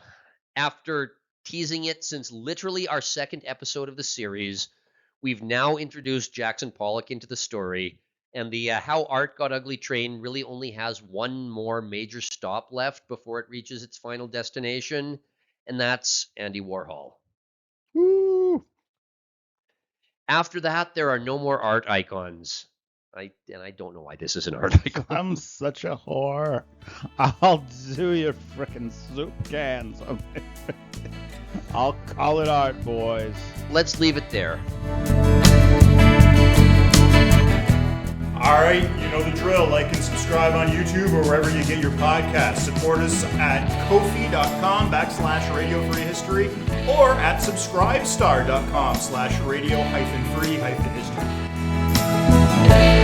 [SPEAKER 1] after teasing it since literally our second episode of the series, we've now introduced Jackson Pollock into the story, and the How Art Got Ugly train really only has one more major stop left before it reaches its final destination, and that's Andy Warhol.
[SPEAKER 2] Woo!
[SPEAKER 1] After that, there are no more art icons. I don't know why this is an art icon.
[SPEAKER 2] I'm such a whore. I'll do your frickin' soup cans. I'll call it art, boys.
[SPEAKER 1] Let's leave it there.
[SPEAKER 3] All right, you know the drill. Like and subscribe on YouTube or wherever you get your podcasts. Support us at kofi.com/Radio Free History or at subscribestar.com/radio-free-history.